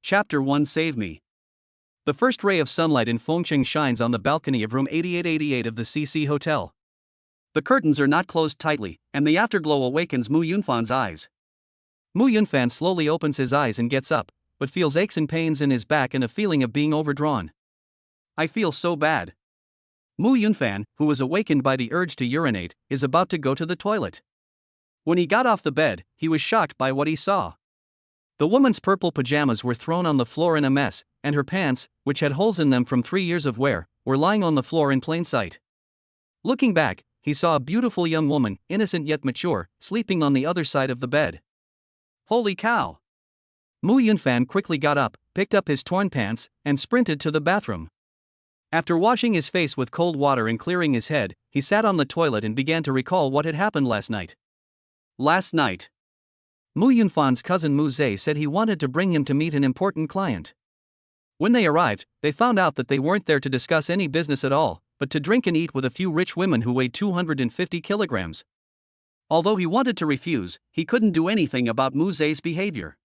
Chapter 1 Save Me. The first ray of sunlight in Fengcheng shines on the balcony of room 8888 of the CC Hotel. The curtains are not closed tightly, and the afterglow awakens Mu Yunfan's eyes. Mu Yunfan slowly opens his eyes and gets up, but feels aches and pains in his back and a feeling of being overdrawn. I feel so bad. Mu Yunfan, who was awakened by the urge to urinate, is about to go to the toilet. When he got off the bed, he was shocked by what he saw. The woman's purple pajamas were thrown on the floor in a mess, and her pants, which had holes in them from 3 years of wear, were lying on the floor in plain sight. Looking back, he saw a beautiful young woman, innocent yet mature, sleeping on the other side of the bed. Holy cow! Mu Yunfan quickly got up, picked up his torn pants, and sprinted to the bathroom. After washing his face with cold water and clearing his head, he sat on the toilet and began to recall what had happened last night. Last night, Mu Yunfan's cousin Mu Zhe said he wanted to bring him to meet an important client. When they arrived, they found out that they weren't there to discuss any business at all, but to drink and eat with a few rich women who weighed 250 kilograms. Although he wanted to refuse, he couldn't do anything about Mu Zhe's behavior.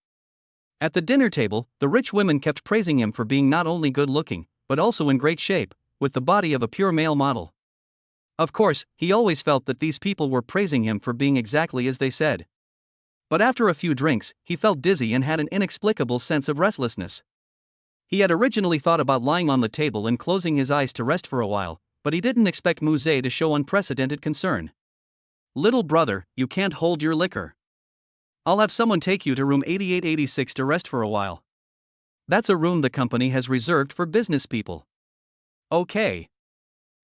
At the dinner table, the rich women kept praising him for being not only good-looking, but also in great shape, with the body of a pure male model. Of course, he always felt that these people were praising him for being exactly as they said. But after a few drinks, he felt dizzy and had an inexplicable sense of restlessness. He had originally thought about lying on the table and closing his eyes to rest for a while, but he didn't expect Mu Zhe to show unprecedented concern. Little brother, you can't hold your liquor. I'll have someone take you to room 8886 to rest for a while. That's a room the company has reserved for business people. Okay.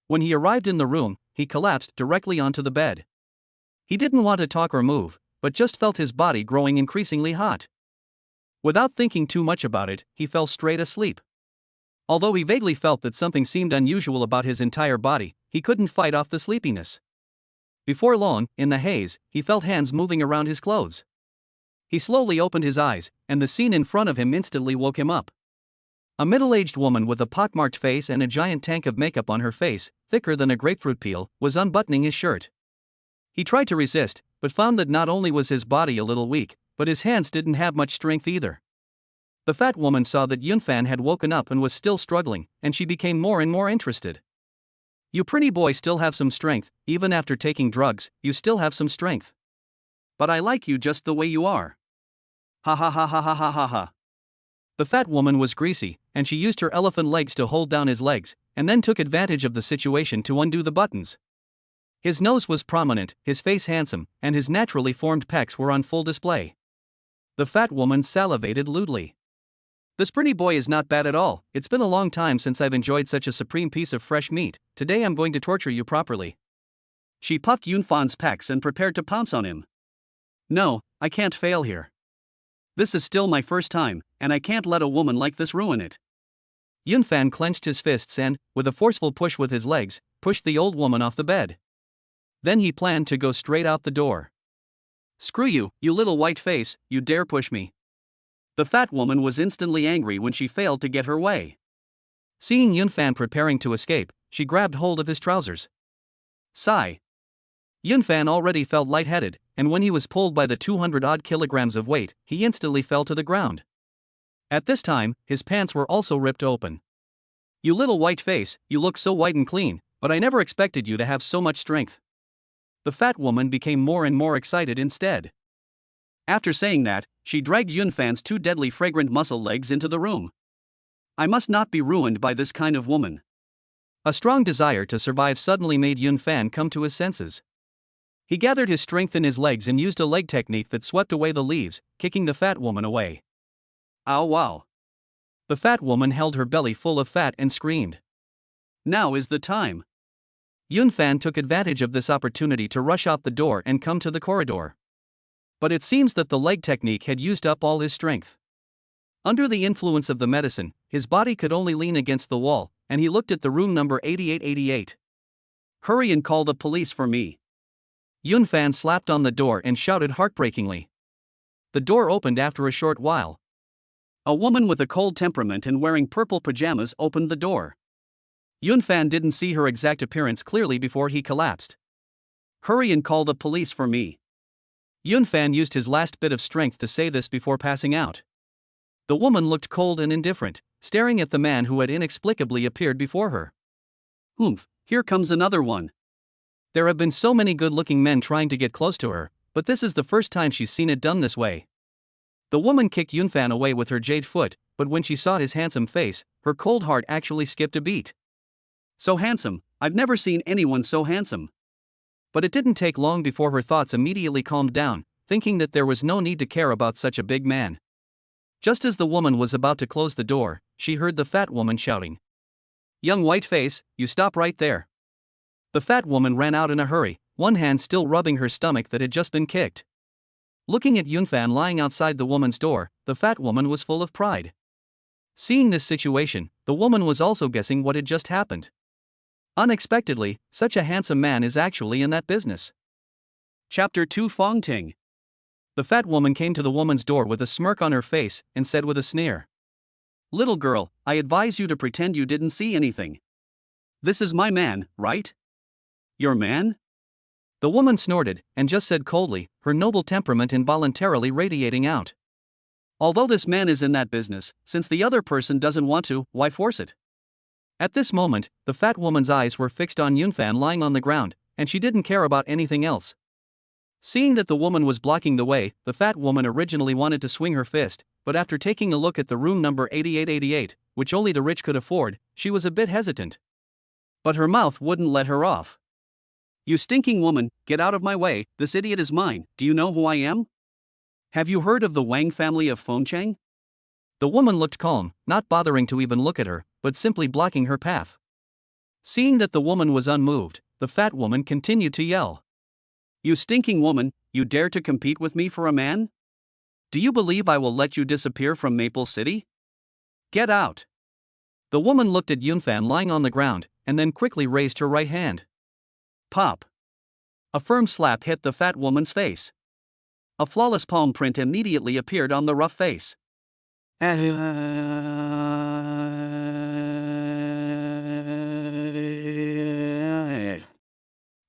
When he arrived in the room, he collapsed directly onto the bed. He didn't want to talk or move, but just felt his body growing increasingly hot. Without thinking too much about it, he fell straight asleep. Although he vaguely felt that something seemed unusual about his entire body, he couldn't fight off the sleepiness. Before long, in the haze, he felt hands moving around his clothes. He slowly opened his eyes, and the scene in front of him instantly woke him up. A middle-aged woman with a pockmarked face and a giant tank of makeup on her face, thicker than a grapefruit peel, was unbuttoning his shirt. He tried to resist, but found that not only was his body a little weak, but his hands didn't have much strength either. The fat woman saw that Yunfan had woken up and was still struggling, and she became more and more interested. You pretty boy still have some strength, even after taking drugs, you still have some strength. But I like you just the way you are. Ha ha ha ha ha ha ha ha. The fat woman was greasy, and she used her elephant legs to hold down his legs, and then took advantage of the situation to undo the buttons. His nose was prominent, his face handsome, and his naturally formed pecs were on full display. The fat woman salivated lewdly. This pretty boy is not bad at all. It's been a long time since I've enjoyed such a supreme piece of fresh meat. Today I'm going to torture you properly. She puffed Yunfan's pecs and prepared to pounce on him. No, I can't fail here. This is still my first time, and I can't let a woman like this ruin it. Yunfan clenched his fists and, with a forceful push with his legs, pushed the old woman off the bed. Then he planned to go straight out the door. Screw you, you little white face, you dare push me. The fat woman was instantly angry when she failed to get her way. Seeing Yunfan preparing to escape, she grabbed hold of his trousers. Sigh. Yunfan already felt lightheaded, and when he was pulled by the 200-odd kilograms of weight, he instantly fell to the ground. At this time, his pants were also ripped open. You little white face, you look so white and clean, but I never expected you to have so much strength. The fat woman became more and more excited instead. After saying that, she dragged Yunfan's 2 deadly fragrant muscle legs into the room. I must not be ruined by this kind of woman. A strong desire to survive suddenly made Yunfan come to his senses. He gathered his strength in his legs and used a leg technique that swept away the leaves, kicking the fat woman away. Ow wow. The fat woman held her belly full of fat and screamed. Now is the time. Yunfan took advantage of this opportunity to rush out the door and come to the corridor. But it seems that the leg technique had used up all his strength. Under the influence of the medicine, his body could only lean against the wall, and he looked at the room number 8888. Hurry and call the police for me. Yunfan slapped on the door and shouted heartbreakingly. The door opened after a short while. A woman with a cold temperament and wearing purple pajamas opened the door. Yunfan didn't see her exact appearance clearly before he collapsed. Hurry and call the police for me. Yunfan used his last bit of strength to say this before passing out. The woman looked cold and indifferent, staring at the man who had inexplicably appeared before her. Oomph, here comes another one. There have been so many good-looking men trying to get close to her, but this is the first time she's seen it done this way. The woman kicked Yunfan away with her jade foot, but when she saw his handsome face, her cold heart actually skipped a beat. So handsome, I've never seen anyone so handsome. But it didn't take long before her thoughts immediately calmed down, thinking that there was no need to care about such a big man. Just as the woman was about to close the door, she heard the fat woman shouting, "Young whiteface, you stop right there." The fat woman ran out in a hurry, one hand still rubbing her stomach that had just been kicked. Looking at Yunfan lying outside the woman's door, the fat woman was full of pride. Seeing this situation, the woman was also guessing what had just happened. Unexpectedly, such a handsome man is actually in that business. Chapter 2 Confronting. The fat woman came to the woman's door with a smirk on her face and said with a sneer, "Little girl, I advise you to pretend you didn't see anything. This is my man, right?" "Your man?" The woman snorted and just said coldly, her noble temperament involuntarily radiating out. "Although this man is in that business, since the other person doesn't want to, why force it?" At this moment, the fat woman's eyes were fixed on Yunfan lying on the ground, and she didn't care about anything else. Seeing that the woman was blocking the way, the fat woman originally wanted to swing her fist, but after taking a look at the room number 8888, which only the rich could afford, she was a bit hesitant. But her mouth wouldn't let her off. "You stinking woman, get out of my way, this idiot is mine, do you know who I am? Have you heard of the Wang family of Fengcheng?" The woman looked calm, not bothering to even look at her, but simply blocking her path. Seeing that the woman was unmoved, the fat woman continued to yell, "You stinking woman, you dare to compete with me for a man? Do you believe I will let you disappear from Maple City? Get out!" The woman looked at Yunfan lying on the ground, and then quickly raised her right hand. Pop! A firm slap hit the fat woman's face. A flawless palm print immediately appeared on the rough face.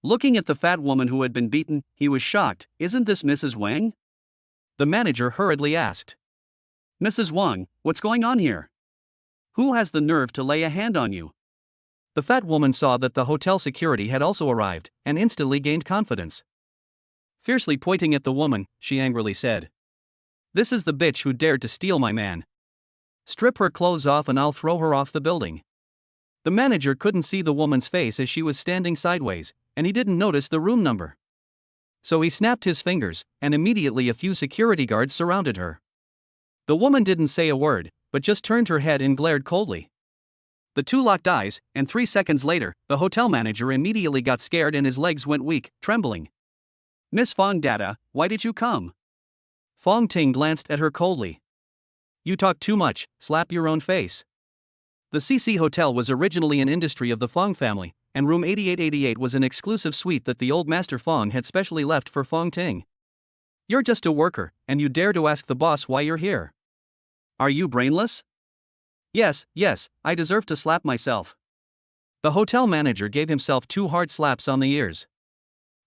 Looking at the fat woman who had been beaten, he was shocked. "Isn't this Mrs. Wang?" The manager hurriedly asked. "Mrs. Wang, what's going on here? Who has the nerve to lay a hand on you?" The fat woman saw that the hotel security had also arrived, and instantly gained confidence. Fiercely pointing at the woman, she angrily said, "This is the bitch who dared to steal my man. Strip her clothes off and I'll throw her off the building." The manager couldn't see the woman's face as she was standing sideways, and he didn't notice the room number. So he snapped his fingers, and immediately a few security guards surrounded her. The woman didn't say a word, but just turned her head and glared coldly. The two locked eyes, and 3 seconds later, the hotel manager immediately got scared and his legs went weak, trembling. "Miss Fong Dada, why did you come?" Fong Ting glanced at her coldly. "You talk too much, slap your own face." The CC Hotel was originally an industry of the Fong family, and room 8888 was an exclusive suite that the old Master Fong had specially left for Fong Ting. "You're just a worker, and you dare to ask the boss why you're here. Are you brainless?" Yes, I deserve to slap myself." The hotel manager gave himself 2 hard slaps on the ears.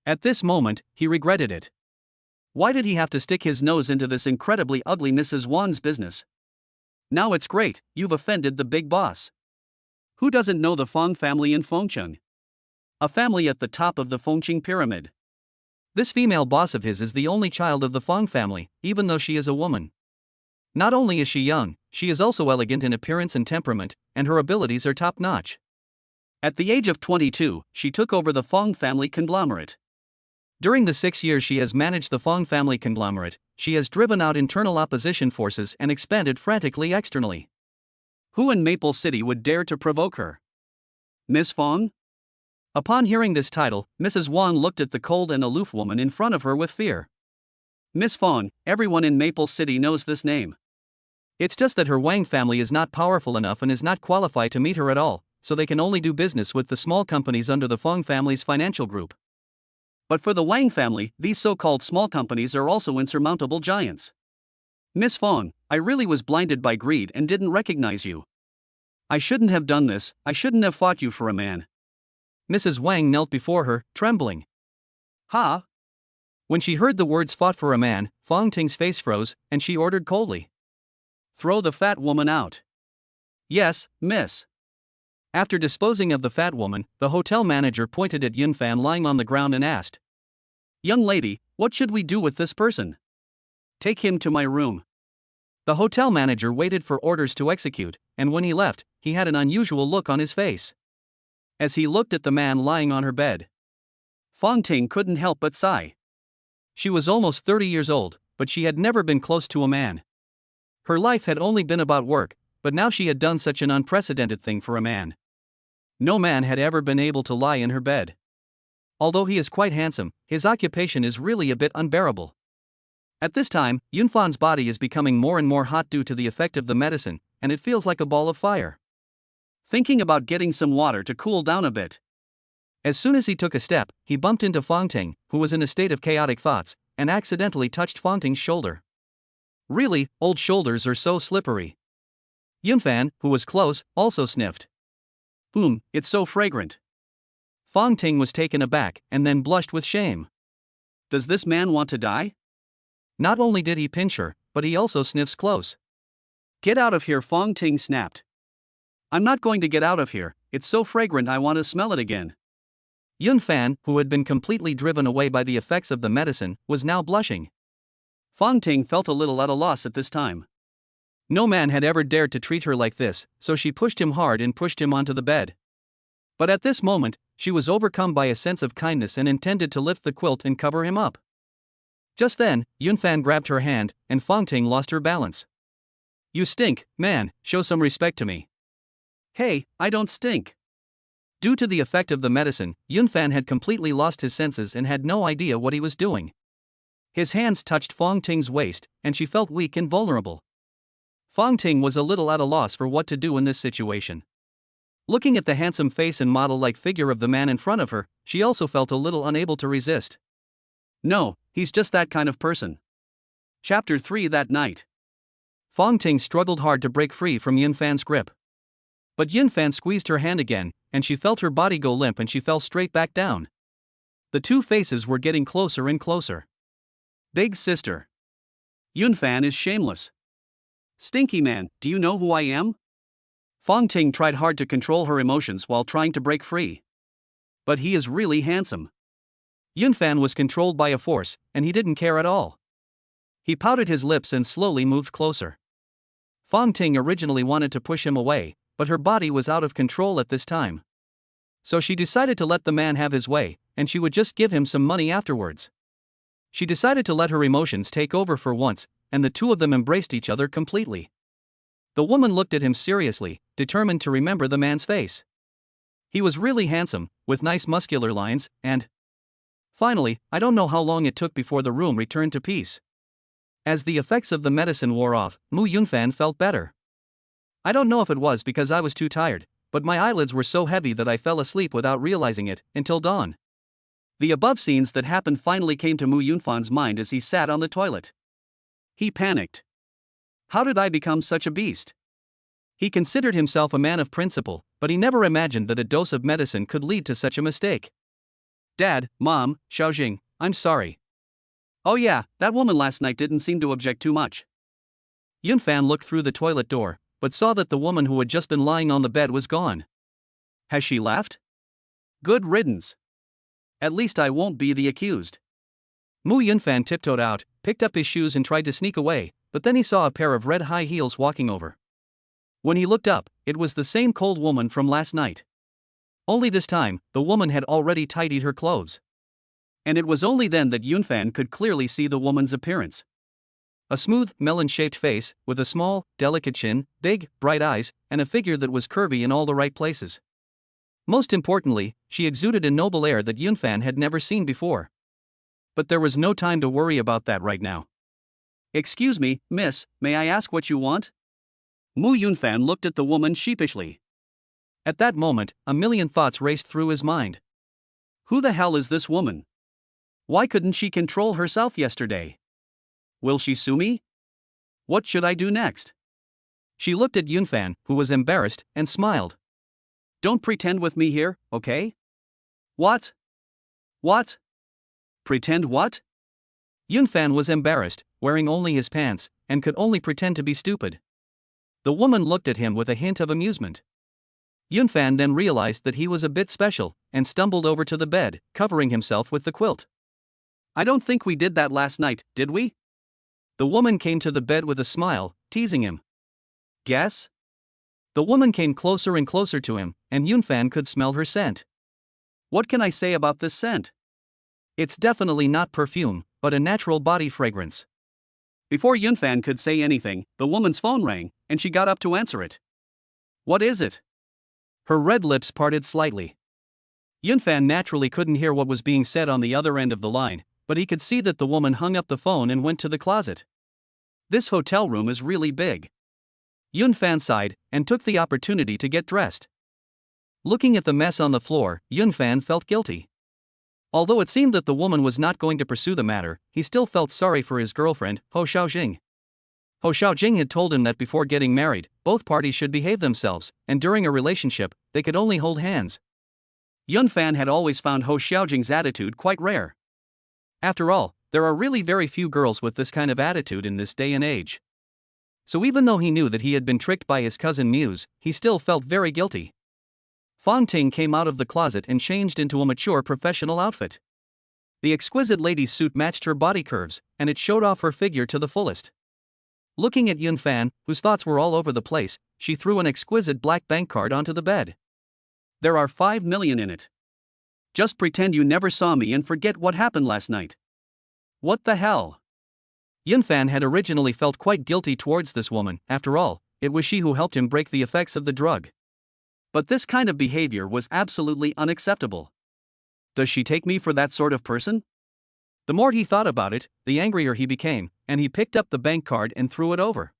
At this moment, he regretted it. Why did he have to stick his nose into this incredibly ugly Mrs. Wang's business? Now it's great, you've offended the big boss. Who doesn't know the Fong family in Fengcheng? A family at the top of the Fengcheng pyramid. This female boss of his is the only child of the Fong family, even though she is a woman. Not only is she young, she is also elegant in appearance and temperament, and her abilities are top-notch. At the age of 22, she took over the Fong family conglomerate. During the 6 years she has managed the Fong family conglomerate, she has driven out internal opposition forces and expanded frantically externally. Who in Maple City would dare to provoke her? Miss Fong? Upon hearing this title, Mrs. Wang looked at the cold and aloof woman in front of her with fear. Miss Fong, everyone in Maple City knows this name. It's just that her Wang family is not powerful enough and is not qualified to meet her at all, so they can only do business with the small companies under the Fong family's financial group. But for the Wang family, these so-called small companies are also insurmountable giants. Miss Fong, I really was blinded by greed and didn't recognize you. I shouldn't have done this, I shouldn't have fought you for a man. Mrs. Wang knelt before her, trembling. Ha! When she heard the words "fought for a man," Fong Ting's face froze, and she ordered coldly. Throw the fat woman out. Yes, miss. After disposing of the fat woman, the hotel manager pointed at Yunfan lying on the ground and asked, Young lady, what should we do with this person? Take him to my room. The hotel manager waited for orders to execute, and when he left, he had an unusual look on his face. As he looked at the man lying on her bed, Confronting couldn't help but sigh. She was almost 30 years old, but she had never been close to a man. Her life had only been about work, but now she had done such an unprecedented thing for a man. No man had ever been able to lie in her bed. Although he is quite handsome, his occupation is really a bit unbearable. At this time, Yunfan's body is becoming more and more hot due to the effect of the medicine, and it feels like a ball of fire. Thinking about getting some water to cool down a bit. As soon as he took a step, he bumped into Confronting, who was in a state of chaotic thoughts, and accidentally touched Confronting's shoulder. Really, old shoulders are so slippery. Yunfan, who was close, also sniffed. It's so fragrant. Confronting was taken aback and then blushed with shame. Does this man want to die? Not only did he pinch her, but he also sniffs close. Get out of here, Confronting snapped. I'm not going to get out of here, it's so fragrant I want to smell it again. Yunfan, who had been completely driven away by the effects of the medicine, was now blushing. Confronting felt a little at a loss at this time. No man had ever dared to treat her like this, so she pushed him hard and pushed him onto the bed. But at this moment, she was overcome by a sense of kindness and intended to lift the quilt and cover him up. Just then, Yunfan grabbed her hand, and Confronting lost her balance. You stink, man, show some respect to me. Hey, I don't stink. Due to the effect of the medicine, Yunfan had completely lost his senses and had no idea what he was doing. His hands touched Confronting's waist, and she felt weak and vulnerable. Confronting was a little at a loss for what to do in this situation. Looking at the handsome face and model-like figure of the man in front of her, she also felt a little unable to resist. No, he's just that kind of person. Chapter 3 That night. Confronting struggled hard to break free from Yunfan's grip. But Yunfan squeezed her hand again, and she felt her body go limp and she fell straight back down. The two faces were getting closer and closer. Big sister. Yunfan is shameless. Stinky man, do you know who I am? Confronting tried hard to control her emotions while trying to break free. But he is really handsome. Yunfan was controlled by a force, and he didn't care at all. He pouted his lips and slowly moved closer. Confronting originally wanted to push him away, but her body was out of control at this time. So she decided to let the man have his way, and she would just give him some money afterwards. She decided to let her emotions take over for once, and the two of them embraced each other completely. The woman looked at him seriously, determined to remember the man's face. He was really handsome, with nice muscular lines, and finally, I don't know how long it took before the room returned to peace. As the effects of the medicine wore off, Yunfan felt better. I don't know if it was because I was too tired, but my eyelids were so heavy that I fell asleep without realizing it, until dawn. The above scenes that happened finally came to Yunfan's mind as he sat on the toilet. He panicked. How did I become such a beast? He considered himself a man of principle, but he never imagined that a dose of medicine could lead to such a mistake. Dad, Mom, Xiaojing, I'm sorry. Oh yeah, that woman last night didn't seem to object too much. Yunfan looked through the toilet door, but saw that the woman who had just been lying on the bed was gone. Has she left? Good riddance. At least I won't be the accused. Yunfan tiptoed out, picked up his shoes and tried to sneak away, but then he saw a pair of red high heels walking over. When he looked up, it was the same cold woman from last night. Only this time, the woman had already tidied her clothes. And it was only then that Yunfan could clearly see the woman's appearance. A smooth, melon-shaped face, with a small, delicate chin, big, bright eyes, and a figure that was curvy in all the right places. Most importantly, she exuded a noble air that Yunfan had never seen before. But there was no time to worry about that right now. Excuse me, miss, may I ask what you want? Yunfan looked at the woman sheepishly. At that moment, a million thoughts raced through his mind. Who the hell is this woman? Why couldn't she control herself yesterday? Will she sue me? What should I do next? She looked at Yunfan, who was embarrassed, and smiled. Don't pretend with me here, okay? What? What? Pretend what? Yunfan was embarrassed, wearing only his pants, and could only pretend to be stupid. The woman looked at him with a hint of amusement. Yunfan then realized that he was a bit special, and stumbled over to the bed, covering himself with the quilt. I don't think we did that last night, did we? The woman came to the bed with a smile, teasing him. Guess? The woman came closer and closer to him, and Yunfan could smell her scent. What can I say about this scent? It's definitely not perfume, but a natural body fragrance. Before Yunfan could say anything, the woman's phone rang, and she got up to answer it. What is it? Her red lips parted slightly. Yunfan naturally couldn't hear what was being said on the other end of the line, but he could see that the woman hung up the phone and went to the closet. This hotel room is really big. Yunfan sighed, and took the opportunity to get dressed. Looking at the mess on the floor, Yunfan felt guilty. Although it seemed that the woman was not going to pursue the matter, he still felt sorry for his girlfriend, Ho Xiaojing. Ho Xiaojing had told him that before getting married, both parties should behave themselves, and during a relationship, they could only hold hands. Yunfan had always found Ho Xiaojing's attitude quite rare. After all, there are really very few girls with this kind of attitude in this day and age. So even though he knew that he had been tricked by his cousin Muse, he still felt very guilty. Confronting came out of the closet and changed into a mature professional outfit. The exquisite lady's suit matched her body curves, and it showed off her figure to the fullest. Looking at Yunfan, whose thoughts were all over the place, she threw an exquisite black bank card onto the bed. There are 5 million in it. Just pretend you never saw me and forget what happened last night. What the hell? Yunfan had originally felt quite guilty towards this woman. After all, it was she who helped him break the effects of the drug. But this kind of behavior was absolutely unacceptable. Does she take me for that sort of person? The more he thought about it, the angrier he became, and he picked up the bank card and threw it over.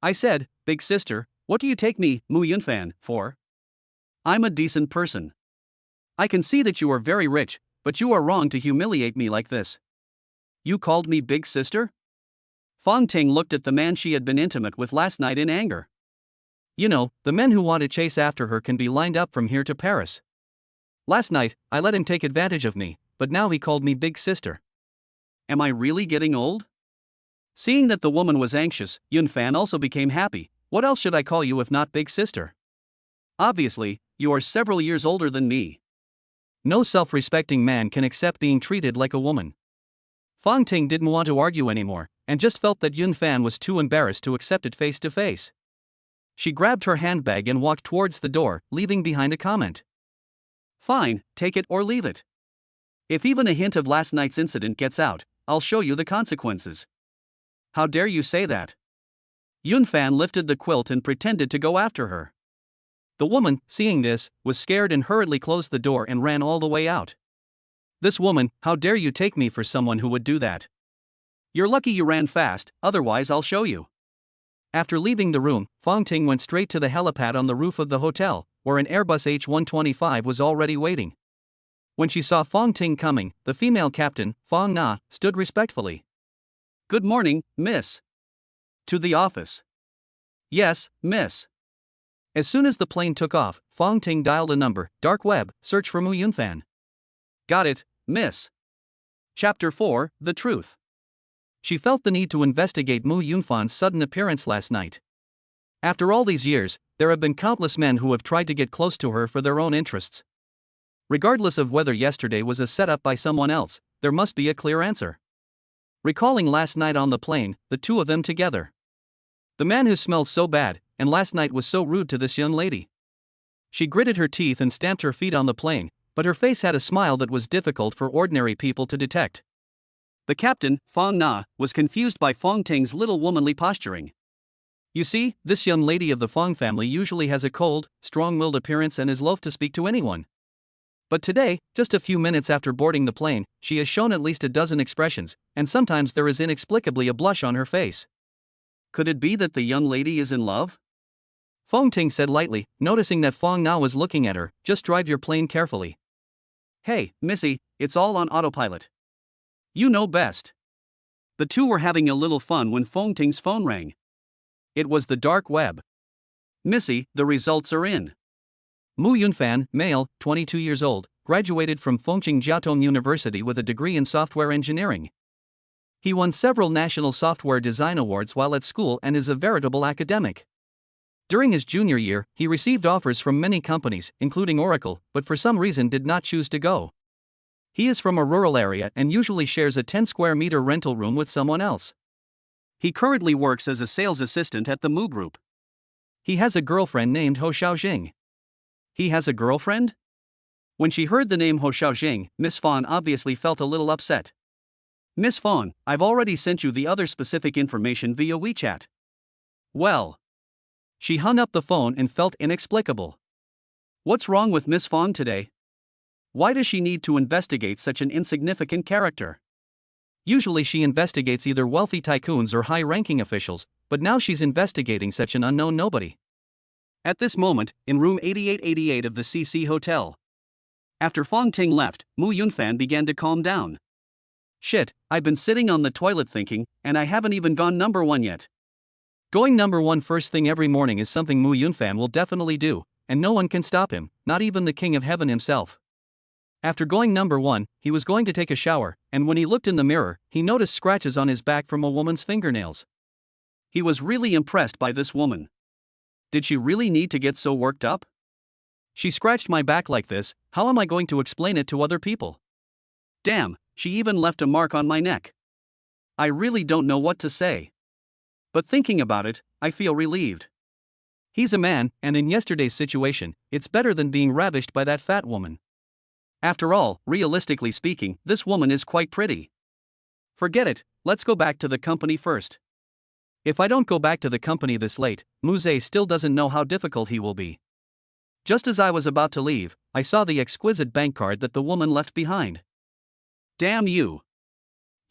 I said, "Big sister, what do you take me, Mu Yunfan, for? I'm a decent person. I can see that you are very rich, but you are wrong to humiliate me like this." You called me big sister? Confronting looked at the man she had been intimate with last night in anger. You know, the men who want to chase after her can be lined up from here to Paris. Last night, I let him take advantage of me, but now he called me big sister. Am I really getting old? Seeing that the woman was anxious, Yunfan also became happy. What else should I call you if not big sister? Obviously, you are several years older than me. No self-respecting man can accept being treated like a woman. Confronting didn't want to argue anymore, and just felt that Yunfan was too embarrassed to accept it face to face. She grabbed her handbag and walked towards the door, leaving behind a comment. Fine, take it or leave it. If even a hint of last night's incident gets out, I'll show you the consequences. How dare you say that? Yunfan lifted the quilt and pretended to go after her. The woman, seeing this, was scared and hurriedly closed the door and ran all the way out. This woman, how dare you take me for someone who would do that? You're lucky you ran fast, otherwise I'll show you. After leaving the room, Confronting went straight to the helipad on the roof of the hotel, where an Airbus H125 was already waiting. When she saw Confronting coming, the female captain, Fong Na, stood respectfully. Good morning, miss. To the office. Yes, miss. As soon as the plane took off, Confronting dialed a number, dark web, search for Mu Yunfan. Got it, miss. Chapter 4, The Truth. She felt the need to investigate Mu Yunfan's sudden appearance last night. After all these years, there have been countless men who have tried to get close to her for their own interests. Regardless of whether yesterday was a setup by someone else, there must be a clear answer. Recalling last night on the plane, the two of them together. The man who smelled so bad, and last night was so rude to this young lady. She gritted her teeth and stamped her feet on the plane, but her face had a smile that was difficult for ordinary people to detect. The captain, Fong Na, was confused by Confronting's little womanly posturing. You see, this young lady of the Fong family usually has a cold, strong-willed appearance and is loath to speak to anyone. But today, just a few minutes after boarding the plane, she has shown at least a dozen expressions, and sometimes there is inexplicably a blush on her face. Could it be that the young lady is in love? Confronting said lightly, noticing that Fong Na was looking at her, just drive your plane carefully. Hey, missy, it's all on autopilot. You know best. The two were having a little fun when Confronting's phone rang. It was the dark web. Missy, the results are in. Mu Yunfan, male, 22 years old, graduated from Fengcheng Jiaotong University with a degree in software engineering. He won several national software design awards while at school and is a veritable academic. During his junior year, he received offers from many companies, including Oracle, but for some reason did not choose to go. He is from a rural area and usually shares a 10 square meter rental room with someone else. He currently works as a sales assistant at the Mu Group. He has a girlfriend named Ho Xiaojing. He has a girlfriend? When she heard the name Ho Xiaojing, Miss Fawn obviously felt a little upset. Miss Fawn, I've already sent you the other specific information via WeChat. Well. She hung up the phone and felt inexplicable. What's wrong with Miss Fawn today? Why does she need to investigate such an insignificant character? Usually she investigates either wealthy tycoons or high-ranking officials, but now she's investigating such an unknown nobody. At this moment, in room 8888 of the CC Hotel. After Fong Ting left, Mu Yunfan began to calm down. Shit, I've been sitting on the toilet thinking, and I haven't even gone number 1 yet. Going number 1 first thing every morning is something Mu Yunfan will definitely do, and no one can stop him, not even the King of Heaven himself. After going number 1, he was going to take a shower, and when he looked in the mirror, he noticed scratches on his back from a woman's fingernails. He was really impressed by this woman. Did she really need to get so worked up? She scratched my back like this, how am I going to explain it to other people? Damn, she even left a mark on my neck. I really don't know what to say. But thinking about it, I feel relieved. He's a man, and in yesterday's situation, it's better than being ravished by that fat woman. After all, realistically speaking, this woman is quite pretty. Forget it, let's go back to the company first. If I don't go back to the company this late, Muse still doesn't know how difficult he will be. Just as I was about to leave, I saw the exquisite bank card that the woman left behind. Damn you!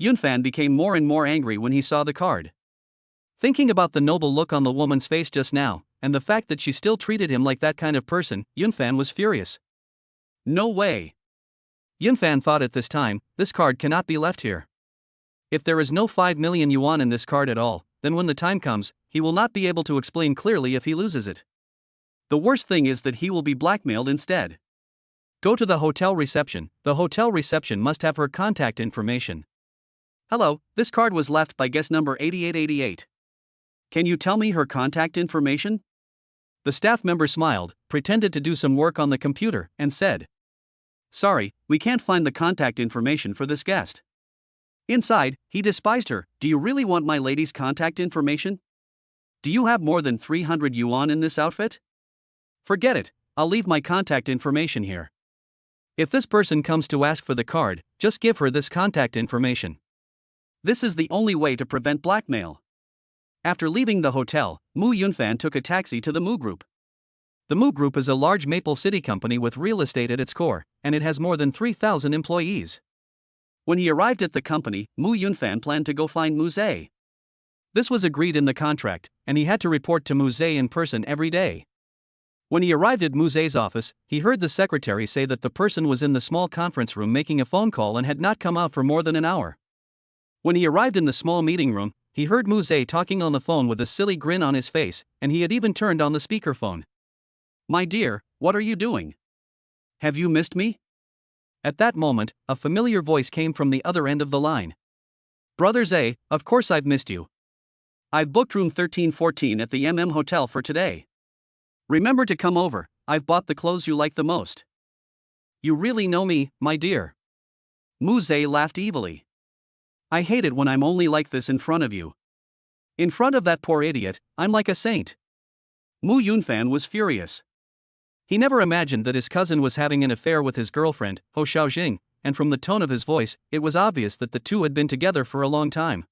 Yunfan became more and more angry when he saw the card. Thinking about the noble look on the woman's face just now, and the fact that she still treated him like that kind of person, Yunfan was furious. No way! Yunfan thought at this time, this card cannot be left here. If there is no 5 million yuan in this card at all, then when the time comes, he will not be able to explain clearly if he loses it. The worst thing is that he will be blackmailed instead. Go to the hotel reception must have her contact information. Hello, this card was left by guest number 8888. Can you tell me her contact information? The staff member smiled, pretended to do some work on the computer, and said, Sorry, we can't find the contact information for this guest. Inside, he despised her. Do you really want my lady's contact information? Do you have more than 300 yuan in this outfit? Forget it, I'll leave my contact information here. If this person comes to ask for the card, just give her this contact information. This is the only way to prevent blackmail. After leaving the hotel, Mu Yunfan took a taxi to the Mu Group. The Mu Group is a large Maple City company with real estate at its core, and it has more than 3,000 employees. When he arrived at the company, Mu Yunfan planned to go find Muse. This was agreed in the contract, and he had to report to Muse in person every day. When he arrived at Muse's office, he heard the secretary say that the person was in the small conference room making a phone call and had not come out for more than an hour. When he arrived in the small meeting room, he heard Muse talking on the phone with a silly grin on his face, and he had even turned on the speakerphone. My dear, what are you doing? Have you missed me? At that moment, a familiar voice came from the other end of the line. Brother Zay, of course I've missed you. I've booked room 1314 at the Hotel for today. Remember to come over, I've bought the clothes you like the most. You really know me, my dear. Muse laughed evilly. I hate it when I'm only like this in front of you. In front of that poor idiot, I'm like a saint. Mu Yunfan was furious. He never imagined that his cousin was having an affair with his girlfriend, Ho Xiaojing, and from the tone of his voice, it was obvious that the two had been together for a long time.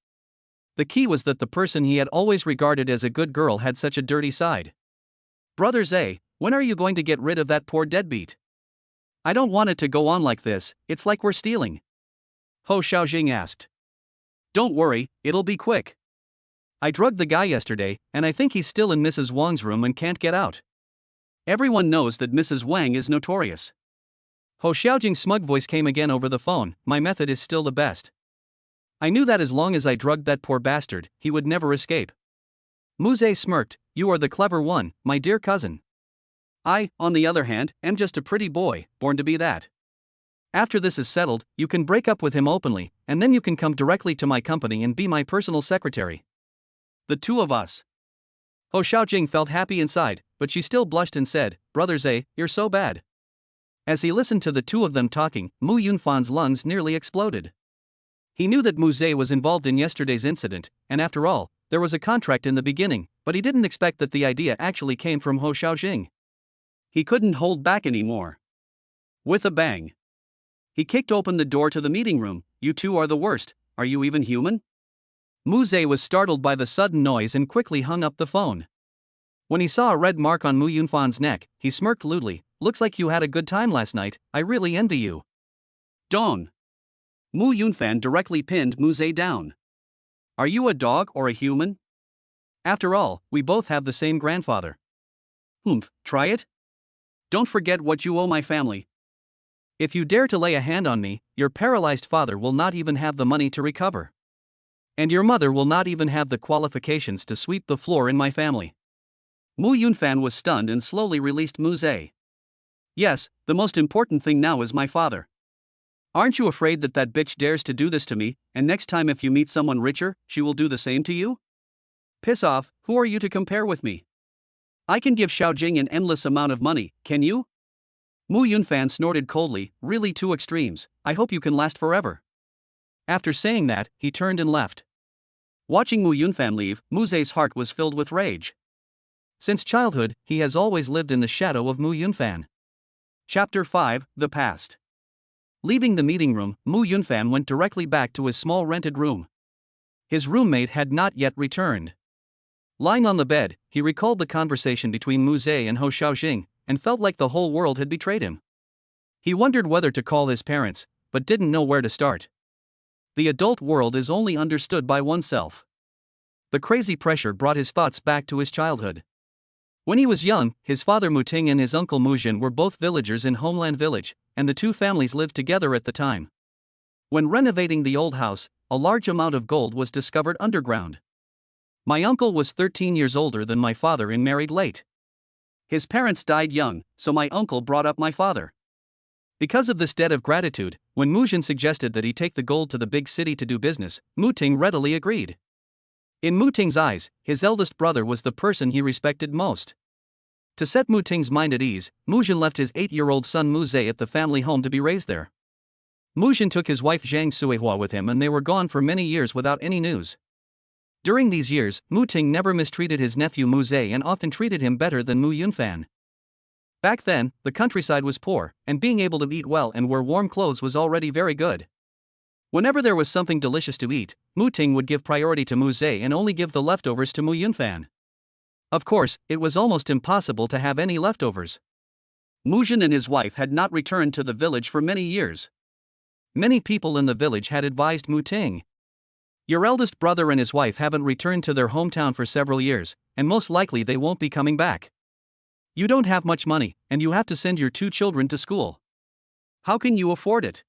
The key was that the person he had always regarded as a good girl had such a dirty side. Brother Zay, when are you going to get rid of that poor deadbeat? I don't want it to go on like this, it's like we're stealing. Ho Xiaojing asked. Don't worry, it'll be quick. I drugged the guy yesterday, and I think he's still in Mrs. Wang's room and can't get out. Everyone knows that Mrs. Wang is notorious. Ho Xiaojing's smug voice came again over the phone, my method is still the best. I knew that as long as I drugged that poor bastard, he would never escape. Muse smirked, you are the clever one, my dear cousin. I, on the other hand, am just a pretty boy, born to be that. After this is settled, you can break up with him openly, and then you can come directly to my company and be my personal secretary. The two of us. Ho Xiaojing felt happy inside, but she still blushed and said, "Brother Zhe, you're so bad." As he listened to the two of them talking, Mu Yunfan's lungs nearly exploded. He knew that Mu Zhe was involved in yesterday's incident, and after all, there was a contract in the beginning, but he didn't expect that the idea actually came from Ho Xiaojing. He couldn't hold back anymore. With a bang, he kicked open the door to the meeting room. "You two are the worst, are you even human?" Mu Zhe was startled by the sudden noise and quickly hung up the phone. When he saw a red mark on Mu Yunfan's neck, he smirked lewdly. "Looks like you had a good time last night, I really envy you." Dong. Mu Yunfan directly pinned Mu Zhe down. "Are you a dog or a human? After all, we both have the same grandfather." "Humph, try it? Don't forget what you owe my family. If you dare to lay a hand on me, your paralyzed father will not even have the money to recover. And your mother will not even have the qualifications to sweep the floor in my family." Mu Yunfan was stunned and slowly released Mu Zhe. "Yes, the most important thing now is my father. Aren't you afraid that that bitch dares to do this to me, and next time if you meet someone richer, she will do the same to you? Piss off, who are you to compare with me? I can give Xiaojing an endless amount of money, can you?" Mu Yunfan snorted coldly, "Really two extremes, I hope you can last forever." After saying that, he turned and left. Watching Mu Yunfan leave, Mu Zhe's heart was filled with rage. Since childhood, he has always lived in the shadow of Mu Yunfan. Chapter 5, The Past. Leaving the meeting room, Mu Yunfan went directly back to his small rented room. His roommate had not yet returned. Lying on the bed, he recalled the conversation between Mu Zhe and Ho Xiaojing, and felt like the whole world had betrayed him. He wondered whether to call his parents, but didn't know where to start. The adult world is only understood by oneself. The crazy pressure brought his thoughts back to his childhood. When he was young, his father Mu Ting and his uncle Mu Jin were both villagers in Homeland Village, and the two families lived together at the time. When renovating the old house, a large amount of gold was discovered underground. My uncle was 13 years older than my father and married late. His parents died young, so my uncle brought up my father. Because of this debt of gratitude, when Mu Jin suggested that he take the gold to the big city to do business, Mu Ting readily agreed. In Mu Ting's eyes, his eldest brother was the person he respected most. To set Mu Ting's mind at ease, Mu Jin left his 8-year-old son Mu Zhe at the family home to be raised there. Mu Jin took his wife Zhang Suihua with him and they were gone for many years without any news. During these years, Mu Ting never mistreated his nephew Mu Zhe and often treated him better than Mu Yunfan. Back then, the countryside was poor, and being able to eat well and wear warm clothes was already very good. Whenever there was something delicious to eat, Mu Ting would give priority to Mu Zhe and only give the leftovers to Mu Yunfan. Of course, it was almost impossible to have any leftovers. Mu Jin and his wife had not returned to the village for many years. Many people in the village had advised Mu Ting, "Your eldest brother and his wife haven't returned to their hometown for several years, and most likely they won't be coming back. You don't have much money, and you have to send your 2 children to school. How can you afford it?"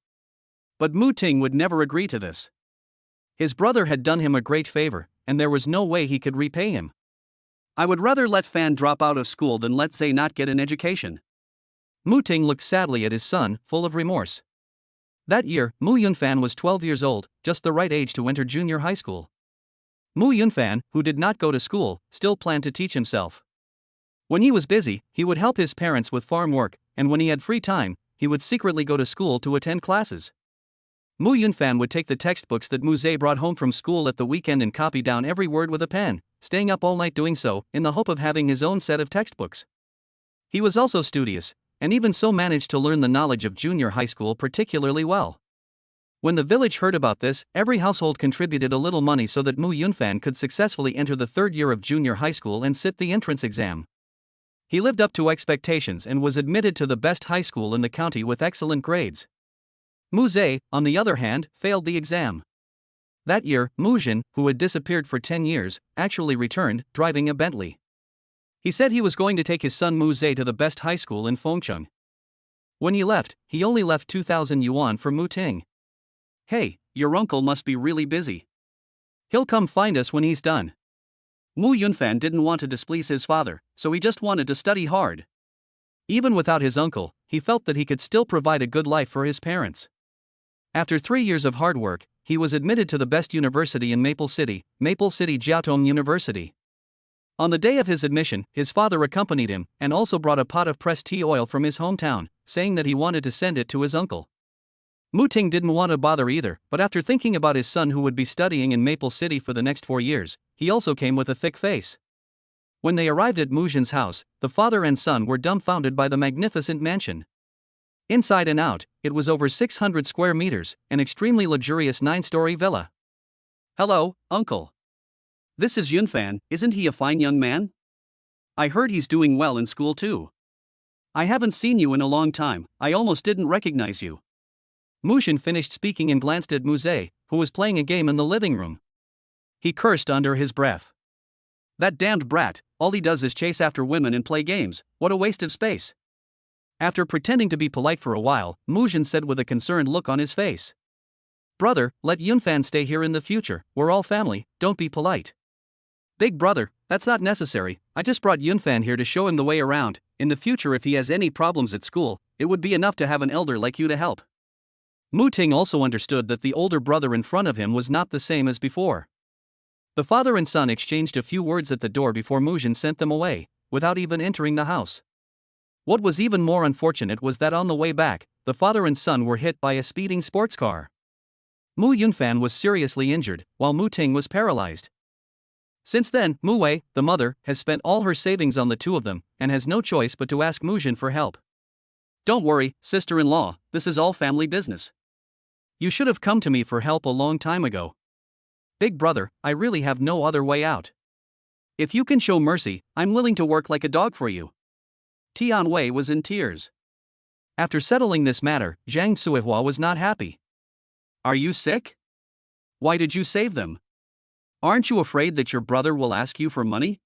But Mu Ting would never agree to this. His brother had done him a great favor, and there was no way he could repay him. "I would rather let Fan drop out of school than let Zhe not get an education." Mu Ting looked sadly at his son, full of remorse. That year, Mu Yunfan was 12 years old, just the right age to enter junior high school. Mu Yunfan, who did not go to school, still planned to teach himself. When he was busy, he would help his parents with farm work, and when he had free time, he would secretly go to school to attend classes. Mu Yunfan would take the textbooks that Mu Zhe brought home from school at the weekend and copy down every word with a pen, staying up all night doing so, in the hope of having his own set of textbooks. He was also studious, and even so managed to learn the knowledge of junior high school particularly well. When the village heard about this, every household contributed a little money so that Mu Yunfan could successfully enter the 3rd year of junior high school and sit the entrance exam. He lived up to expectations and was admitted to the best high school in the county with excellent grades. Mu Zhe, on the other hand, failed the exam. That year, Mu Jin, who had disappeared for 10 years, actually returned, driving a Bentley. He said he was going to take his son Mu Zhe to the best high school in Fengcheng. When he left, he only left 2,000 yuan for Mu Ting. "Hey, your uncle must be really busy. He'll come find us when he's done." Mu Yunfan didn't want to displease his father, so he just wanted to study hard. Even without his uncle, he felt that he could still provide a good life for his parents. After 3 years of hard work, he was admitted to the best university in Maple City Jiaotong University. On the day of his admission, his father accompanied him and also brought a pot of pressed tea oil from his hometown, saying that he wanted to send it to his uncle. Mu Ting didn't want to bother either, but after thinking about his son who would be studying in Maple City for the next 4 years, he also came with a thick face. When they arrived at Mu Jin's house, the father and son were dumbfounded by the magnificent mansion. Inside and out, it was over 600 square meters, an extremely luxurious 9-story villa. "Hello, uncle. This is Yunfan, isn't he a fine young man? I heard he's doing well in school too. I haven't seen you in a long time, I almost didn't recognize you." Mu Jin finished speaking and glanced at Mu Zhe, who was playing a game in the living room. He cursed under his breath. "That damned brat, all he does is chase after women and play games, what a waste of space." After pretending to be polite for a while, Mu Jin said with a concerned look on his face, "Brother, let Yunfan stay here in the future, we're all family, don't be polite." "Big brother, that's not necessary, I just brought Yunfan here to show him the way around, in the future if he has any problems at school, it would be enough to have an elder like you to help." Mu Ting also understood that the older brother in front of him was not the same as before. The father and son exchanged a few words at the door before Mu Jin sent them away, without even entering the house. What was even more unfortunate was that on the way back, the father and son were hit by a speeding sports car. Mu Yunfan was seriously injured, while Mu Ting was paralyzed. Since then, Mu Wei, the mother, has spent all her savings on the two of them, and has no choice but to ask Mu Jin for help. "Don't worry, sister-in-law, this is all family business. You should have come to me for help a long time ago. Big brother, I really have no other way out. If you can show mercy, I'm willing to work like a dog for you." Tian Wei was in tears. After settling this matter, Zhang Suihua was not happy. "Are you sick? Why did you save them? Aren't you afraid that your brother will ask you for money?"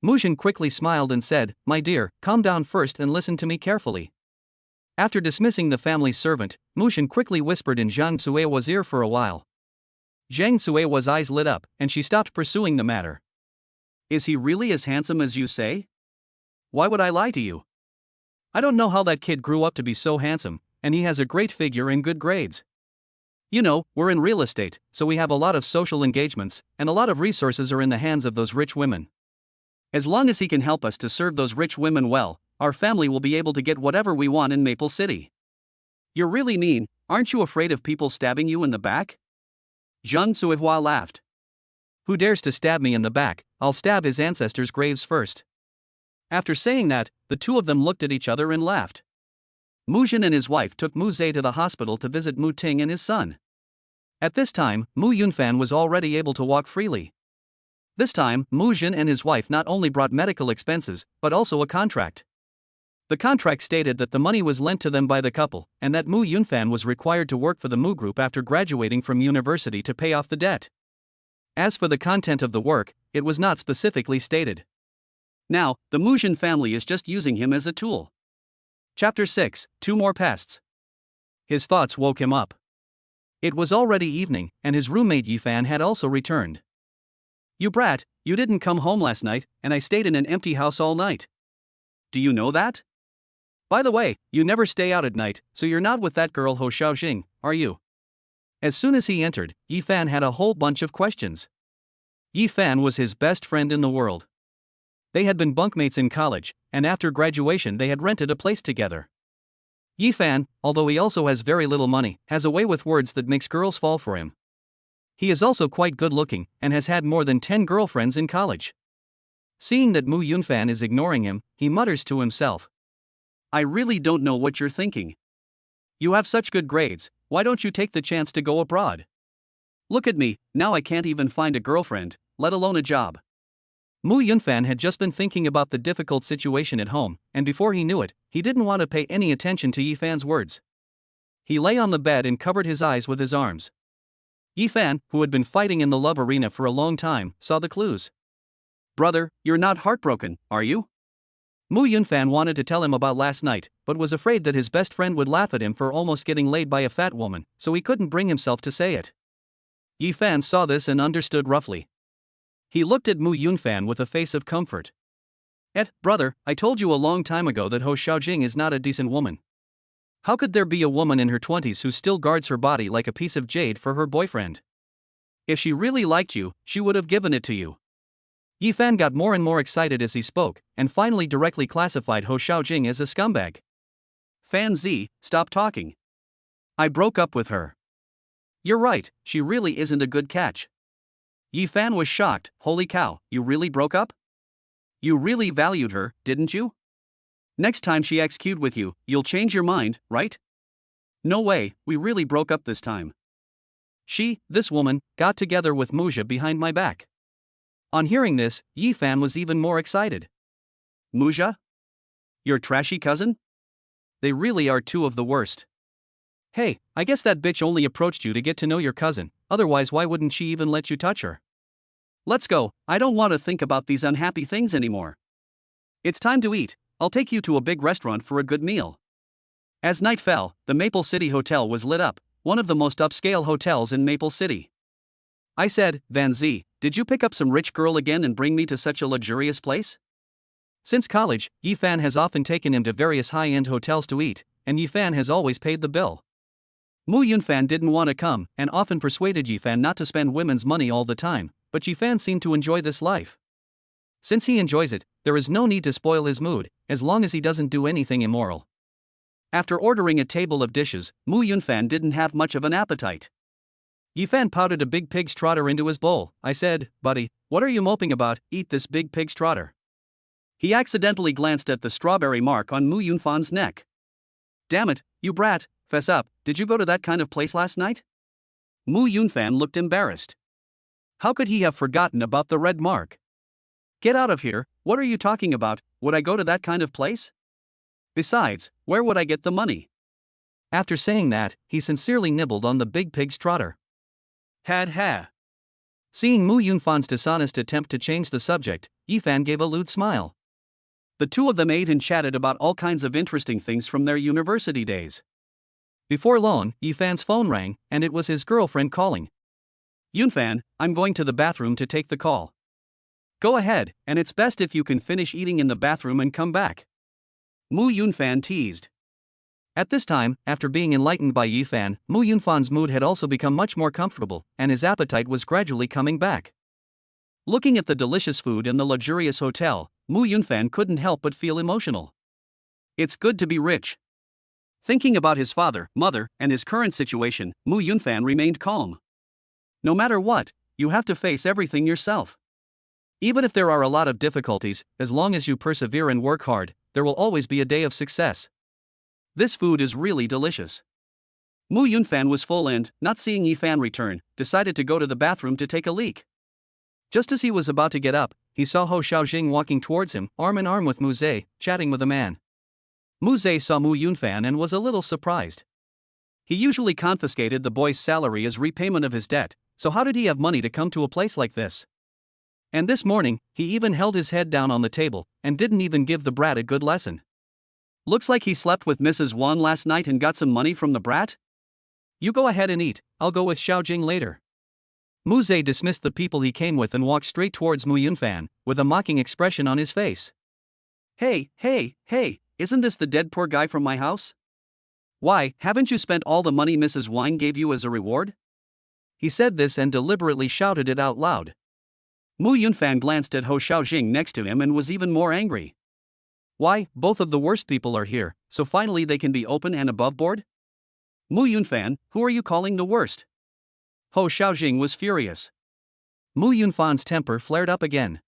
Mu Jin quickly smiled and said, "My dear, calm down first and listen to me carefully." After dismissing the family's servant, Mu Jin quickly whispered in Zhang Suihua's ear for a while. Zhang Suihua's eyes lit up, and she stopped pursuing the matter. "Is he really as handsome as you say? Why would I lie to you? I don't know how that kid grew up to be so handsome, and he has a great figure and good grades. You know, we're in real estate, so we have a lot of social engagements, and a lot of resources are in the hands of those rich women. As long as he can help us to serve those rich women well, our family will be able to get whatever we want in Maple City." "You're really mean, aren't you afraid of people stabbing you in the back?" Zhang Suihua laughed. "Who dares to stab me in the back, I'll stab his ancestors' graves first." After saying that, the two of them looked at each other and laughed. Mu Jin and his wife took Mu Zhe to the hospital to visit Mu Ting and his son. At this time, Mu Yunfan was already able to walk freely. This time, Mu Jin and his wife not only brought medical expenses, but also a contract. The contract stated that the money was lent to them by the couple, and that Mu Yunfan was required to work for the Mu Group after graduating from university to pay off the debt. As for the content of the work, it was not specifically stated. Now, the Mu Jin family is just using him as a tool. Chapter 6, Two More Pests. His thoughts woke him up. It was already evening, and his roommate Yifan had also returned. "You brat, you didn't come home last night, and I stayed in an empty house all night. Do you know that? By the way, you never stay out at night, so you're not with that girl Ho Xiaojing, are you?" As soon as he entered, Yifan had a whole bunch of questions. Yifan was his best friend in the world. They had been bunkmates in college, and after graduation they had rented a place together. Yifan, although he also has very little money, has a way with words that makes girls fall for him. He is also quite good looking, and has had more than 10 girlfriends in college. Seeing that Mu Yunfan is ignoring him, he mutters to himself, "I really don't know what you're thinking. You have such good grades, why don't you take the chance to go abroad? Look at me, now I can't even find a girlfriend, let alone a job." Mu Yunfan had just been thinking about the difficult situation at home, and before he knew it, he didn't want to pay any attention to Yifan's words. He lay on the bed and covered his eyes with his arms. Yifan, who had been fighting in the love arena for a long time, saw the clues. "Brother, you're not heartbroken, are you?" Mu Yunfan wanted to tell him about last night, but was afraid that his best friend would laugh at him for almost getting laid by a fat woman, so he couldn't bring himself to say it. Yifan saw this and understood roughly. He looked at Mu Yunfan with a face of comfort. Brother, I told you a long time ago that Ho Xiaojing is not a decent woman. How could there be a woman in her 20s who still guards her body like a piece of jade for her boyfriend? If she really liked you, she would have given it to you. Yifan got more and more excited as he spoke, and finally directly classified Ho Xiaojing as a scumbag. Fan Z, stop talking. I broke up with her. You're right, she really isn't a good catch. Yifan was shocked. Holy cow, you really broke up? You really valued her, didn't you? Next time she acts cute with you, you'll change your mind, right? No way, we really broke up this time. This woman, got together with Muzha behind my back. On hearing this, Yifan was even more excited. Muzha? Your trashy cousin? They really are two of the worst. Hey, I guess that bitch only approached you to get to know your cousin, otherwise why wouldn't she even let you touch her? Let's go, I don't want to think about these unhappy things anymore. It's time to eat, I'll take you to a big restaurant for a good meal. As night fell, the Maple City Hotel was lit up, one of the most upscale hotels in Maple City. I said, Van Z, did you pick up some rich girl again and bring me to such a luxurious place? Since college, Yifan has often taken him to various high-end hotels to eat, and Yifan has always paid the bill. Mu Yunfan didn't want to come and often persuaded Yifan not to spend women's money all the time, but Yifan seemed to enjoy this life. Since he enjoys it, there is no need to spoil his mood, as long as he doesn't do anything immoral. After ordering a table of dishes, Mu Yunfan didn't have much of an appetite. Yifan pouted a big pig's trotter into his bowl. I said, buddy, what are you moping about? Eat this big pig's trotter. He accidentally glanced at the strawberry mark on Mu Yunfan's neck. Damn it, you brat, fess up, did you go to that kind of place last night? Mu Yunfan looked embarrassed. How could he have forgotten about the red mark? Get out of here, what are you talking about? Would I go to that kind of place? Besides, where would I get the money? After saying that, he sincerely nibbled on the big pig's trotter. Had ha. Seeing Mu Yunfan's dishonest attempt to change the subject, Yifan gave a lewd smile. The two of them ate and chatted about all kinds of interesting things from their university days. Before long, Yifan's phone rang, and it was his girlfriend calling. Yunfan, I'm going to the bathroom to take the call. Go ahead, and it's best if you can finish eating in the bathroom and come back. Mu Yunfan teased. At this time, after being enlightened by Yifan, Mu Yunfan's mood had also become much more comfortable, and his appetite was gradually coming back. Looking at the delicious food and the luxurious hotel, Mu Yunfan couldn't help but feel emotional. It's good to be rich. Thinking about his father, mother, and his current situation, Mu Yunfan remained calm. No matter what, you have to face everything yourself. Even if there are a lot of difficulties, as long as you persevere and work hard, there will always be a day of success. This food is really delicious. Mu Yunfan was full and, not seeing Yifan return, decided to go to the bathroom to take a leak. Just as he was about to get up, he saw Ho Xiaojing walking towards him, arm in arm with Mu Zhe, chatting with a man. Mu Zhe saw Mu Yunfan and was a little surprised. He usually confiscated the boy's salary as repayment of his debt, so how did he have money to come to a place like this? And this morning, he even held his head down on the table, and didn't even give the brat a good lesson. Looks like he slept with Mrs. Wan last night and got some money from the brat? You go ahead and eat, I'll go with Xiaojing later. Mu Zhe dismissed the people he came with and walked straight towards Mu Yunfan, with a mocking expression on his face. Hey, isn't this the dead poor guy from my house? Why, haven't you spent all the money Mrs. Wine gave you as a reward? He said this and deliberately shouted it out loud. Mu Yunfan glanced at Ho Xiaojing next to him and was even more angry. Why, both of the worst people are here, so finally they can be open and above board? Mu Yunfan, who are you calling the worst? Ho Xiaojing was furious. Mu Yunfan's temper flared up again.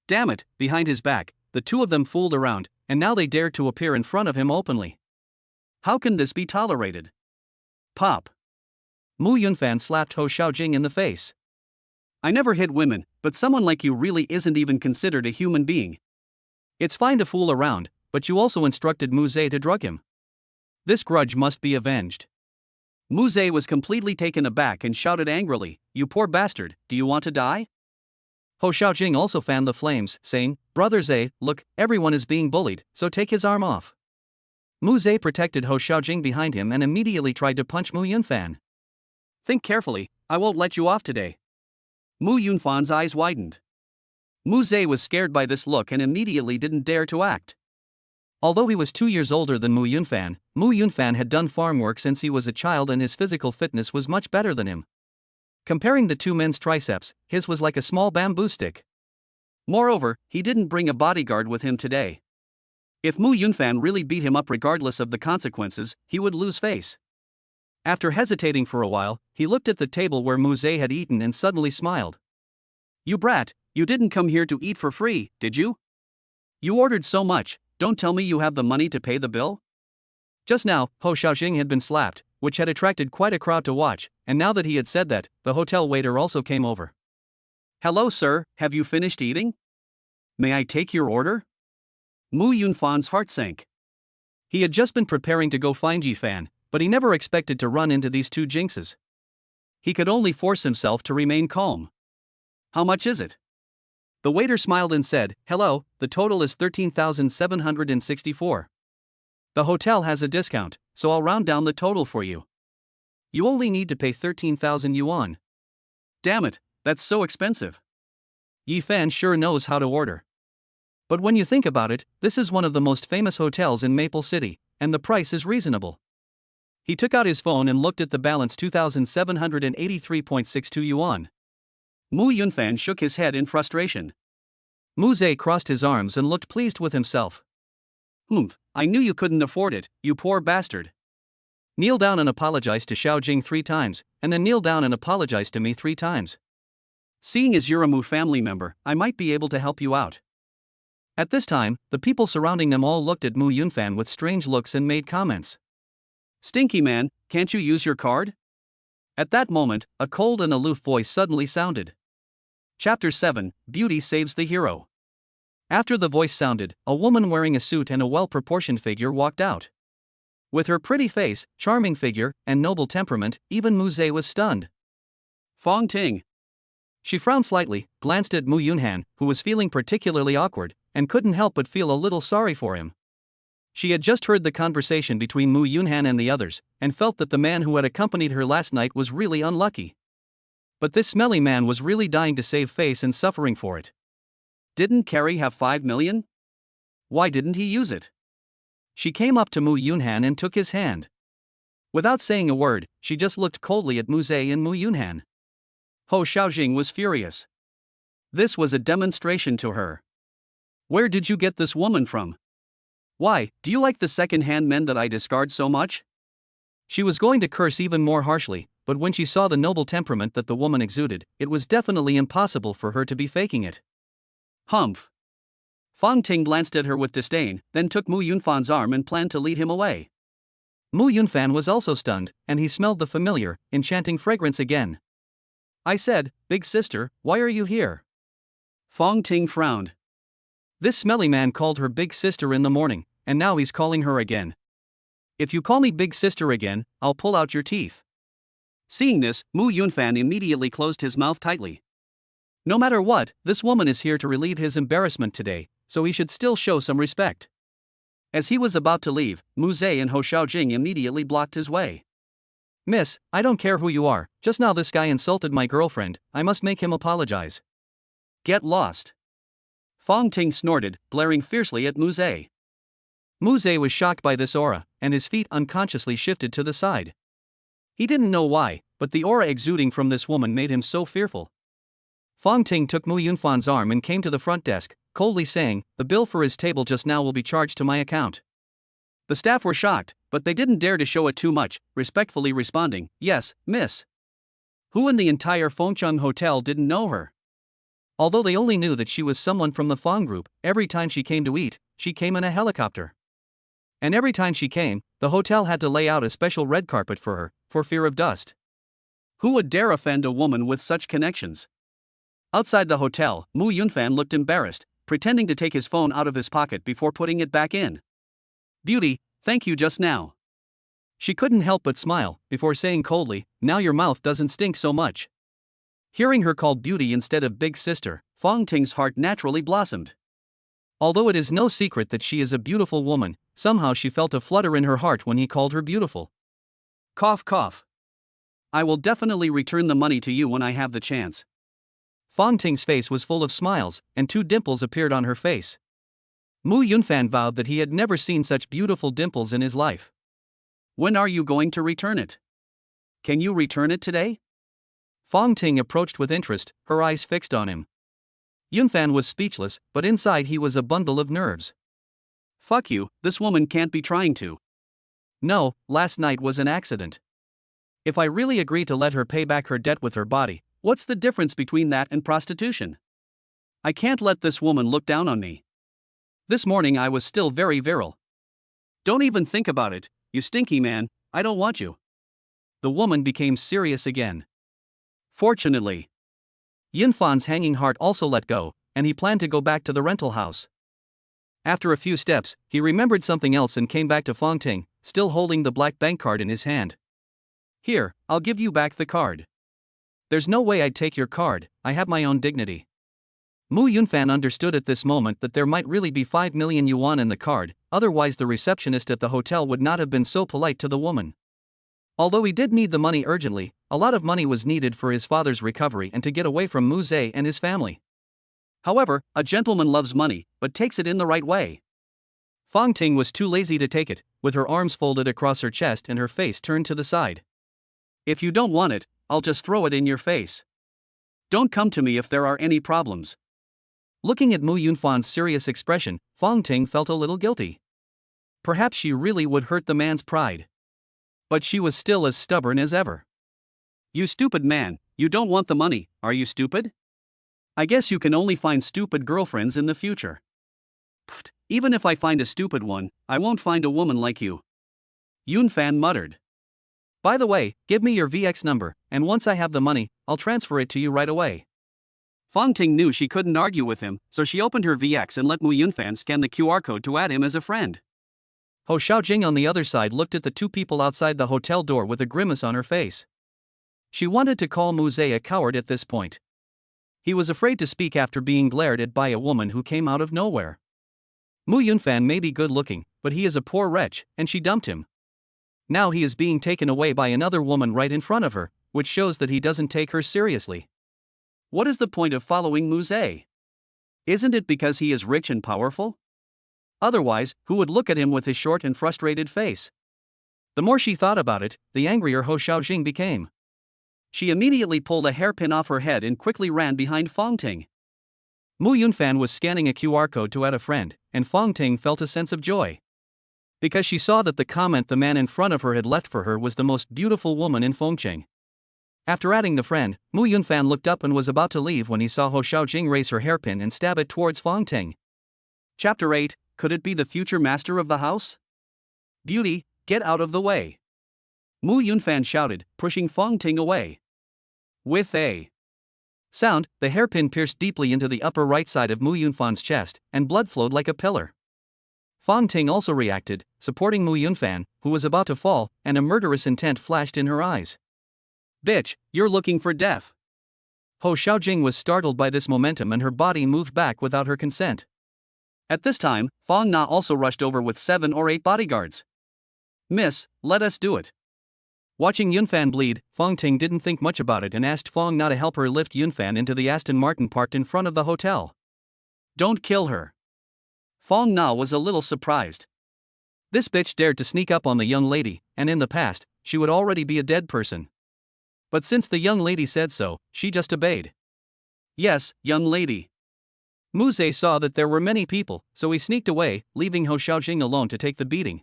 Damn it, behind his back, the two of them fooled around, and now they dared to appear in front of him openly. How can this be tolerated? Pop. Mu Yunfan slapped Ho Xiaojing in the face. I never hit women, but someone like you really isn't even considered a human being. It's fine to fool around, but you also instructed Mu Zhe to drug him. This grudge must be avenged. Mu Zhe was completely taken aback and shouted angrily, You poor bastard, do you want to die? Ho Xiaojing also fanned the flames, saying, Brother Zhe, look, everyone is being bullied, so take his arm off. Mu Zhe protected Ho Xiaojing behind him and immediately tried to punch Mu Yunfan. Think carefully, I won't let you off today. Mu Yunfan's eyes widened. Mu Zhe was scared by this look and immediately didn't dare to act. Although he was 2 years older than Mu Yunfan had done farm work since he was a child and his physical fitness was much better than him. Comparing the two men's triceps, his was like a small bamboo stick. Moreover, he didn't bring a bodyguard with him today. If Mu Yunfan really beat him up regardless of the consequences, he would lose face. After hesitating for a while, he looked at the table where Mu Zhe had eaten and suddenly smiled. "You brat, you didn't come here to eat for free, did you? You ordered so much, don't tell me you have the money to pay the bill?" Just now, Ho Xiaojing had been slapped, which had attracted quite a crowd to watch, and now that he had said that, the hotel waiter also came over. "Hello sir, have you finished eating? May I take your order?" Mu Yunfan's heart sank. He had just been preparing to go find Yifan, but he never expected to run into these two jinxes. He could only force himself to remain calm. "How much is it?" The waiter smiled and said, "Hello, the total is 13,764. The hotel has a discount, so I'll round down the total for you. You only need to pay 13,000 yuan. Damn it, that's so expensive. Yifan sure knows how to order. But when you think about it, this is one of the most famous hotels in Maple City, and the price is reasonable." He took out his phone and looked at the balance, 2,783.62 yuan. Mu Yunfan shook his head in frustration. Mu Zhe crossed his arms and looked pleased with himself. "Humph, I knew you couldn't afford it, you poor bastard. Kneel down and apologize to Xiaojing 3 times, and then kneel down and apologize to me 3 times. Seeing as you're a Mu family member, I might be able to help you out." At this time, the people surrounding them all looked at Mu Yunfan with strange looks and made comments. "Stinky man, can't you use your card?" At that moment, a cold and aloof voice suddenly sounded. Chapter 7, Beauty Saves the Hero. After the voice sounded, a woman wearing a suit and a well-proportioned figure walked out. With her pretty face, charming figure, and noble temperament, even Mu Zhe was stunned. "Fong Ting." She frowned slightly, glanced at Mu Yunhan, who was feeling particularly awkward, and couldn't help but feel a little sorry for him. She had just heard the conversation between Mu Yunhan and the others, and felt that the man who had accompanied her last night was really unlucky. But this smelly man was really dying to save face and suffering for it. Didn't Carrie have 5 million? Why didn't he use it? She came up to Mu Yunhan and took his hand. Without saying a word, she just looked coldly at Mu Zhe and Mu Yunhan. Ho Xiaojing was furious. This was a demonstration to her. "Where did you get this woman from? Why, do you like the second-hand men that I discard so much?" She was going to curse even more harshly, but when she saw the noble temperament that the woman exuded, it was definitely impossible for her to be faking it. "Humph." Fong Ting glanced at her with disdain, then took Mu Yunfan's arm and planned to lead him away. Mu Yunfan was also stunned, and he smelled the familiar, enchanting fragrance again. "I said, big sister, why are you here?" Fong Ting frowned. This smelly man called her big sister in the morning, and now he's calling her again. "If you call me big sister again, I'll pull out your teeth." Seeing this, Mu Yunfan immediately closed his mouth tightly. No matter what, this woman is here to relieve his embarrassment today, so he should still show some respect. As he was about to leave, Mu Zhe and Ho Xiaojing immediately blocked his way. "Miss, I don't care who you are, just now this guy insulted my girlfriend, I must make him apologize." "Get lost." Fong Ting snorted, glaring fiercely at Mu Zhe. Mu Zhe was shocked by this aura, and his feet unconsciously shifted to the side. He didn't know why, but the aura exuding from this woman made him so fearful. Fong Ting took Mu Yunfan's arm and came to the front desk, coldly saying, "The bill for his table just now will be charged to my account." The staff were shocked, but they didn't dare to show it too much, respectfully responding, "Yes, miss." Who in the entire Fengcheng hotel didn't know her? Although they only knew that she was someone from the Fong group, every time she came to eat, she came in a helicopter. And every time she came, the hotel had to lay out a special red carpet for her, for fear of dust. Who would dare offend a woman with such connections? Outside the hotel, Mu Yunfan looked embarrassed, pretending to take his phone out of his pocket before putting it back in. "Beauty, thank you just now." She couldn't help but smile, before saying coldly, "Now your mouth doesn't stink so much." Hearing her called Beauty instead of big sister, Fong Ting's heart naturally blossomed. Although it is no secret that she is a beautiful woman, somehow she felt a flutter in her heart when he called her beautiful. Cough cough. "I will definitely return the money to you when I have the chance." Fong Ting's face was full of smiles, and 2 dimples appeared on her face. Mu Yunfan vowed that he had never seen such beautiful dimples in his life. "When are you going to return it? Can you return it today?" Fong Ting approached with interest, her eyes fixed on him. Yunfan was speechless, but inside he was a bundle of nerves. Fuck you, this woman can't be trying to. No, last night was an accident. If I really agree to let her pay back her debt with her body, what's the difference between that and prostitution? I can't let this woman look down on me. This morning I was still very virile. Don't even think about it, you stinky man, I don't want you. The woman became serious again. Fortunately, Yunfan's hanging heart also let go, and he planned to go back to the rental house. After a few steps, he remembered something else and came back to Confronting, still holding the black bank card in his hand. Here, I'll give you back the card. There's no way I'd take your card, I have my own dignity. Mu Yunfan understood at this moment that there might really be 5 million yuan in the card, otherwise the receptionist at the hotel would not have been so polite to the woman. Although he did need the money urgently, a lot of money was needed for his father's recovery and to get away from Mu Zhe and his family. However, a gentleman loves money, but takes it in the right way. Confronting was too lazy to take it, with her arms folded across her chest and her face turned to the side. If you don't want it, I'll just throw it in your face. Don't come to me if there are any problems. Looking at Mu Yunfan's serious expression, Confronting felt a little guilty. Perhaps she really would hurt the man's pride. But she was still as stubborn as ever. You stupid man, you don't want the money, are you stupid? I guess you can only find stupid girlfriends in the future. Pfft, even if I find a stupid one, I won't find a woman like you. Yunfan muttered. By the way, give me your VX number, and once I have the money, I'll transfer it to you right away. Confronting knew she couldn't argue with him, so she opened her VX and let Mu Yunfan scan the QR code to add him as a friend. Ho Xiaojing on the other side looked at the two people outside the hotel door with a grimace on her face. She wanted to call Mu Zhe a coward at this point. He was afraid to speak after being glared at by a woman who came out of nowhere. Mu Yunfan may be good looking, but he is a poor wretch, and she dumped him. Now he is being taken away by another woman right in front of her, which shows that he doesn't take her seriously. What is the point of following Mu Zhe? Isn't it because he is rich and powerful? Otherwise, who would look at him with his short and frustrated face? The more she thought about it, the angrier Ho Xiaojing became. She immediately pulled a hairpin off her head and quickly ran behind Confronting. Mu Yunfan was scanning a QR code to add a friend, and Confronting felt a sense of joy. Because she saw that the comment the man in front of her had left for her was the most beautiful woman in Confronting. After adding the friend, Mu Yunfan looked up and was about to leave when he saw Ho Xiaojing raise her hairpin and stab it towards Confronting. Chapter 8, Could it be the future master of the house? Beauty, get out of the way. Mu Yunfan shouted, pushing Confronting away. With a sound, the hairpin pierced deeply into the upper right side of Mu Yunfan's chest, and blood flowed like a pillar. Confronting also reacted, supporting Mu Yunfan, who was about to fall, and a murderous intent flashed in her eyes. Bitch, you're looking for death. Ho Xiaojing was startled by this momentum and her body moved back without her consent. At this time, Fong Na also rushed over with 7 or 8 bodyguards. Miss, let us do it. Watching Yunfan bleed, Confronting didn't think much about it and asked Fong Na to help her lift Yunfan into the Aston Martin parked in front of the hotel. Don't kill her. Fong Na was a little surprised. This bitch dared to sneak up on the young lady, and in the past, she would already be a dead person. But since the young lady said so, she just obeyed. Yes, young lady. Mu Zhe saw that there were many people, so he sneaked away, leaving Ho Xiaojing alone to take the beating.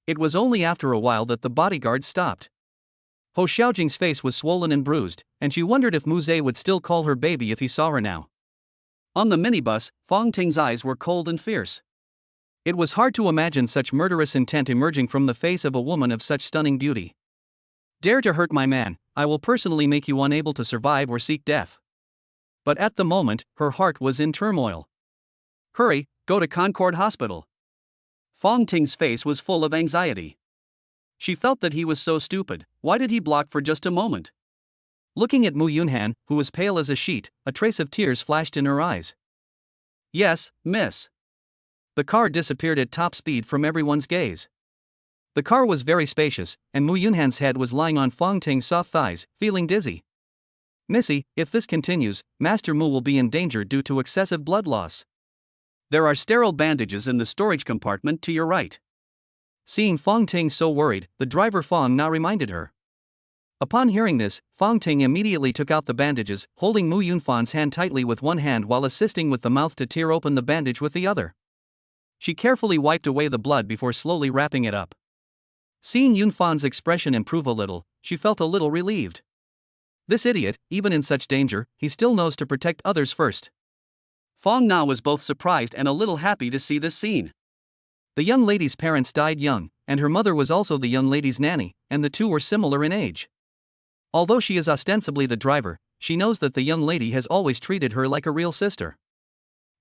It was only after a while that the bodyguards stopped. Ho Xiaojing's face was swollen and bruised, and she wondered if Mu Zhe would still call her baby if he saw her now. On the minibus, Confronting's eyes were cold and fierce. It was hard to imagine such murderous intent emerging from the face of a woman of such stunning beauty. Dare to hurt my man, I will personally make you unable to survive or seek death. But at the moment, her heart was in turmoil. Hurry, go to Concord Hospital. Confronting's face was full of anxiety. She felt that he was so stupid. Why did he block for just a moment? Looking at Mu Yunhan, who was pale as a sheet, a trace of tears flashed in her eyes. Yes, miss. The car disappeared at top speed from everyone's gaze. The car was very spacious, and Mu Yunhan's head was lying on Confronting's soft thighs, feeling dizzy. Missy, if this continues, Master Mu will be in danger due to excessive blood loss. There are sterile bandages in the storage compartment to your right. Seeing Confronting so worried, the driver Fong now reminded her. Upon hearing this, Fong Ting immediately took out the bandages, holding Mu Yunfan's hand tightly with one hand while assisting with the mouth to tear open the bandage with the other. She carefully wiped away the blood before slowly wrapping it up. Seeing Yunfan's expression improve a little, she felt a little relieved. This idiot, even in such danger, he still knows to protect others first. Fong Na was both surprised and a little happy to see this scene. The young lady's parents died young, and her mother was also the young lady's nanny, and the two were similar in age. Although she is ostensibly the driver, she knows that the young lady has always treated her like a real sister.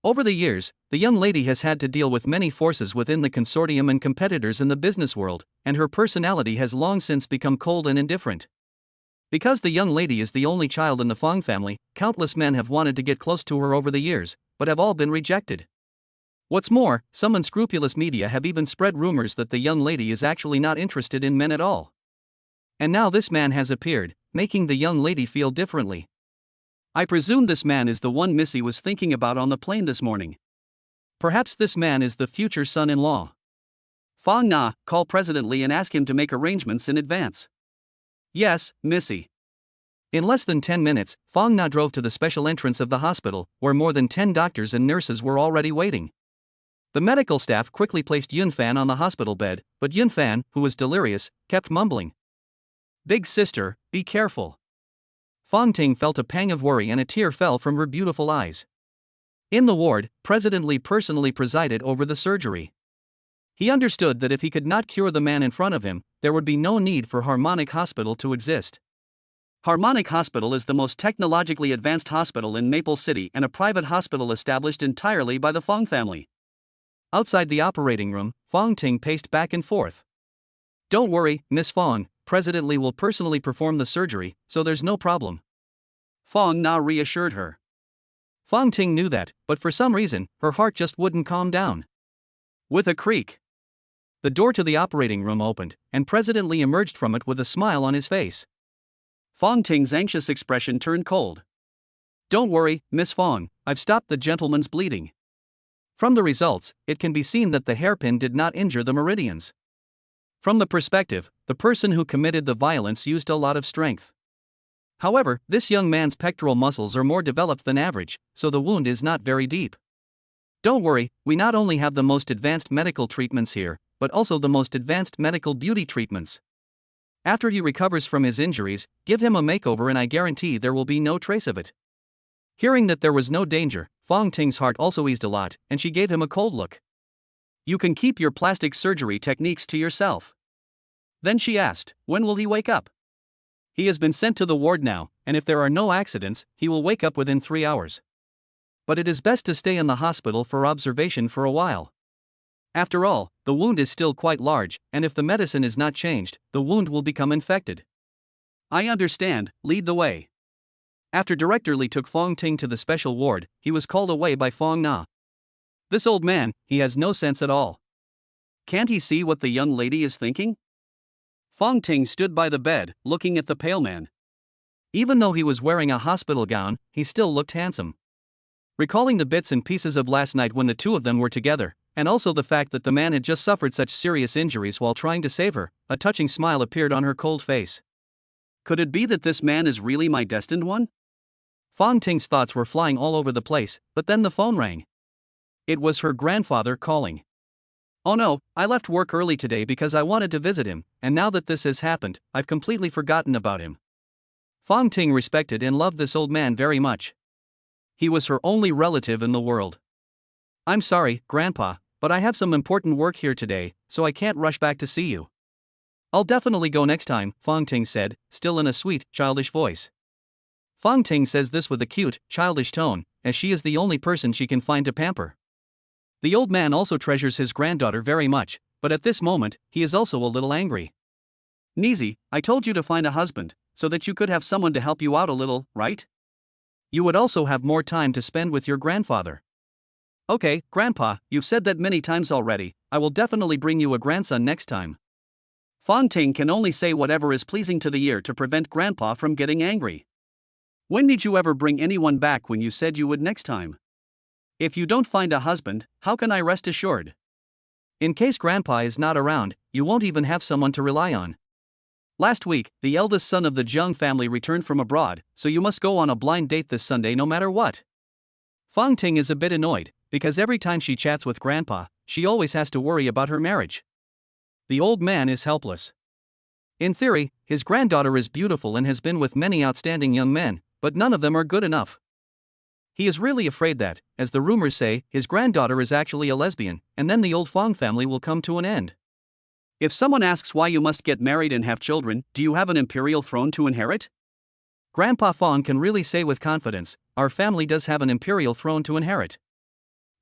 Over the years, the young lady has had to deal with many forces within the consortium and competitors in the business world, and her personality has long since become cold and indifferent. Because the young lady is the only child in the Fong family, countless men have wanted to get close to her over the years, but have all been rejected. What's more, some unscrupulous media have even spread rumors that the young lady is actually not interested in men at all. And now this man has appeared, making the young lady feel differently. I presume this man is the one Missy was thinking about on the plane this morning. Perhaps this man is the future son-in-law. Fong Na, call President Lee and ask him to make arrangements in advance. Yes, Missy. In less than 10 minutes, Fong Na drove to the special entrance of the hospital, where more than 10 doctors and nurses were already waiting. The medical staff quickly placed Yunfan on the hospital bed, but Yunfan, who was delirious, kept mumbling. Big sister, be careful. Fong Ting felt a pang of worry and a tear fell from her beautiful eyes. In the ward, President Lee personally presided over the surgery. He understood that if he could not cure the man in front of him, there would be no need for Harmonic Hospital to exist. Harmonic Hospital is the most technologically advanced hospital in Maple City and a private hospital established entirely by the Fong family. Outside the operating room, Fong Ting paced back and forth. Don't worry, Miss Fong, President Lee will personally perform the surgery, so there's no problem. Fong Na reassured her. Fong Ting knew that, but for some reason, her heart just wouldn't calm down. With a creak, the door to the operating room opened, and President Lee emerged from it with a smile on his face. Fong Ting's anxious expression turned cold. Don't worry, Miss Fong, I've stopped the gentleman's bleeding. From the results, it can be seen that the hairpin did not injure the meridians. From the perspective, the person who committed the violence used a lot of strength. However, this young man's pectoral muscles are more developed than average, so the wound is not very deep. Don't worry, we not only have the most advanced medical treatments here, but also the most advanced medical beauty treatments. After he recovers from his injuries, give him a makeover and I guarantee there will be no trace of it. Hearing that there was no danger, Fong Ting's heart also eased a lot, and she gave him a cold look. You can keep your plastic surgery techniques to yourself. Then she asked, when will he wake up? He has been sent to the ward now, and if there are no accidents, he will wake up within 3 hours. But it is best to stay in the hospital for observation for a while. After all, the wound is still quite large, and if the medicine is not changed, the wound will become infected. I understand, lead the way. After Director Lee took Fong Ting to the special ward, he was called away by Fong Na. This old man, he has no sense at all. Can't he see what the young lady is thinking? Fong Ting stood by the bed, looking at the pale man. Even though he was wearing a hospital gown, he still looked handsome. Recalling the bits and pieces of last night when the two of them were together, and also the fact that the man had just suffered such serious injuries while trying to save her, a touching smile appeared on her cold face. Could it be that this man is really my destined one? Fong Ting's thoughts were flying all over the place, but then the phone rang. It was her grandfather calling. Oh no, I left work early today because I wanted to visit him, and now that this has happened, I've completely forgotten about him. Fong Ting respected and loved this old man very much. He was her only relative in the world. I'm sorry, Grandpa, but I have some important work here today, so I can't rush back to see you. I'll definitely go next time, Fong Ting said, still in a sweet, childish voice. Fong Ting says this with a cute, childish tone, as she is the only person she can find to pamper. The old man also treasures his granddaughter very much, but at this moment, he is also a little angry. Nizi, I told you to find a husband, so that you could have someone to help you out a little, right? You would also have more time to spend with your grandfather. Okay, Grandpa, you've said that many times already, I will definitely bring you a grandson next time. Fong Ting can only say whatever is pleasing to the ear to prevent Grandpa from getting angry. When did you ever bring anyone back when you said you would next time? If you don't find a husband, how can I rest assured? In case Grandpa is not around, you won't even have someone to rely on. Last week, the eldest son of the Jiang family returned from abroad, so you must go on a blind date this Sunday no matter what. Fang Ting is a bit annoyed, because every time she chats with Grandpa, she always has to worry about her marriage. The old man is helpless. In theory, his granddaughter is beautiful and has been with many outstanding young men, but none of them are good enough. He is really afraid that, as the rumors say, his granddaughter is actually a lesbian, and then the old Fang family will come to an end. If someone asks why you must get married and have children, do you have an imperial throne to inherit? Grandpa Fang can really say with confidence, our family does have an imperial throne to inherit.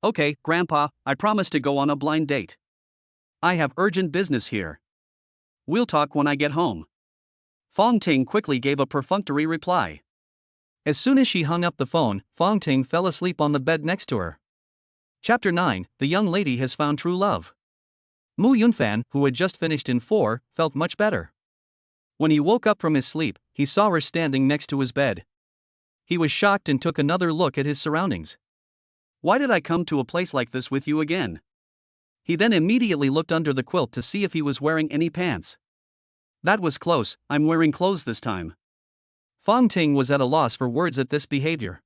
Okay, Grandpa, I promise to go on a blind date. I have urgent business here. We'll talk when I get home. Fang Ting quickly gave a perfunctory reply. As soon as she hung up the phone, Fang Ting fell asleep on the bed next to her. Chapter 9, The Young Lady Has Found True Love. Mu Yunfan, who had just finished in 4, felt much better. When he woke up from his sleep, he saw her standing next to his bed. He was shocked and took another look at his surroundings. Why did I come to a place like this with you again? He then immediately looked under the quilt to see if he was wearing any pants. That was close, I'm wearing clothes this time. Fang Ting was at a loss for words at this behavior.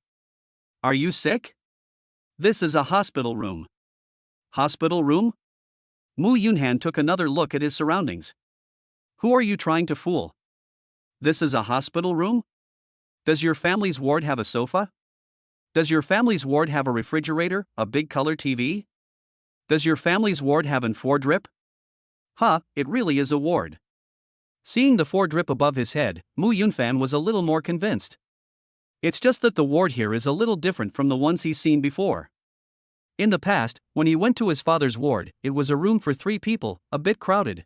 Are you sick? This is a hospital room. Hospital room? Mu Yunhan took another look at his surroundings. Who are you trying to fool? This is a hospital room? Does your family's ward have a sofa? Does your family's ward have a refrigerator, a big color TV? Does your family's ward have an 4 drip? It really is a ward. Seeing the 4 drip above his head, Mu Yunfan was a little more convinced. It's just that the ward here is a little different from the ones he's seen before. In the past, when he went to his father's ward, it was a room for 3 people, a bit crowded.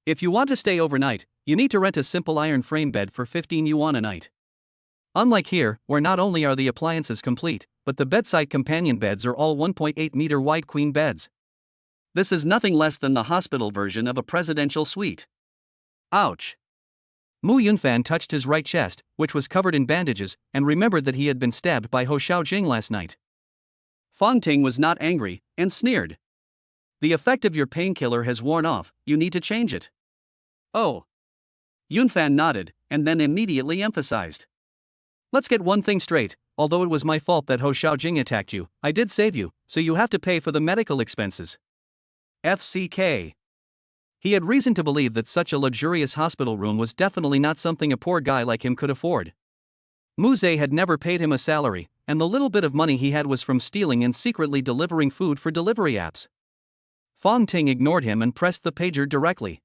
If you want to stay overnight, you need to rent a simple iron frame bed for 15 yuan a night. Unlike here, where not only are the appliances complete, but the bedside companion beds are all 1.8 meter wide queen beds. This is nothing less than the hospital version of a presidential suite. Ouch! Mu Yunfan touched his right chest, which was covered in bandages, and remembered that he had been stabbed by Ho Xiaojing last night. Fang Ting was not angry, and sneered. The effect of your painkiller has worn off, you need to change it. Oh. Yunfan nodded, and then immediately emphasized. Let's get one thing straight, although it was my fault that Ho Xiaojing attacked you, I did save you, so you have to pay for the medical expenses. FCK. He had reason to believe that such a luxurious hospital room was definitely not something a poor guy like him could afford. Mu Zhe had never paid him a salary, and the little bit of money he had was from stealing and secretly delivering food for delivery apps. Fang Ting ignored him and pressed the pager directly.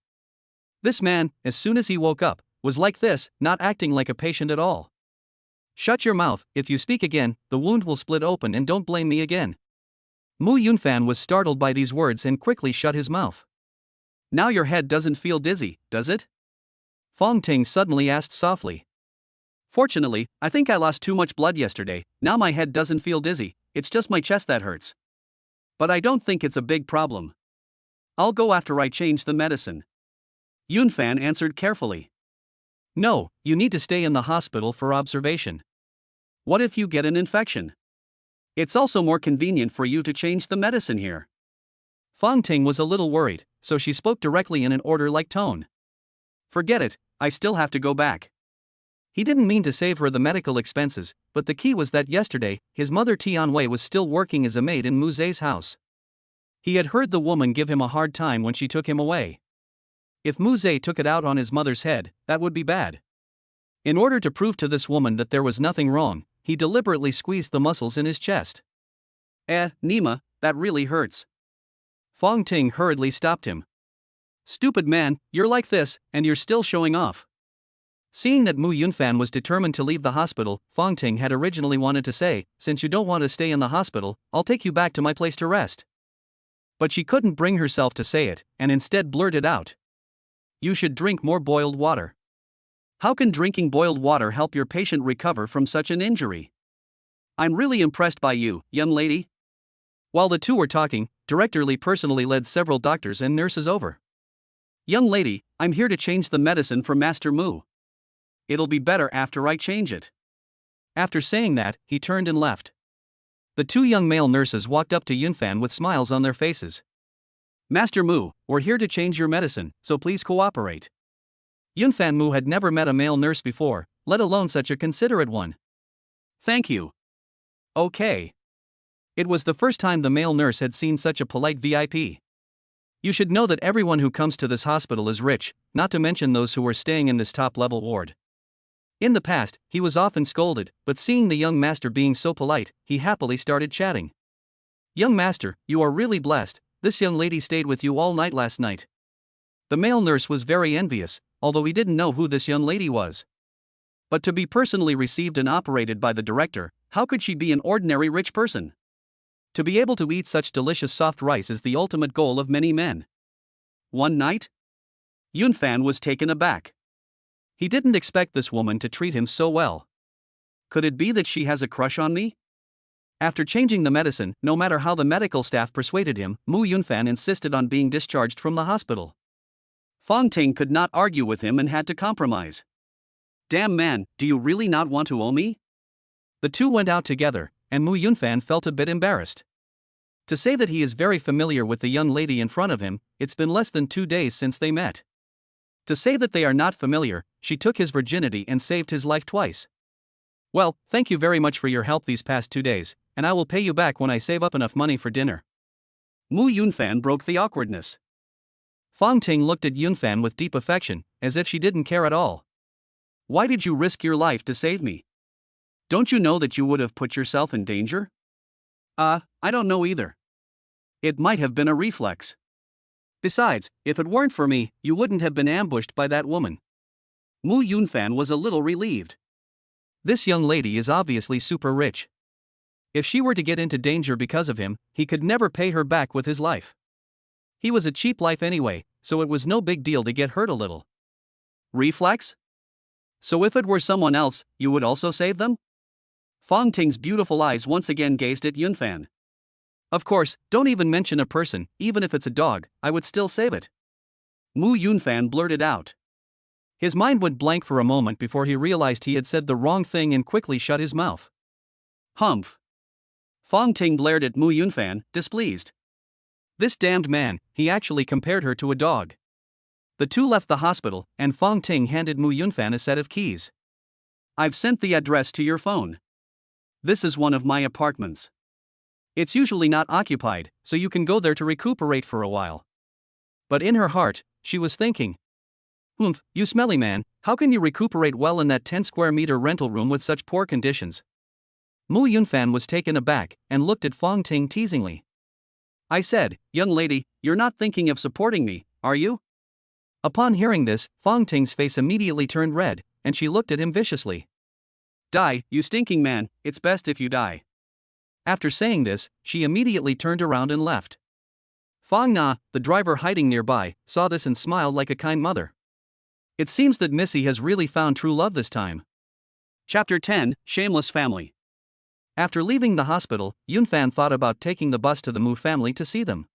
This man, as soon as he woke up, was like this, not acting like a patient at all. Shut your mouth, if you speak again, the wound will split open and don't blame me again. Mu Yunfan was startled by these words and quickly shut his mouth. Now your head doesn't feel dizzy, does it? Fang Ting suddenly asked softly. Fortunately, I think I lost too much blood yesterday, now my head doesn't feel dizzy, it's just my chest that hurts. But I don't think it's a big problem. I'll go after I change the medicine. Yunfan answered carefully. No, you need to stay in the hospital for observation. What if you get an infection? It's also more convenient for you to change the medicine here. Fang Ting was a little worried, so she spoke directly in an order-like tone. Forget it, I still have to go back. He didn't mean to save her the medical expenses, but the key was that yesterday, his mother Tianwei was still working as a maid in Mu Zhe's house. He had heard the woman give him a hard time when she took him away. If Mu Zhe took it out on his mother's head, that would be bad. In order to prove to this woman that there was nothing wrong, he deliberately squeezed the muscles in his chest. Nima, that really hurts. Fang Ting hurriedly stopped him. Stupid man, you're like this, and you're still showing off. Seeing that Mu Yunfan was determined to leave the hospital, Fang Ting had originally wanted to say, since you don't want to stay in the hospital, I'll take you back to my place to rest. But she couldn't bring herself to say it, and instead blurted out. You should drink more boiled water. How can drinking boiled water help your patient recover from such an injury? I'm really impressed by you, young lady. While the two were talking, Director Li personally led several doctors and nurses over. Young lady, I'm here to change the medicine for Master Mu. It'll be better after I change it. After saying that, he turned and left. The 2 young male nurses walked up to Yunfan with smiles on their faces. Master Mu, we're here to change your medicine, so please cooperate. Yunfan Mu had never met a male nurse before, let alone such a considerate one. Thank you. Okay. It was the first time the male nurse had seen such a polite VIP. You should know that everyone who comes to this hospital is rich, not to mention those who were staying in this top-level ward. In the past, he was often scolded, but seeing the young master being so polite, he happily started chatting. Young master, you are really blessed, this young lady stayed with you all night last night. The male nurse was very envious, although he didn't know who this young lady was. But to be personally received and operated by the director, how could she be an ordinary rich person? To be able to eat such delicious soft rice is the ultimate goal of many men. One night? Yunfan was taken aback. He didn't expect this woman to treat him so well. Could it be that she has a crush on me? After changing the medicine, no matter how the medical staff persuaded him, Mu Yunfan insisted on being discharged from the hospital. Confronting could not argue with him and had to compromise. Damn man, do you really not want to owe me? The two went out together, and Mu Yunfan felt a bit embarrassed. To say that he is very familiar with the young lady in front of him, it's been less than 2 days since they met. To say that they are not familiar, she took his virginity and saved his life twice. Well, thank you very much for your help these past 2 days, and I will pay you back when I save up enough money for dinner. Mu Yunfan broke the awkwardness. Confronting looked at Yunfan with deep affection, as if she didn't care at all. Why did you risk your life to save me? Don't you know that you would have put yourself in danger? I don't know either. It might have been a reflex. Besides, if it weren't for me, you wouldn't have been ambushed by that woman. Mu Yunfan was a little relieved. This young lady is obviously super rich. If she were to get into danger because of him, he could never pay her back with his life. He was a cheap life anyway, so it was no big deal to get hurt a little. Reflex? So if it were someone else, you would also save them? Confronting's beautiful eyes once again gazed at Yunfan. Of course, don't even mention a person, even if it's a dog, I would still save it. Mu Yunfan blurted out. His mind went blank for a moment before he realized he had said the wrong thing and quickly shut his mouth. Humph. Confronting glared at Mu Yunfan, displeased. This damned man, he actually compared her to a dog. The two left the hospital, and Confronting handed Mu Yunfan a set of keys. I've sent the address to your phone. This is one of my apartments. It's usually not occupied, so you can go there to recuperate for a while. But in her heart, she was thinking, you smelly man, how can you recuperate well in that 10 square meter rental room with such poor conditions? Mu Yunfan was taken aback and looked at Confronting teasingly. I said, young lady, you're not thinking of supporting me, are you? Upon hearing this, Confronting's face immediately turned red, and she looked at him viciously. Die, you stinking man, it's best if you die. After saying this, she immediately turned around and left. Fong Na, the driver hiding nearby, saw this and smiled like a kind mother. It seems that Missy has really found true love this time. Chapter 10, Shameless Family. After leaving the hospital, Yunfan thought about taking the bus to the Mu family to see them.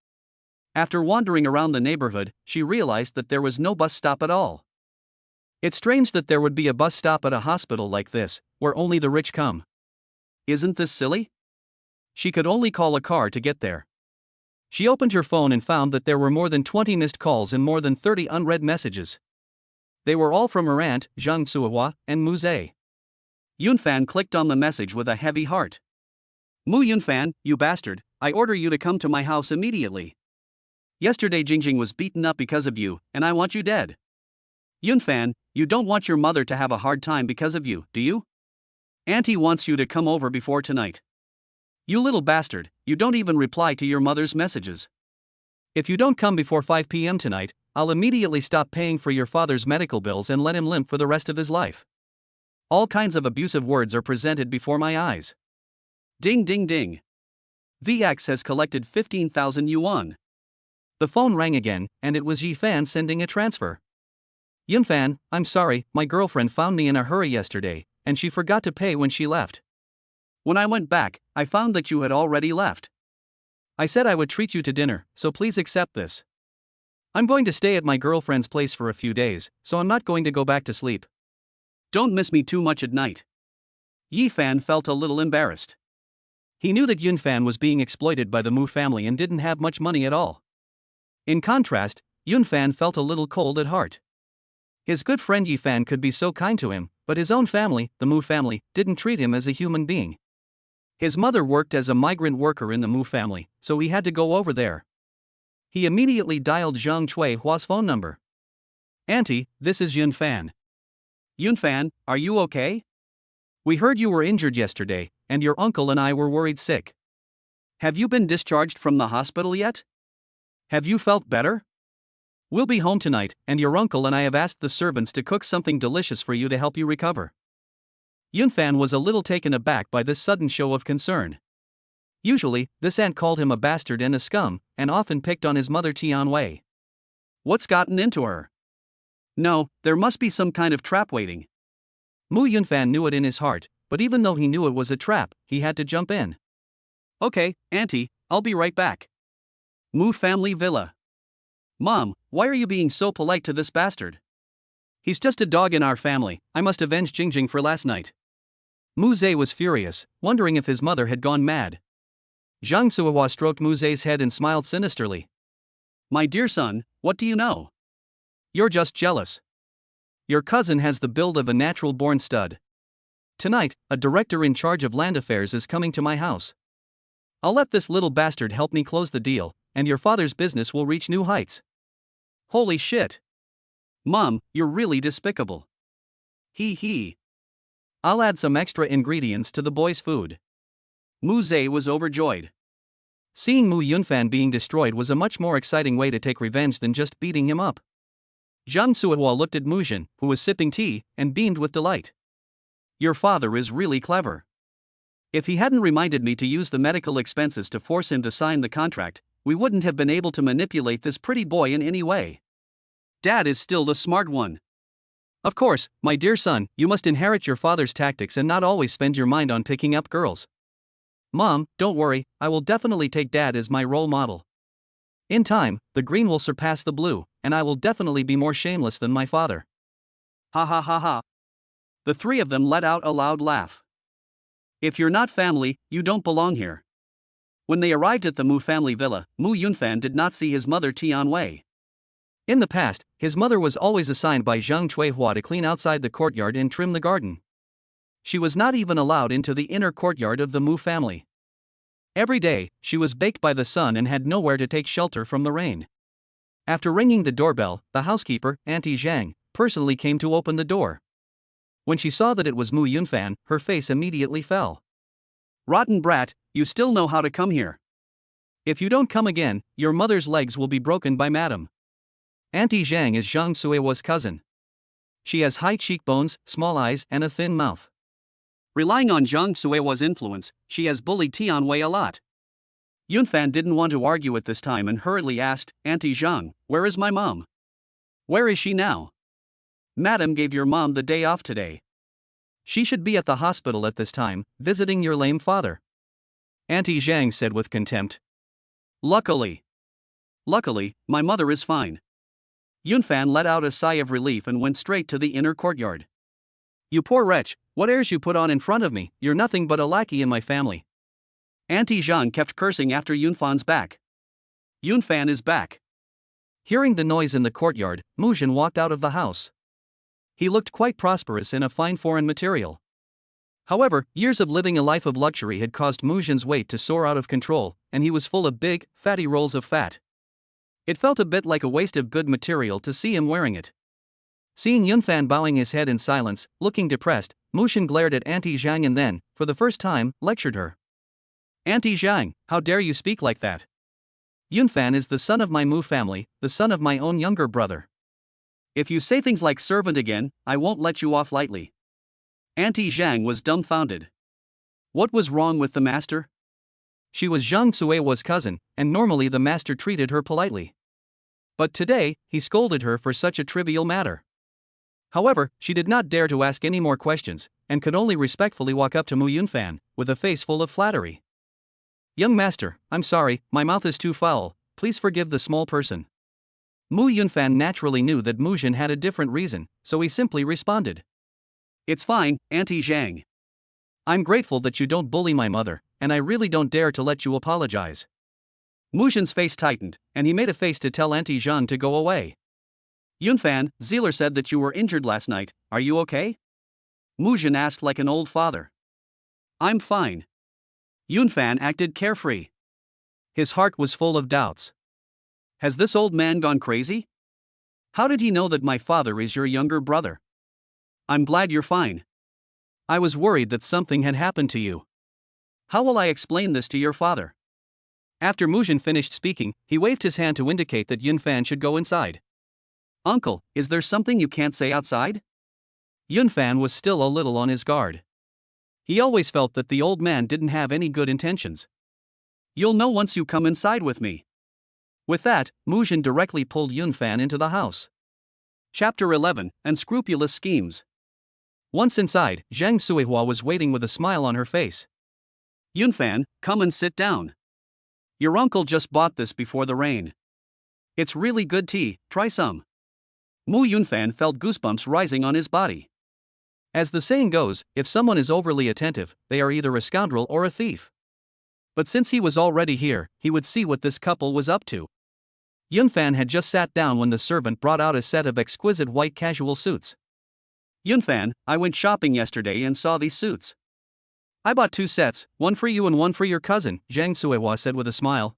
After wandering around the neighborhood, she realized that there was no bus stop at all. It's strange that there would be a bus stop at a hospital like this, where only the rich come. Isn't this silly? She could only call a car to get there. She opened her phone and found that there were more than 20 missed calls and more than 30 unread messages. They were all from her aunt, Zhang Suihua, and Mu Zhe. Yunfan clicked on the message with a heavy heart. Mu Yunfan, you bastard, I order you to come to my house immediately. Yesterday Jingjing was beaten up because of you, and I want you dead. Yunfan, you don't want your mother to have a hard time because of you, do you? Auntie wants you to come over before tonight. You little bastard, you don't even reply to your mother's messages. If you don't come before 5 p.m. tonight, I'll immediately stop paying for your father's medical bills and let him limp for the rest of his life. All kinds of abusive words are presented before my eyes. Ding ding ding. VX has collected 15,000 yuan. The phone rang again, and it was Yifan sending a transfer. Yunfan, I'm sorry, my girlfriend found me in a hurry yesterday, and she forgot to pay when she left. When I went back, I found that you had already left. I said I would treat you to dinner, so please accept this. I'm going to stay at my girlfriend's place for a few days, so I'm not going to go back to sleep. Don't miss me too much at night. Yifan felt a little embarrassed. He knew that Yunfan was being exploited by the Mu family and didn't have much money at all. In contrast, Yunfan felt a little cold at heart. His good friend Yifan could be so kind to him, but his own family, the Mu family, didn't treat him as a human being. His mother worked as a migrant worker in the Mu family, so he had to go over there. He immediately dialed Zhang Chuihua's phone number. "Auntie, this is Yunfan. Yunfan, are you okay? We heard you were injured yesterday, and your uncle and I were worried sick. Have you been discharged from the hospital yet? Have you felt better? We'll be home tonight, and your uncle and I have asked the servants to cook something delicious for you to help you recover." Yunfan was a little taken aback by this sudden show of concern. Usually, this aunt called him a bastard and a scum, and often picked on his mother Tianwei. What's gotten into her? No, there must be some kind of trap waiting. Mu Yunfan knew it in his heart, but even though he knew it was a trap, he had to jump in. "Okay, Auntie, I'll be right back." Mu family villa. "Mom, why are you being so polite to this bastard? He's just a dog in our family. I must avenge Jingjing for last night." Mu Zhe was furious, wondering if his mother had gone mad. Zhang Suihua stroked Mu Zhe's head and smiled sinisterly. "My dear son, what do you know? You're just jealous. Your cousin has the build of a natural-born stud. Tonight, a director in charge of land affairs is coming to my house. I'll let this little bastard help me close the deal, and your father's business will reach new heights." Holy shit. Mom, you're really despicable. Hee. I'll add some extra ingredients to the boy's food. Mu Zhe was overjoyed. Seeing Mu Yunfan being destroyed was a much more exciting way to take revenge than just beating him up. Zhang Suihua looked at Mu Jin, who was sipping tea, and beamed with delight. Your father is really clever. If he hadn't reminded me to use the medical expenses to force him to sign the contract, we wouldn't have been able to manipulate this pretty boy in any way. Dad is still the smart one. Of course, my dear son, you must inherit your father's tactics and not always spend your mind on picking up girls. Mom, don't worry, I will definitely take Dad as my role model. In time, the green will surpass the blue, and I will definitely be more shameless than my father. Ha ha ha ha. The three of them let out a loud laugh. If you're not family, you don't belong here. When they arrived at the Mu family villa, Mu Yunfan did not see his mother Tianwei. In the past, his mother was always assigned by Zhang Chuihua to clean outside the courtyard and trim the garden. She was not even allowed into the inner courtyard of the Mu family. Every day, she was baked by the sun and had nowhere to take shelter from the rain. After ringing the doorbell, the housekeeper, Auntie Zhang, personally came to open the door. When she saw that it was Mu Yunfan, her face immediately fell. Rotten brat, you still know how to come here. If you don't come again, your mother's legs will be broken by Madam. Auntie Zhang is Zhang Suihua's cousin. She has high cheekbones, small eyes, and a thin mouth. Relying on Zhang Suihua's influence, she has bullied Tianwei a lot. Yunfan didn't want to argue at this time and hurriedly asked, Auntie Zhang, where is my mom? Where is she now? Madam gave your mom the day off today. She should be at the hospital at this time, visiting your lame father. Auntie Zhang said with contempt. Luckily, my mother is fine. Yunfan let out a sigh of relief and went straight to the inner courtyard. You poor wretch, what airs you put on in front of me, you're nothing but a lackey in my family. Auntie Zhang kept cursing after Yunfan's back. Yunfan is back. Hearing the noise in the courtyard, Mu Jin walked out of the house. He looked quite prosperous in a fine foreign material. However, years of living a life of luxury had caused Mu Jin's weight to soar out of control, and he was full of big, fatty rolls of fat. It felt a bit like a waste of good material to see him wearing it. Seeing Yunfan bowing his head in silence, looking depressed, Mu Jin glared at Auntie Zhang and then, for the first time, lectured her. Auntie Zhang, how dare you speak like that? Yunfan is the son of my Mu family, the son of my own younger brother. If you say things like servant again, I won't let you off lightly. Auntie Zhang was dumbfounded. What was wrong with the master? She was Zhang Suihua's cousin, and normally the master treated her politely. But today, he scolded her for such a trivial matter. However, she did not dare to ask any more questions, and could only respectfully walk up to Mu Yunfan, with a face full of flattery. Young master, I'm sorry, my mouth is too foul, please forgive the small person. Mu Yunfan naturally knew that Mu Jin had a different reason, so he simply responded. It's fine, Auntie Zhang. I'm grateful that you don't bully my mother, and I really don't dare to let you apologize. Mu Jin's face tightened, and he made a face to tell Auntie Zhang to go away. Yunfan, Zealer said that you were injured last night, are you okay? Mu Jin asked like an old father. I'm fine. Yunfan acted carefree. His heart was full of doubts. Has this old man gone crazy? How did he know that my father is your younger brother? I'm glad you're fine. I was worried that something had happened to you. How will I explain this to your father? After Mu Jin finished speaking, he waved his hand to indicate that Yunfan should go inside. Uncle, is there something you can't say outside? Yunfan was still a little on his guard. He always felt that the old man didn't have any good intentions. You'll know once you come inside with me. With that, Mu Jin directly pulled Yunfan into the house. Chapter 11, Unscrupulous Schemes. Once inside, Zhang Suihua was waiting with a smile on her face. Yunfan, come and sit down. Your uncle just bought this before the rain. It's really good tea, try some. Mu Yunfan felt goosebumps rising on his body. As the saying goes, if someone is overly attentive, they are either a scoundrel or a thief. But since he was already here, he would see what this couple was up to. Yunfan had just sat down when the servant brought out a set of exquisite white casual suits. Yunfan, I went shopping yesterday and saw these suits. I bought 2 sets, one for you and one for your cousin, Zhang Suihua said with a smile.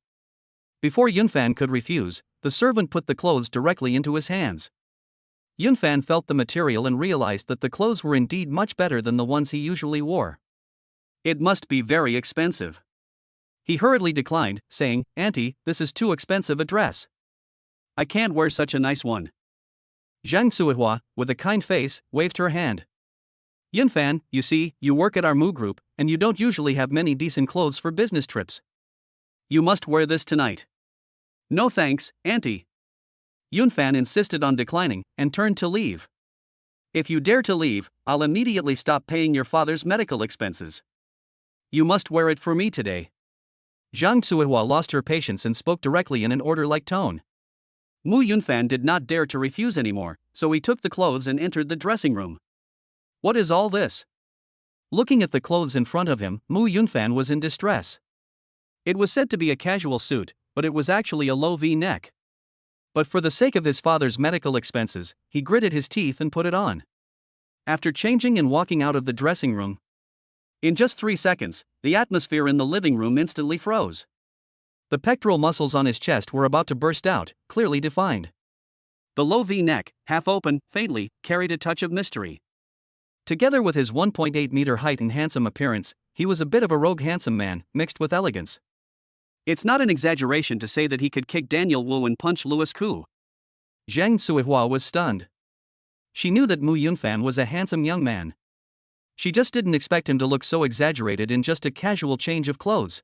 Before Yunfan could refuse, the servant put the clothes directly into his hands. Yunfan felt the material and realized that the clothes were indeed much better than the ones he usually wore. It must be very expensive. He hurriedly declined, saying, Auntie, this is too expensive a dress. I can't wear such a nice one. Zhang Suihua, with a kind face, waved her hand. Yunfan, you see, you work at our Mu group, and you don't usually have many decent clothes for business trips. You must wear this tonight. No thanks, Auntie. Yunfan insisted on declining, and turned to leave. If you dare to leave, I'll immediately stop paying your father's medical expenses. You must wear it for me today. Zhang Suihua lost her patience and spoke directly in an order-like tone. Mu Yunfan did not dare to refuse anymore, so he took the clothes and entered the dressing room. What is all this? Looking at the clothes in front of him, Mu Yunfan was in distress. It was said to be a casual suit, but it was actually a low V-neck. But for the sake of his father's medical expenses, he gritted his teeth and put it on. After changing and walking out of the dressing room, in just 3 seconds, the atmosphere in the living room instantly froze. The pectoral muscles on his chest were about to burst out, clearly defined. The low V-neck, half open, faintly, carried a touch of mystery. Together with his 1.8-meter height and handsome appearance, he was a bit of a rogue handsome man, mixed with elegance. It's not an exaggeration to say that he could kick Daniel Wu and punch Louis Koo. Zhang Suihua was stunned. She knew that Mu Yunfan was a handsome young man. She just didn't expect him to look so exaggerated in just a casual change of clothes.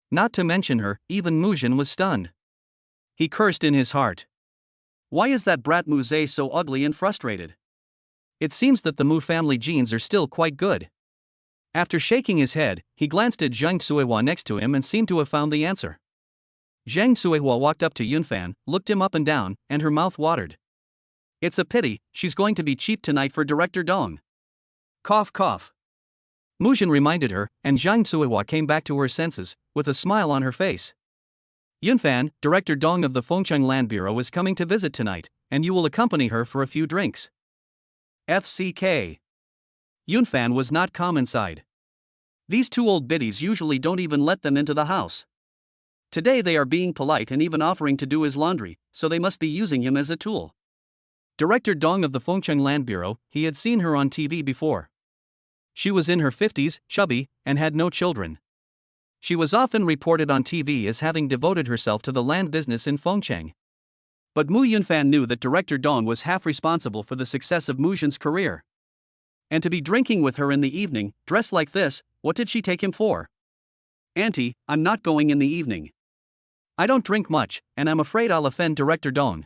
Not to mention her, even Mu Jin was stunned. He cursed in his heart. Why is that brat Mu Zhe so ugly and frustrated? It seems that the Mu family genes are still quite good. After shaking his head, he glanced at Zhang Suihua next to him and seemed to have found the answer. Zhang Suihua walked up to Yunfan, looked him up and down, and her mouth watered. It's a pity, she's going to be cheap tonight for Director Dong. Cough cough. Mu Jin reminded her, and Zhang Suihua came back to her senses, with a smile on her face. Yunfan, Director Dong of the Fengcheng Land Bureau is coming to visit tonight, and you will accompany her for a few drinks. FCK. Yunfan was not calm inside. These 2 old biddies usually don't even let them into the house. Today they are being polite and even offering to do his laundry, so they must be using him as a tool. Director Dong of the Fengcheng Land Bureau, he had seen her on TV before. She was in her 50s, chubby, and had no children. She was often reported on TV as having devoted herself to the land business in Fengcheng. But Mu Yunfan knew that Director Dong was half responsible for the success of Mu Jin's career. And to be drinking with her in the evening, dressed like this, what did she take him for? Auntie, I'm not going in the evening. I don't drink much, and I'm afraid I'll offend Director Dong.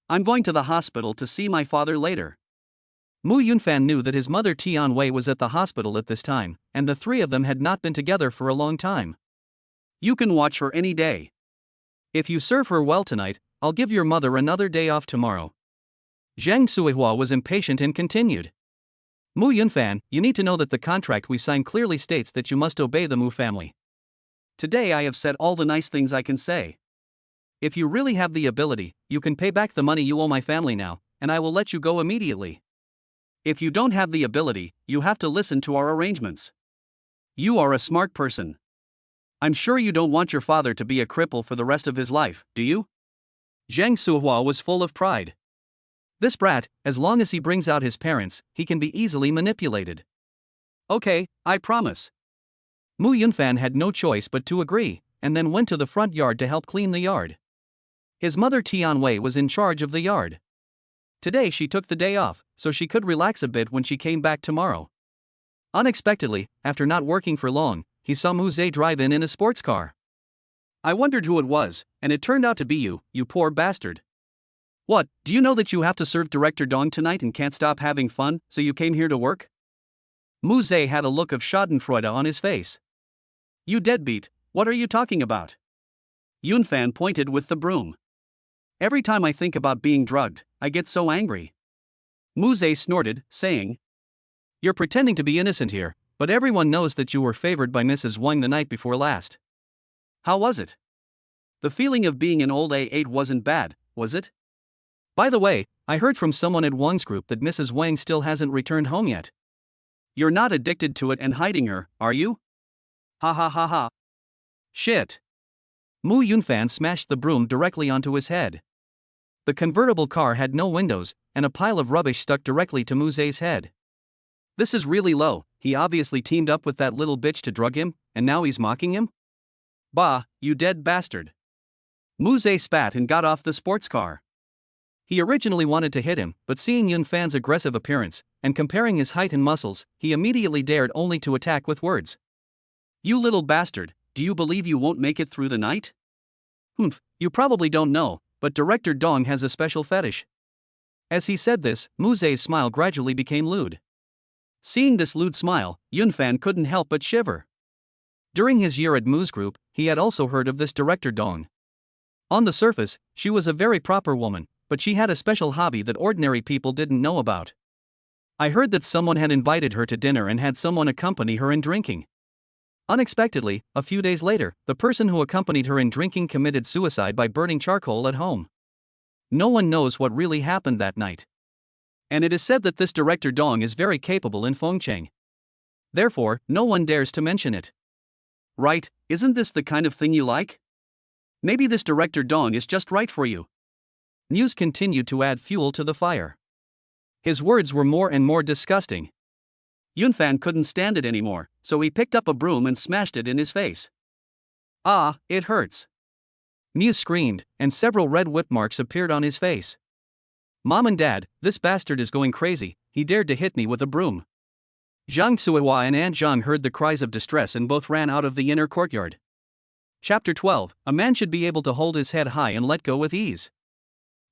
I'm going to the hospital to see my father later. Mu Yunfan knew that his mother Tian Wei was at the hospital at this time, and the 3 of them had not been together for a long time. You can watch her any day. If you serve her well tonight, I'll give your mother another day off tomorrow. Zhang Suihua was impatient and continued. Mu Yunfan, you need to know that the contract we signed clearly states that you must obey the Mu family. Today I have said all the nice things I can say. If you really have the ability, you can pay back the money you owe my family now, and I will let you go immediately. If you don't have the ability, you have to listen to our arrangements. You are a smart person. I'm sure you don't want your father to be a cripple for the rest of his life, do you? Zhang Suihua was full of pride. This brat, as long as he brings out his parents, he can be easily manipulated. Okay, I promise. Mu Yunfan had no choice but to agree, and then went to the front yard to help clean the yard. His mother Tianwei was in charge of the yard. Today she took the day off, so she could relax a bit when she came back tomorrow. Unexpectedly, after not working for long, he saw Mu Zhe drive in a sports car. I wondered who it was, and it turned out to be you, you poor bastard. What, do you know that you have to serve Director Dong tonight and can't stop having fun, so you came here to work? Mu Zhe had a look of schadenfreude on his face. You deadbeat, what are you talking about? Yunfan pointed with the broom. Every time I think about being drugged, I get so angry. Mu Zhe snorted, saying, You're pretending to be innocent here, but everyone knows that you were favored by Mrs. Wang the night before last. How was it? The feeling of being an old A8 wasn't bad, was it? By the way, I heard from someone at Wang's group that Mrs. Wang still hasn't returned home yet. You're not addicted to it and hiding her, are you? Ha ha ha ha. Shit. Mu Yunfan smashed the broom directly onto his head. The convertible car had no windows, and a pile of rubbish stuck directly to Mu Zhe's head. This is really low, he obviously teamed up with that little bitch to drug him, and now he's mocking him? Bah, you dead bastard. Mu Zhe spat and got off the sports car. He originally wanted to hit him, but seeing Yunfan's aggressive appearance, and comparing his height and muscles, he immediately dared only to attack with words. You little bastard, do you believe you won't make it through the night? Humph, you probably don't know, but Director Dong has a special fetish. As he said this, Mu Zhe's smile gradually became lewd. Seeing this lewd smile, Yunfan couldn't help but shiver. During his year at Mu's group, he had also heard of this Director Dong. On the surface, she was a very proper woman, but she had a special hobby that ordinary people didn't know about. I heard that someone had invited her to dinner and had someone accompany her in drinking. Unexpectedly, a few days later, the person who accompanied her in drinking committed suicide by burning charcoal at home. No one knows what really happened that night. And it is said that this Director Dong is very capable in Fengcheng. Therefore, no one dares to mention it. Right, isn't this the kind of thing you like? Maybe this Director Dong is just right for you. News continued to add fuel to the fire. His words were more and more disgusting. Yunfan couldn't stand it anymore, so he picked up a broom and smashed it in his face. Ah, it hurts. Muse screamed, and several red whip marks appeared on his face. Mom and Dad, this bastard is going crazy, he dared to hit me with a broom. Zhang Suihua and Aunt Zhang heard the cries of distress and both ran out of the inner courtyard. Chapter 12, A man should be able to hold his head high and let go with ease.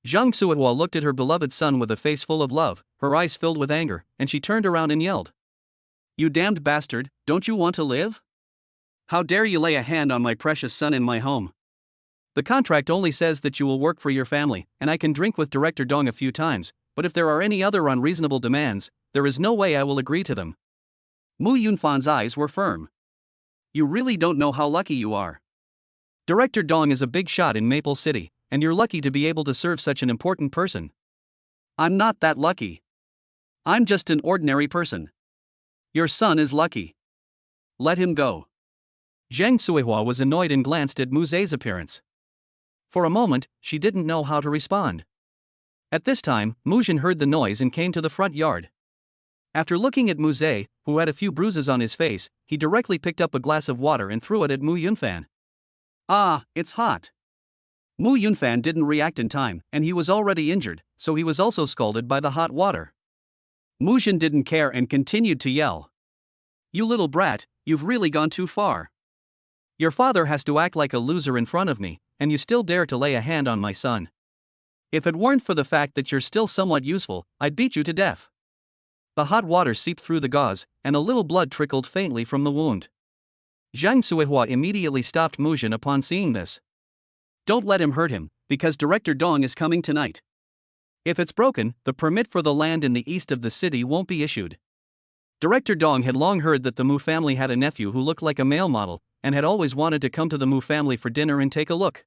Zhang Suihua looked at her beloved son with a face full of love, her eyes filled with anger, and she turned around and yelled. You damned bastard, don't you want to live? How dare you lay a hand on my precious son in my home? The contract only says that you will work for your family, and I can drink with Director Dong a few times, but if there are any other unreasonable demands, there is no way I will agree to them. Mu Yunfan's eyes were firm. You really don't know how lucky you are. Director Dong is a big shot in Maple City, and you're lucky to be able to serve such an important person. I'm not that lucky. I'm just an ordinary person. Your son is lucky. Let him go. Zhang Suihua was annoyed and glanced at Mu Zhe's appearance. For a moment, she didn't know how to respond. At this time, Mu Zhen heard the noise and came to the front yard. After looking at Mu Zhe, who had a few bruises on his face, he directly picked up a glass of water and threw it at Mu Yunfan. Ah, it's hot. Mu Yunfan didn't react in time, and he was already injured, so he was also scalded by the hot water. Mu Zhen didn't care and continued to yell. You little brat, you've really gone too far. Your father has to act like a loser in front of me, and you still dare to lay a hand on my son. If it weren't for the fact that you're still somewhat useful, I'd beat you to death. The hot water seeped through the gauze, and a little blood trickled faintly from the wound. Zhang Suihua immediately stopped Mu Zhen upon seeing this. Don't let him hurt him, because Director Dong is coming tonight. If it's broken, the permit for the land in the east of the city won't be issued. Director Dong had long heard that the Mu family had a nephew who looked like a male model, and had always wanted to come to the Mu family for dinner and take a look.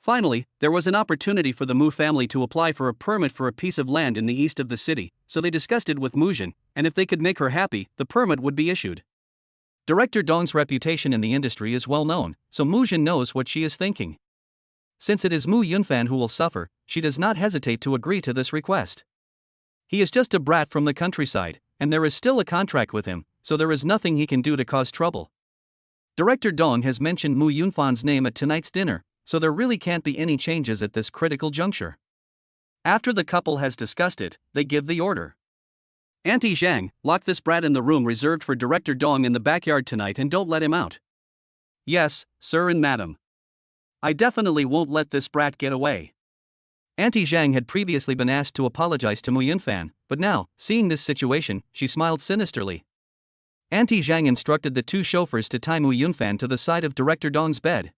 Finally, there was an opportunity for the Mu family to apply for a permit for a piece of land in the east of the city, so they discussed it with Mu Jin, and if they could make her happy, the permit would be issued. Director Dong's reputation in the industry is well known, so Mu Jin knows what she is thinking. Since it is Mu Yunfan who will suffer, she does not hesitate to agree to this request. He is just a brat from the countryside, and there is still a contract with him, so there is nothing he can do to cause trouble. Director Dong has mentioned Mu Yunfan's name at tonight's dinner, so there really can't be any changes at this critical juncture. After the couple has discussed it, they give the order. Auntie Zhang, lock this brat in the room reserved for Director Dong in the backyard tonight and don't let him out. Yes, sir and madam. I definitely won't let this brat get away. Auntie Zhang had previously been asked to apologize to Mu Yunfan, but now, seeing this situation, she smiled sinisterly. Auntie Zhang instructed the two chauffeurs to tie Mu Yunfan to the side of Director Dong's bed.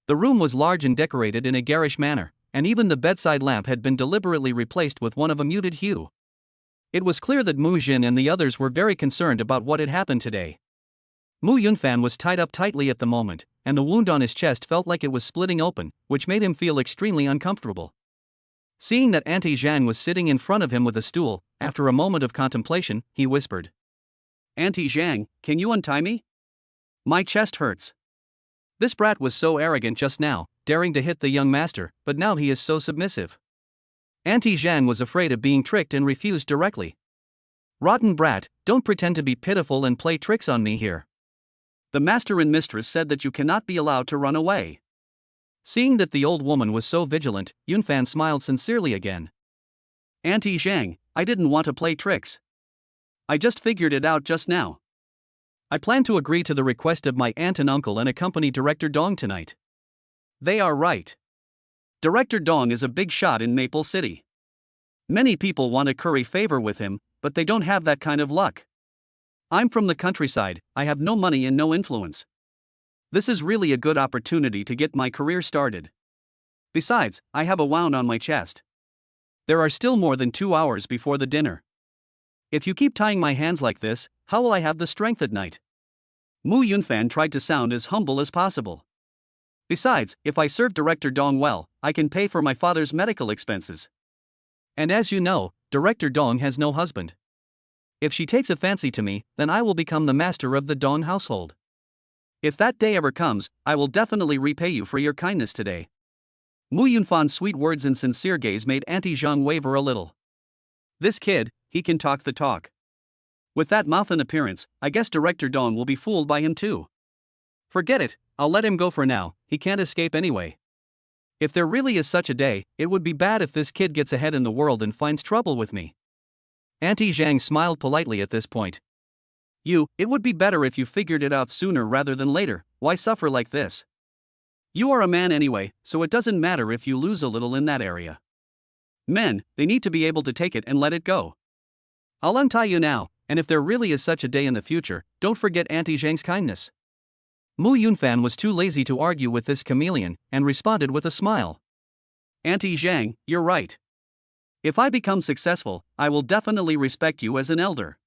The room was large and decorated in a garish manner, and even the bedside lamp had been deliberately replaced with one of a muted hue. It was clear that Mu Jin and the others were very concerned about what had happened today. Mu Yunfan was tied up tightly at the moment, and the wound on his chest felt like it was splitting open, which made him feel extremely uncomfortable. Seeing that Auntie Zhang was sitting in front of him with a stool, after a moment of contemplation, he whispered, Auntie Zhang, can you untie me? My chest hurts. This brat was so arrogant just now, daring to hit the young master, but now he is so submissive. Auntie Zhang was afraid of being tricked and refused directly. Rotten brat, don't pretend to be pitiful and play tricks on me here. The master and mistress said that you cannot be allowed to run away. Seeing that the old woman was so vigilant, Yunfan smiled sincerely again. Auntie Zhang, I didn't want to play tricks. I just figured it out just now. I plan to agree to the request of my aunt and uncle and accompany Director Dong tonight. They are right. Director Dong is a big shot in Maple City. Many people want to curry favor with him, but they don't have that kind of luck. I'm from the countryside, I have no money and no influence. This is really a good opportunity to get my career started. Besides, I have a wound on my chest. There are still more than 2 hours before the dinner. If you keep tying my hands like this, how will I have the strength at night? Mu Yunfan tried to sound as humble as possible. Besides, if I serve Director Dong well, I can pay for my father's medical expenses. And as you know, Director Dong has no husband. If she takes a fancy to me, then I will become the master of the Dong household. If that day ever comes, I will definitely repay you for your kindness today. Mu Yunfan's sweet words and sincere gaze made Auntie Zhang waver a little. This kid, he can talk the talk. With that mouth and appearance, I guess Director Dong will be fooled by him too. Forget it, I'll let him go for now, he can't escape anyway. If there really is such a day, it would be bad if this kid gets ahead in the world and finds trouble with me. Auntie Zhang smiled politely at this point. It would be better if you figured it out sooner rather than later, why suffer like this? You are a man anyway, so it doesn't matter if you lose a little in that area. Men, they need to be able to take it and let it go. I'll untie you now, and if there really is such a day in the future, don't forget Auntie Zhang's kindness. Mu Yunfan was too lazy to argue with this chameleon, and responded with a smile. Auntie Zhang, you're right. If I become successful, I will definitely respect you as an elder.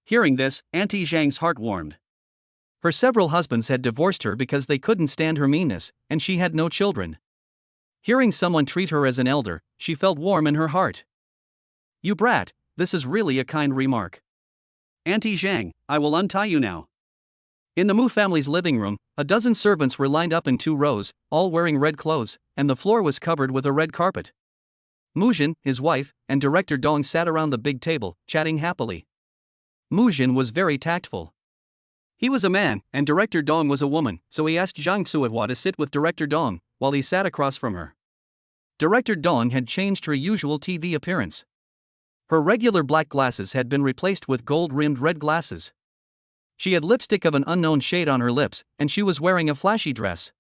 Hearing this, Auntie Zhang's heart warmed. Her several husbands had divorced her because they couldn't stand her meanness, and she had no children. Hearing someone treat her as an elder, she felt warm in her heart. You brat, this is really a kind remark. Auntie Zhang, I will untie you now. In the Mu family's living room, a dozen servants were lined up in 2 rows, all wearing red clothes, and the floor was covered with a red carpet. Mu Jin, his wife, and Director Dong sat around the big table, chatting happily. Mu Jin was very tactful. He was a man, and Director Dong was a woman, so he asked Zhang Suihua to sit with Director Dong, while he sat across from her. Director Dong had changed her usual TV appearance. Her regular black glasses had been replaced with gold-rimmed red glasses. She had lipstick of an unknown shade on her lips, and she was wearing a flashy dress.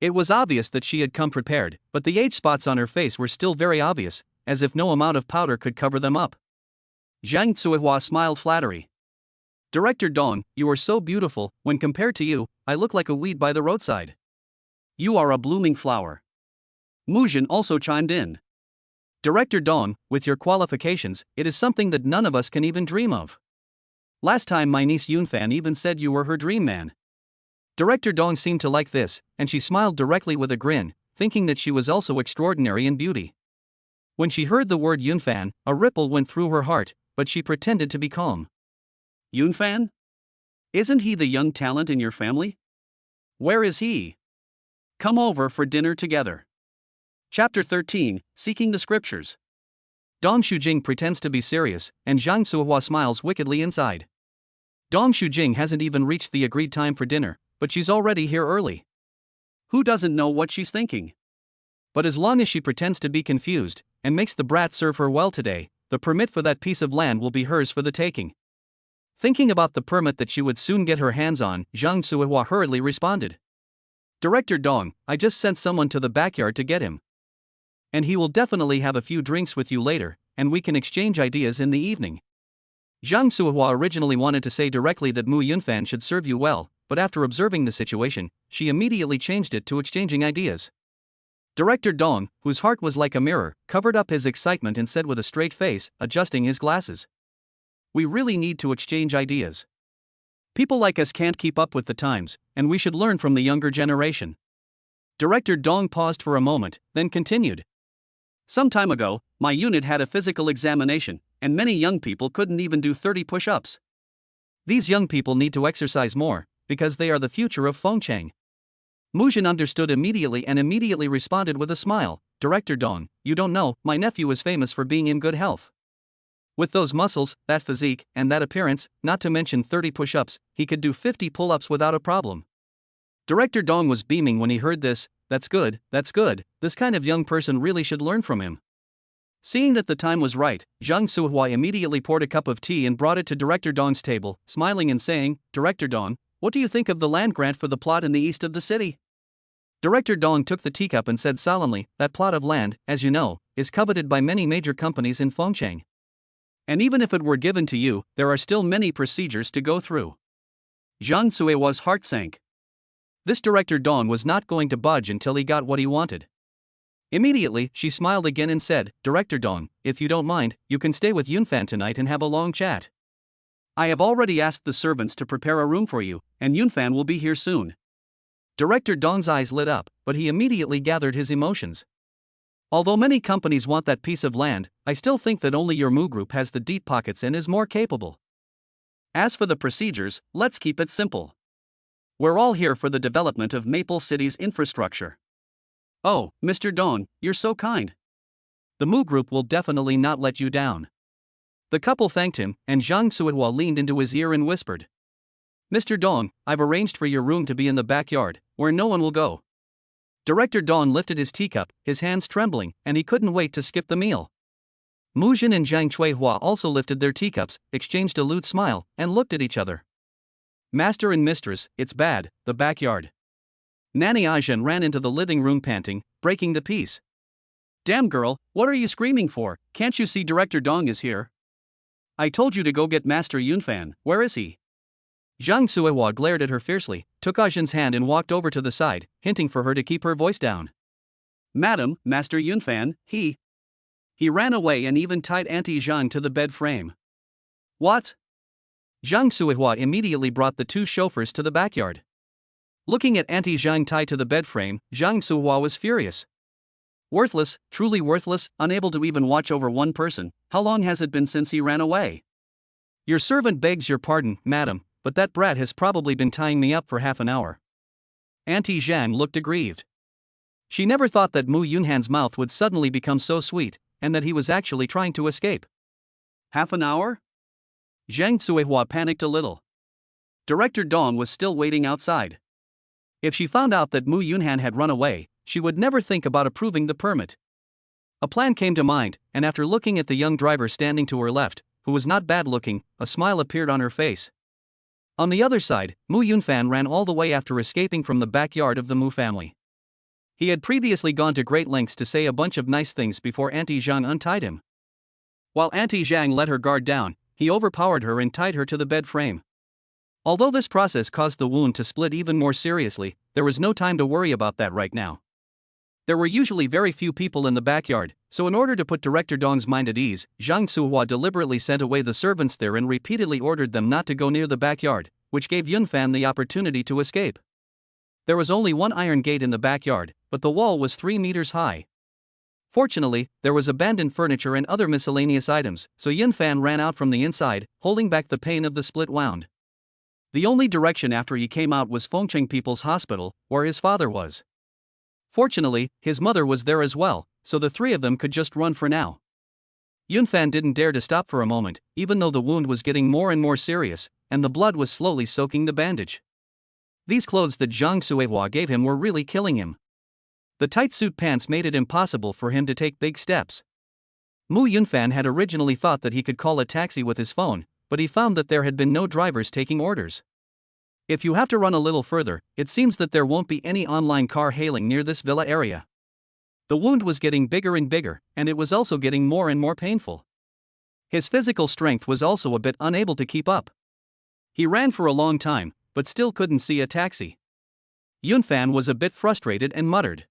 It was obvious that she had come prepared, but the age spots on her face were still very obvious, as if no amount of powder could cover them up. Zhang Suihua smiled flattery. Director Dong, you are so beautiful, when compared to you, I look like a weed by the roadside. You are a blooming flower. Mu Jin also chimed in. Director Dong, with your qualifications, it is something that none of us can even dream of. Last time my niece Yunfan even said you were her dream man. Director Dong seemed to like this, and she smiled directly with a grin, thinking that she was also extraordinary in beauty. When she heard the word Yunfan, a ripple went through her heart, but she pretended to be calm. Yunfan? Isn't he the young talent in your family? Where is he? Come over for dinner together. Chapter 13, Seeking the Scriptures. Dong Shujing pretends to be serious, and Zhang Suihua smiles wickedly inside. Dong Shujing hasn't even reached the agreed time for dinner, but she's already here early. Who doesn't know what she's thinking? But as long as she pretends to be confused, and makes the brat serve her well today, the permit for that piece of land will be hers for the taking. Thinking about the permit that she would soon get her hands on, Zhang Suihua hurriedly responded. Director Dong, I just sent someone to the backyard to get him. And he will definitely have a few drinks with you later, and we can exchange ideas in the evening. Zhang Suihua originally wanted to say directly that Mu Yunfan should serve you well, but after observing the situation, she immediately changed it to exchanging ideas. Director Dong, whose heart was like a mirror, covered up his excitement and said with a straight face, adjusting his glasses. We really need to exchange ideas. People like us can't keep up with the times, and we should learn from the younger generation. Director Dong paused for a moment, then continued. Some time ago, my unit had a physical examination, and many young people couldn't even do 30 push-ups. These young people need to exercise more, because they are the future of Fengcheng. Muzhin understood immediately and immediately responded with a smile. Director Dong, you don't know, my nephew is famous for being in good health. With those muscles, that physique, and that appearance, not to mention 30 push-ups, he could do 50 pull-ups without a problem. Director Dong was beaming when he heard this. That's good, this kind of young person really should learn from him. Seeing that the time was right, Zhang Suihua immediately poured a cup of tea and brought it to Director Dong's table, smiling and saying, Director Dong, what do you think of the land grant for the plot in the east of the city? Director Dong took the teacup and said solemnly, that plot of land, as you know, is coveted by many major companies in Fengcheng. And even if it were given to you, there are still many procedures to go through. Zhang Suihua's heart sank. This Director Dong was not going to budge until he got what he wanted. Immediately, she smiled again and said, Director Dong, if you don't mind, you can stay with Yunfan tonight and have a long chat. I have already asked the servants to prepare a room for you, and Yunfan will be here soon. Director Dong's eyes lit up, but he immediately gathered his emotions. Although many companies want that piece of land, I still think that only your Mu group has the deep pockets and is more capable. As for the procedures, let's keep it simple. We're all here for the development of Maple City's infrastructure. Oh, Mr. Dong, you're so kind. The Mu group will definitely not let you down. The couple thanked him, and Zhang Suihua leaned into his ear and whispered. Mr. Dong, I've arranged for your room to be in the backyard, where no one will go. Director Dong lifted his teacup, his hands trembling, and he couldn't wait to skip the meal. Muzhin and Zhang Chuihua also lifted their teacups, exchanged a lewd smile, and looked at each other. Master and mistress, it's bad, the backyard. Nanny Aizhen ran into the living room panting, breaking the peace. Damn girl, what are you screaming for? Can't you see Director Dong is here? I told you to go get Master Yunfan, where is he? Zhang Suihua glared at her fiercely, took Aizhen's hand and walked over to the side, hinting for her to keep her voice down. Madam, Master Yunfan, he ran away and even tied Auntie Zhang to the bed frame. What? Zhang Suihua immediately brought the two chauffeurs to the backyard. Looking at Auntie Zhang tied to the bed frame, Zhang Suihua was furious. Worthless, truly worthless, unable to even watch over one person, how long has it been since he ran away? Your servant begs your pardon, madam, but that brat has probably been tying me up for half an hour. Auntie Zhang looked aggrieved. She never thought that Mu Yunhan's mouth would suddenly become so sweet, and that he was actually trying to escape. Half an hour? Zhang Suihua panicked a little. Director Dong was still waiting outside. If she found out that Mu Yunhan had run away, she would never think about approving the permit. A plan came to mind, and after looking at the young driver standing to her left, who was not bad looking, a smile appeared on her face. On the other side, Mu Yunfan ran all the way after escaping from the backyard of the Mu family. He had previously gone to great lengths to say a bunch of nice things before Auntie Zhang untied him. While Auntie Zhang let her guard down, he overpowered her and tied her to the bed frame. Although this process caused the wound to split even more seriously, there was no time to worry about that right now. There were usually very few people in the backyard, so in order to put Director Dong's mind at ease, Zhang Suihua deliberately sent away the servants there and repeatedly ordered them not to go near the backyard, which gave Yunfan the opportunity to escape. There was only one iron gate in the backyard, but the wall was 3 meters high. Fortunately, there was abandoned furniture and other miscellaneous items, so Yunfan ran out from the inside, holding back the pain of the split wound. The only direction after he came out was Fengcheng People's Hospital, where his father was. Fortunately, his mother was there as well, so the three of them could just run for now. Yunfan didn't dare to stop for a moment, even though the wound was getting more and more serious, and the blood was slowly soaking the bandage. These clothes that Zhang Suihua gave him were really killing him. The tight suit pants made it impossible for him to take big steps. Mu Yunfan had originally thought that he could call a taxi with his phone, but he found that there had been no drivers taking orders. If you have to run a little further, it seems that there won't be any online car hailing near this villa area. The wound was getting bigger and bigger, and it was also getting more and more painful. His physical strength was also a bit unable to keep up. He ran for a long time, but still couldn't see a taxi. Yunfan was a bit frustrated and muttered,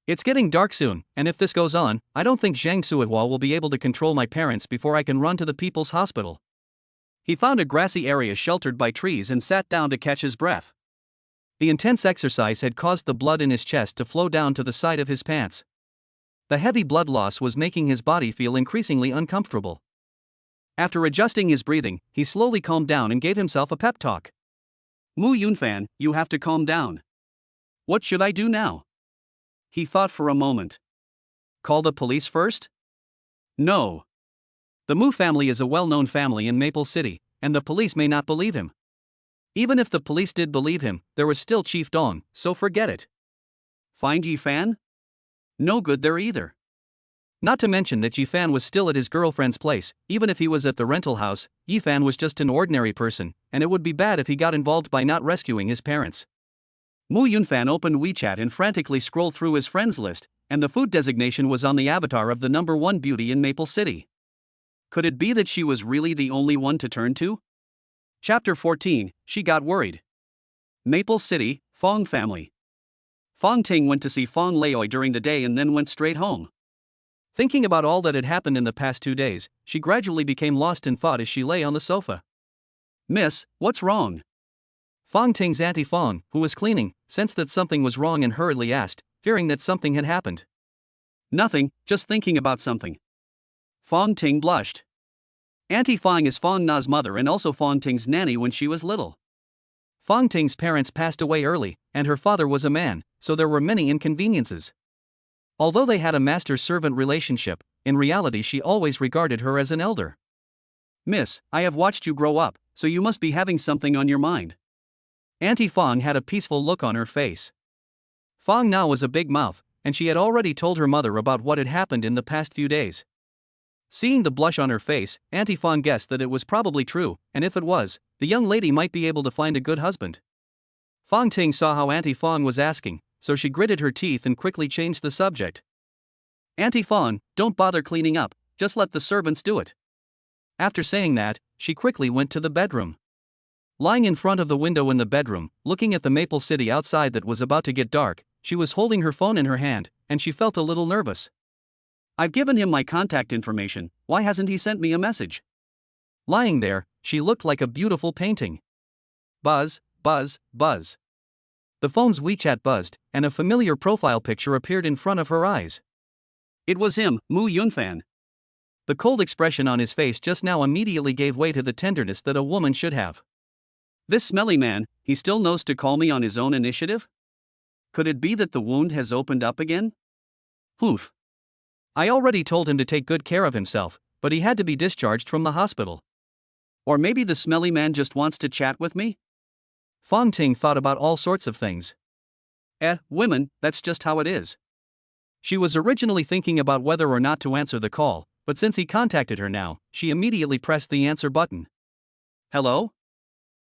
"It's getting dark soon, and if this goes on, I don't think Zhang Suihua will be able to control my parents before I can run to the people's hospital." He found a grassy area sheltered by trees and sat down to catch his breath. The intense exercise had caused the blood in his chest to flow down to the side of his pants. The heavy blood loss was making his body feel increasingly uncomfortable. After adjusting his breathing, he slowly calmed down and gave himself a pep talk. "Mu Yunfan, you have to calm down. What should I do now?" He thought for a moment. Call the police first? No. The Mu family is a well-known family in Maple City, and the police may not believe him. Even if the police did believe him, there was still Chief Dong, so forget it. Find Yifan? No good there either. Not to mention that Yifan was still at his girlfriend's place. Even if he was at the rental house, Yifan was just an ordinary person, and it would be bad if he got involved by not rescuing his parents. Mu Yunfan opened WeChat and frantically scrolled through his friends list, and the food designation was on the avatar of the #1 beauty in Maple City. Could it be that she was really the only one to turn to? Chapter 14, She Got Worried. Maple City, Fong family. Fong Ting went to see Fong Leoi during the day and then went straight home. Thinking about all that had happened in the past 2 days, she gradually became lost in thought as she lay on the sofa. "Miss, what's wrong?" Fong Ting's Auntie Fong, who was cleaning, sensed that something was wrong and hurriedly asked, fearing that something had happened. "Nothing, just thinking about something." Fong Ting blushed. Auntie Fong is Fong Na's mother and also Fong Ting's nanny when she was little. Fong Ting's parents passed away early, and her father was a man, so there were many inconveniences. Although they had a master-servant relationship, in reality she always regarded her as an elder. "Miss, I have watched you grow up, so you must be having something on your mind." Auntie Fong had a peaceful look on her face. Fong Na was a big mouth, and she had already told her mother about what had happened in the past few days. Seeing the blush on her face, Auntie Fong guessed that it was probably true, and if it was, the young lady might be able to find a good husband. Fong Ting saw how Auntie Fong was asking, so she gritted her teeth and quickly changed the subject. "Auntie Fong, don't bother cleaning up, just let the servants do it." After saying that, she quickly went to the bedroom. Lying in front of the window in the bedroom, looking at the Maple City outside that was about to get dark, she was holding her phone in her hand, and she felt a little nervous. "I've given him my contact information, why hasn't he sent me a message?" Lying there, she looked like a beautiful painting. Buzz, buzz, buzz. The phone's WeChat buzzed, and a familiar profile picture appeared in front of her eyes. It was him, Mu Yunfan. The cold expression on his face just now immediately gave way to the tenderness that a woman should have. "This smelly man, he still knows to call me on his own initiative? Could it be that the wound has opened up again? Oof. I already told him to take good care of himself, but he had to be discharged from the hospital. Or maybe the smelly man just wants to chat with me?" Fong Ting thought about all sorts of things. Women, that's just how it is. She was originally thinking about whether or not to answer the call, but since he contacted her now, she immediately pressed the answer button. "Hello?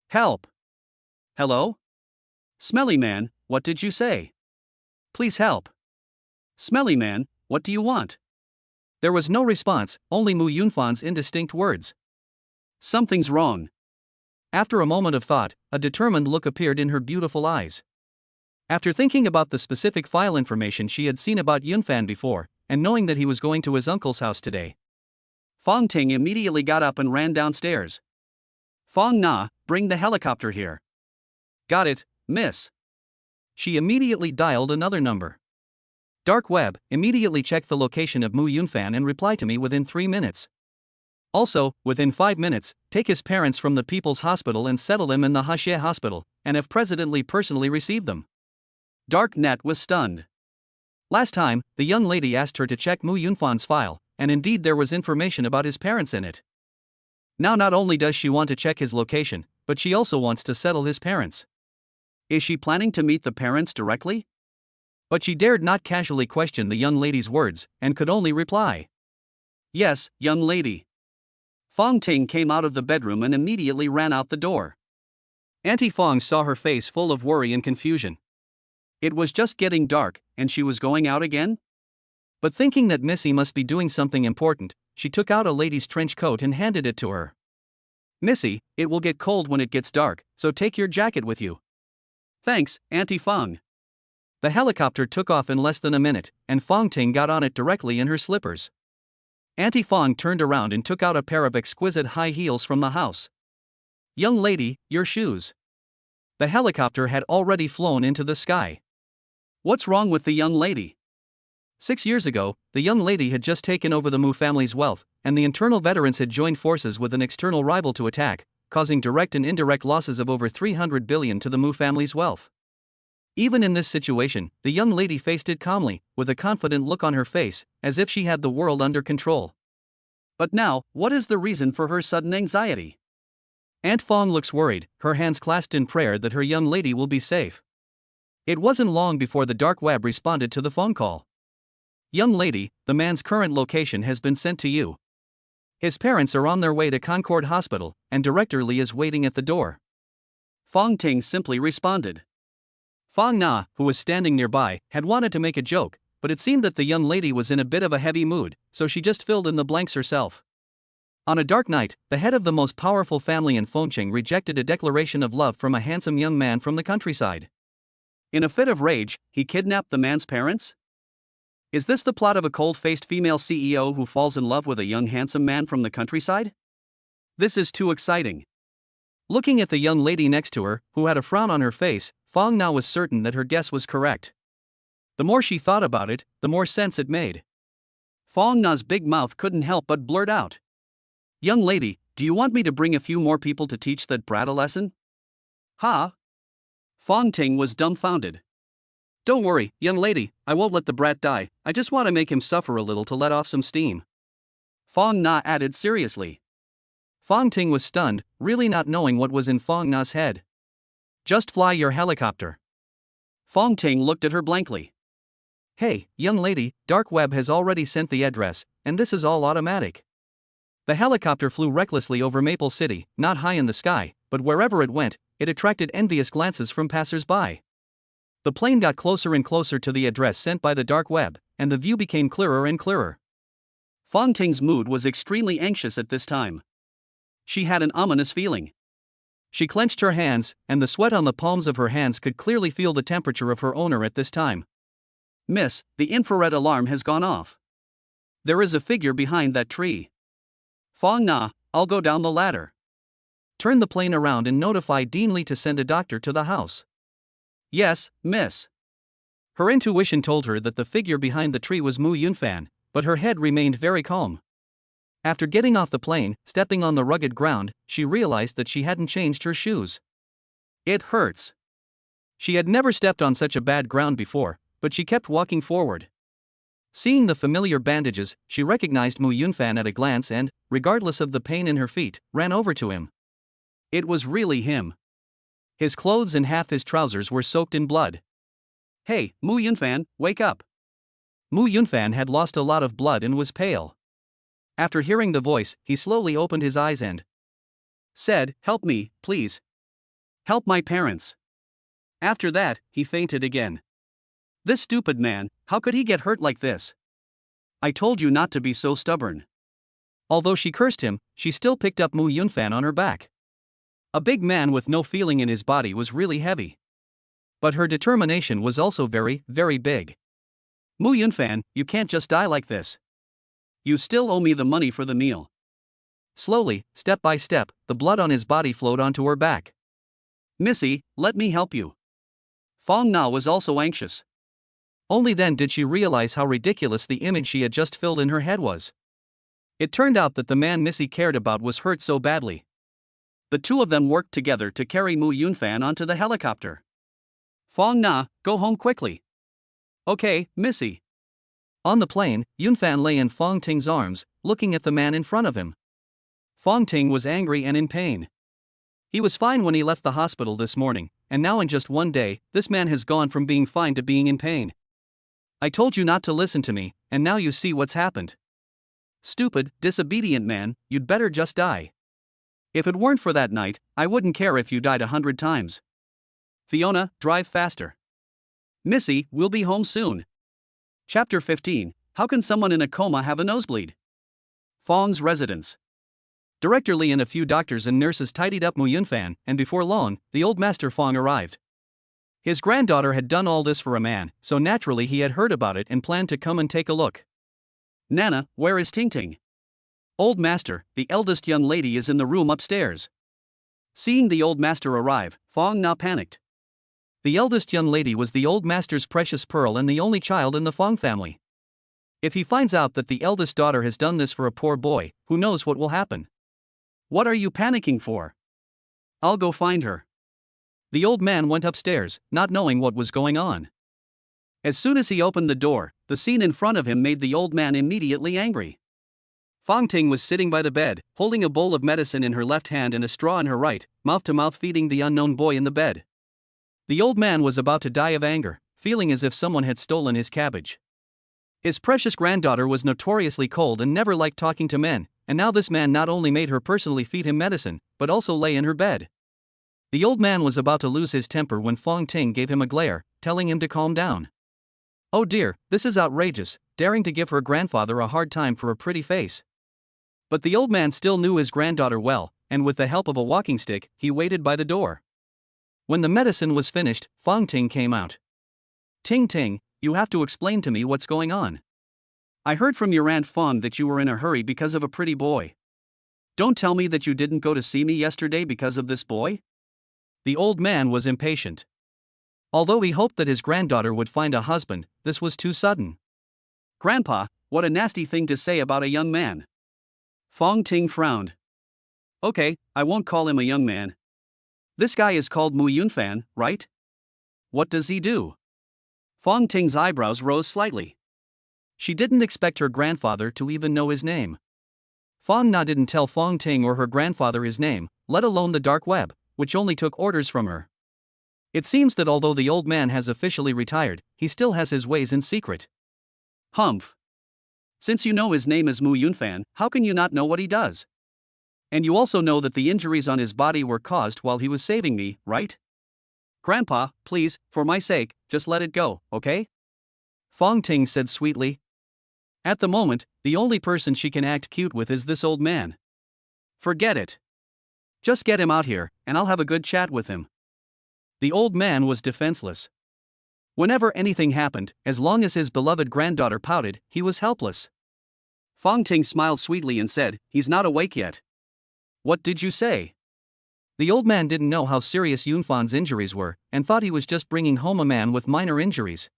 Help. Hello? Smelly man, what did you say? Please help. Smelly man, what do you want?" There was no response, only Mu Yunfan's indistinct words. "Something's wrong." After a moment of thought, a determined look appeared in her beautiful eyes. After thinking about the specific file information she had seen about Yunfan before, and knowing that he was going to his uncle's house today, Fong Ting immediately got up and ran downstairs. "Fong Na, bring the helicopter here." "Got it, miss." She immediately dialed another number. Dark web, immediately check the location of Mu Yunfan and reply to me within 3 minutes. Also, within 5 minutes, take his parents from the People's Hospital and settle them in the Haxie Hospital, and have President Li personally receive them. Dark Net was stunned. Last time, the young lady asked her to check Mu Yunfan's file, and indeed there was information about his parents in it. Now not only does she want to check his location, but she also wants to settle his parents. Is she planning to meet the parents directly? But she dared not casually question the young lady's words, and could only reply, "Yes, young lady." Fong Ting came out of the bedroom and immediately ran out the door. Auntie Fong saw her face full of worry and confusion. It was just getting dark, and she was going out again? But thinking that Missy must be doing something important, she took out a lady's trench coat and handed it to her. "Missy, it will get cold when it gets dark, so take your jacket with you." "Thanks, Auntie Fong." The helicopter took off in less than a minute, and Fong Ting got on it directly in her slippers. Auntie Fong turned around and took out a pair of exquisite high heels from the house. "Young lady, your shoes." The helicopter had already flown into the sky. What's wrong with the young lady? 6 years ago, the young lady had just taken over the Mu family's wealth, and the internal veterans had joined forces with an external rival to attack, causing direct and indirect losses of over 300 billion to the Mu family's wealth. Even in this situation, the young lady faced it calmly, with a confident look on her face, as if she had the world under control. But now, what is the reason for her sudden anxiety? Aunt Fong looks worried, her hands clasped in prayer that her young lady will be safe. It wasn't long before the dark web responded to the phone call. "Young lady, the man's current location has been sent to you. His parents are on their way to Concord Hospital, and Director Li is waiting at the door." Fong Ting simply responded. Fong Na, who was standing nearby, had wanted to make a joke, but it seemed that the young lady was in a bit of a heavy mood, so she just filled in the blanks herself. On a dark night, the head of the most powerful family in Fengcheng rejected a declaration of love from a handsome young man from the countryside. In a fit of rage, he kidnapped the man's parents? Is this the plot of a cold-faced female CEO who falls in love with a young handsome man from the countryside? This is too exciting. Looking at the young lady next to her, who had a frown on her face, Fong Na was certain that her guess was correct. The more she thought about it, the more sense it made. Fong Na's big mouth couldn't help but blurt out, "Young lady, do you want me to bring a few more people to teach that brat a lesson?" "Ha?" Fong Ting was dumbfounded. "Don't worry, young lady, I won't let the brat die, I just want to make him suffer a little to let off some steam," Fong Na added seriously. Fong Ting was stunned, really not knowing what was in Fong Na's head. "Just fly your helicopter." Fong Ting looked at her blankly. "Hey, young lady, Dark Web has already sent the address, and this is all automatic." The helicopter flew recklessly over Maple City, not high in the sky, but wherever it went, it attracted envious glances from passers-by. The plane got closer and closer to the address sent by the Dark Web, and the view became clearer and clearer. Fong Ting's mood was extremely anxious at this time. She had an ominous feeling. She clenched her hands, and the sweat on the palms of her hands could clearly feel the temperature of her owner at this time. "Miss, the infrared alarm has gone off. There is a figure behind that tree." "Fong Na, I'll go down the ladder." "Turn the plane around and notify Dean Lee to send a doctor to the house." "Yes, miss." Her intuition told her that the figure behind the tree was Mu Yunfan, but her head remained very calm. After getting off the plane, stepping on the rugged ground, she realized that she hadn't changed her shoes. "It hurts." She had never stepped on such a bad ground before, but she kept walking forward. Seeing the familiar bandages, she recognized Mu Yunfan at a glance and, regardless of the pain in her feet, ran over to him. It was really him. His clothes and half his trousers were soaked in blood. "Hey, Mu Yunfan, wake up." Mu Yunfan had lost a lot of blood and was pale. After hearing the voice, he slowly opened his eyes and said, "Help me, please. Help my parents." After that, he fainted again. This stupid man, how could he get hurt like this? "I told you not to be so stubborn." Although she cursed him, she still picked up Mu Yunfan on her back. A big man with no feeling in his body was really heavy. But her determination was also very, very big. "Mu Yunfan, you can't just die like this. You still owe me the money for the meal." Slowly, step by step, the blood on his body flowed onto her back. "Missy, let me help you." Fong Na was also anxious. Only then did she realize how ridiculous the image she had just filled in her head was. It turned out that the man Missy cared about was hurt so badly. The two of them worked together to carry Mu Yunfan onto the helicopter. Fong Na, go home quickly. Okay, Missy. On the plane, Yunfan lay in Fong Ting's arms, looking at the man in front of him. Fong Ting was angry and in pain. He was fine when he left the hospital this morning, and now in just one day, this man has gone from being fine to being in pain. I told you not to listen to me, and now you see what's happened. Stupid, disobedient man, you'd better just die. If it weren't for that night, I wouldn't care if you died 100 times. Fiona, drive faster. Missy, we'll be home soon. Chapter 15, How Can Someone in a Coma Have a Nosebleed? Fong's residence. Director Li and a few doctors and nurses tidied up Mu Yunfan, and before long, the old master Fong arrived. His granddaughter had done all this for a man, so naturally he had heard about it and planned to come and take a look. Nana, where is Ting Ting? Old master, the eldest young lady is in the room upstairs. Seeing the old master arrive, Fong Na panicked. The eldest young lady was the old master's precious pearl and the only child in the Fong family. If he finds out that the eldest daughter has done this for a poor boy, who knows what will happen? What are you panicking for? I'll go find her. The old man went upstairs, not knowing what was going on. As soon as he opened the door, the scene in front of him made the old man immediately angry. Fong Ting was sitting by the bed, holding a bowl of medicine in her left hand and a straw in her right, mouth to mouth feeding the unknown boy in the bed. The old man was about to die of anger, feeling as if someone had stolen his cabbage. His precious granddaughter was notoriously cold and never liked talking to men, and now this man not only made her personally feed him medicine, but also lay in her bed. The old man was about to lose his temper when Fong Ting gave him a glare, telling him to calm down. Oh dear, this is outrageous, daring to give her grandfather a hard time for a pretty face. But the old man still knew his granddaughter well, and with the help of a walking stick, he waited by the door. When the medicine was finished, Fong Ting came out. Ting Ting, you have to explain to me what's going on. I heard from your Aunt Fong that you were in a hurry because of a pretty boy. Don't tell me that you didn't go to see me yesterday because of this boy? The old man was impatient. Although he hoped that his granddaughter would find a husband, this was too sudden. Grandpa, what a nasty thing to say about a young man. Fong Ting frowned. Okay, I won't call him a young man. This guy is called Mu Yunfan, right? What does he do? Fong Ting's eyebrows rose slightly. She didn't expect her grandfather to even know his name. Fong Na didn't tell Fong Ting or her grandfather his name, let alone the dark web, which only took orders from her. It seems that although the old man has officially retired, he still has his ways in secret. Humph. Since you know his name is Mu Yunfan, how can you not know what he does? And you also know that the injuries on his body were caused while he was saving me, right? Grandpa, please, for my sake, just let it go, okay? Fong Ting said sweetly. At the moment, the only person she can act cute with is this old man. Forget it. Just get him out here, and I'll have a good chat with him. The old man was defenseless. Whenever anything happened, as long as his beloved granddaughter pouted, he was helpless. Fong Ting smiled sweetly and said, "He's not awake yet." What did you say? The old man didn't know how serious Yunfan's injuries were, and thought he was just bringing home a man with minor injuries.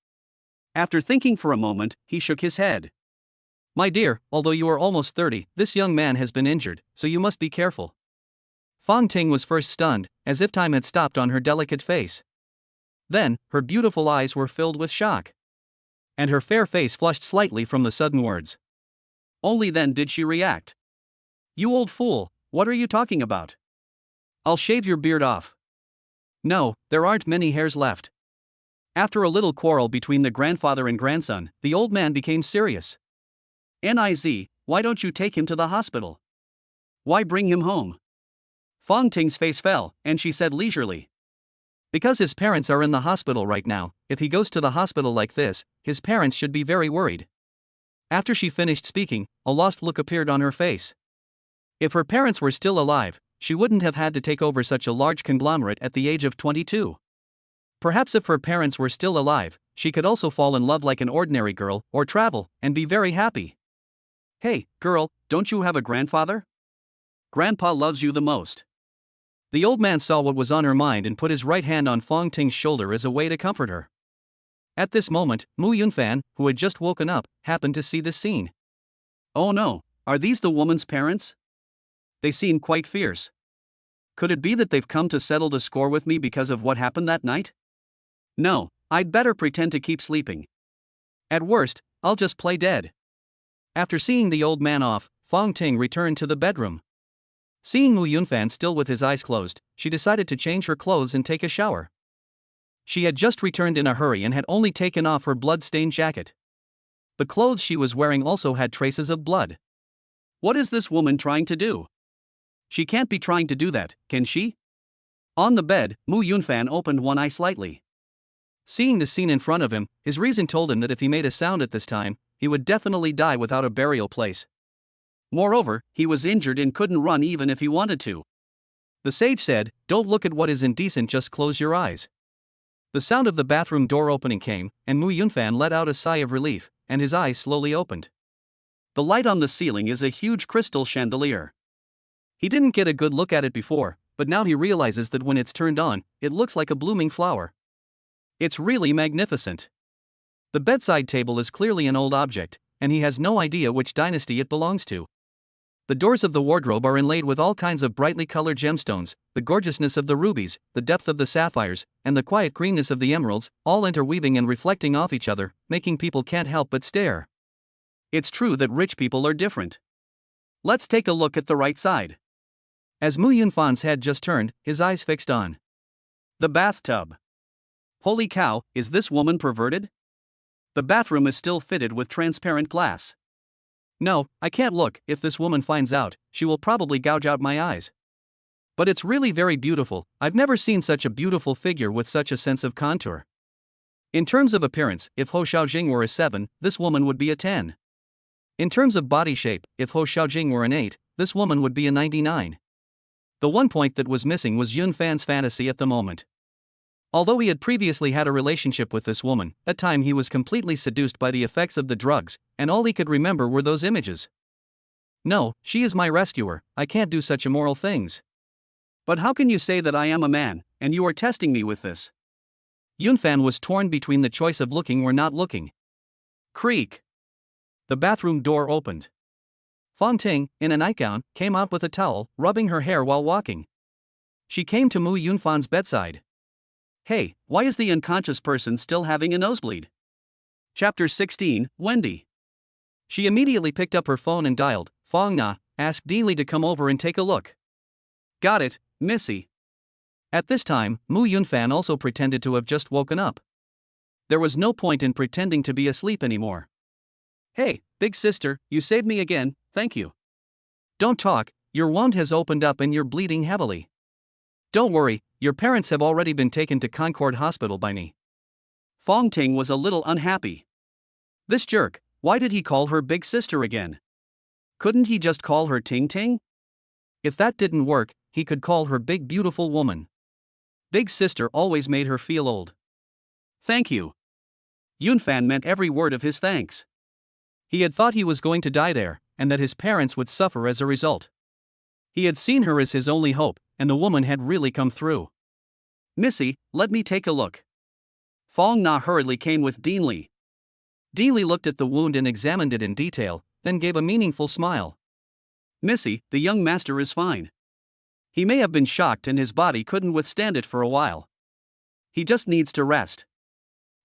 After thinking for a moment, he shook his head. My dear, although you are almost 30, this young man has been injured, so you must be careful. Fong Ting was first stunned, as if time had stopped on her delicate face. Then, her beautiful eyes were filled with shock. And her fair face flushed slightly from the sudden words. Only then did she react. You old fool, what are you talking about? I'll shave your beard off. No, there aren't many hairs left. After a little quarrel between the grandfather and grandson, the old man became serious. Niz, why don't you take him to the hospital? Why bring him home? Fong Ting's face fell, and she said leisurely. Because his parents are in the hospital right now, if he goes to the hospital like this, his parents should be very worried. After she finished speaking, a lost look appeared on her face. If her parents were still alive, she wouldn't have had to take over such a large conglomerate at the age of 22. Perhaps if her parents were still alive, she could also fall in love like an ordinary girl, or travel, and be very happy. Hey, girl, don't you have a grandfather? Grandpa loves you the most. The old man saw what was on her mind and put his right hand on Fong Ting's shoulder as a way to comfort her. At this moment, Mu Yunfan, who had just woken up, happened to see this scene. Oh no, are these the woman's parents? They seem quite fierce. Could it be that they've come to settle the score with me because of what happened that night? No, I'd better pretend to keep sleeping. At worst, I'll just play dead. After seeing the old man off, Fong Ting returned to the bedroom. Seeing Mu Yunfan still with his eyes closed, she decided to change her clothes and take a shower. She had just returned in a hurry and had only taken off her blood-stained jacket. The clothes she was wearing also had traces of blood. What is this woman trying to do? She can't be trying to do that, can she? On the bed, Mu Yunfan opened one eye slightly. Seeing the scene in front of him, his reason told him that if he made a sound at this time, he would definitely die without a burial place. Moreover, he was injured and couldn't run even if he wanted to. The sage said, "Don't look at what is indecent, just close your eyes." The sound of the bathroom door opening came, and Mu Yunfan let out a sigh of relief, and his eyes slowly opened. The light on the ceiling is a huge crystal chandelier. He didn't get a good look at it before, but now he realizes that when it's turned on, it looks like a blooming flower. It's really magnificent. The bedside table is clearly an old object, and he has no idea which dynasty it belongs to. The doors of the wardrobe are inlaid with all kinds of brightly colored gemstones, the gorgeousness of the rubies, the depth of the sapphires, and the quiet greenness of the emeralds, all interweaving and reflecting off each other, making people can't help but stare. It's true that rich people are different. Let's take a look at the right side. As Mu Yunfan's head just turned, his eyes fixed on the bathtub. Holy cow, is this woman perverted? The bathroom is still fitted with transparent glass. No, I can't look. If this woman finds out, she will probably gouge out my eyes. But it's really very beautiful. I've never seen such a beautiful figure with such a sense of contour. In terms of appearance, if Ho Xiaojing were a 7, this woman would be a 10. In terms of body shape, if Ho Xiaojing were an 8, this woman would be a 99. The one point that was missing was Yunfan's fantasy at the moment. Although he had previously had a relationship with this woman, at time he was completely seduced by the effects of the drugs, and all he could remember were those images. No, she is my rescuer, I can't do such immoral things. But how can you say that I am a man, and you are testing me with this? Yunfan was torn between the choice of looking or not looking. Creak. The bathroom door opened. Fong Ting, in a nightgown, came out with a towel, rubbing her hair while walking. She came to Mu Yunfan's bedside. Hey, why is the unconscious person still having a nosebleed? Chapter 16, Wendy. She immediately picked up her phone and dialed, Fong Na, asked Dean Li to come over and take a look. Got it, Missy. At this time, Mu Yunfan also pretended to have just woken up. There was no point in pretending to be asleep anymore. Hey, big sister, you saved me again, thank you. Don't talk, your wound has opened up and you're bleeding heavily. Don't worry, your parents have already been taken to Concord Hospital by me. Fong Ting was a little unhappy. This jerk, why did he call her big sister again? Couldn't he just call her Ting Ting? If that didn't work, he could call her big beautiful woman. Big sister always made her feel old. Thank you. Yunfan meant every word of his thanks. He had thought he was going to die there, and that his parents would suffer as a result. He had seen her as his only hope, and the woman had really come through. Missy, let me take a look. Fong Na hurriedly came with Dean Li. Dean Li looked at the wound and examined it in detail, then gave a meaningful smile. Missy, the young master is fine. He may have been shocked and his body couldn't withstand it for a while. He just needs to rest.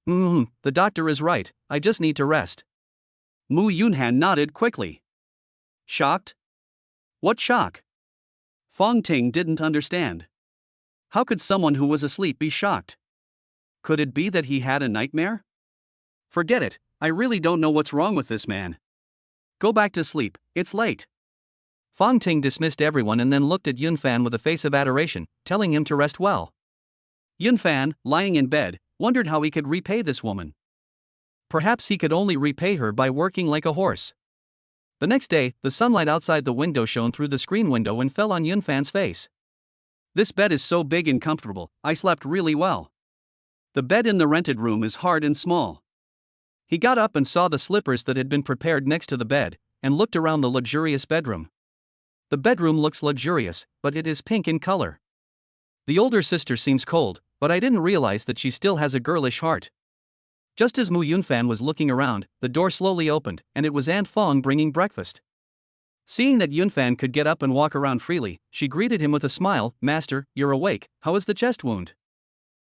The doctor is right, I just need to rest. Mu Yunhan nodded quickly. Shocked? What shock? Fong Ting didn't understand. How could someone who was asleep be shocked? Could it be that he had a nightmare? Forget it, I really don't know what's wrong with this man. Go back to sleep, it's late. Fong Ting dismissed everyone and then looked at Yunfan with a face of adoration, telling him to rest well. Yunfan, lying in bed, wondered how he could repay this woman. Perhaps he could only repay her by working like a horse. The next day, the sunlight outside the window shone through the screen window and fell on Yunfan's face. This bed is so big and comfortable, I slept really well. The bed in the rented room is hard and small. He got up and saw the slippers that had been prepared next to the bed, and looked around the luxurious bedroom. The bedroom looks luxurious, but it is pink in color. The older sister seems cold, but I didn't realize that she still has a girlish heart. Just as Mu Yunfan was looking around, the door slowly opened, and it was Aunt Fong bringing breakfast. Seeing that Yunfan could get up and walk around freely, she greeted him with a smile. "Master, you're awake, how is the chest wound?"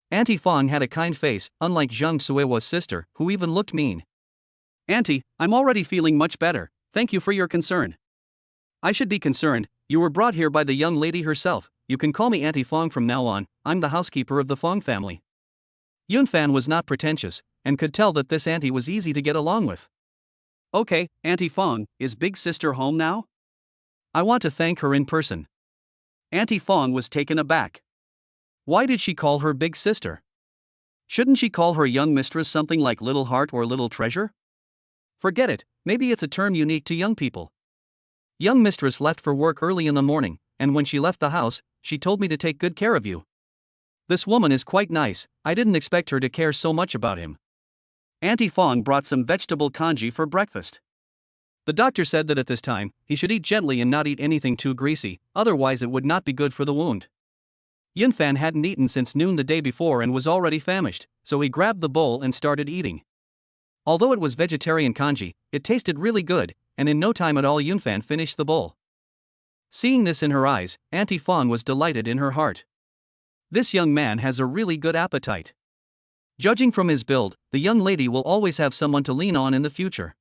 Auntie Fong had a kind face, unlike Zhang Suewa's sister, who even looked mean. "Auntie, I'm already feeling much better, thank you for your concern." "I should be concerned, you were brought here by the young lady herself. You can call me Auntie Fong from now on, I'm the housekeeper of the Fong family." Yunfan was not pretentious, and could tell that this auntie was easy to get along with. "Okay, Auntie Fong, is big sister home now?" "I want to thank her in person." Auntie Fong was taken aback. Why did she call her big sister? Shouldn't she call her young mistress something like Little Heart or Little Treasure? Forget it, maybe it's a term unique to young people. Young mistress left for work early in the morning, and when she left the house, she told me to take good care of you. This woman is quite nice, I didn't expect her to care so much about him. Auntie Fong brought some vegetable congee for breakfast. The doctor said that at this time, he should eat gently and not eat anything too greasy, otherwise it would not be good for the wound. Yunfan hadn't eaten since noon the day before and was already famished, so he grabbed the bowl and started eating. Although it was vegetarian congee, it tasted really good, and in no time at all Yunfan finished the bowl. Seeing this in her eyes, Auntie Fong was delighted in her heart. This young man has a really good appetite. Judging from his build, the young lady will always have someone to lean on in the future.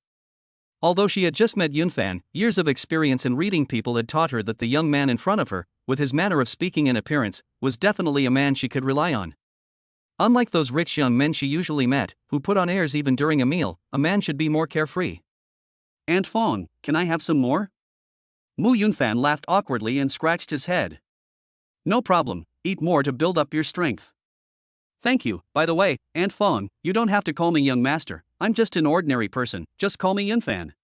Although she had just met Yunfan, years of experience in reading people had taught her that the young man in front of her, with his manner of speaking and appearance, was definitely a man she could rely on. Unlike those rich young men she usually met, who put on airs even during a meal, a man should be more carefree. "Aunt Fong, can I have some more?" Mu Yunfan laughed awkwardly and scratched his head. "No problem, eat more to build up your strength." "Thank you, by the way, Aunt Fong, you don't have to call me young master, I'm just an ordinary person, just call me Yunfan."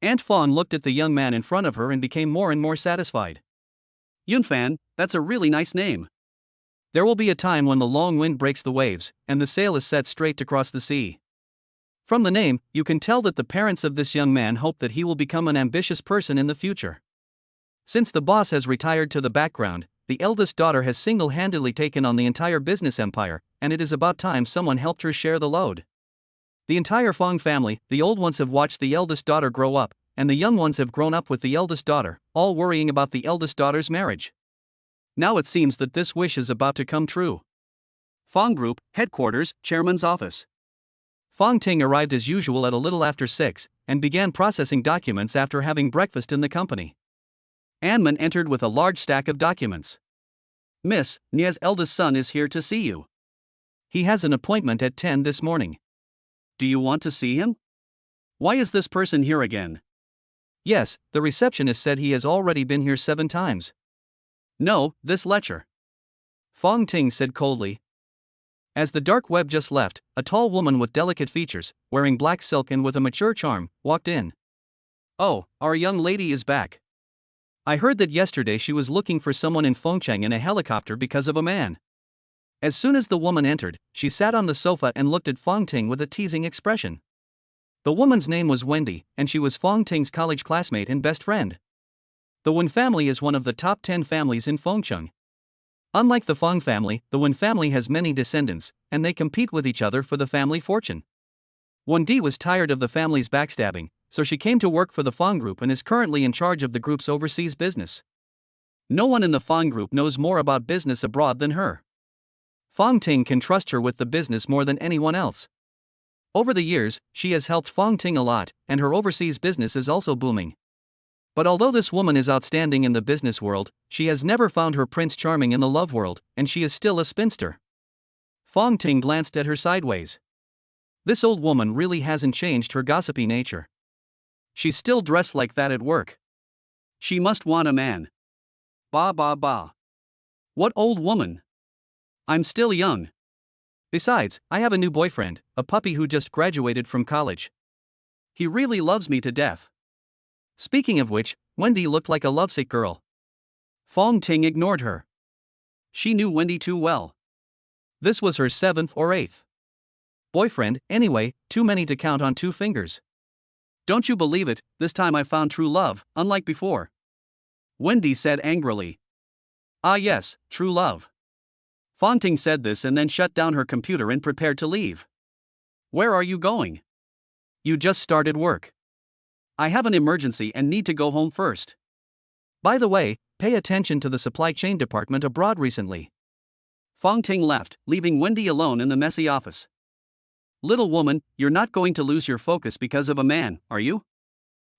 Aunt Fong looked at the young man in front of her and became more and more satisfied. "Yunfan, that's a really nice name. There will be a time when the long wind breaks the waves, and the sail is set straight to cross the sea." From the name, you can tell that the parents of this young man hope that he will become an ambitious person in the future. Since the boss has retired to the background, the eldest daughter has single-handedly taken on the entire business empire, and it is about time someone helped her share the load. The entire Fong family, the old ones have watched the eldest daughter grow up, and the young ones have grown up with the eldest daughter, all worrying about the eldest daughter's marriage. Now it seems that this wish is about to come true. Fong Group, Headquarters, Chairman's Office. Fong Ting arrived as usual at a little after 6, and began processing documents after having breakfast in the company. Anman entered with a large stack of documents. "Miss, Nia's eldest son is here to see you. He has an appointment at 10 this morning. Do you want to see him? Why is this person here again?" "Yes, the receptionist said he has already been here 7 times. "No, this lecture," Fong Ting said coldly. As the dark web just left, a tall woman with delicate features, wearing black silk and with a mature charm, walked in. "Oh, our young lady is back. I heard that yesterday she was looking for someone in Fengcheng in a helicopter because of a man." As soon as the woman entered, she sat on the sofa and looked at Fong Ting with a teasing expression. The woman's name was Wendy, and she was Fong Ting's college classmate and best friend. The Wen family is one of the top 10 families in Fengcheng. Unlike the Fong family, the Wen family has many descendants, and they compete with each other for the family fortune. Wendy was tired of the family's backstabbing, so she came to work for the Fong Group and is currently in charge of the group's overseas business. No one in the Fong Group knows more about business abroad than her. Fong Ting can trust her with the business more than anyone else. Over the years, she has helped Fong Ting a lot, and her overseas business is also booming. But although this woman is outstanding in the business world, she has never found her Prince Charming in the love world, and she is still a spinster. Fong Ting glanced at her sideways. This old woman really hasn't changed her gossipy nature. She's still dressed like that at work. She must want a man. Bah bah bah. What old woman? I'm still young. Besides, I have a new boyfriend, a puppy who just graduated from college. He really loves me to death. Speaking of which, Wendy looked like a lovesick girl. Fong Ting ignored her. She knew Wendy too well. This was her 7th or 8th boyfriend, anyway, too many to count on 2 fingers. Don't you believe it, this time I found true love, unlike before. Wendy said angrily. Ah yes, true love. Confronting said this and then shut down her computer and prepared to leave. Where are you going? You just started work. I have an emergency and need to go home first. By the way, pay attention to the supply chain department abroad recently. Confronting left, leaving Wendy alone in the messy office. Little woman, you're not going to lose your focus because of a man, are you?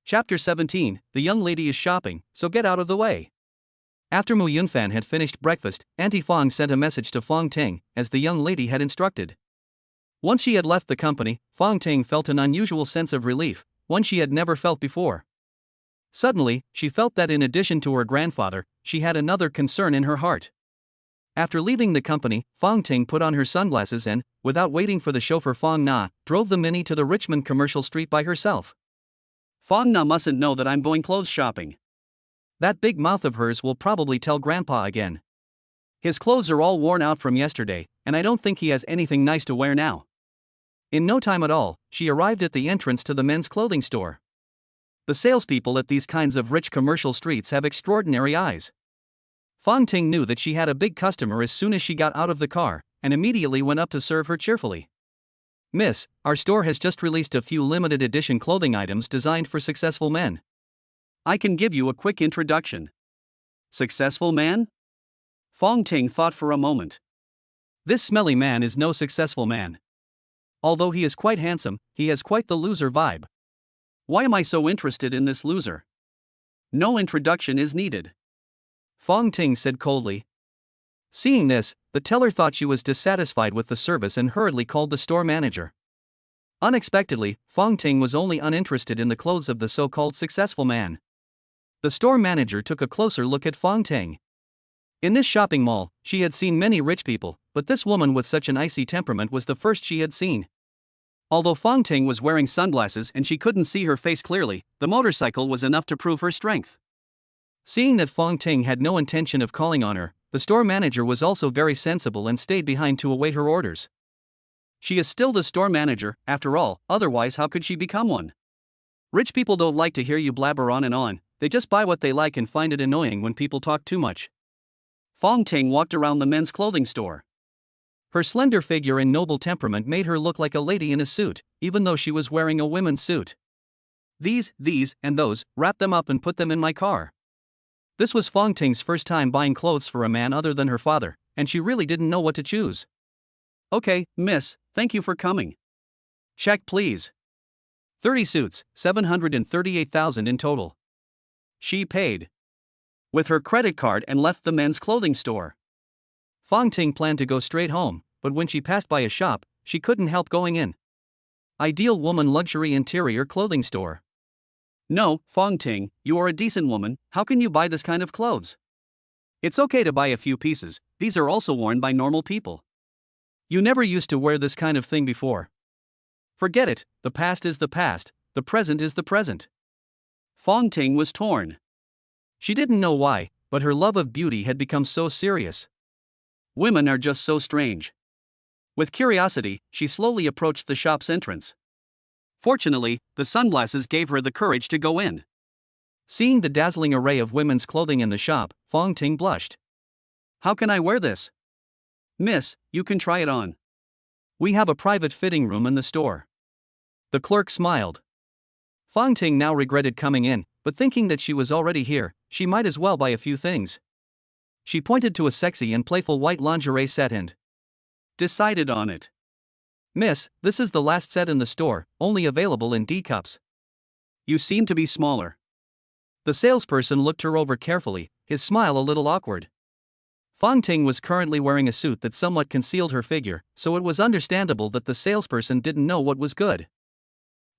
Chapter 17, the young lady is shopping, so get out of the way. After Mu Yunfan had finished breakfast, Auntie Fong sent a message to Confronting, as the young lady had instructed. Once she had left the company, Confronting felt an unusual sense of relief, one she had never felt before. Suddenly, she felt that in addition to her grandfather, she had another concern in her heart. After leaving the company, Confronting put on her sunglasses and, without waiting for the chauffeur Fong Na, drove the Mini to the Richmond commercial street by herself. Fong Na mustn't know that I'm going clothes shopping. That big mouth of hers will probably tell Grandpa again. His clothes are all worn out from yesterday, and I don't think he has anything nice to wear now. In no time at all, she arrived at the entrance to the men's clothing store. The salespeople at these kinds of rich commercial streets have extraordinary eyes. Confronting knew that she had a big customer as soon as she got out of the car, and immediately went up to serve her cheerfully. Miss, our store has just released a few limited edition clothing items designed for successful men. I can give you a quick introduction. Successful man? Confronting thought for a moment. This smelly man is no successful man. Although he is quite handsome, he has quite the loser vibe. Why am I so interested in this loser? No introduction is needed. Confronting said coldly. Seeing this, the teller thought she was dissatisfied with the service and hurriedly called the store manager. Unexpectedly, Confronting was only uninterested in the clothes of the so-called successful man. The store manager took a closer look at Confronting. In this shopping mall, she had seen many rich people, but this woman with such an icy temperament was the first she had seen. Although Confronting was wearing sunglasses and she couldn't see her face clearly, the motorcycle was enough to prove her strength. Seeing that Confronting had no intention of calling on her, the store manager was also very sensible and stayed behind to await her orders. She is still the store manager, after all, otherwise how could she become one? Rich people don't like to hear you blabber on and on, they just buy what they like and find it annoying when people talk too much. Confronting walked around the men's clothing store. Her slender figure and noble temperament made her look like a lady in a suit, even though she was wearing a women's suit. These, and those, wrap them up and put them in my car. This was Confronting's first time buying clothes for a man other than her father, and she really didn't know what to choose. Okay, miss, thank you for coming. Check please. 30 suits, 738,000 in total. She paid with her credit card and left the men's clothing store. Confronting planned to go straight home, but when she passed by a shop, she couldn't help going in. Ideal Woman Luxury Interior Clothing Store. No, Confronting, you are a decent woman, how can you buy this kind of clothes? It's okay to buy a few pieces, these are also worn by normal people. You never used to wear this kind of thing before. Forget it, the past is the past, the present is the present. Confronting was torn. She didn't know why, but her love of beauty had become so serious. Women are just so strange. With curiosity, she slowly approached the shop's entrance. Fortunately, the sunglasses gave her the courage to go in. Seeing the dazzling array of women's clothing in the shop, Confronting blushed. How can I wear this? Miss, you can try it on. We have a private fitting room in the store. The clerk smiled. Confronting now regretted coming in, but thinking that she was already here, she might as well buy a few things. She pointed to a sexy and playful white lingerie set and decided on it. Miss, this is the last set in the store, only available in D cups. You seem to be smaller. The salesperson looked her over carefully, his smile a little awkward. Confronting was currently wearing a suit that somewhat concealed her figure, so it was understandable that the salesperson didn't know what was good.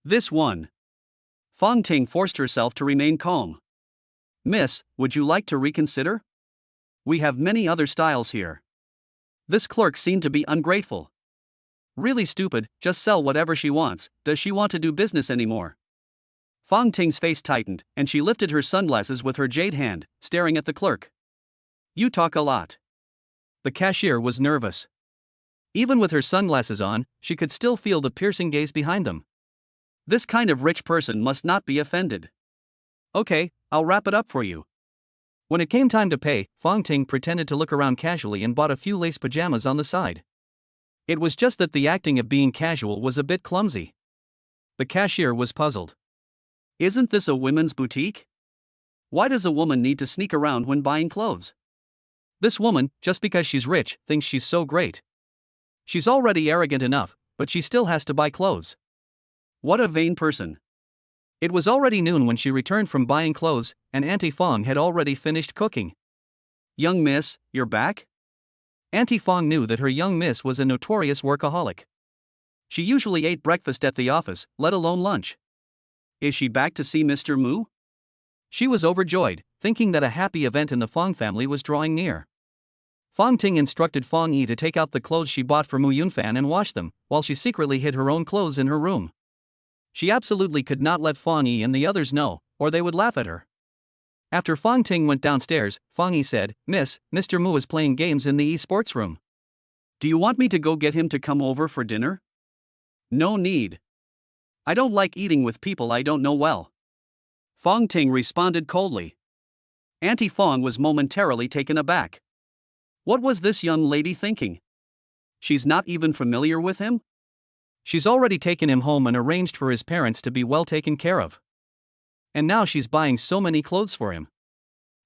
This one. Confronting forced herself to remain calm. Miss, would you like to reconsider? We have many other styles here. This clerk seemed to be ungrateful. Really stupid, just sell whatever she wants, does she want to do business anymore? Confronting's face tightened, and she lifted her sunglasses with her jade hand, staring at the clerk. You talk a lot. The cashier was nervous. Even with her sunglasses on, she could still feel the piercing gaze behind them. This kind of rich person must not be offended. Okay, I'll wrap it up for you. When it came time to pay, Confronting pretended to look around casually and bought a few lace pajamas on the side. It was just that the acting of being casual was a bit clumsy. The cashier was puzzled. Isn't this a women's boutique? Why does a woman need to sneak around when buying clothes? This woman, just because she's rich, thinks she's so great. She's already arrogant enough, but she still has to buy clothes. What a vain person. It was already noon when she returned from buying clothes, and Auntie Fong had already finished cooking. Young miss, you're back? Auntie Fong knew that her young miss was a notorious workaholic. She usually ate breakfast at the office, let alone lunch. Is she back to see Mr. Mu? She was overjoyed, thinking that a happy event in the Fong family was drawing near. Confronting instructed Fong Yi to take out the clothes she bought for Mu Yunfan and wash them, while she secretly hid her own clothes in her room. She absolutely could not let Fong Yi and the others know, or they would laugh at her. After Confronting went downstairs, Fong Yi said, Miss, Mr. Mu is playing games in the e-sports room. Do you want me to go get him to come over for dinner? No need. I don't like eating with people I don't know well. Confronting responded coldly. Auntie Fong was momentarily taken aback. What was this young lady thinking? She's not even familiar with him? She's already taken him home and arranged for his parents to be well taken care of. And now she's buying so many clothes for him.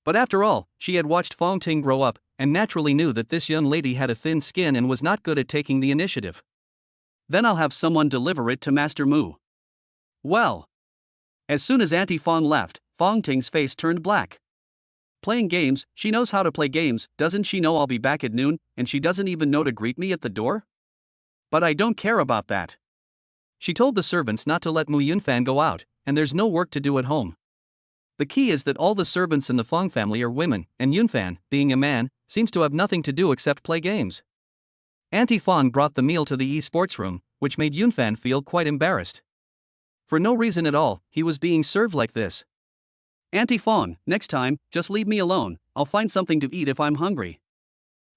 But after all, she had watched Confronting grow up, and naturally knew that this young lady had a thin skin and was not good at taking the initiative. Then I'll have someone deliver it to Master Mu. Well. As soon as Auntie Fong left, Confronting's face turned black. Playing games, she knows how to play games, doesn't she know I'll be back at noon, and she doesn't even know to greet me at the door? But I don't care about that. She told the servants not to let Mu Yunfan go out, and there's no work to do at home. The key is that all the servants in the Fong family are women, and Yunfan, being a man, seems to have nothing to do except play games. Auntie Fong brought the meal to the e-sports room, which made Yunfan feel quite embarrassed. For no reason at all, he was being served like this. Auntie Fong, next time, just leave me alone, I'll find something to eat if I'm hungry.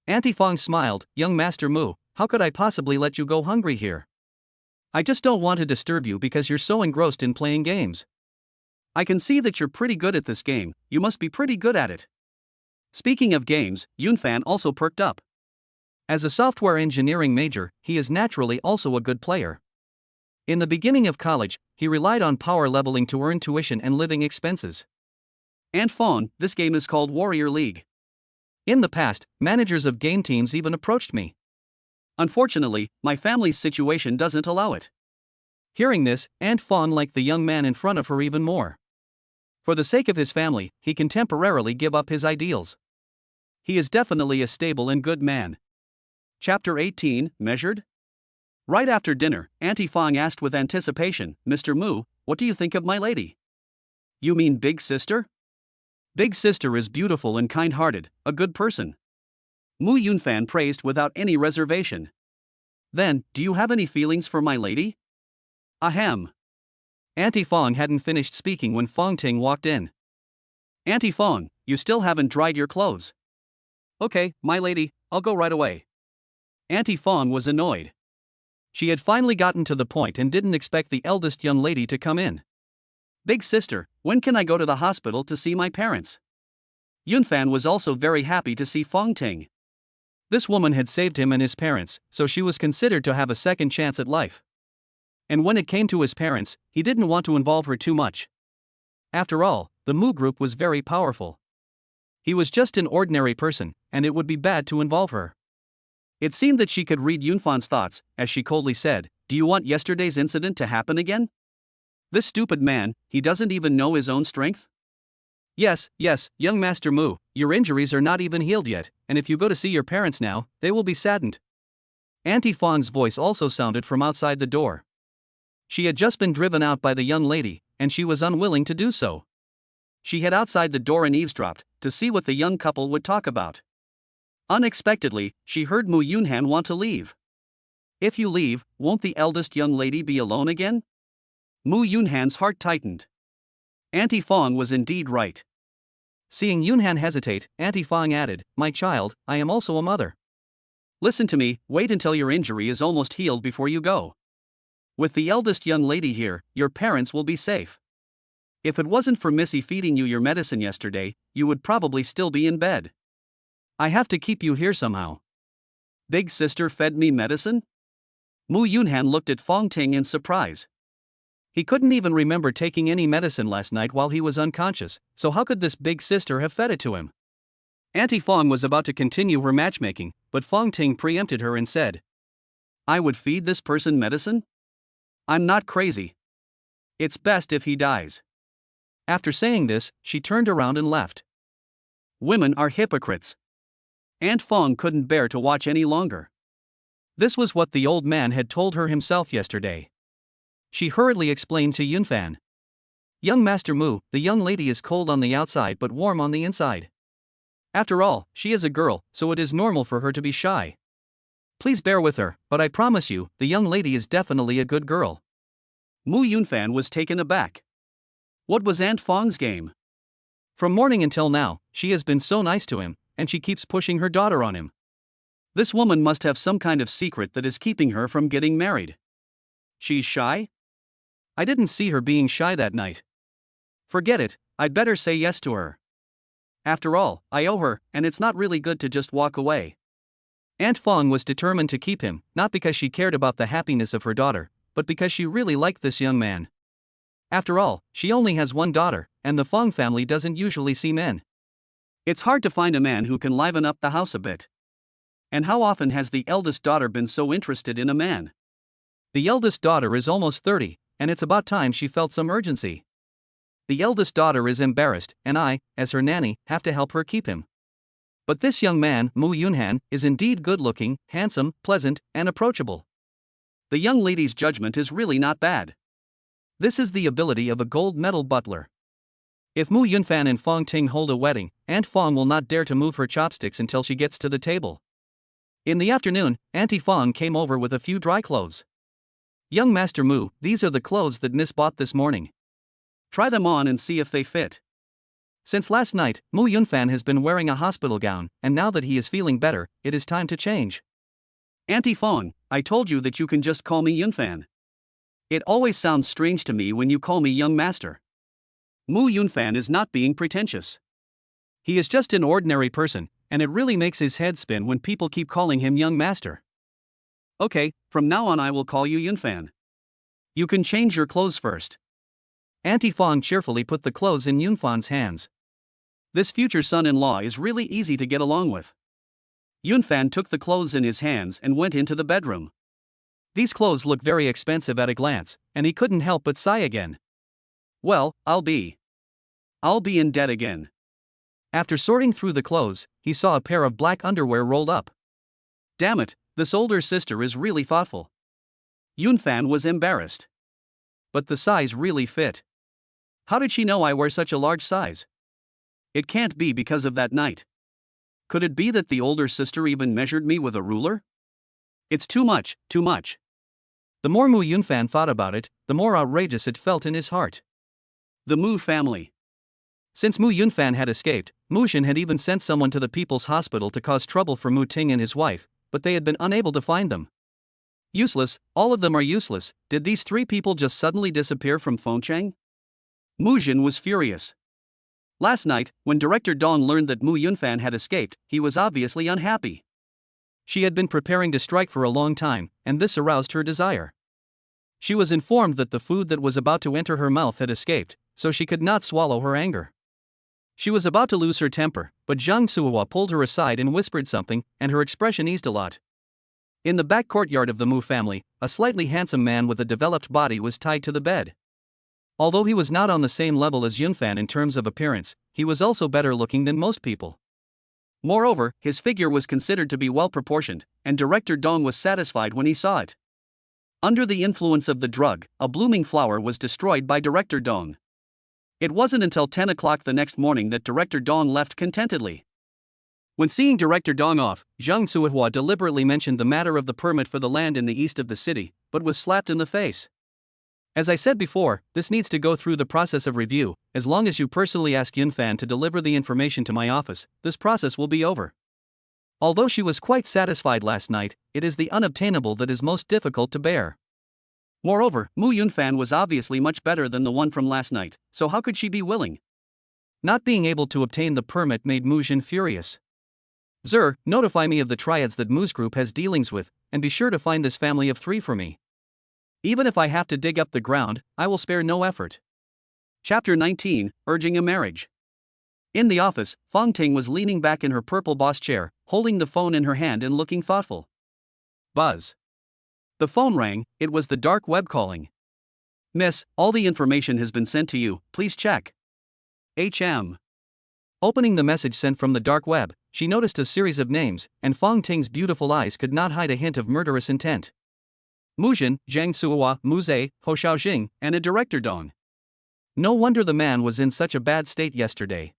Auntie Fong smiled, Young Master Mu, how could I possibly let you go hungry here? I just don't want to disturb you because you're so engrossed in playing games. I can see that you're pretty good at this game, you must be pretty good at it. Speaking of games, Yunfan also perked up. As a software engineering major, he is naturally also a good player. In the beginning of college, he relied on power leveling to earn tuition and living expenses. Aunt Fawn, this game is called Warrior League. In the past, managers of game teams even approached me. Unfortunately, my family's situation doesn't allow it. Hearing this, Aunt Fawn liked the young man in front of her even more. For the sake of his family, he can temporarily give up his ideals. He is definitely a stable and good man. Chapter 18, Measured? Right after dinner, Auntie Fong asked with anticipation, Mr. Mu, what do you think of my lady? You mean Big Sister? Big Sister is beautiful and kind-hearted, a good person. Mu Yunfan praised without any reservation. Then, do you have any feelings for my lady? Ahem. Auntie Fong hadn't finished speaking when Confronting walked in. Auntie Fong, you still haven't dried your clothes. Okay, my lady, I'll go right away. Auntie Fong was annoyed. She had finally gotten to the point and didn't expect the eldest young lady to come in. Big Sister, when can I go to the hospital to see my parents? Yunfan was also very happy to see Confronting. This woman had saved him and his parents, so she was considered to have a second chance at life. And when it came to his parents, he didn't want to involve her too much. After all, the Mu group was very powerful. He was just an ordinary person, and it would be bad to involve her. It seemed that she could read Yunfan's thoughts, as she coldly said, Do you want yesterday's incident to happen again? This stupid man, he doesn't even know his own strength? Yes, young Master Mu, your injuries are not even healed yet, and if you go to see your parents now, they will be saddened. Auntie Fong's voice also sounded from outside the door. She had just been driven out by the young lady, and she was unwilling to do so. She hid outside the door and eavesdropped, to see what the young couple would talk about. Unexpectedly, she heard Mu Yunhan want to leave. If you leave, won't the eldest young lady be alone again? Mu Yunhan's heart tightened. Auntie Fong was indeed right. Seeing Yunhan hesitate, Auntie Fong added, My child, I am also a mother. Listen to me, wait until your injury is almost healed before you go. With the eldest young lady here, your parents will be safe. If it wasn't for Missy feeding you your medicine yesterday, you would probably still be in bed. I have to keep you here somehow. Big sister fed me medicine? Mu Yunhan looked at Fong Ting in surprise. He couldn't even remember taking any medicine last night while he was unconscious, so how could this big sister have fed it to him? Auntie Fong was about to continue her matchmaking, but Fong Ting preempted her and said, I would feed this person medicine? I'm not crazy. It's best if he dies. After saying this, she turned around and left. Women are hypocrites. Aunt Fong couldn't bear to watch any longer. This was what the old man had told her himself yesterday. She hurriedly explained to Yunfan. Young Master Mu, the young lady is cold on the outside but warm on the inside. After all, she is a girl, so it is normal for her to be shy. Please bear with her, but I promise you, the young lady is definitely a good girl. Mu Yunfan was taken aback. What was Aunt Fong's game? From morning until now, she has been so nice to him, and she keeps pushing her daughter on him. This woman must have some kind of secret that is keeping her from getting married. She's shy? I didn't see her being shy that night. Forget it, I'd better say yes to her. After all, I owe her, and it's not really good to just walk away. Aunt Fong was determined to keep him, not because she cared about the happiness of her daughter, but because she really liked this young man. After all, she only has one daughter, and the Fong family doesn't usually see men. It's hard to find a man who can liven up the house a bit. And how often has the eldest daughter been so interested in a man? The eldest daughter is almost 30, and it's about time she felt some urgency. The eldest daughter is embarrassed, and I, as her nanny, have to help her keep him. But this young man, Mu Yunhan, is indeed good-looking, handsome, pleasant, and approachable. The young lady's judgment is really not bad. This is the ability of a gold medal butler. If Mu Yunfan and Fong Ting hold a wedding, Aunt Fong will not dare to move her chopsticks until she gets to the table. In the afternoon, Auntie Fong came over with a few dry clothes. Young Master Mu, these are the clothes that Miss bought this morning. Try them on and see if they fit. Since last night, Mu Yunfan has been wearing a hospital gown, and now that he is feeling better, it is time to change. Auntie Fong, I told you that you can just call me Yunfan. It always sounds strange to me when you call me young master. Mu Yunfan is not being pretentious. He is just an ordinary person, and it really makes his head spin when people keep calling him young master. Okay, from now on I will call you Yunfan. You can change your clothes first. Auntie Fong cheerfully put the clothes in Yunfan's hands. This future son-in-law is really easy to get along with. Yunfan took the clothes in his hands and went into the bedroom. These clothes look very expensive at a glance, and he couldn't help but sigh again. Well, I'll be in debt again. After sorting through the clothes, he saw a pair of black underwear rolled up. Damn it, this older sister is really thoughtful. Yunfan was embarrassed. But the size really fit. How did she know I wear such a large size? It can't be because of that night. Could it be that the older sister even measured me with a ruler? It's too much, too much. The more Mu Yunfan thought about it, the more outrageous it felt in his heart. The Mu family. Since Mu Yunfan had escaped, Mu Xin had even sent someone to the People's Hospital to cause trouble for Mu Ting and his wife, but they had been unable to find them. Useless, all of them are useless. Did these three people just suddenly disappear from Fengcheng? Mu Xin was furious. Last night, when Director Dong learned that Mu Yunfan had escaped, he was obviously unhappy. She had been preparing to strike for a long time, and this aroused her desire. She was informed that the food that was about to enter her mouth had escaped, so she could not swallow her anger. She was about to lose her temper, but Zhang Suhua pulled her aside and whispered something, and her expression eased a lot. In the back courtyard of the Mu family, a slightly handsome man with a developed body was tied to the bed. Although he was not on the same level as Yunfan in terms of appearance, he was also better looking than most people. Moreover, his figure was considered to be well proportioned, and Director Dong was satisfied when he saw it. Under the influence of the drug, a blooming flower was destroyed by Director Dong. It wasn't until 10 o'clock the next morning that Director Dong left contentedly. When seeing Director Dong off, Zhang Suihua deliberately mentioned the matter of the permit for the land in the east of the city, but was slapped in the face. As I said before, this needs to go through the process of review. As long as you personally ask Yunfan to deliver the information to my office, this process will be over. Although she was quite satisfied last night, it is the unobtainable that is most difficult to bear. Moreover, Mu Yunfan was obviously much better than the one from last night, so how could she be willing? Not being able to obtain the permit made Mu Jin furious. Zer, notify me of the triads that Mu's group has dealings with, and be sure to find this family of 3 for me. Even if I have to dig up the ground, I will spare no effort. Chapter 19, Urging a Marriage. In the office, Fong Ting was leaning back in her purple boss chair, holding the phone in her hand and looking thoughtful. Buzz. The phone rang. It was the dark web calling. Miss, all the information has been sent to you, please check. HM. Opening the message sent from the dark web, she noticed a series of names, and Fong Ting's beautiful eyes could not hide a hint of murderous intent. Mu Jin, Zhang Suohua, Mu Zhe, Ho Xiaojing, and a director Dong. No wonder the man was in such a bad state yesterday.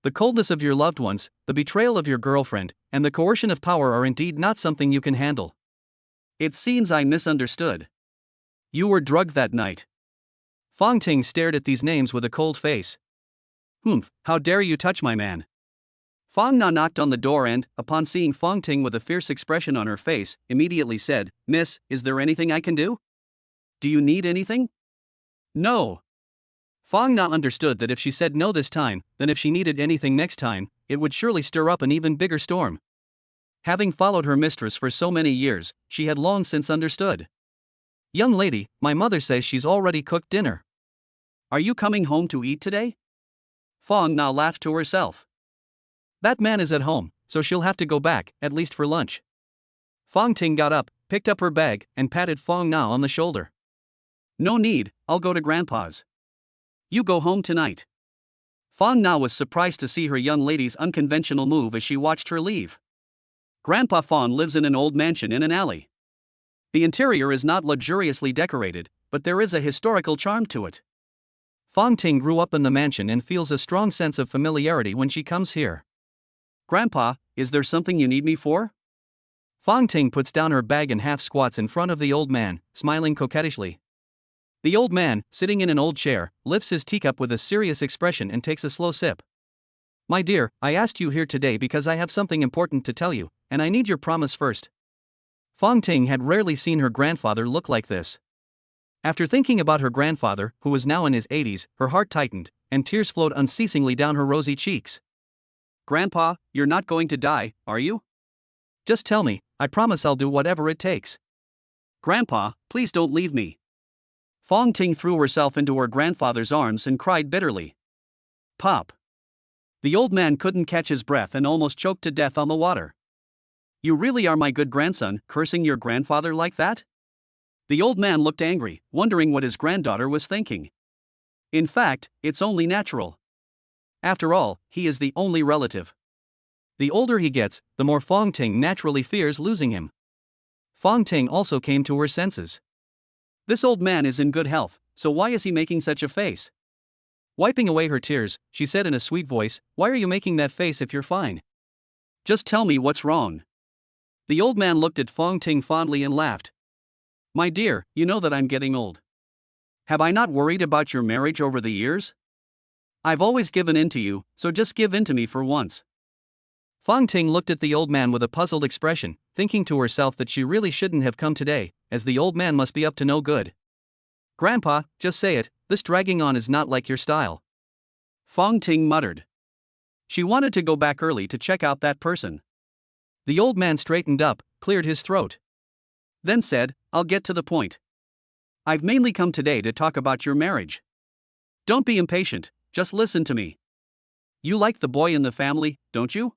The coldness of your loved ones, the betrayal of your girlfriend, and the coercion of power are indeed not something you can handle. It seems I misunderstood. You were drugged that night. Fong Ting stared at these names with a cold face. Humph, how dare you touch my man? Fong Na knocked on the door and, upon seeing Fong Ting with a fierce expression on her face, immediately said, Miss, is there anything I can do? Do you need anything? No. Fong Na understood that if she said no this time, then if she needed anything next time, it would surely stir up an even bigger storm. Having followed her mistress for so many years, she had long since understood. Young lady, my mother says she's already cooked dinner. Are you coming home to eat today? Fong Na laughed to herself. That man is at home, so she'll have to go back, at least for lunch. Fong Ting got up, picked up her bag, and patted Fong Na on the shoulder. No need, I'll go to Grandpa's. You go home tonight. Fong Na was surprised to see her young lady's unconventional move as she watched her leave. Grandpa Fong lives in an old mansion in an alley. The interior is not luxuriously decorated, but there is a historical charm to it. Fong Ting grew up in the mansion and feels a strong sense of familiarity when she comes here. Grandpa, is there something you need me for? Fong Ting puts down her bag and half squats in front of the old man, smiling coquettishly. The old man, sitting in an old chair, lifts his teacup with a serious expression and takes a slow sip. My dear, I asked you here today because I have something important to tell you, and I need your promise first. Fong Ting had rarely seen her grandfather look like this. After thinking about her grandfather, who was now in his 80s, her heart tightened, and tears flowed unceasingly down her rosy cheeks. Grandpa, you're not going to die, are you? Just tell me, I promise I'll do whatever it takes. Grandpa, please don't leave me. Fong Ting threw herself into her grandfather's arms and cried bitterly. Pop. The old man couldn't catch his breath and almost choked to death on the water. You really are my good grandson, cursing your grandfather like that? The old man looked angry, wondering what his granddaughter was thinking. In fact, it's only natural. After all, he is the only relative. The older he gets, the more Fong Ting naturally fears losing him. Fong Ting also came to her senses. This old man is in good health, so why is he making such a face? Wiping away her tears, she said in a sweet voice, Why are you making that face if you're fine? Just tell me what's wrong. The old man looked at Fong Ting fondly and laughed. My dear, you know that I'm getting old. Have I not worried about your marriage over the years? I've always given in to you, so just give in to me for once. Fong Ting looked at the old man with a puzzled expression, thinking to herself that she really shouldn't have come today, as the old man must be up to no good. Grandpa, just say it, this dragging on is not like your style. Fong Ting muttered. She wanted to go back early to check out that person. The old man straightened up, cleared his throat. Then said, I'll get to the point. I've mainly come today to talk about your marriage. Don't be impatient, just listen to me. You like the boy in the family, don't you?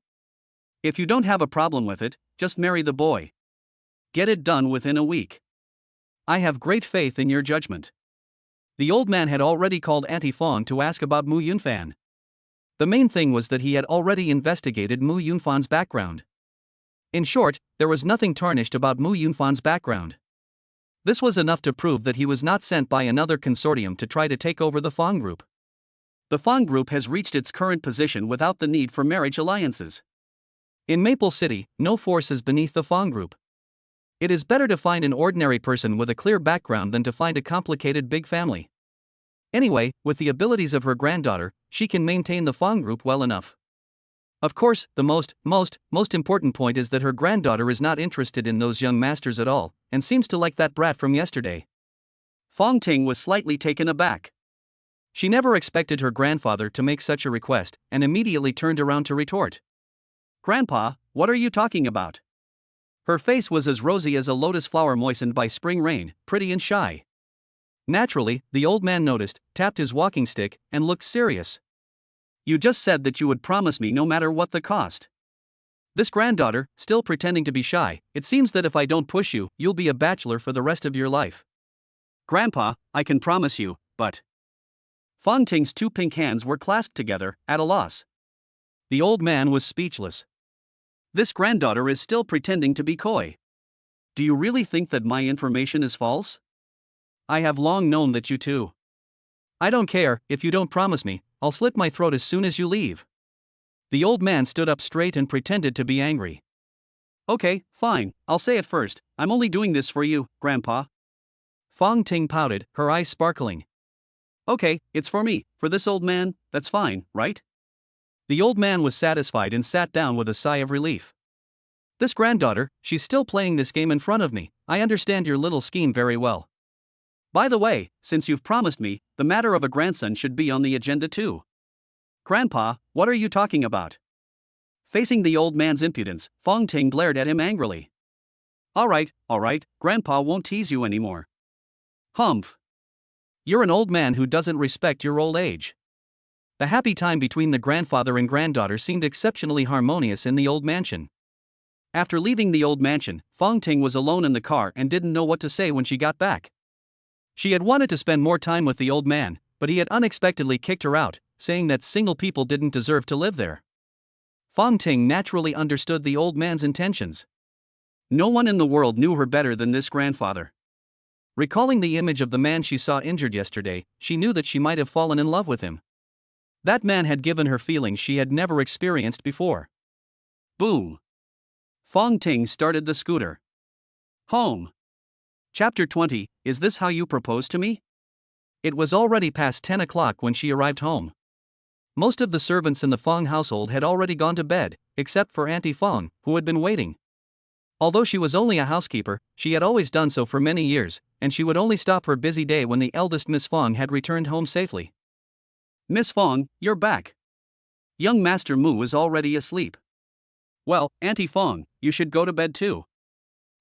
If you don't have a problem with it, just marry the boy. Get it done within a week. I have great faith in your judgment. The old man had already called Auntie Fong to ask about Mu Yunfan. The main thing was that he had already investigated Mu Yunfan's background. In short, there was nothing tarnished about Mu Yunfan's background. This was enough to prove that he was not sent by another consortium to try to take over the Fong Group. The Fong Group has reached its current position without the need for marriage alliances. In Maple City, no force is beneath the Fong Group. It is better to find an ordinary person with a clear background than to find a complicated big family. Anyway, with the abilities of her granddaughter, she can maintain the Fong Group well enough. Of course, the most important point is that her granddaughter is not interested in those young masters at all, and seems to like that brat from yesterday. Fong Ting was slightly taken aback. She never expected her grandfather to make such a request and immediately turned around to retort. "Grandpa, what are you talking about?" Her face was as rosy as a lotus flower moistened by spring rain, pretty and shy. Naturally, the old man noticed, tapped his walking stick, and looked serious. "You just said that you would promise me no matter what the cost." This granddaughter, still pretending to be shy, "It seems that if I don't push you, you'll be a bachelor for the rest of your life." "Grandpa, I can promise you, but..." Fong Ting's two pink hands were clasped together, at a loss. The old man was speechless. This granddaughter is still pretending to be coy. "Do you really think that my information is false? I have long known that you too." "I don't care, if you don't promise me, I'll slit my throat as soon as you leave." The old man stood up straight and pretended to be angry. "Okay, fine, I'll say it first, I'm only doing this for you, Grandpa." Fong Ting pouted, her eyes sparkling. "Okay, it's for me, for this old man, that's fine, right?" The old man was satisfied and sat down with a sigh of relief. "This granddaughter, she's still playing this game in front of me. I understand your little scheme very well. By the way, since you've promised me, the matter of a grandson should be on the agenda too." "Grandpa, what are you talking about?" Facing the old man's impudence, Fong Ting glared at him angrily. All right, Grandpa won't tease you anymore." "Humph. You're an old man who doesn't respect your old age." The happy time between the grandfather and granddaughter seemed exceptionally harmonious in the old mansion. After leaving the old mansion, Fong Ting was alone in the car and didn't know what to say when she got back. She had wanted to spend more time with the old man, but he had unexpectedly kicked her out, saying that single people didn't deserve to live there. Fong Ting naturally understood the old man's intentions. No one in the world knew her better than this grandfather. Recalling the image of the man she saw injured yesterday, she knew that she might have fallen in love with him. That man had given her feelings she had never experienced before. Boom! Fong Ting started the scooter. Home. Chapter 20, Is This How You Propose to Me? It was already past 10 o'clock when she arrived home. Most of the servants in the Fong household had already gone to bed, except for Auntie Fong, who had been waiting. Although she was only a housekeeper, she had always done so for many years, and she would only stop her busy day when the eldest Miss Fong had returned home safely. "Miss Fong, you're back. Young Master Mu is already asleep." "Well, Auntie Fong, you should go to bed too."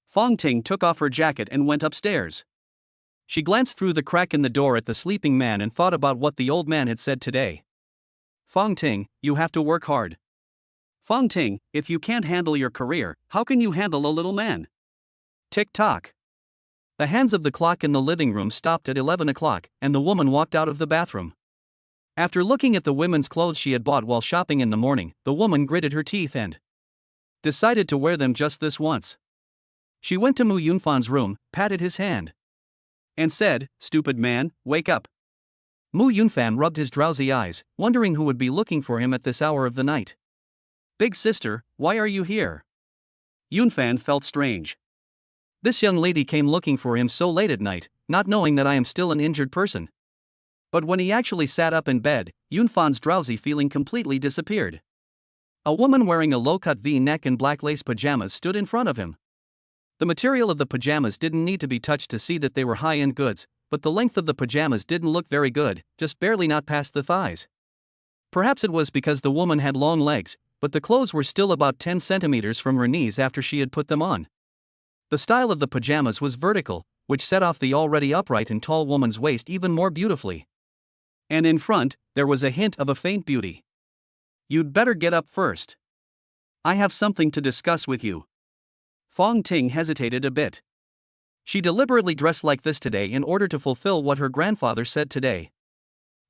Fong Ting took off her jacket and went upstairs. She glanced through the crack in the door at the sleeping man and thought about what the old man had said today. "Fong Ting, you have to work hard." "Fong Ting, if you can't handle your career, how can you handle a little man?" Tick-tock. The hands of the clock in the living room stopped at 11 o'clock, and the woman walked out of the bathroom. After looking at the women's clothes she had bought while shopping in the morning, the woman gritted her teeth and decided to wear them just this once. She went to Mu Yunfan's room, patted his hand, and said, "Stupid man, wake up." Mu Yunfan rubbed his drowsy eyes, wondering who would be looking for him at this hour of the night. "Big sister, why are you here?" Yunfan felt strange. This young lady came looking for him so late at night, not knowing that I am still an injured person. But when he actually sat up in bed, Yunfan's drowsy feeling completely disappeared. A woman wearing a low-cut V-neck and black lace pajamas stood in front of him. The material of the pajamas didn't need to be touched to see that they were high-end goods, but the length of the pajamas didn't look very good, just barely not past the thighs. Perhaps it was because the woman had long legs, but the clothes were still about 10 centimeters from her knees after she had put them on. The style of the pajamas was vertical, which set off the already upright and tall woman's waist even more beautifully. And in front, there was a hint of a faint beauty. "You'd better get up first. I have something to discuss with you." Fong Ting hesitated a bit. She deliberately dressed like this today in order to fulfill what her grandfather said today.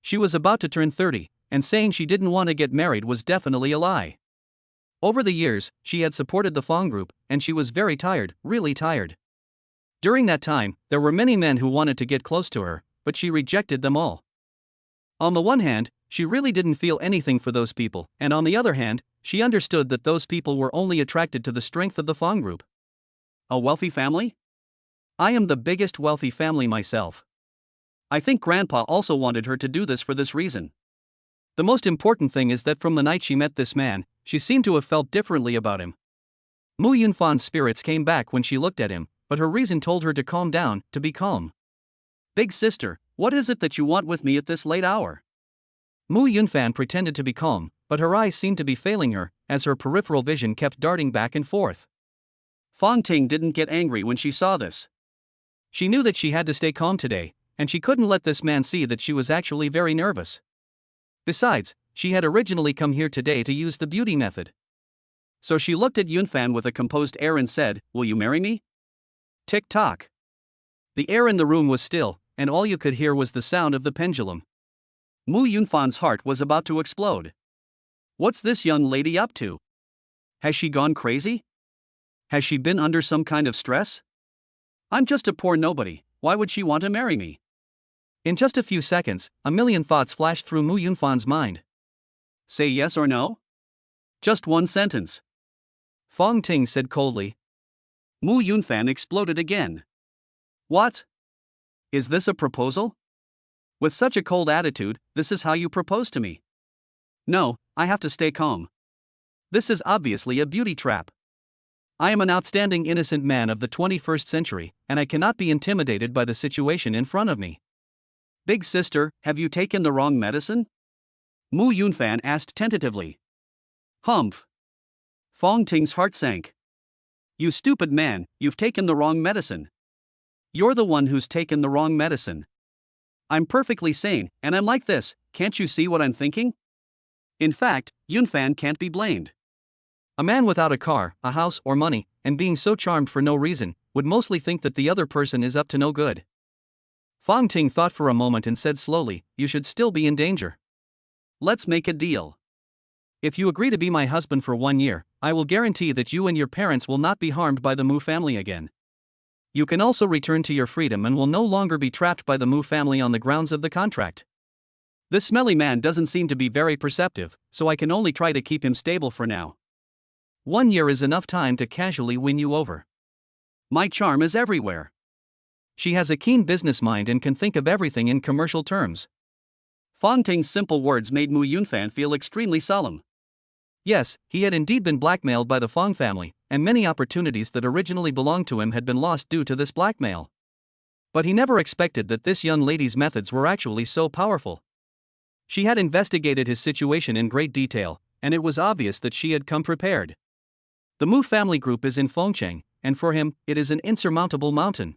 She was about to turn 30, and saying she didn't want to get married was definitely a lie. Over the years, she had supported the Fong group, and she was very tired, really tired. During that time, there were many men who wanted to get close to her, but she rejected them all. On the one hand, she really didn't feel anything for those people, and on the other hand, she understood that those people were only attracted to the strength of the Fong group. A wealthy family? I am the biggest wealthy family myself. I think Grandpa also wanted her to do this for this reason. The most important thing is that from the night she met this man, she seemed to have felt differently about him. Mu Yunfan's spirits came back when she looked at him, but her reason told her to calm down, to be calm. Big sister, what is it that you want with me at this late hour? Mu Yunfan pretended to be calm, but her eyes seemed to be failing her, as her peripheral vision kept darting back and forth. Fong Ting didn't get angry when she saw this. She knew that she had to stay calm today, and she couldn't let this man see that she was actually very nervous. Besides, she had originally come here today to use the beauty method. So she looked at Yunfan with a composed air and said, "Will you marry me?" Tick-tock. The air in the room was still, and all you could hear was the sound of the pendulum. Mu Yunfan's heart was about to explode. What's this young lady up to? Has she gone crazy? Has she been under some kind of stress? I'm just a poor nobody, why would she want to marry me? In just a few seconds, a million thoughts flashed through Mu Yunfan's mind. Say yes or no? Just one sentence. Fong Ting said coldly. Mu Yunfan exploded again. What? Is this a proposal? With such a cold attitude, this is how you propose to me? No, I have to stay calm. This is obviously a beauty trap. I am an outstanding innocent man of the 21st century, and I cannot be intimidated by the situation in front of me. Big sister, have you taken the wrong medicine? Mu Yunfan asked tentatively. Humph. Fong Ting's heart sank. You stupid man, you've taken the wrong medicine. You're the one who's taken the wrong medicine. I'm perfectly sane, and I'm like this, can't you see what I'm thinking? In fact, Yunfan can't be blamed. A man without a car, a house, or money, and being so charmed for no reason, would mostly think that the other person is up to no good. Fong Ting thought for a moment and said slowly, "You should still be in danger. Let's make a deal. If you agree to be my husband for 1 year, I will guarantee that you and your parents will not be harmed by the Mu family again. You can also return to your freedom and will no longer be trapped by the Mu family on the grounds of the contract." This smelly man doesn't seem to be very perceptive, so I can only try to keep him stable for now. 1 year is enough time to casually win you over. My charm is everywhere. She has a keen business mind and can think of everything in commercial terms. Fong Ting's simple words made Mu Yunfan feel extremely solemn. Yes, he had indeed been blackmailed by the Fong family, and many opportunities that originally belonged to him had been lost due to this blackmail. But he never expected that this young lady's methods were actually so powerful. She had investigated his situation in great detail, and it was obvious that she had come prepared. The Mu family group is in Fengcheng, and for him, it is an insurmountable mountain.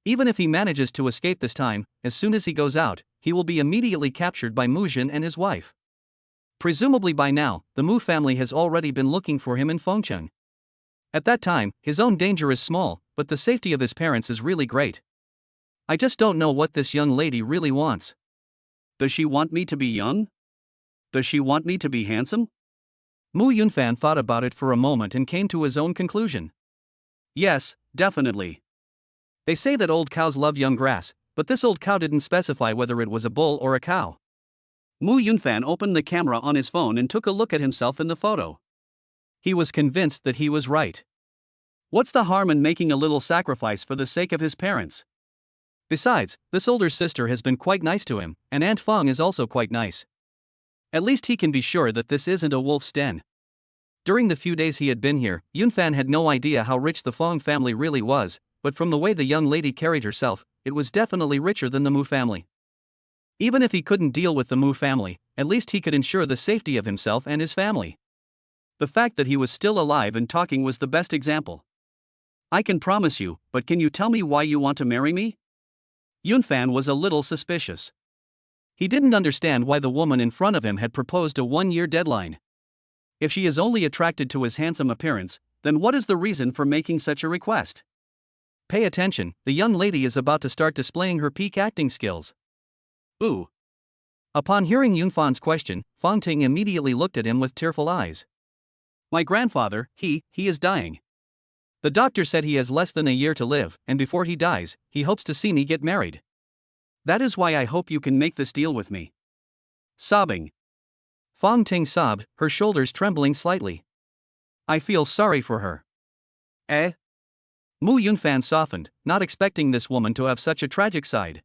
Even if he manages to escape this time, as soon as he goes out, he will be immediately captured by Mu Jin and his wife. Presumably by now, the Mu family has already been looking for him in Fengcheng. At that time, his own danger is small, but the safety of his parents is really great. I just don't know what this young lady really wants. Does she want me to be young? Does she want me to be handsome? Mu Yunfan thought about it for a moment and came to his own conclusion. Yes, definitely. They say that old cows love young grass, but this old cow didn't specify whether it was a bull or a cow. Mu Yunfan opened the camera on his phone and took a look at himself in the photo. He was convinced that he was right. What's the harm in making a little sacrifice for the sake of his parents? Besides, this older sister has been quite nice to him, and Aunt Fong is also quite nice. At least he can be sure that this isn't a wolf's den. During the few days he had been here, Yunfan had no idea how rich the Fong family really was, but from the way the young lady carried herself, it was definitely richer than the Mu family. Even if he couldn't deal with the Mu family, at least he could ensure the safety of himself and his family. The fact that he was still alive and talking was the best example. I can promise you, but can you tell me why you want to marry me? Yunfan was a little suspicious. He didn't understand why the woman in front of him had proposed a 1-year deadline. If she is only attracted to his handsome appearance, then what is the reason for making such a request? Pay attention, the young lady is about to start displaying her peak acting skills. Ooh. Upon hearing Yunfan's question, Fong Ting immediately looked at him with tearful eyes. My grandfather, he is dying. The doctor said he has less than a year to live, and before he dies, he hopes to see me get married. That is why I hope you can make this deal with me. Sobbing. Fong Ting sobbed, her shoulders trembling slightly. I feel sorry for her. Eh? Mu Yunfan softened, not expecting this woman to have such a tragic side.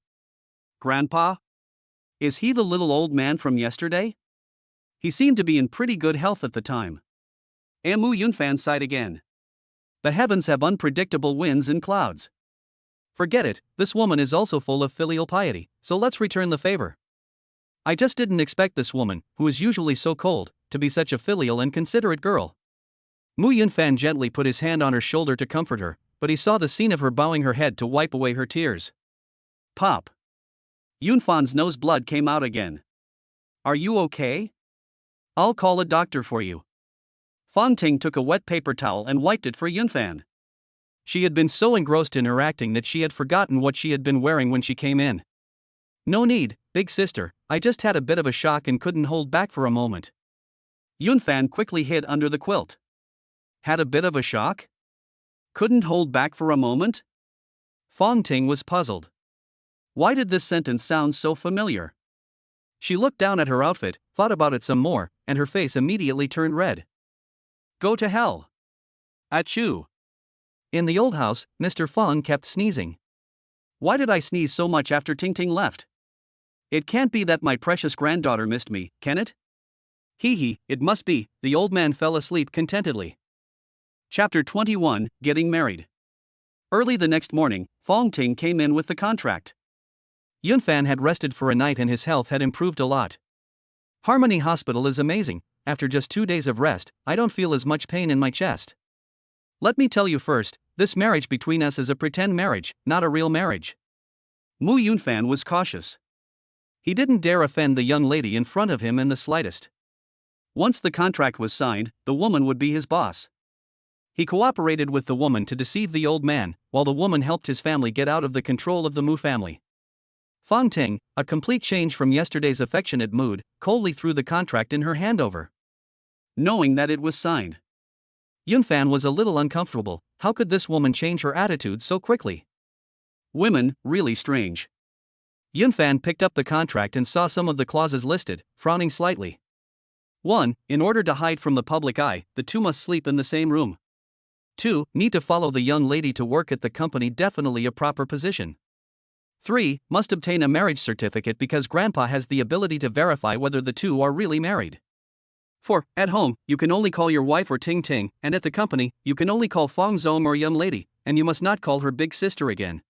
Grandpa? Is he the little old man from yesterday? He seemed to be in pretty good health at the time. Mu Yunfan sighed again. The heavens have unpredictable winds and clouds. Forget it, this woman is also full of filial piety, so let's return the favor. I just didn't expect this woman, who is usually so cold, to be such a filial and considerate girl. Mu Yunfan gently put his hand on her shoulder to comfort her, but he saw the scene of her bowing her head to wipe away her tears. Pop. Yunfan's nose blood came out again. Are you okay? I'll call a doctor for you. Confronting took a wet paper towel and wiped it for Yunfan. She had been so engrossed in her acting that she had forgotten what she had been wearing when she came in. No need, big sister, I just had a bit of a shock and couldn't hold back for a moment. Yunfan quickly hid under the quilt. Had a bit of a shock? Couldn't hold back for a moment? Confronting was puzzled. Why did this sentence sound so familiar? She looked down at her outfit, thought about it some more, and her face immediately turned red. Go to hell. Achoo. In the old house, Mr. Fong kept sneezing. Why did I sneeze so much after Ting Ting left? It can't be that my precious granddaughter missed me, can it? Hee, it must be. The old man fell asleep contentedly. Chapter 21, Getting Married. Early the next morning, Confronting came in with the contract. Yunfan had rested for a night and his health had improved a lot. Harmony Hospital is amazing. After just 2 days of rest, I don't feel as much pain in my chest. Let me tell you first, this marriage between us is a pretend marriage, not a real marriage. Mu Yunfan was cautious. He didn't dare offend the young lady in front of him in the slightest. Once the contract was signed, the woman would be his boss. He cooperated with the woman to deceive the old man, while the woman helped his family get out of the control of the Mu family. Confronting, a complete change from yesterday's affectionate mood, coldly threw the contract in her handover. Knowing that it was signed, Yunfan was a little uncomfortable. How could this woman change her attitude so quickly? Women, really strange. Yunfan picked up the contract and saw some of the clauses listed, frowning slightly. 1. In order to hide from the public eye, the two must sleep in the same room. 2. Need to follow the young lady to work at the company, definitely a proper position. 3. Must obtain a marriage certificate because grandpa has the ability to verify whether the two are really married. 4. At home, you can only call your wife or Ting Ting, and at the company, you can only call Fong Zong or young lady, and you must not call her big sister again.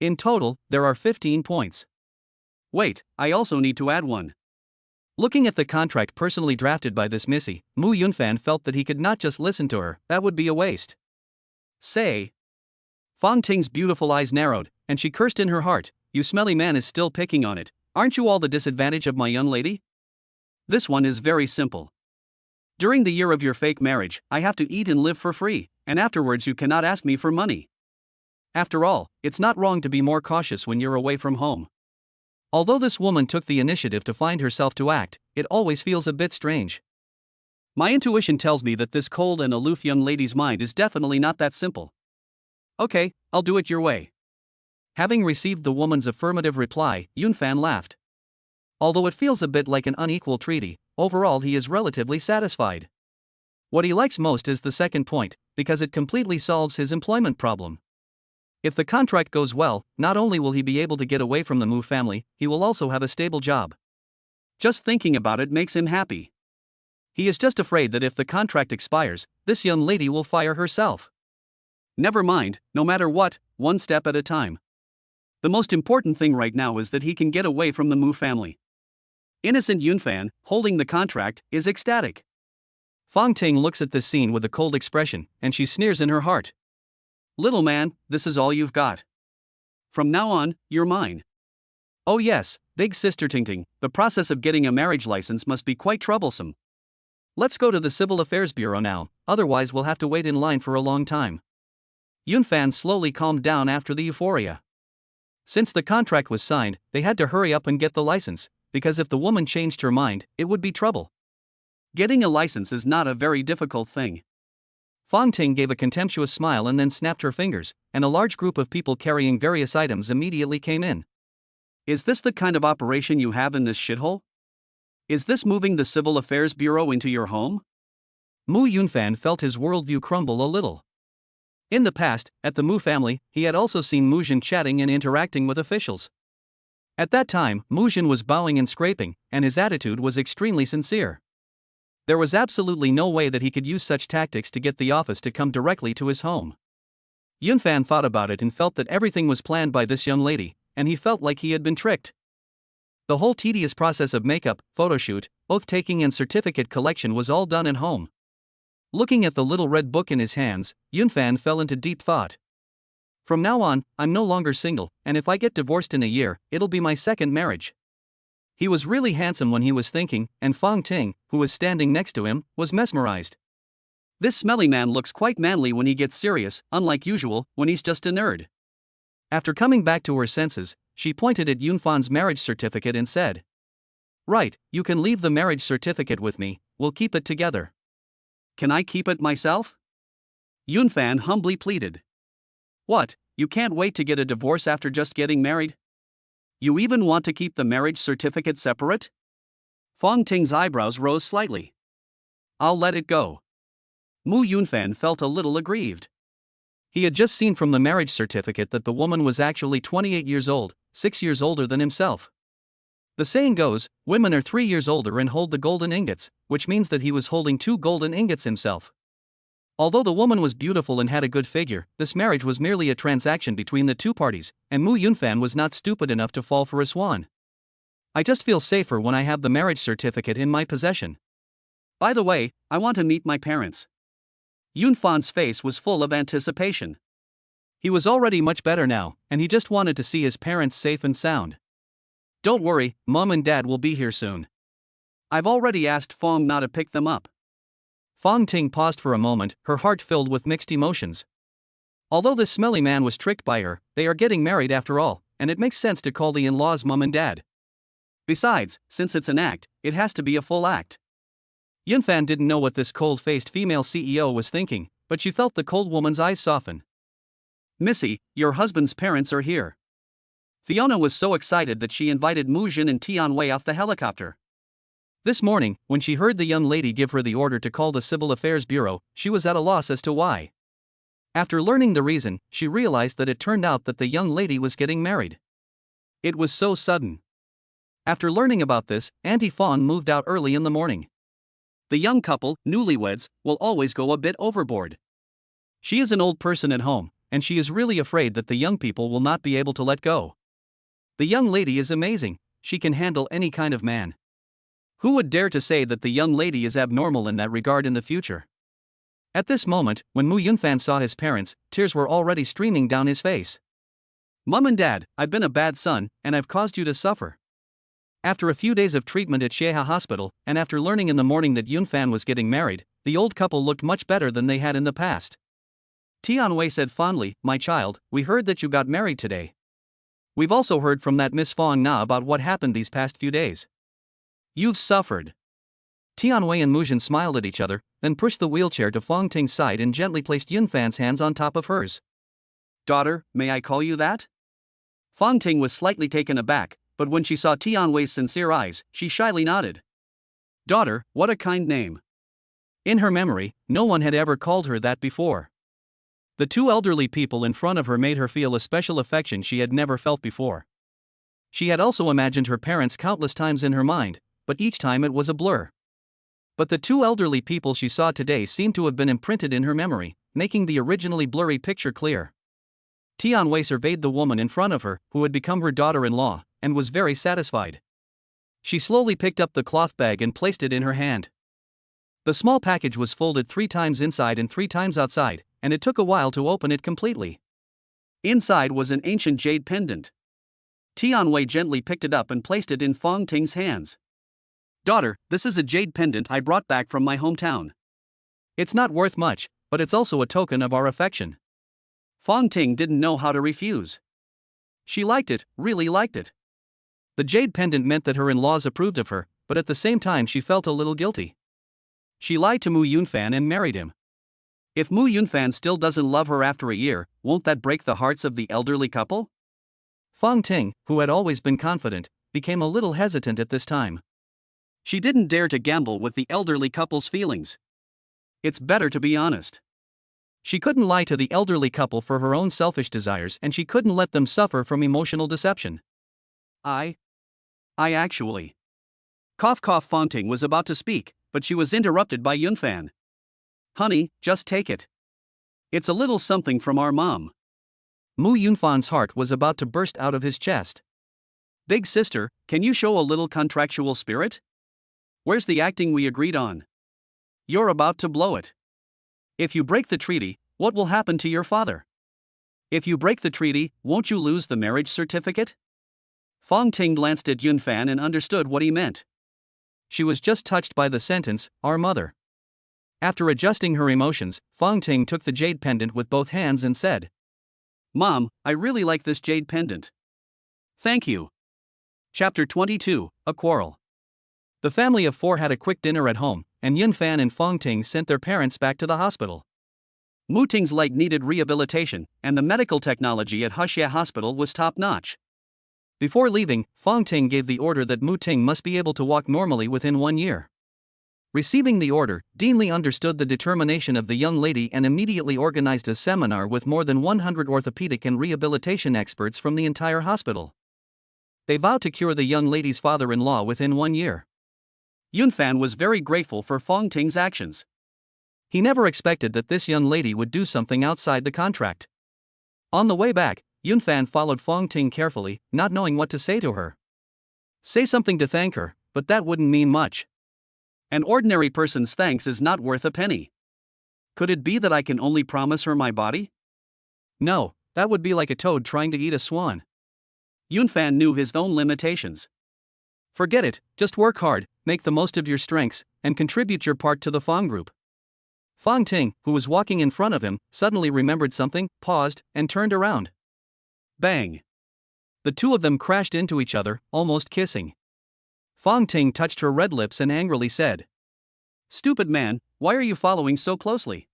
In total, there are 15 points. Wait, I also need to add one. Looking at the contract personally drafted by this Missy, Mu Yunfan felt that he could not just listen to her, that would be a waste. Say. Confronting's beautiful eyes narrowed, and she cursed in her heart, you smelly man is still picking on it, aren't you all the disadvantage of my young lady? This one is very simple. During the year of your fake marriage, I have to eat and live for free, and afterwards you cannot ask me for money. After all, it's not wrong to be more cautious when you're away from home. Although this woman took the initiative to find herself to act, it always feels a bit strange. My intuition tells me that this cold and aloof young lady's mind is definitely not that simple. Okay, I'll do it your way. Having received the woman's affirmative reply, Yunfan laughed. Although it feels a bit like an unequal treaty, overall he is relatively satisfied. What he likes most is the second point, because it completely solves his employment problem. If the contract goes well, not only will he be able to get away from the Mu family, he will also have a stable job. Just thinking about it makes him happy. He is just afraid that if the contract expires, this young lady will fire herself. Never mind, no matter what, one step at a time. The most important thing right now is that he can get away from the Mu family. Innocent Yunfan, holding the contract, is ecstatic. Confronting looks at this scene with a cold expression, and she sneers in her heart. Little man, this is all you've got. From now on, you're mine. Oh yes, big sister Ting Ting, the process of getting a marriage license must be quite troublesome. Let's go to the Civil Affairs Bureau now, otherwise we'll have to wait in line for a long time. Yunfan slowly calmed down after the euphoria. Since the contract was signed, they had to hurry up and get the license, because if the woman changed her mind, it would be trouble. Getting a license is not a very difficult thing. Confronting gave a contemptuous smile and then snapped her fingers, and a large group of people carrying various items immediately came in. Is this the kind of operation you have in this shithole? Is this moving the Civil Affairs Bureau into your home? Mu Yunfan felt his worldview crumble a little. In the past, at the Mu family, he had also seen Mujin chatting and interacting with officials. At that time, Mujin was bowing and scraping, and his attitude was extremely sincere. There was absolutely no way that he could use such tactics to get the office to come directly to his home. Yunfan thought about it and felt that everything was planned by this young lady, and he felt like he had been tricked. The whole tedious process of makeup, photoshoot, oath-taking and certificate collection was all done at home. Looking at the little red book in his hands, Yunfan fell into deep thought. From now on, I'm no longer single, and if I get divorced in a year, it'll be my second marriage. He was really handsome when he was thinking, and Fong Ting, who was standing next to him, was mesmerized. This smelly man looks quite manly when he gets serious, unlike usual, when he's just a nerd. After coming back to her senses, she pointed at Yunfan's marriage certificate and said, "Right, you can leave the marriage certificate with me, we'll keep it together." "Can I keep it myself?" Yunfan humbly pleaded. "What, you can't wait to get a divorce after just getting married? You even want to keep the marriage certificate separate?" Fong Ting's eyebrows rose slightly. "I'll let it go." Mu Yunfan felt a little aggrieved. He had just seen from the marriage certificate that the woman was actually 28 years old, 6 years older than himself. The saying goes, women are 3 years older and hold the golden ingots, which means that he was holding 2 golden ingots himself. Although the woman was beautiful and had a good figure, this marriage was merely a transaction between the two parties, and Mu Yunfan was not stupid enough to fall for a swan. "I just feel safer when I have the marriage certificate in my possession. By the way, I want to meet my parents." Yunfan's face was full of anticipation. He was already much better now, and he just wanted to see his parents safe and sound. "Don't worry, Mom and Dad will be here soon. I've already asked Fong Na to pick them up." Fong Ting paused for a moment, her heart filled with mixed emotions. Although this smelly man was tricked by her, they are getting married after all, and it makes sense to call the in-laws Mom and Dad. Besides, since it's an act, it has to be a full act. Yunfan didn't know what this cold-faced female CEO was thinking, but she felt the cold woman's eyes soften. "Missy, your husband's parents are here." Fiona was so excited that she invited Mu Jin and Tian Wei off the helicopter. This morning, when she heard the young lady give her the order to call the Civil Affairs Bureau, she was at a loss as to why. After learning the reason, she realized that it turned out that the young lady was getting married. It was so sudden. After learning about this, Auntie Fawn moved out early in the morning. The young couple, newlyweds, will always go a bit overboard. She is an old person at home, and she is really afraid that the young people will not be able to let go. The young lady is amazing, she can handle any kind of man. Who would dare to say that the young lady is abnormal in that regard in the future? At this moment, when Mu Yunfan saw his parents, tears were already streaming down his face. "Mom and Dad, I've been a bad son, and I've caused you to suffer." After a few days of treatment at Sheha Hospital, and after learning in the morning that Yunfan was getting married, the old couple looked much better than they had in the past. Tian Wei said fondly, "My child, we heard that you got married today. We've also heard from that Miss Fong Na about what happened these past few days. You've suffered." Tian Wei and Mu Jin smiled at each other, then pushed the wheelchair to Fong Ting's side and gently placed Yunfan's hands on top of hers. "Daughter, may I call you that?" Fong Ting was slightly taken aback, but when she saw Tian Wei's sincere eyes, she shyly nodded. "Daughter, what a kind name." In her memory, no one had ever called her that before. The two elderly people in front of her made her feel a special affection she had never felt before. She had also imagined her parents countless times in her mind, but each time it was a blur. But the two elderly people she saw today seemed to have been imprinted in her memory, making the originally blurry picture clear. Tian Wei surveyed the woman in front of her, who had become her daughter-in-law, and was very satisfied. She slowly picked up the cloth bag and placed it in her hand. The small package was folded 3 times inside and 3 times outside, and it took a while to open it completely. Inside was an ancient jade pendant. Tian Wei gently picked it up and placed it in Fong Ting's hands. "Daughter, this is a jade pendant I brought back from my hometown. It's not worth much, but it's also a token of our affection." Fong Ting didn't know how to refuse. She liked it, really liked it. The jade pendant meant that her in-laws approved of her, but at the same time she felt a little guilty. She lied to Mu Yunfan and married him. If Mu Yunfan still doesn't love her after a year, won't that break the hearts of the elderly couple? Fong Ting, who had always been confident, became a little hesitant at this time. She didn't dare to gamble with the elderly couple's feelings. It's better to be honest. She couldn't lie to the elderly couple for her own selfish desires, and she couldn't let them suffer from emotional deception. I actually. Cough cough. Fong Ting was about to speak, but she was interrupted by Yunfan. "Honey, just take it." It's a little something from our mom. Mu Yunfan's heart was about to burst out of his chest. Big sister, can you show a little contractual spirit? Where's the acting we agreed on? You're about to blow it. If you break the treaty, what will happen to your father? If you break the treaty, won't you lose the marriage certificate? Fong Ting glanced at Yunfan and understood what he meant. She was just touched by the sentence, our mother. After adjusting her emotions, Fong Ting took the jade pendant with both hands and said, Mom, I really like this jade pendant. Thank you. Chapter 22, A Quarrel. The family of four had a quick dinner at home, and Yunfan and Fong Ting sent their parents back to the hospital. Mu Ting's leg needed rehabilitation, and the medical technology at Huxia Hospital was top-notch. Before leaving, Fong Ting gave the order that Mu Ting must be able to walk normally within 1 year. Receiving the order, Dean Li understood the determination of the young lady and immediately organized a seminar with more than 100 orthopedic and rehabilitation experts from the entire hospital. They vowed to cure the young lady's father-in-law within 1 year. Yunfan was very grateful for Fong Ting's actions. He never expected that this young lady would do something outside the contract. On the way back, Yunfan followed Fong Ting carefully, not knowing what to say to her. Say something to thank her, but that wouldn't mean much. An ordinary person's thanks is not worth a penny. Could it be that I can only promise her my body? No, that would be like a toad trying to eat a swan. Yunfan knew his own limitations. Forget it, just work hard, make the most of your strengths, and contribute your part to the Fong group. Fong Ting, who was walking in front of him, suddenly remembered something, paused, and turned around. Bang! The two of them crashed into each other, almost kissing. Fong Ting touched her red lips and angrily said, Stupid man, why are you following so closely?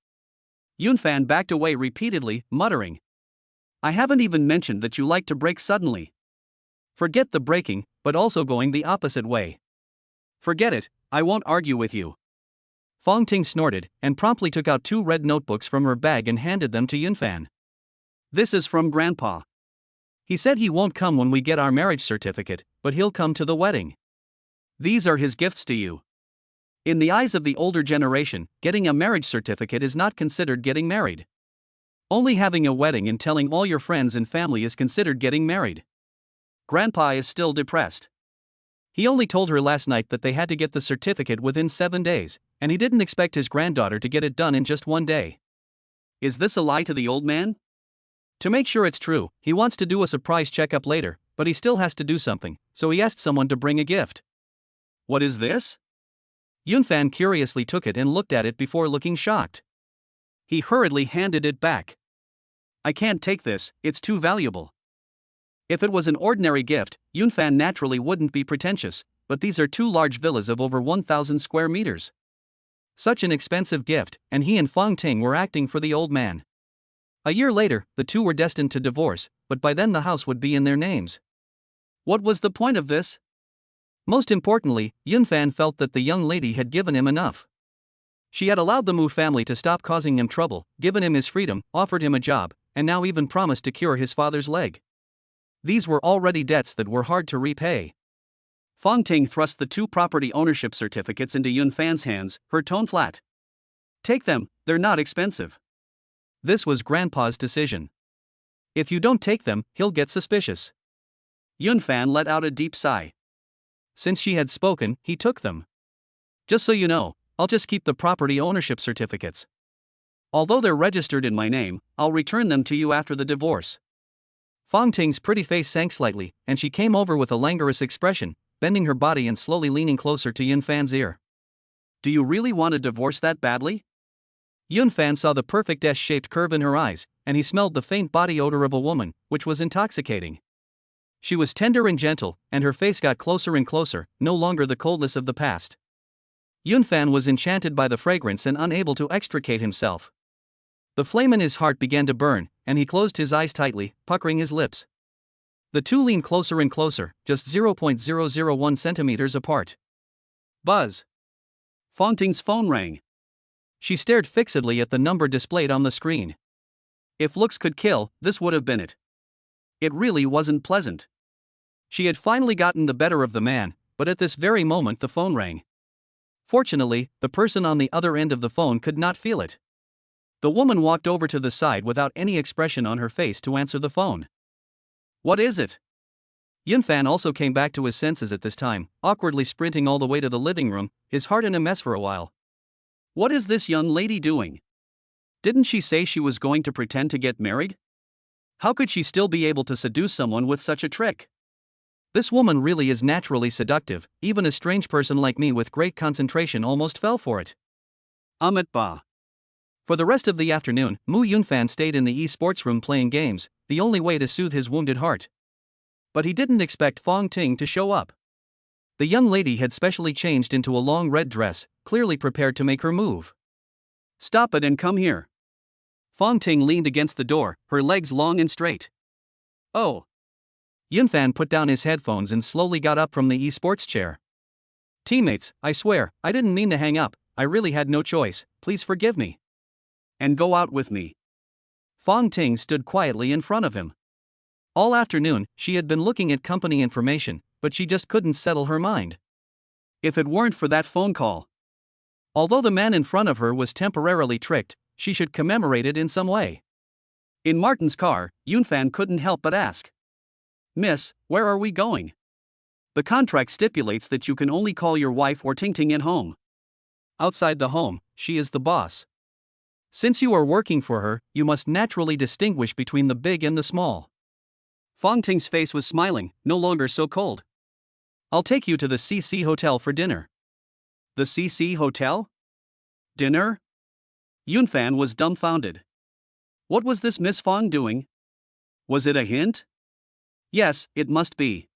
Yunfan backed away repeatedly, muttering, I haven't even mentioned that you like to break suddenly. Forget the breaking, but also going the opposite way. Forget it, I won't argue with you. Fong Ting snorted, and promptly took out 2 red notebooks from her bag and handed them to Yunfan. This is from Grandpa. He said he won't come when we get our marriage certificate, but he'll come to the wedding. These are his gifts to you. In the eyes of the older generation, getting a marriage certificate is not considered getting married. Only having a wedding and telling all your friends and family is considered getting married. Grandpa is still depressed. He only told her last night that they had to get the certificate within 7 days, and he didn't expect his granddaughter to get it done in just 1 day. Is this a lie to the old man? To make sure it's true, he wants to do a surprise checkup later, but he still has to do something, so he asked someone to bring a gift. What is this? Yunfan curiously took it and looked at it before looking shocked. He hurriedly handed it back. I can't take this, it's too valuable. If it was an ordinary gift, Yunfan naturally wouldn't be pretentious, but these are 2 large villas of over 1,000 square meters. Such an expensive gift, and he and Fong Ting were acting for the old man. A year later, the two were destined to divorce, but by then the house would be in their names. What was the point of this? Most importantly, Yunfan felt that the young lady had given him enough. She had allowed the Mu family to stop causing him trouble, given him his freedom, offered him a job, and now even promised to cure his father's leg. These were already debts that were hard to repay. Fong Ting thrust the 2 property ownership certificates into Yunfan's hands, her tone flat. Take them, they're not expensive. This was Grandpa's decision. If you don't take them, he'll get suspicious. Yunfan let out a deep sigh. Since she had spoken, he took them. Just so you know, I'll just keep the property ownership certificates. Although they're registered in my name, I'll return them to you after the divorce. Fong Ting's pretty face sank slightly, and she came over with a languorous expression, bending her body and slowly leaning closer to Yunfan's ear. Do you really want a divorce that badly? Yunfan saw the perfect S-shaped curve in her eyes, and he smelled the faint body odor of a woman, which was intoxicating. She was tender and gentle, and her face got closer and closer, no longer the coldness of the past. Yunfan was enchanted by the fragrance and unable to extricate himself. The flame in his heart began to burn, and he closed his eyes tightly, puckering his lips. The two leaned closer and closer, just 0.001 centimeters apart. Buzz. Fong Ting's phone rang. She stared fixedly at the number displayed on the screen. If looks could kill, this would have been it. It really wasn't pleasant. She had finally gotten the better of the man, but at this very moment the phone rang. Fortunately, the person on the other end of the phone could not feel it. The woman walked over to the side without any expression on her face to answer the phone. What is it? Yunfan also came back to his senses at this time, awkwardly sprinting all the way to the living room, his heart in a mess for a while. What is this young lady doing? Didn't she say she was going to pretend to get married? How could she still be able to seduce someone with such a trick? This woman really is naturally seductive, even a strange person like me with great concentration almost fell for it. Amit Ba. For the rest of the afternoon, Mu Yunfan stayed in the e-sports room playing games, the only way to soothe his wounded heart. But he didn't expect Fong Ting to show up. The young lady had specially changed into a long red dress, clearly prepared to make her move. Stop it and come here. Fong Ting leaned against the door, her legs long and straight. Oh. Yunfan put down his headphones and slowly got up from the e-sports chair. Teammates, I swear, I didn't mean to hang up, I really had no choice, please forgive me. And go out with me. Fong Ting stood quietly in front of him. All afternoon, she had been looking at company information, but she just couldn't settle her mind. If it weren't for that phone call. Although the man in front of her was temporarily tricked, she should commemorate it in some way. In Martin's car, Yunfan couldn't help but ask. Miss, where are we going? The contract stipulates that you can only call your wife or Ting Ting at home. Outside the home, she is the boss. Since you are working for her, you must naturally distinguish between the big and the small. Fong Ting's face was smiling, no longer so cold. I'll take you to the CC Hotel for dinner. The CC Hotel? Dinner? Yunfan was dumbfounded. What was this Miss Fong doing? Was it a hint? Yes, it must be.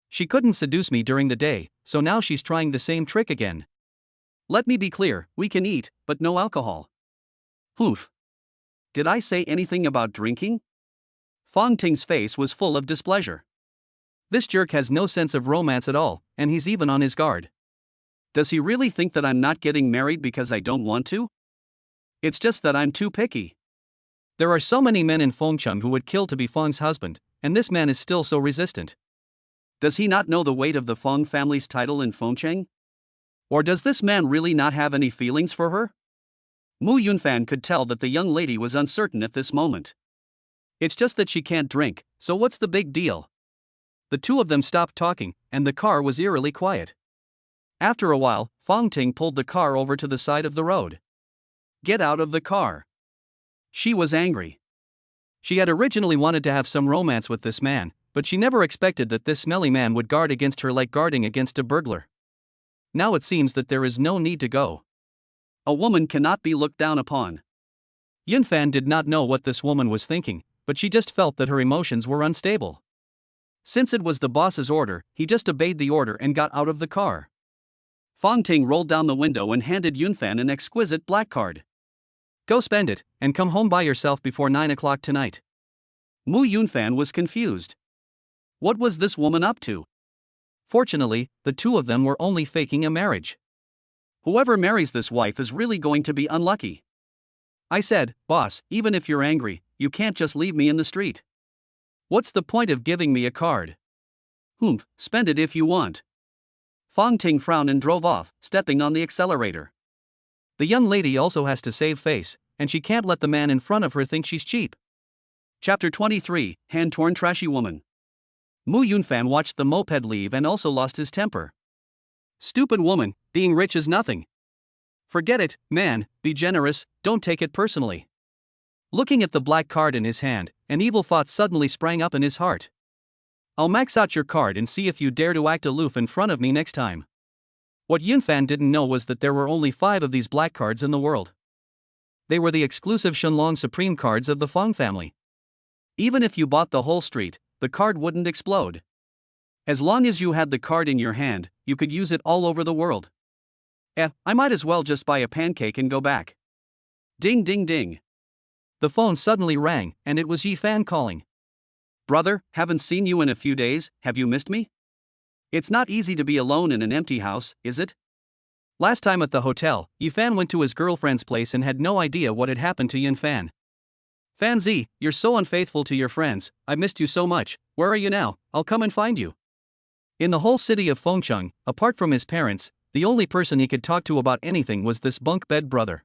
She couldn't seduce me during the day, so now she's trying the same trick again. Let me be clear, we can eat, but no alcohol. Oof. Did I say anything about drinking? Fong Ting's face was full of displeasure. This jerk has no sense of romance at all, and he's even on his guard. Does he really think that I'm not getting married because I don't want to? It's just that I'm too picky. There are so many men in Fengcheng who would kill to be Feng's husband, and this man is still so resistant. Does he not know the weight of the Feng family's title in Fengcheng? Or does this man really not have any feelings for her? Mu Yunfan could tell that the young lady was uncertain at this moment. It's just that she can't drink, so what's the big deal? The two of them stopped talking, and the car was eerily quiet. After a while, Fong Ting pulled the car over to the side of the road. Get out of the car. She was angry. She had originally wanted to have some romance with this man, but she never expected that this smelly man would guard against her like guarding against a burglar. Now it seems that there is no need to go. A woman cannot be looked down upon. Yunfan did not know what this woman was thinking, but she just felt that her emotions were unstable. Since it was the boss's order, he just obeyed the order and got out of the car. Fong Ting rolled down the window and handed Yunfan an exquisite black card. Go spend it, and come home by yourself before 9 o'clock tonight. Mu Yunfan was confused. What was this woman up to? Fortunately, the two of them were only faking a marriage. Whoever marries this wife is really going to be unlucky. I said, boss, even if you're angry, you can't just leave me in the street. What's the point of giving me a card? Spend it if you want. Fong Ting frowned and drove off, stepping on the accelerator. The young lady also has to save face, and she can't let the man in front of her think she's cheap. Chapter 23, Hand-Torn Trashy Woman. Mu Yunfan watched the moped leave and also lost his temper. Stupid woman, being rich is nothing. Forget it, man, be generous, don't take it personally. Looking at the black card in his hand, an evil thought suddenly sprang up in his heart. I'll max out your card and see if you dare to act aloof in front of me next time. What Yunfan didn't know was that there were only 5 of these black cards in the world. They were the exclusive Shenlong Supreme cards of the Fong family. Even if you bought the whole street, the card wouldn't explode. As long as you had the card in your hand, you could use it all over the world. I might as well just buy a pancake and go back. Ding ding ding. The phone suddenly rang, and it was Yifan calling. Brother, haven't seen you in a few days, have you missed me? It's not easy to be alone in an empty house, is it? Last time at the hotel, Yifan went to his girlfriend's place and had no idea what had happened to Yunfan. Fanzi, you're so unfaithful to your friends, I missed you so much, where are you now, I'll come and find you. In the whole city of Fengcheng, apart from his parents, the only person he could talk to about anything was this bunk bed brother.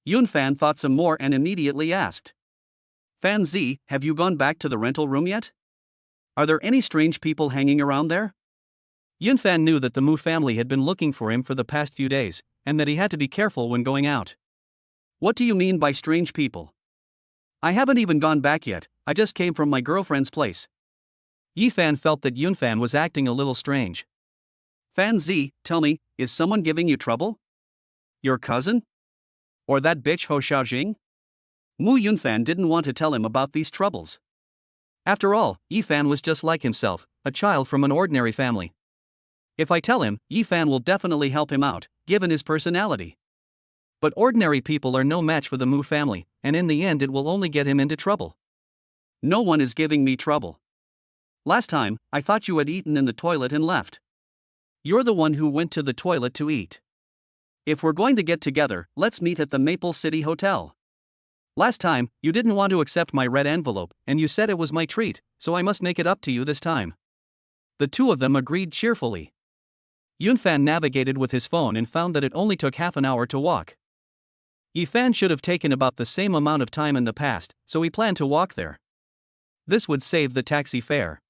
Yunfan thought some more and immediately asked. Fan Z, have you gone back to the rental room yet? Are there any strange people hanging around there? Yunfan knew that the Mu family had been looking for him for the past few days, and that he had to be careful when going out. What do you mean by strange people? I haven't even gone back yet, I just came from my girlfriend's place. Yifan felt that Yunfan was acting a little strange. Fan Z, tell me, is someone giving you trouble? Your cousin? Or that bitch Ho Xiaojing? Mu Yunfan didn't want to tell him about these troubles. After all, Yifan was just like himself, a child from an ordinary family. If I tell him, Yifan will definitely help him out, given his personality. But ordinary people are no match for the Mu family, and in the end it will only get him into trouble. No one is giving me trouble. Last time, I thought you had eaten in the toilet and left. You're the one who went to the toilet to eat. If we're going to get together, let's meet at the Maple City Hotel. Last time, you didn't want to accept my red envelope, and you said it was my treat, so I must make it up to you this time. The two of them agreed cheerfully. Yunfan navigated with his phone and found that it only took half an hour to walk. Yifan should have taken about the same amount of time in the past, so he planned to walk there. This would save the taxi fare.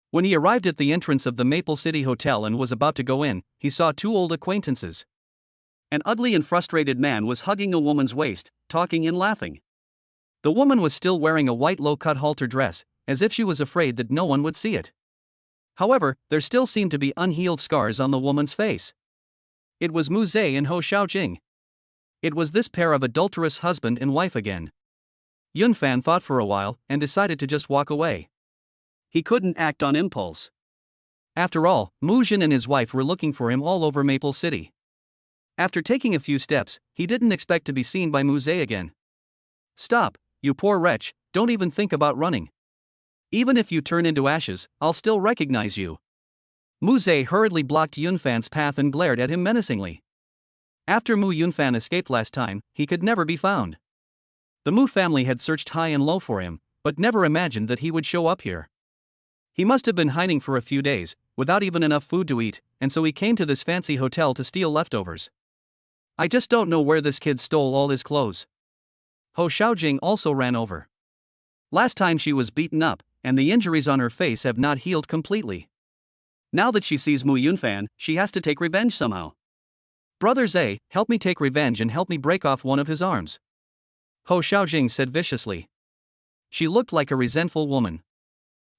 When he arrived at the entrance of the Maple City Hotel and was about to go in, he saw two old acquaintances. An ugly and frustrated man was hugging a woman's waist, talking and laughing. The woman was still wearing a white low-cut halter dress, as if she was afraid that no one would see it. However, there still seemed to be unhealed scars on the woman's face. It was Mu Zhe and Ho Xiaojing. It was this pair of adulterous husband and wife again. Yunfan thought for a while and decided to just walk away. He couldn't act on impulse. After all, Mu Jin and his wife were looking for him all over Maple City. After taking a few steps, he didn't expect to be seen by Mu Zhe again. Stop, you poor wretch, don't even think about running. Even if you turn into ashes, I'll still recognize you. Mu Zhe hurriedly blocked Yunfan's path and glared at him menacingly. After Mu Yunfan escaped last time, he could never be found. The Mu family had searched high and low for him, but never imagined that he would show up here. He must have been hiding for a few days, without even enough food to eat, and so he came to this fancy hotel to steal leftovers. I just don't know where this kid stole all his clothes. Ho Xiaojing also ran over. Last time she was beaten up, and the injuries on her face have not healed completely. Now that she sees Mu Yunfan, she has to take revenge somehow. Brother Zhe, help me take revenge and help me break off one of his arms. Ho Xiaojing said viciously. She looked like a resentful woman.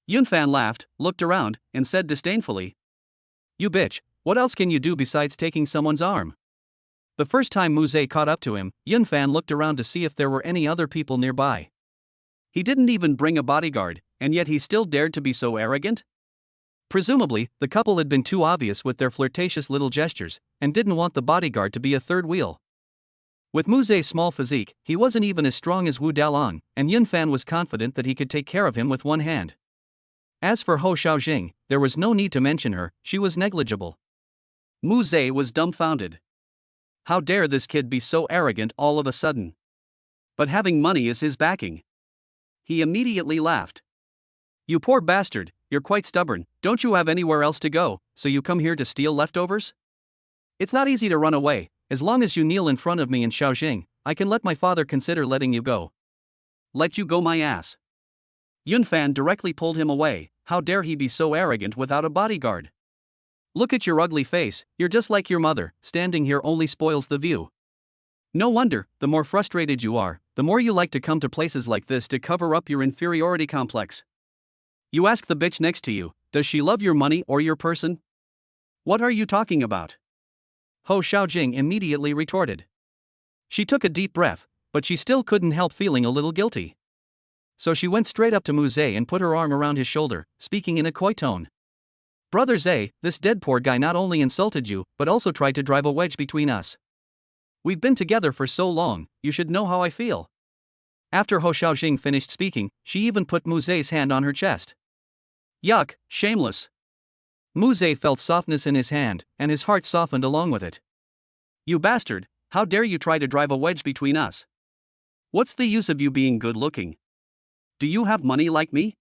Yunfan laughed, looked around, and said disdainfully, You bitch, what else can you do besides taking someone's arm? The first time Mu Zhe caught up to him, Yunfan looked around to see if there were any other people nearby. He didn't even bring a bodyguard, and yet he still dared to be so arrogant? Presumably, the couple had been too obvious with their flirtatious little gestures, and didn't want the bodyguard to be a third wheel. With Mu Zhe's small physique, he wasn't even as strong as Wu Dalang, and Yunfan was confident that he could take care of him with one hand. As for Ho Xiaojing, there was no need to mention her, she was negligible. Mu Zhe was dumbfounded. How dare this kid be so arrogant all of a sudden? But having money is his backing. He immediately laughed. You poor bastard, you're quite stubborn, don't you have anywhere else to go, so you come here to steal leftovers? It's not easy to run away, as long as you kneel in front of me in Xiaojing, I can let my father consider letting you go. Let you go my ass. Yunfan directly pulled him away. How dare he be so arrogant without a bodyguard? Look at your ugly face, you're just like your mother, standing here only spoils the view. No wonder, the more frustrated you are, the more you like to come to places like this to cover up your inferiority complex. You ask the bitch next to you, does she love your money or your person? What are you talking about? Ho Xiaojing immediately retorted. She took a deep breath, but she still couldn't help feeling a little guilty. So she went straight up to Mu Zhe and put her arm around his shoulder, speaking in a coy tone. Brother Zhe, this dead poor guy not only insulted you, but also tried to drive a wedge between us. We've been together for so long, you should know how I feel. After Ho Xiaojing finished speaking, she even put Mu Zhe's hand on her chest. Yuck, shameless. Mu Zhe felt softness in his hand, and his heart softened along with it. You bastard, how dare you try to drive a wedge between us? What's the use of you being good looking? Do you have money like me?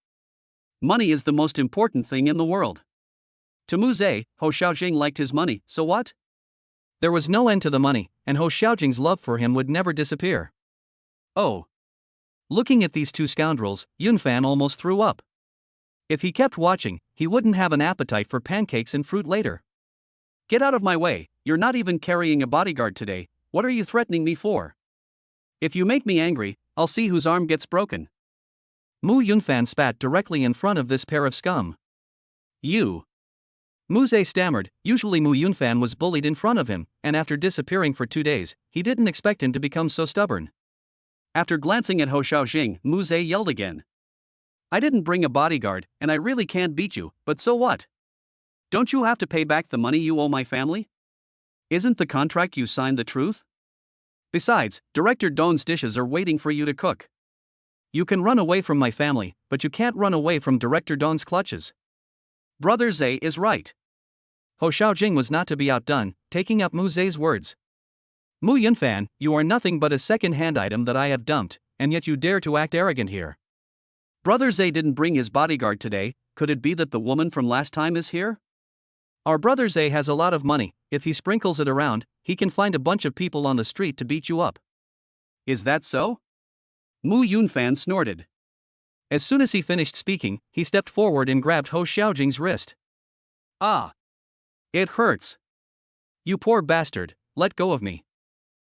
Money is the most important thing in the world. To Mu Zhe, Ho Xiaojing liked his money, so what? There was no end to the money, and Ho Xiaojing's love for him would never disappear. Oh. Looking at these two scoundrels, Yunfan almost threw up. If he kept watching, he wouldn't have an appetite for pancakes and fruit later. Get out of my way, you're not even carrying a bodyguard today, what are you threatening me for? If you make me angry, I'll see whose arm gets broken. Mu Yunfan spat directly in front of this pair of scum. You. Mu Ze stammered. Usually Mu Yunfan was bullied in front of him, and after disappearing for 2 days, he didn't expect him to become so stubborn. After glancing at Ho Xiaojing, Mu Ze yelled again. I didn't bring a bodyguard, and I really can't beat you, but so what? Don't you have to pay back the money you owe my family? Isn't the contract you signed the truth? Besides, Director Don's dishes are waiting for you to cook. You can run away from my family, but you can't run away from Director Don's clutches. Brother Ze is right. Ho Xiaojing was not to be outdone, taking up Mu Ze's words. Mu Yunfan, you are nothing but a second-hand item that I have dumped, and yet you dare to act arrogant here. Brother Ze didn't bring his bodyguard today, could it be that the woman from last time is here? Our brother Ze has a lot of money, if he sprinkles it around, he can find a bunch of people on the street to beat you up. Is that so? Mu Yunfan snorted. As soon as he finished speaking, he stepped forward and grabbed Ho Xiaojing's wrist. Ah! It hurts. You poor bastard, let go of me.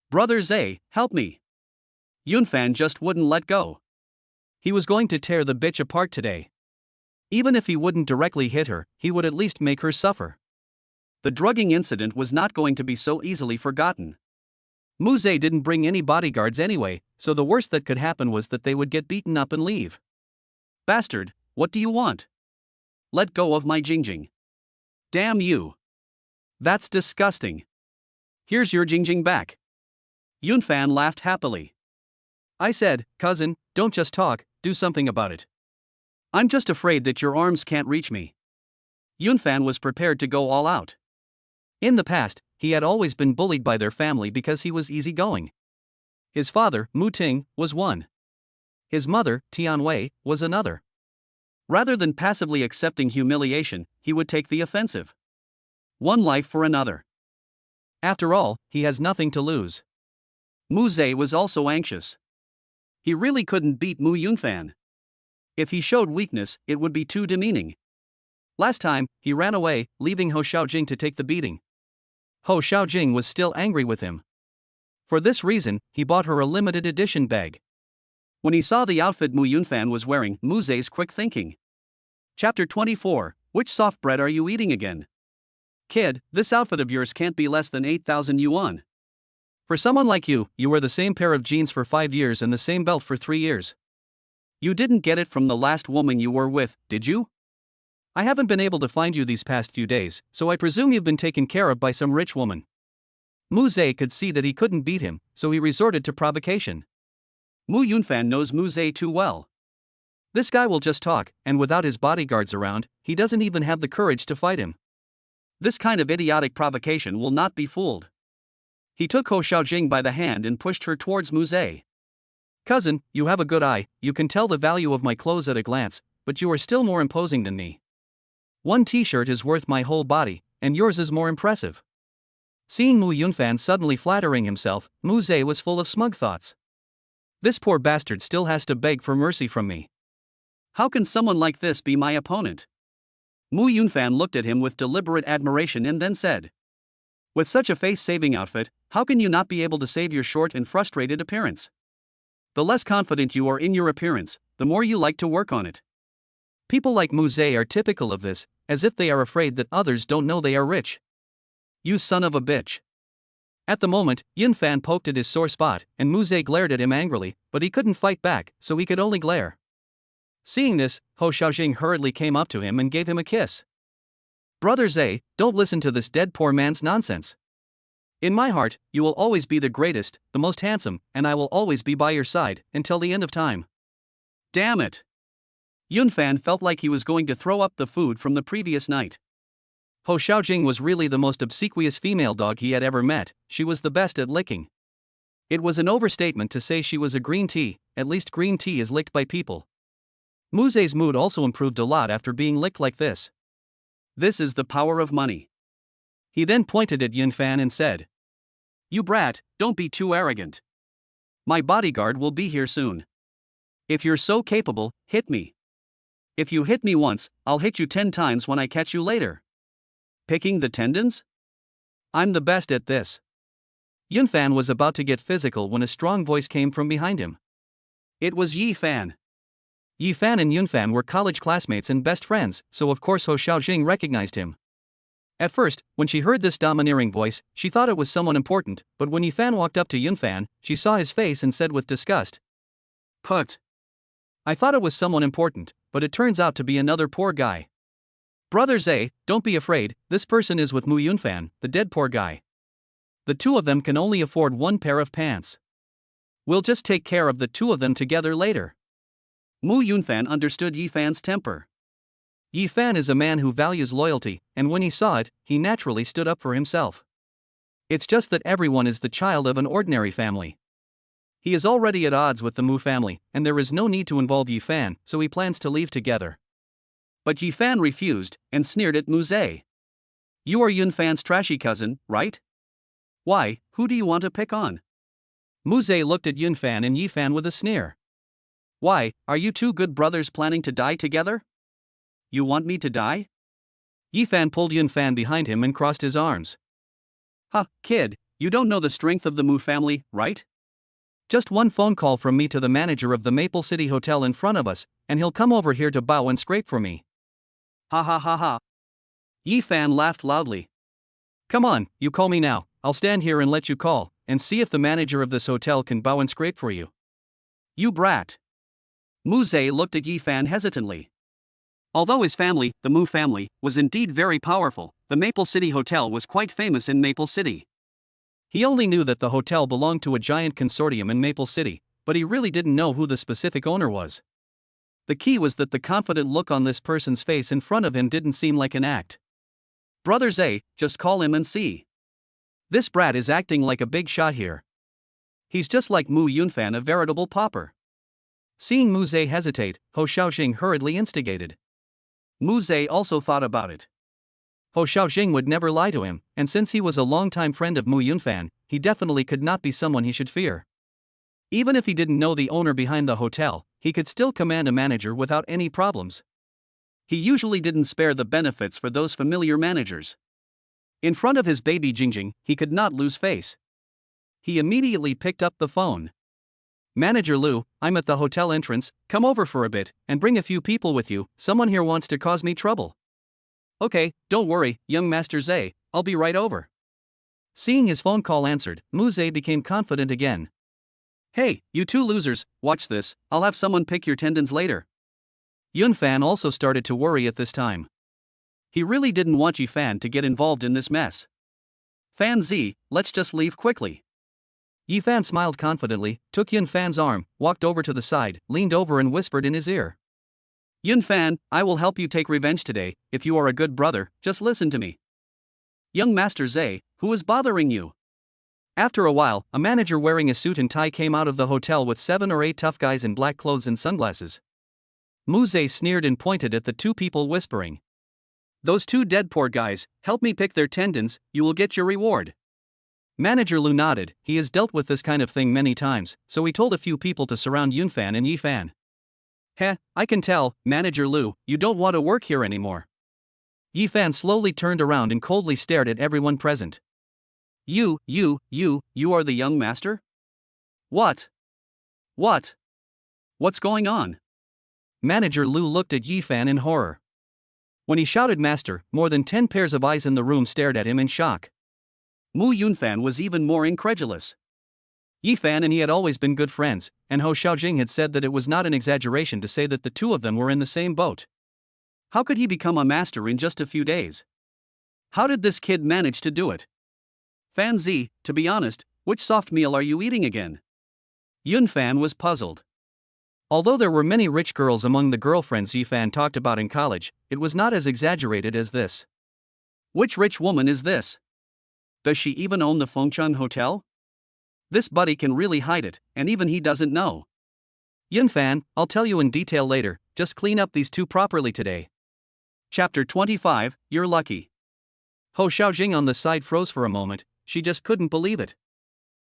Brother Ze, help me. Yunfan just wouldn't let go. He was going to tear the bitch apart today. Even if he wouldn't directly hit her, he would at least make her suffer. The drugging incident was not going to be so easily forgotten. Mu Ze didn't bring any bodyguards anyway, so the worst that could happen was that they would get beaten up and leave. Bastard, what do you want? Let go of my Jingjing. Damn you. That's disgusting. Here's your Jingjing back. Yunfan laughed happily. I said, cousin, don't just talk, do something about it. I'm just afraid that your arms can't reach me. Yunfan was prepared to go all out. In the past, he had always been bullied by their family because he was easygoing. His father, Mu Ting, was one. His mother, Tianwei, was another. Rather than passively accepting humiliation, he would take the offensive. One life for another. After all, he has nothing to lose. Mu Ze was also anxious. He really couldn't beat Mu Yunfan. If he showed weakness, it would be too demeaning. Last time, he ran away, leaving Ho Xiaojing to take the beating. Ho Xiaojing was still angry with him. For this reason, he bought her a limited edition bag. When he saw the outfit Mu Yunfan was wearing, Mu Ze's quick thinking. Chapter 24, which soft bread are you eating again? Kid, this outfit of yours can't be less than 8,000 yuan. For someone like you, you wear the same pair of jeans for 5 years and the same belt for 3 years. You didn't get it from the last woman you were with, did you? I haven't been able to find you these past few days, so I presume you've been taken care of by some rich woman. Mu Ze could see that he couldn't beat him, so he resorted to provocation. Mu Yunfan knows Mu Ze too well. This guy will just talk, and without his bodyguards around, he doesn't even have the courage to fight him. This kind of idiotic provocation will not be fooled. He took Ho Xiaojing by the hand and pushed her towards Mu Ze. Cousin, you have a good eye, you can tell the value of my clothes at a glance, but you are still more imposing than me. One t-shirt is worth my whole body, and yours is more impressive. Seeing Mu Yunfan suddenly flattering himself, Mu Ze was full of smug thoughts. This poor bastard still has to beg for mercy from me. How can someone like this be my opponent? Mu Yunfan looked at him with deliberate admiration and then said. With such a face-saving outfit, how can you not be able to save your short and frustrated appearance? The less confident you are in your appearance, the more you like to work on it. People like Mu Ze are typical of this, as if they are afraid that others don't know they are rich. You son of a bitch. At the moment, Yunfan poked at his sore spot, and Mu Ze glared at him angrily, but he couldn't fight back, so he could only glare. Seeing this, Ho Xiaojing hurriedly came up to him and gave him a kiss. Brother Ze, don't listen to this dead poor man's nonsense. In my heart, you will always be the greatest, the most handsome, and I will always be by your side, until the end of time. Damn it! Yunfan felt like he was going to throw up the food from the previous night. Ho Xiaojing was really the most obsequious female dog he had ever met, she was the best at licking. It was an overstatement to say she was a green tea, at least green tea is licked by people. Mu Ze's mood also improved a lot after being licked like this. This is the power of money. He then pointed at Yunfan and said, You brat, don't be too arrogant. My bodyguard will be here soon. If you're so capable, hit me. If you hit me once, I'll hit you 10 times when I catch you later. Picking the tendons? I'm the best at this. Yunfan was about to get physical when a strong voice came from behind him. It was Yi Fan. Yi Fan and Yunfan were college classmates and best friends, so of course Ho Xiaojing recognized him. At first, when she heard this domineering voice, she thought it was someone important, but when Yi Fan walked up to Yunfan, she saw his face and said with disgust, "Put. I thought it was someone important, but it turns out to be another poor guy. Brother Zay, don't be afraid, this person is with Mu Yunfan, the dead poor guy. The two of them can only afford one pair of pants. We'll just take care of the two of them together later." Mu Yunfan understood Yi Fan's temper. Yi Fan is a man who values loyalty, and when he saw it, he naturally stood up for himself. It's just that everyone is the child of an ordinary family. He is already at odds with the Mu family, and there is no need to involve Yi Fan, so he plans to leave together. But Yi Fan refused, and sneered at Mu Zay. You are Yun Fan's trashy cousin, right? Why, who do you want to pick on? Mu Zay looked at Yun Fan and Yi Fan with a sneer. Why, are you two good brothers planning to die together? You want me to die? Yi Fan pulled Yun Fan behind him and crossed his arms. Ha, kid, you don't know the strength of the Mu family, right? Just one phone call from me to the manager of the Maple City Hotel in front of us, and he'll come over here to bow and scrape for me. Ha ha ha ha. Yi Fan laughed loudly. Come on, you call me now, I'll stand here and let you call, and see if the manager of this hotel can bow and scrape for you. You brat. Mu Zay looked at Yi Fan hesitantly. Although his family, the Mu family, was indeed very powerful, the Maple City Hotel was quite famous in Maple City. He only knew that the hotel belonged to a giant consortium in Maple City, but he really didn't know who the specific owner was. The key was that the confident look on this person's face in front of him didn't seem like an act. Brother Zay, just call him and see. This brat is acting like a big shot here. He's just like Mu Yunfan, a veritable pauper. Seeing Mu Zay hesitate, Ho Xiaojing hurriedly instigated. Mu Zay also thought about it. Ho Xiaojing would never lie to him, and since he was a longtime friend of Mu Yunfan, he definitely could not be someone he should fear. Even if he didn't know the owner behind the hotel, he could still command a manager without any problems. He usually didn't spare the benefits for those familiar managers. In front of his baby Jingjing, he could not lose face. He immediately picked up the phone. Manager Lu, I'm at the hotel entrance, come over for a bit, and bring a few people with you, someone here wants to cause me trouble. Okay, don't worry, young Master Zay, I'll be right over. Seeing his phone call answered, Mu Zay became confident again. Hey, you two losers, watch this, I'll have someone pick your tendons later. Yun Fan also started to worry at this time. He really didn't want Yi Fan to get involved in this mess. Fan Z, let's just leave quickly. Yi Fan smiled confidently, took Yun Fan's arm, walked over to the side, leaned over and whispered in his ear. Yun Fan, I will help you take revenge today, if you are a good brother, just listen to me. Young Master Zay, who is bothering you? After a while, a manager wearing a suit and tie came out of the hotel with 7 or 8 tough guys in black clothes and sunglasses. Mu Zay sneered and pointed at the two people whispering. Those two dead poor guys, help me pick their tendons, you will get your reward. Manager Lu nodded, he has dealt with this kind of thing many times, so he told a few people to surround Yun Fan and Yi Fan. Heh, I can tell, Manager Lu, you don't want to work here anymore. Yi Fan slowly turned around and coldly stared at everyone present. You are the young master? What? What's going on? Manager Lu looked at Yi Fan in horror. When he shouted master, more than 10 pairs of eyes in the room stared at him in shock. Mu Yunfan was even more incredulous. Yi Fan and he had always been good friends, and Ho Xiaojing had said that it was not an exaggeration to say that the two of them were in the same boat. How could he become a master in just a few days? How did this kid manage to do it? Fan Z, to be honest, which soft meal are you eating again? Yun Fan was puzzled. Although there were many rich girls among the girlfriends Yi Fan talked about in college, it was not as exaggerated as this. Which rich woman is this? Does she even own the Fengcheng Hotel? This buddy can really hide it, and even he doesn't know. Yun Fan, I'll tell you in detail later, just clean up these two properly today. Chapter 25, You're lucky. Ho Xiaojing on the side froze for a moment, she just couldn't believe it.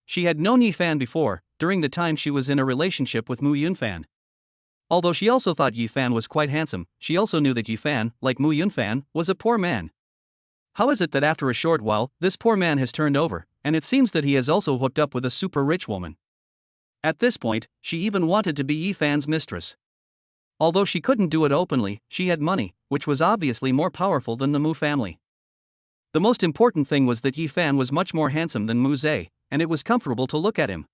She had known Yifan before, during the time she was in a relationship with Mu Yunfan. Although she also thought Yifan was quite handsome, she also knew that Yifan, like Mu Yunfan, was a poor man. How is it that after a short while, this poor man has turned over, and it seems that he has also hooked up with a super rich woman? At this point, she even wanted to be Yifan's mistress. Although she couldn't do it openly, she had money, which was obviously more powerful than the Mu family. The most important thing was that Yifan was much more handsome than Mu Zhe, and it was comfortable to look at him.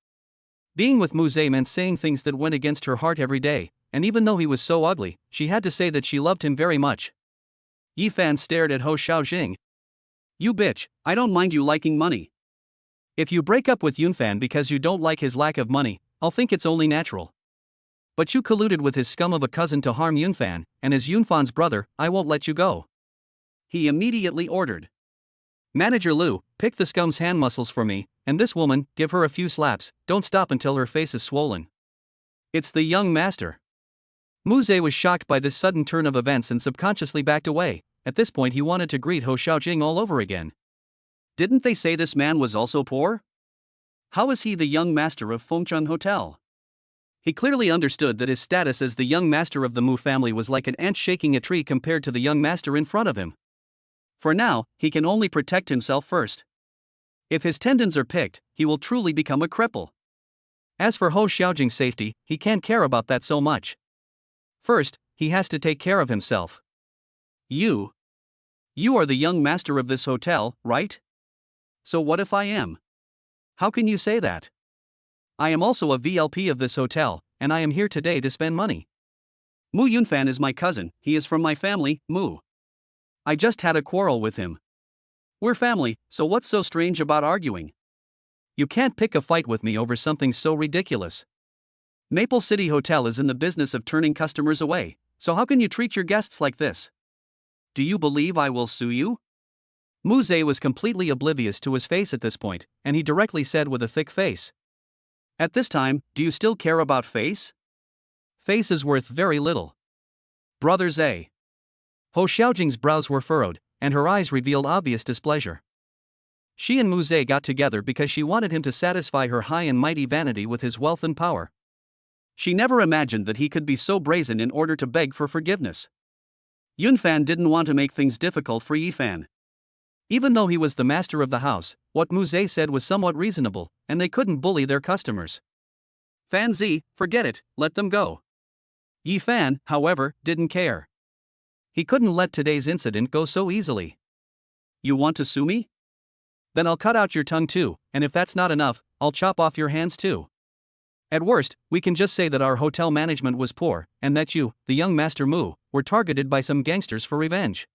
Being with Mu Zhe meant saying things that went against her heart every day, and even though he was so ugly, she had to say that she loved him very much. Yifan stared at Ho Xiaojing. You bitch, I don't mind you liking money. If you break up with Yunfan because you don't like his lack of money, I'll think it's only natural. But you colluded with his scum of a cousin to harm Yunfan, and as Yunfan's brother, I won't let you go. He immediately ordered. Manager Liu, pick the scum's hand muscles for me, and this woman, give her a few slaps, don't stop until her face is swollen. It's the young master. Mu Zhe was shocked by this sudden turn of events and subconsciously backed away. At this point he wanted to greet Ho Xiaojing all over again. Didn't they say this man was also poor? How is he the young master of Fengcheng Hotel? He clearly understood that his status as the young master of the Mu family was like an ant shaking a tree compared to the young master in front of him. For now, he can only protect himself first. If his tendons are picked, he will truly become a cripple. As for Ho Xiaojing's safety, he can't care about that so much. First, he has to take care of himself. You are the young master of this hotel, right? So what if I am? How can you say that? I am also a VLP of this hotel, and I am here today to spend money. Mu Yunfan is my cousin, he is from my family, Mu. I just had a quarrel with him. We're family, so what's so strange about arguing? You can't pick a fight with me over something so ridiculous. Maple City Hotel is in the business of turning customers away, so how can you treat your guests like this? Do you believe I will sue you? Mu Zhe was completely oblivious to his face at this point, and he directly said with a thick face. At this time, do you still care about face? Face is worth very little. Brother Zhe. Ho Xiaojing's brows were furrowed, and her eyes revealed obvious displeasure. She and Mu Zhe got together because she wanted him to satisfy her high and mighty vanity with his wealth and power. She never imagined that he could be so brazen in order to beg for forgiveness. Yunfan didn't want to make things difficult for Yifan. Even though he was the master of the house, what Mu Zhe said was somewhat reasonable, and they couldn't bully their customers. Fan Zi, forget it, let them go. Yifan, however, didn't care. He couldn't let today's incident go so easily. You want to sue me? Then I'll cut out your tongue too, and if that's not enough, I'll chop off your hands too. At worst, we can just say that our hotel management was poor, and that you, the young master Mu, were targeted by some gangsters for revenge.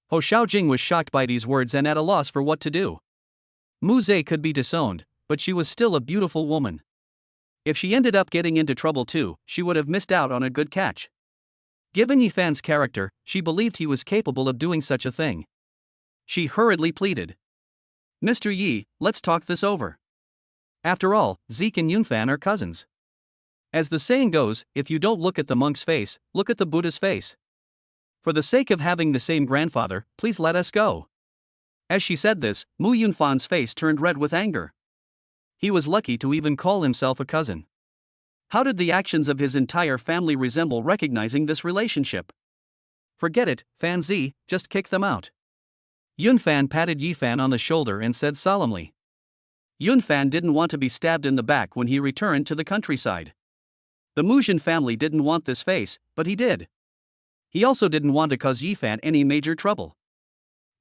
Ho Xiaojing was shocked by these words and at a loss for what to do. Mu Zhe could be disowned, but she was still a beautiful woman. If she ended up getting into trouble too, she would have missed out on a good catch. Given Yifan's character, she believed he was capable of doing such a thing. She hurriedly pleaded. Mr. Yi, let's talk this over. After all, Zeke and Yunfan are cousins. As the saying goes, if you don't look at the monk's face, look at the Buddha's face. For the sake of having the same grandfather, please let us go. As she said this, Mu Yunfan's face turned red with anger. He was lucky to even call himself a cousin. How did the actions of his entire family resemble recognizing this relationship? Forget it, Fan Zi, just kick them out. Yunfan patted Yifan on the shoulder and said solemnly. Yunfan didn't want to be stabbed in the back when he returned to the countryside. The Muzhin family didn't want this face, but he did. He also didn't want to cause Yifan any major trouble.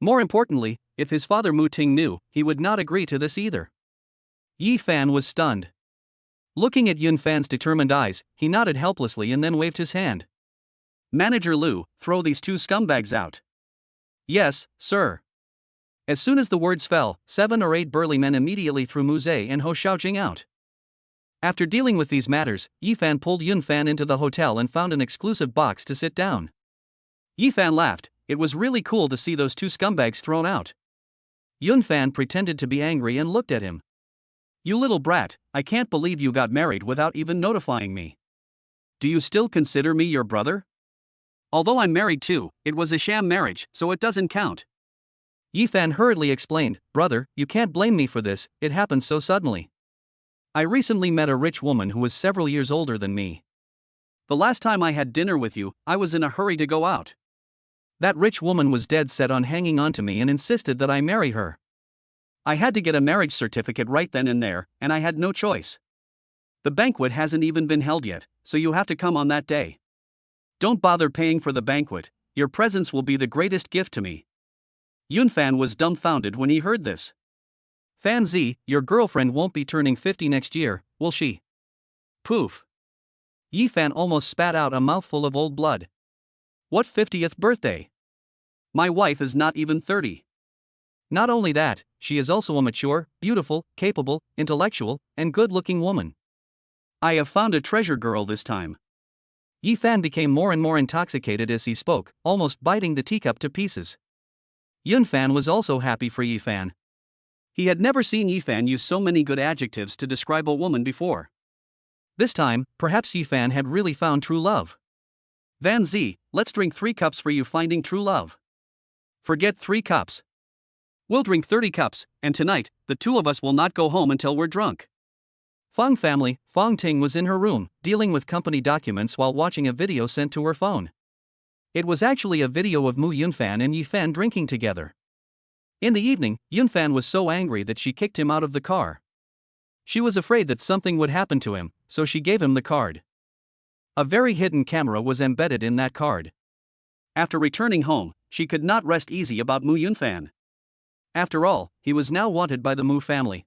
More importantly, if his father Mu Ting knew, he would not agree to this either. Yifan was stunned. Looking at Yunfan's determined eyes, he nodded helplessly and then waved his hand. Manager Liu, throw these two scumbags out. Yes, sir. As soon as the words fell, 7 or 8 burly men immediately threw Mu Zhe and Ho Xiaojing out. After dealing with these matters, Yifan pulled Yunfan into the hotel and found an exclusive box to sit down. Yifan laughed. It was really cool to see those two scumbags thrown out. Yunfan pretended to be angry and looked at him. You little brat, I can't believe you got married without even notifying me. Do you still consider me your brother? Although I'm married too, it was a sham marriage, so it doesn't count. Yifan hurriedly explained, brother, you can't blame me for this, it happened so suddenly. I recently met a rich woman who was several years older than me. The last time I had dinner with you, I was in a hurry to go out. That rich woman was dead set on hanging on to me and insisted that I marry her. I had to get a marriage certificate right then and there, and I had no choice. The banquet hasn't even been held yet, so you have to come on that day. Don't bother paying for the banquet, your presence will be the greatest gift to me. Yunfan was dumbfounded when he heard this. Fan Z, your girlfriend won't be turning 50 next year, will she? Poof. Yifan almost spat out a mouthful of old blood. What 50th birthday? My wife is not even 30. Not only that, she is also a mature, beautiful, capable, intellectual, and good-looking woman. I have found a treasure girl this time. Yifan became more and more intoxicated as he spoke, almost biting the teacup to pieces. Yunfan was also happy for Yifan. He had never seen Yifan use so many good adjectives to describe a woman before. This time, perhaps Yifan had really found true love. Van Z, let's drink 3 cups for you finding true love. Forget 3 cups. We'll drink 30 cups, and tonight, the 2 of us will not go home until we're drunk. Fang family, Fang Ting was in her room, dealing with company documents while watching a video sent to her phone. It was actually a video of Mu Yunfan and Yifan drinking together. In the evening, Yunfan was so angry that she kicked him out of the car. She was afraid that something would happen to him, so she gave him the card. A very hidden camera was embedded in that card. After returning home, she could not rest easy about Mu Yunfan. After all, he was now wanted by the Mu family.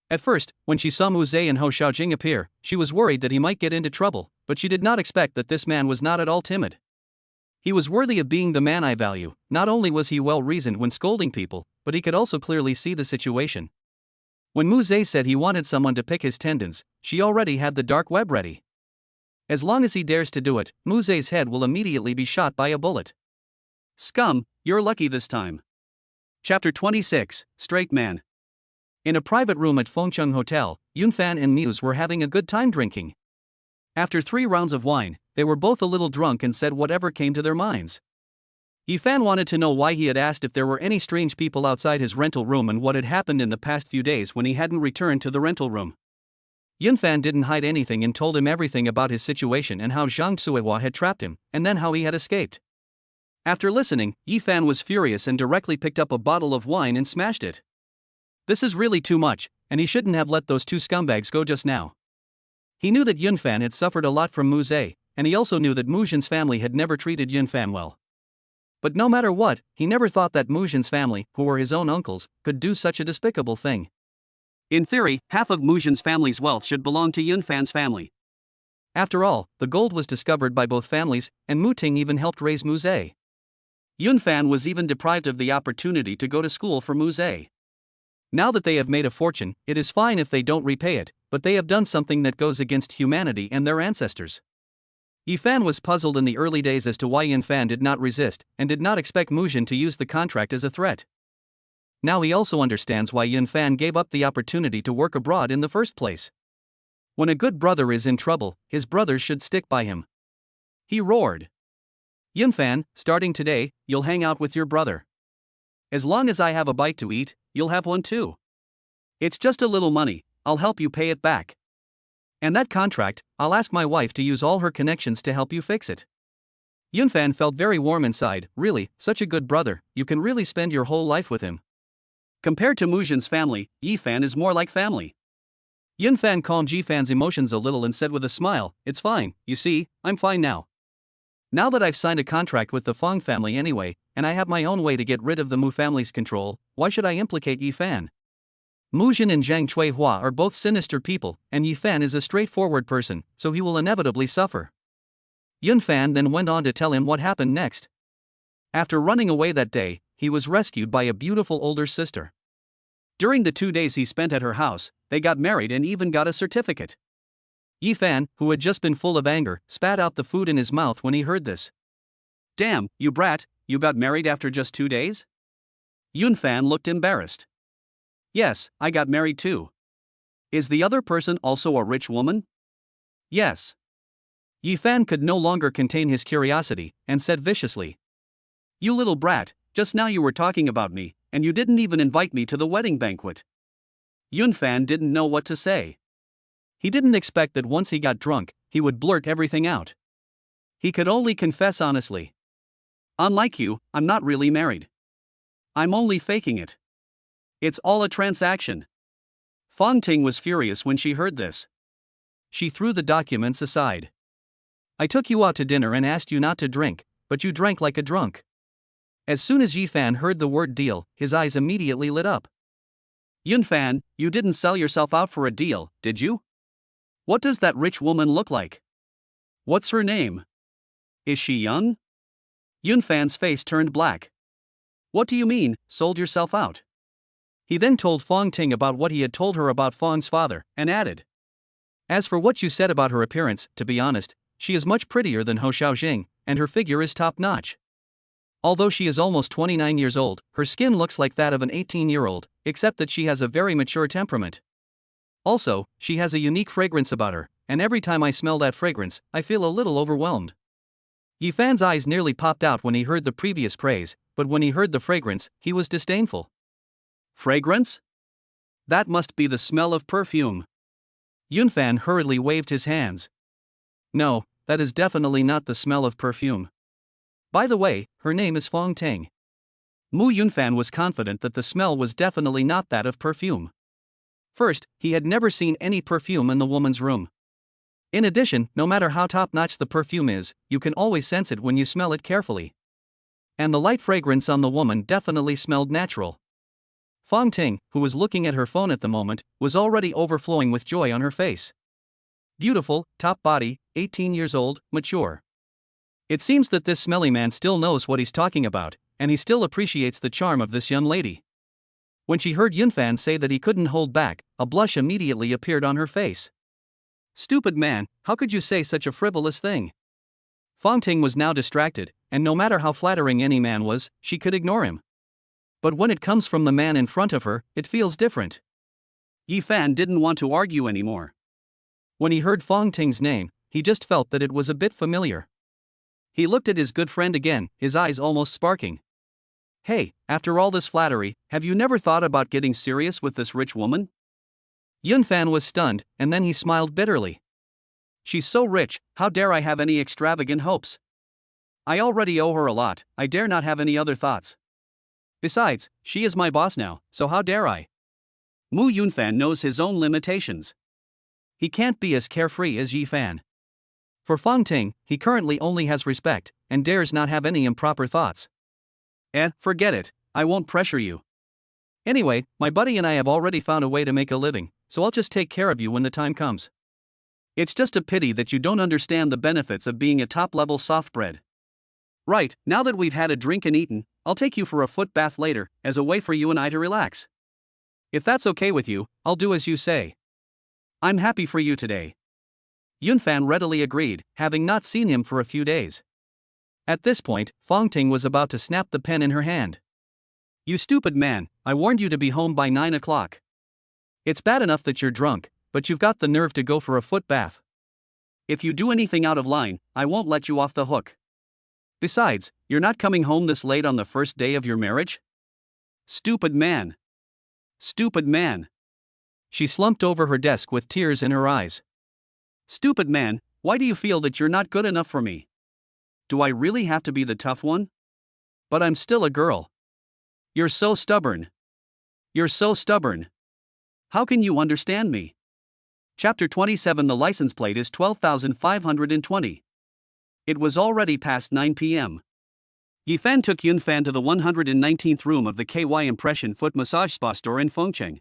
At first, when she saw Mu Zhe and Ho Xiaojing appear, she was worried that he might get into trouble, but she did not expect that this man was not at all timid. He was worthy of being the man I value. Not only was he well-reasoned when scolding people, but he could also clearly see the situation. When Mu Zhe said he wanted someone to pick his tendons, she already had the dark web ready. As long as he dares to do it, Mu Zhe's head will immediately be shot by a bullet. Scum, you're lucky this time. Chapter 26, Straight Man. In a private room at Fengcheng Hotel, Yunfan and Muse were having a good time drinking. After 3 rounds of wine, they were both a little drunk and said whatever came to their minds. Yifan wanted to know why he had asked if there were any strange people outside his rental room and what had happened in the past few days when he hadn't returned to the rental room. Yunfan didn't hide anything and told him everything about his situation and how Zhang Suihua had trapped him, and then how he had escaped. After listening, Yifan was furious and directly picked up a bottle of wine and smashed it. This is really too much, and he shouldn't have let those 2 scumbags go just now. He knew that Yunfan had suffered a lot from Mu Zhe, and he also knew that Mu Jin's family had never treated Yunfan well. But no matter what, he never thought that Mu Jin's family, who were his own uncles, could do such a despicable thing. In theory, half of Mu Jin's family's wealth should belong to Yunfan's family. After all, the gold was discovered by both families, and Mu Ting even helped raise Mu Zhe. Yunfan was even deprived of the opportunity to go to school for Mu Zhe. Now that they have made a fortune, it is fine if they don't repay it, but they have done something that goes against humanity and their ancestors. Yifan was puzzled in the early days as to why Yunfan did not resist, and did not expect Mu Jin to use the contract as a threat. Now he also understands why Yunfan gave up the opportunity to work abroad in the first place. When a good brother is in trouble, his brothers should stick by him. He roared. Yunfan, starting today, you'll hang out with your brother. As long as I have a bite to eat, you'll have one too. It's just a little money, I'll help you pay it back. And that contract, I'll ask my wife to use all her connections to help you fix it. Yunfan felt very warm inside. Really, such a good brother, you can really spend your whole life with him. Compared to Mu Jin's family, Yifan is more like family. Yunfan calmed Yifan's emotions a little and said with a smile, it's fine, you see, I'm fine now. Now that I've signed a contract with the Fang family anyway, and I have my own way to get rid of the Mu family's control, why should I implicate Yifan? Mu Jin and Zhang Chuihua are both sinister people, and Yifan is a straightforward person, so he will inevitably suffer. Yunfan then went on to tell him what happened next. After running away that day, he was rescued by a beautiful older sister. During the 2 days he spent at her house, they got married and even got a certificate. Yifan, who had just been full of anger, spat out the food in his mouth when he heard this. Damn, you brat, you got married after just 2 days? Yunfan looked embarrassed. Yes, I got married too. Is the other person also a rich woman? Yes. Yifan could no longer contain his curiosity, and said viciously. You little brat, just now you were talking about me, and you didn't even invite me to the wedding banquet. Yunfan didn't know what to say. He didn't expect that once he got drunk, he would blurt everything out. He could only confess honestly. Unlike you, I'm not really married. I'm only faking it. It's all a transaction. Confronting was furious when she heard this. She threw the documents aside. I took you out to dinner and asked you not to drink, but you drank like a drunk. As soon as Yifan heard the word deal, his eyes immediately lit up. Yunfan, you didn't sell yourself out for a deal, did you? What does that rich woman look like? What's her name? Is she young? Yunfan's face turned black. What do you mean, sold yourself out? He then told Confronting about what he had told her about Fong's father, and added. As for what you said about her appearance, to be honest, she is much prettier than Ho Xiaojing, and her figure is top-notch. Although she is almost 29 years old, her skin looks like that of an 18-year-old, except that she has a very mature temperament. Also, she has a unique fragrance about her, and every time I smell that fragrance, I feel a little overwhelmed. Yifan's eyes nearly popped out when he heard the previous praise, but when he heard the fragrance, he was disdainful. Fragrance? That must be the smell of perfume. Yunfan hurriedly waved his hands. No, that is definitely not the smell of perfume. By the way, her name is Confronting. Mu Yunfan was confident that the smell was definitely not that of perfume. First, he had never seen any perfume in the woman's room. In addition, no matter how top-notch the perfume is, you can always sense it when you smell it carefully. And the light fragrance on the woman definitely smelled natural. Confronting, who was looking at her phone at the moment, was already overflowing with joy on her face. Beautiful, top body, 18 years old, mature. It seems that this smelly man still knows what he's talking about, and he still appreciates the charm of this young lady. When she heard Yunfan say that he couldn't hold back, a blush immediately appeared on her face. Stupid man, how could you say such a frivolous thing? Confronting was now distracted, and no matter how flattering any man was, she could ignore him. But when it comes from the man in front of her, it feels different. Yifan didn't want to argue anymore. When he heard Confronting's name, he just felt that it was a bit familiar. He looked at his good friend again, his eyes almost sparking. Hey, after all this flattery, have you never thought about getting serious with this rich woman? Yunfan was stunned, and then he smiled bitterly. She's so rich, how dare I have any extravagant hopes? I already owe her a lot, I dare not have any other thoughts. Besides, she is my boss now, so how dare I? Mu Yunfan knows his own limitations. He can't be as carefree as Yifan. For Confronting, he currently only has respect, and dares not have any improper thoughts. Forget it, I won't pressure you. Anyway, my buddy and I have already found a way to make a living, so I'll just take care of you when the time comes. It's just a pity that you don't understand the benefits of being a top-level softbread. Right, now that we've had a drink and eaten, I'll take you for a foot bath later, as a way for you and I to relax. If that's okay with you, I'll do as you say. I'm happy for you today. Yunfan readily agreed, having not seen him for a few days. At this point, Confronting was about to snap the pen in her hand. You stupid man, I warned you to be home by 9 o'clock. It's bad enough that you're drunk, but you've got the nerve to go for a foot bath. If you do anything out of line, I won't let you off the hook. Besides, you're not coming home this late on the first day of your marriage? Stupid man. Stupid man. She slumped over her desk with tears in her eyes. Stupid man, why do you feel that you're not good enough for me? Do I really have to be the tough one? But I'm still a girl. You're so stubborn. You're so stubborn. How can you understand me? Chapter 27. The license plate is 12,520. It was already past 9 p.m. Yifan took Yunfan to the 119th room of the KY Impression Foot Massage Spa store in Fengcheng.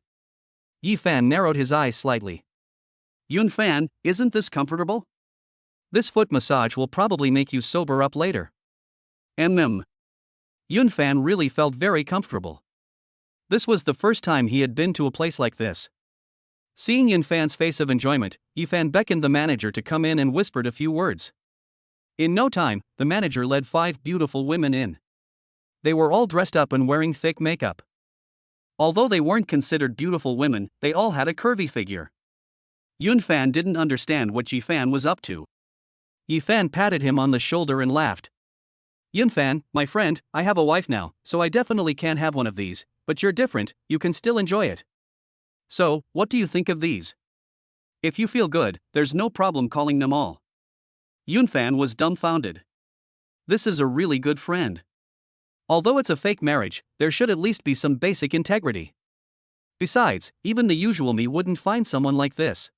Yifan narrowed his eyes slightly. Yunfan, isn't this comfortable? This foot massage will probably make you sober up later. Yunfan really felt very comfortable. This was the first time he had been to a place like this. Seeing Yunfan's face of enjoyment, Yifan beckoned the manager to come in and whispered a few words. In no time, the manager led 5 beautiful women in. They were all dressed up and wearing thick makeup. Although they weren't considered beautiful women, they all had a curvy figure. Yunfan didn't understand what Yifan was up to. Yifan patted him on the shoulder and laughed. Yunfan, my friend, I have a wife now, so I definitely can't have one of these, but you're different, you can still enjoy it. So, what do you think of these? If you feel good, there's no problem calling them all. Yunfan was dumbfounded. This is a really good friend. Although it's a fake marriage, there should at least be some basic integrity. Besides, even the usual me wouldn't find someone like this.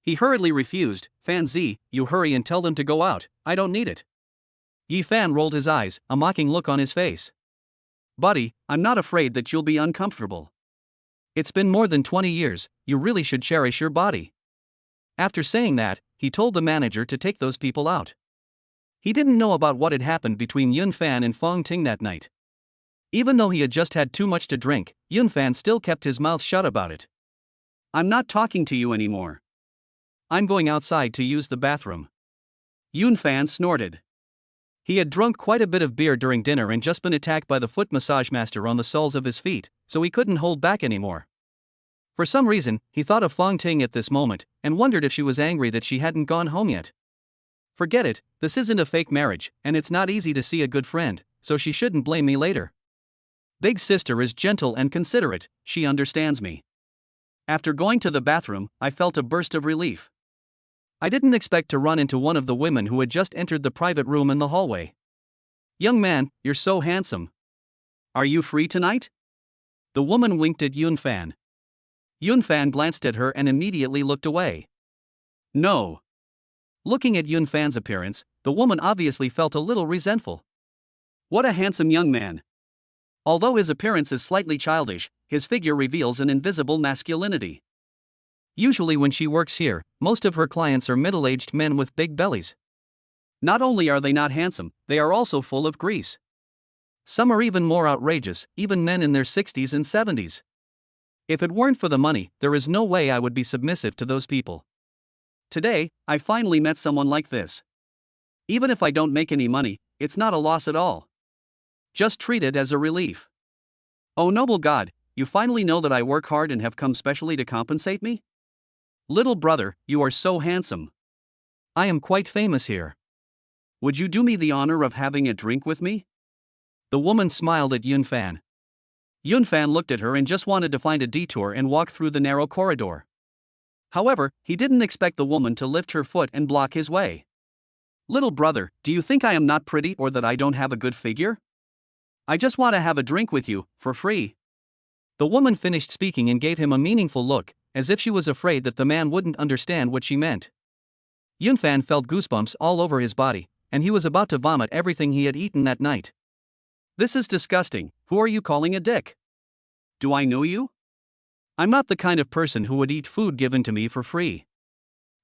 He hurriedly refused. Fan Z, you hurry and tell them to go out, I don't need it. Yi Fan rolled his eyes, a mocking look on his face. Buddy, I'm not afraid that you'll be uncomfortable. It's been more than 20 years, you really should cherish your body. After saying that, he told the manager to take those people out. He didn't know about what had happened between Yunfan and Fong Ting that night. Even though he had just had too much to drink, Yunfan still kept his mouth shut about it. I'm not talking to you anymore. I'm going outside to use the bathroom. Yunfan snorted. He had drunk quite a bit of beer during dinner and just been attacked by the foot massage master on the soles of his feet, so he couldn't hold back anymore. For some reason, he thought of Fong Ting at this moment, and wondered if she was angry that she hadn't gone home yet. Forget it, this isn't a fake marriage, and it's not easy to see a good friend, so she shouldn't blame me later. Big sister is gentle and considerate, she understands me. After going to the bathroom, I felt a burst of relief. I didn't expect to run into one of the women who had just entered the private room in the hallway. Young man, you're so handsome. Are you free tonight? The woman winked at Yunfan. Yunfan glanced at her and immediately looked away. No. Looking at Yunfan's appearance, the woman obviously felt a little resentful. What a handsome young man. Although his appearance is slightly childish, his figure reveals an invisible masculinity. Usually when she works here, most of her clients are middle-aged men with big bellies. Not only are they not handsome, they are also full of grease. Some are even more outrageous, even men in their 60s and 70s. If it weren't for the money, there is no way I would be submissive to those people. Today, I finally met someone like this. Even if I don't make any money, it's not a loss at all. Just treat it as a relief. Oh noble God, you finally know that I work hard and have come specially to compensate me? Little brother, you are so handsome. I am quite famous here. Would you do me the honor of having a drink with me? The woman smiled at Yunfan. Yunfan looked at her and just wanted to find a detour and walk through the narrow corridor. However, he didn't expect the woman to lift her foot and block his way. Little brother, do you think I am not pretty or that I don't have a good figure? I just want to have a drink with you, for free. The woman finished speaking and gave him a meaningful look, as if she was afraid that the man wouldn't understand what she meant. Yunfan felt goosebumps all over his body, and he was about to vomit everything he had eaten that night. This is disgusting, who are you calling a dick? Do I know you? I'm not the kind of person who would eat food given to me for free.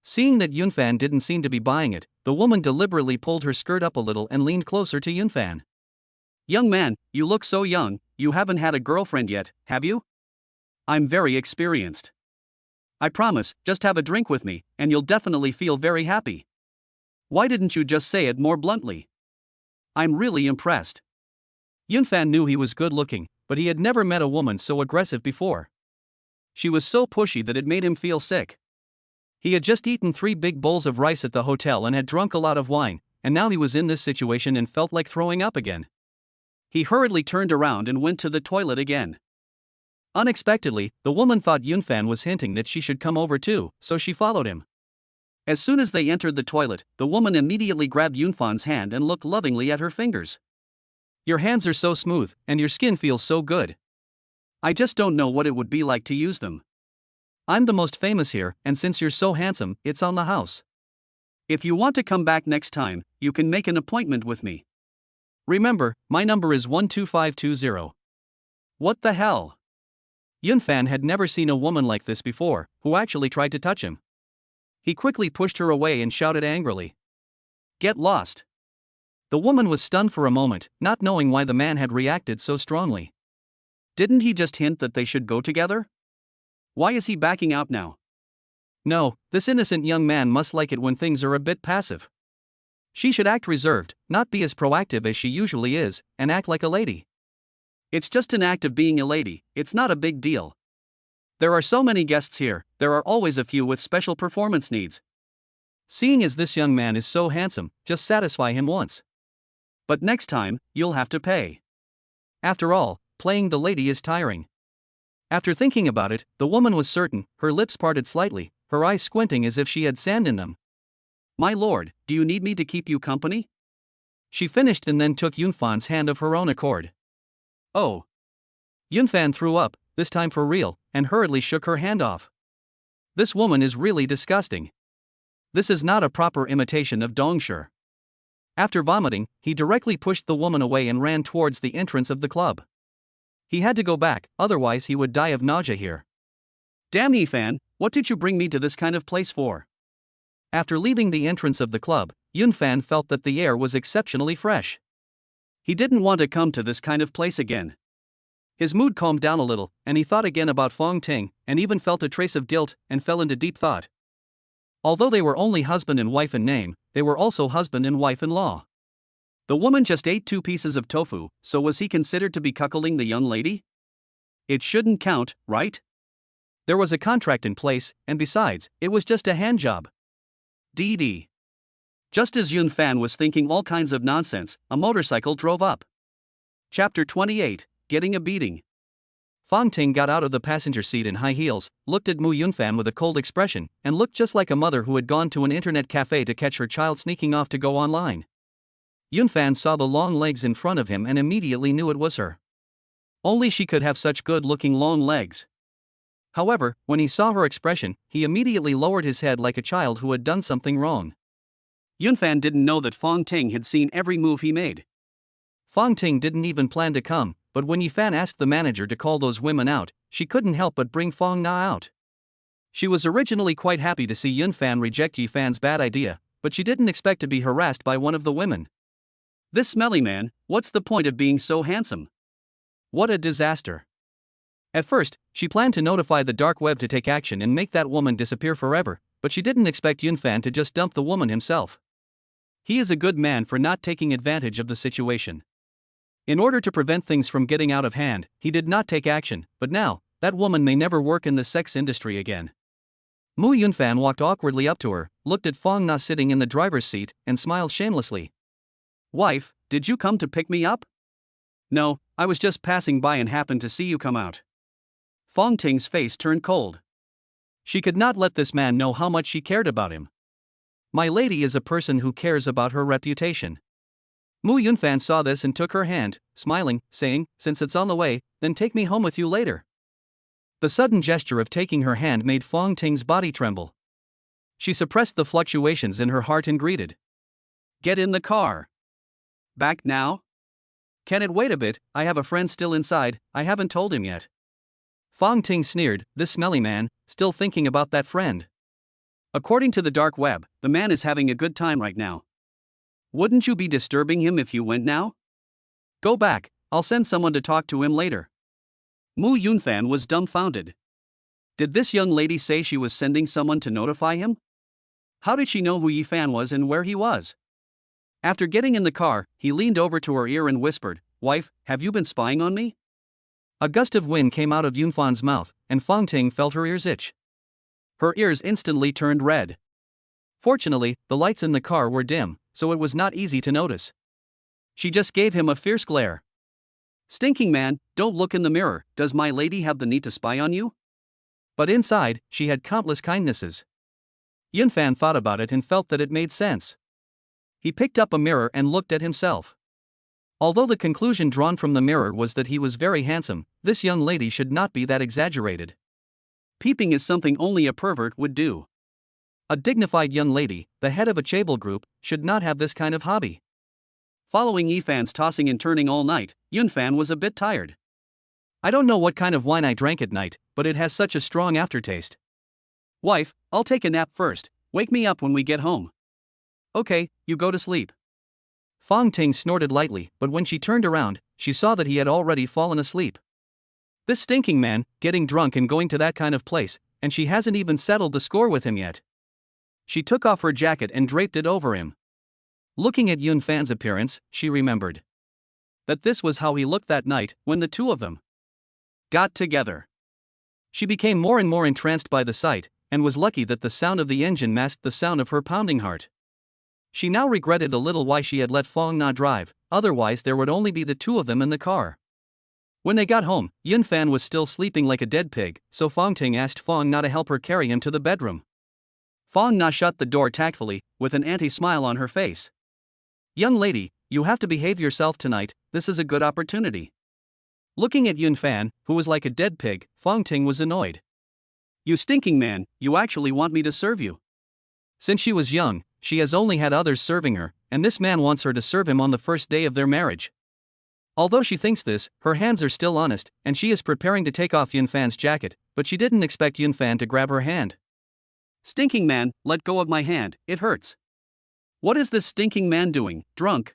Seeing that Yunfan didn't seem to be buying it, the woman deliberately pulled her skirt up a little and leaned closer to Yunfan. Young man, you look so young, you haven't had a girlfriend yet, have you? I'm very experienced. I promise, just have a drink with me, and you'll definitely feel very happy. Why didn't you just say it more bluntly? I'm really impressed. Yunfan knew he was good looking, but he had never met a woman so aggressive before. She was so pushy that it made him feel sick. He had just eaten 3 big bowls of rice at the hotel and had drunk a lot of wine, and now he was in this situation and felt like throwing up again. He hurriedly turned around and went to the toilet again. Unexpectedly, the woman thought Yunfan was hinting that she should come over too, so she followed him. As soon as they entered the toilet, the woman immediately grabbed Yunfan's hand and looked lovingly at her fingers. Your hands are so smooth, and your skin feels so good. I just don't know what it would be like to use them. I'm the most famous here, and since you're so handsome, it's on the house. If you want to come back next time, you can make an appointment with me. Remember, my number is 12520. What the hell? Yunfan had never seen a woman like this before, who actually tried to touch him. He quickly pushed her away and shouted angrily. Get lost. The woman was stunned for a moment, not knowing why the man had reacted so strongly. Didn't he just hint that they should go together? Why is he backing out now? No, this innocent young man must like it when things are a bit passive. She should act reserved, not be as proactive as she usually is, and act like a lady. It's just an act of being a lady, it's not a big deal. There are so many guests here, there are always a few with special performance needs. Seeing as this young man is so handsome, just satisfy him once. But next time, you'll have to pay. After all, playing the lady is tiring. After thinking about it, the woman was certain, her lips parted slightly, her eyes squinting as if she had sand in them. "My lord, do you need me to keep you company?" She finished and then took Yunfan's hand of her own accord. "Oh." Yunfan threw up, this time for real, and hurriedly shook her hand off. "This woman is really disgusting. This is not a proper imitation of Dongshi." After vomiting, he directly pushed the woman away and ran towards the entrance of the club. He had to go back, otherwise he would die of nausea here. "Damn Yifan, what did you bring me to this kind of place for?" After leaving the entrance of the club, Yunfan felt that the air was exceptionally fresh. He didn't want to come to this kind of place again. His mood calmed down a little, and he thought again about Fong Ting, and even felt a trace of guilt, and fell into deep thought. Although they were only husband and wife in name, they were also husband and wife-in-law. The woman just ate 2 pieces of tofu, so was he considered to be cuckolding the young lady? It shouldn't count, right? There was a contract in place, and besides, it was just a handjob. DD. Just as Yunfan was thinking all kinds of nonsense, a motorcycle drove up. Chapter 28, Getting a Beating. Fong Ting got out of the passenger seat in high heels, looked at Mu Yunfan with a cold expression, and looked just like a mother who had gone to an internet cafe to catch her child sneaking off to go online. Yunfan saw the long legs in front of him and immediately knew it was her. Only she could have such good-looking long legs. However, when he saw her expression, he immediately lowered his head like a child who had done something wrong. Yunfan didn't know that Fong Ting had seen every move he made. Fong Ting didn't even plan to come, but when Yifan asked the manager to call those women out, she couldn't help but bring Fong Na out. She was originally quite happy to see Yunfan reject Yifan's bad idea, but she didn't expect to be harassed by one of the women. "This smelly man, what's the point of being so handsome? What a disaster." At first, she planned to notify the dark web to take action and make that woman disappear forever, but she didn't expect Yunfan to just dump the woman himself. He is a good man for not taking advantage of the situation. In order to prevent things from getting out of hand, he did not take action, but now, that woman may never work in the sex industry again. Mu Yunfan walked awkwardly up to her, looked at Fong Na sitting in the driver's seat, and smiled shamelessly. "Wife, did you come to pick me up?" "No, I was just passing by and happened to see you come out." Fong Ting's face turned cold. She could not let this man know how much she cared about him. My lady is a person who cares about her reputation. Mu Yunfan saw this and took her hand, smiling, saying, "Since it's on the way, then take me home with you later." The sudden gesture of taking her hand made Fong Ting's body tremble. She suppressed the fluctuations in her heart and greeted. "Get in the car." "Back now?" "Can it wait a bit? I have a friend still inside, I haven't told him yet." Fong Ting sneered, this smelly man, still thinking about that friend. According to the dark web, the man is having a good time right now. Wouldn't you be disturbing him if you went now? Go back, I'll send someone to talk to him later. Mu Yunfan was dumbfounded. Did this young lady say she was sending someone to notify him? How did she know who Yifan was and where he was? After getting in the car, he leaned over to her ear and whispered, "Wife, have you been spying on me?" A gust of wind came out of Yunfan's mouth, and Fong Ting felt her ears itch. Her ears instantly turned red. Fortunately, the lights in the car were dim, so it was not easy to notice. She just gave him a fierce glare. "Stinking man, don't look in the mirror, does my lady have the need to spy on you?" But inside, she had countless kindnesses. Yunfan thought about it and felt that it made sense. He picked up a mirror and looked at himself. Although the conclusion drawn from the mirror was that he was very handsome, this young lady should not be that exaggerated. Peeping is something only a pervert would do. A dignified young lady, the head of a chaebol group, should not have this kind of hobby. Following Yifan's tossing and turning all night, Yunfan was a bit tired. "I don't know what kind of wine I drank at night, but it has such a strong aftertaste." "Wife, I'll take a nap first, wake me up when we get home." "Okay, you go to sleep." Fong Ting snorted lightly, but when she turned around, she saw that he had already fallen asleep. This stinking man, getting drunk and going to that kind of place, and she hasn't even settled the score with him yet. She took off her jacket and draped it over him. Looking at Yunfan's appearance, she remembered that this was how he looked that night when the two of them got together. She became more and more entranced by the sight, and was lucky that the sound of the engine masked the sound of her pounding heart. She now regretted a little why she had let Fong Na drive, otherwise there would only be the two of them in the car. When they got home, Yunfan was still sleeping like a dead pig, so Fong Ting asked Fong Na to help her carry him to the bedroom. Fong Na shut the door tactfully, with an anti-smile on her face. Young lady, you have to behave yourself tonight, this is a good opportunity. Looking at Yun Fan, who was like a dead pig, Fong Ting was annoyed. You stinking man, you actually want me to serve you? Since she was young, she has only had others serving her, and this man wants her to serve him on the first day of their marriage. Although she thinks this, her hands are still honest, and she is preparing to take off Yun Fan's jacket, but she didn't expect Yun Fan to grab her hand. Stinking man, let go of my hand, it hurts. What is this stinking man doing, drunk?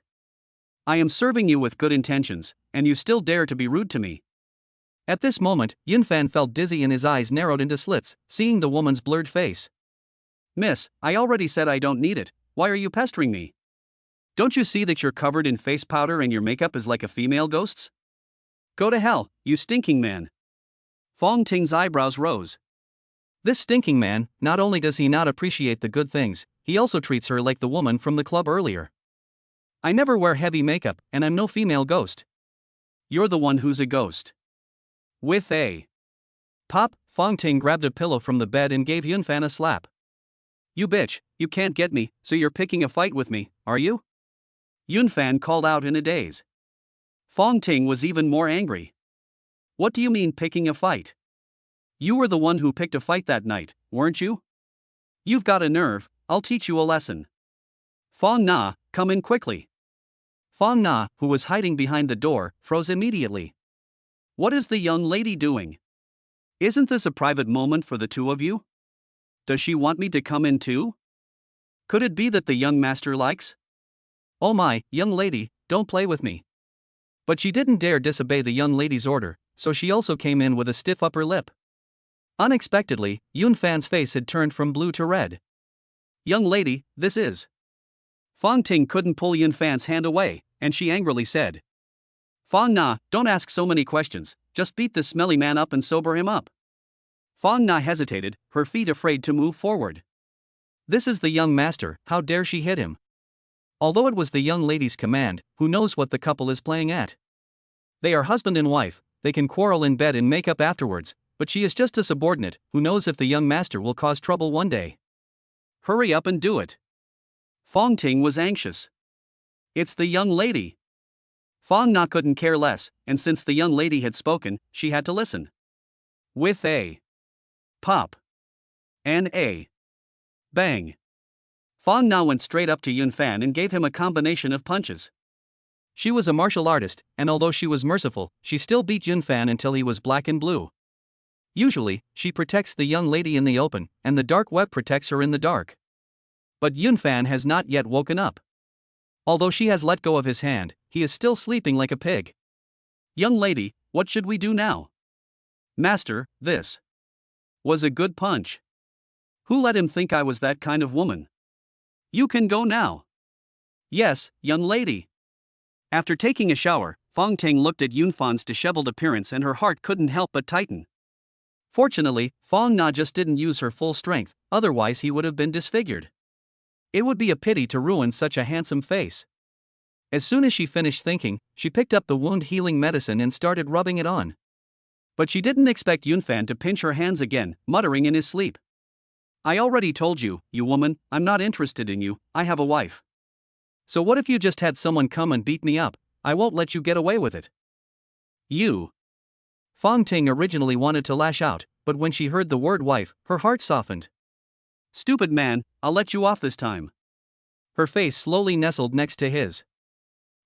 I am serving you with good intentions, and you still dare to be rude to me. At this moment, Yun Fan felt dizzy and his eyes narrowed into slits, seeing the woman's blurred face. Miss, I already said I don't need it, why are you pestering me? Don't you see that you're covered in face powder and your makeup is like a female ghost's? Go to hell, you stinking man. Fong Ting's eyebrows rose. This stinking man, not only does he not appreciate the good things, he also treats her like the woman from the club earlier. I never wear heavy makeup, and I'm no female ghost. You're the one who's a ghost. With a pop, Fong Ting grabbed a pillow from the bed and gave Yun Fan a slap. You bitch, you can't get me, so you're picking a fight with me, are you? Yun Fan called out in a daze. Fong Ting was even more angry. What do you mean picking a fight? You were the one who picked a fight that night, weren't you? You've got a nerve, I'll teach you a lesson. Fong Na, come in quickly. Fong Na, who was hiding behind the door, froze immediately. What is the young lady doing? Isn't this a private moment for the two of you? Does she want me to come in too? Could it be that the young master likes? Oh my, young lady, don't play with me. But she didn't dare disobey the young lady's order, so she also came in with a stiff upper lip. Unexpectedly, Yun Fan's face had turned from blue to red. Young lady, this is. Fong Ting couldn't pull Yun Fan's hand away, and she angrily said. Fong Na, don't ask so many questions, just beat this smelly man up and sober him up. Fong Na hesitated, her feet afraid to move forward. This is the young master, how dare she hit him? Although it was the young lady's command, who knows what the couple is playing at? They are husband and wife, they can quarrel in bed and make up afterwards, but she is just a subordinate, who knows if the young master will cause trouble one day. Hurry up and do it. Fong Ting was anxious. It's the young lady. Fong Na couldn't care less, and since the young lady had spoken, she had to listen. With a pop and a bang, Fong Na went straight up to Yun Fan and gave him a combination of punches. She was a martial artist, and although she was merciful, she still beat Yun Fan until he was black and blue. Usually, she protects the young lady in the open, and the dark web protects her in the dark. But Yun Fan has not yet woken up. Although she has let go of his hand, he is still sleeping like a pig. Young lady, what should we do now? Master, this was a good punch. Who let him think I was that kind of woman? You can go now. Yes, young lady. After taking a shower, Fong Ting looked at Yun Fan's disheveled appearance and her heart couldn't help but tighten. Fortunately, Fong Na just didn't use her full strength, otherwise he would have been disfigured. It would be a pity to ruin such a handsome face. As soon as she finished thinking, she picked up the wound-healing medicine and started rubbing it on. But she didn't expect Yun Fan to pinch her hands again, muttering in his sleep. I already told you, you woman, I'm not interested in you, I have a wife. So what if you just had someone come and beat me up? I won't let you get away with it. You. Fong Ting originally wanted to lash out, but when she heard the word wife, her heart softened. Stupid man, I'll let you off this time. Her face slowly nestled next to his.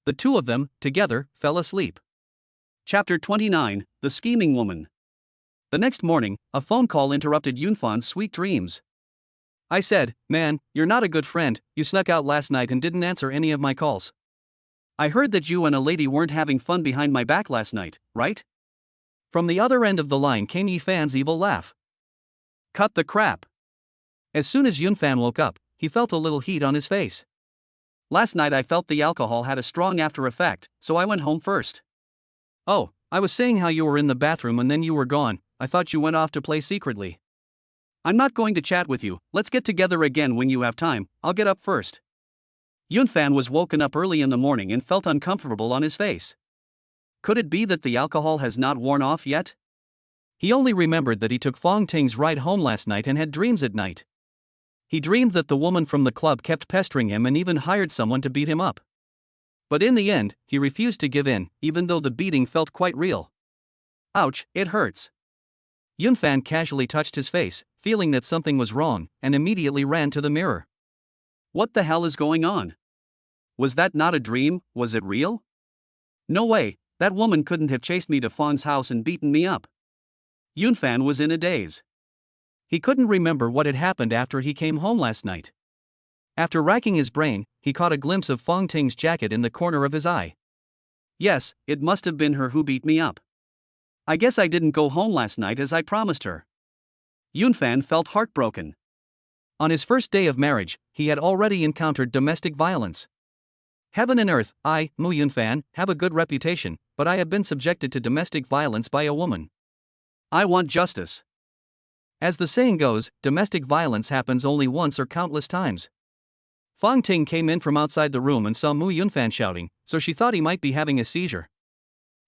The two of them, together, fell asleep. Chapter 29, The Scheming Woman. The next morning, a phone call interrupted Yun Fan's sweet dreams. I said, man, you're not a good friend, you snuck out last night and didn't answer any of my calls. I heard that you and a lady weren't having fun behind my back last night, right? From the other end of the line came Yi Fan's evil laugh. Cut the crap. As soon as Yun Fan woke up, he felt a little heat on his face. Last night I felt the alcohol had a strong after effect, so I went home first. Oh, I was saying how you were in the bathroom and then you were gone, I thought you went off to play secretly. I'm not going to chat with you, let's get together again when you have time, I'll get up first. Yun Fan was woken up early in the morning and felt uncomfortable on his face. Could it be that the alcohol has not worn off yet? He only remembered that he took Fong Ting's ride home last night and had dreams at night. He dreamed that the woman from the club kept pestering him and even hired someone to beat him up. But in the end, he refused to give in, even though the beating felt quite real. Ouch, it hurts. Yunfan casually touched his face, feeling that something was wrong, and immediately ran to the mirror. What the hell is going on? Was that not a dream? Was it real? No way, that woman couldn't have chased me to Fang's house and beaten me up. Yunfan was in a daze. He couldn't remember what had happened after he came home last night. After racking his brain, he caught a glimpse of Fang Ting's jacket in the corner of his eye. Yes, it must have been her who beat me up. I guess I didn't go home last night as I promised her. Yunfan felt heartbroken. On his first day of marriage, he had already encountered domestic violence. Heaven and earth, Mu Yunfan, have a good reputation, but I have been subjected to domestic violence by a woman. I want justice. As the saying goes, domestic violence happens only once or countless times. Fang Ting came in from outside the room and saw Mu Yunfan shouting, so she thought he might be having a seizure.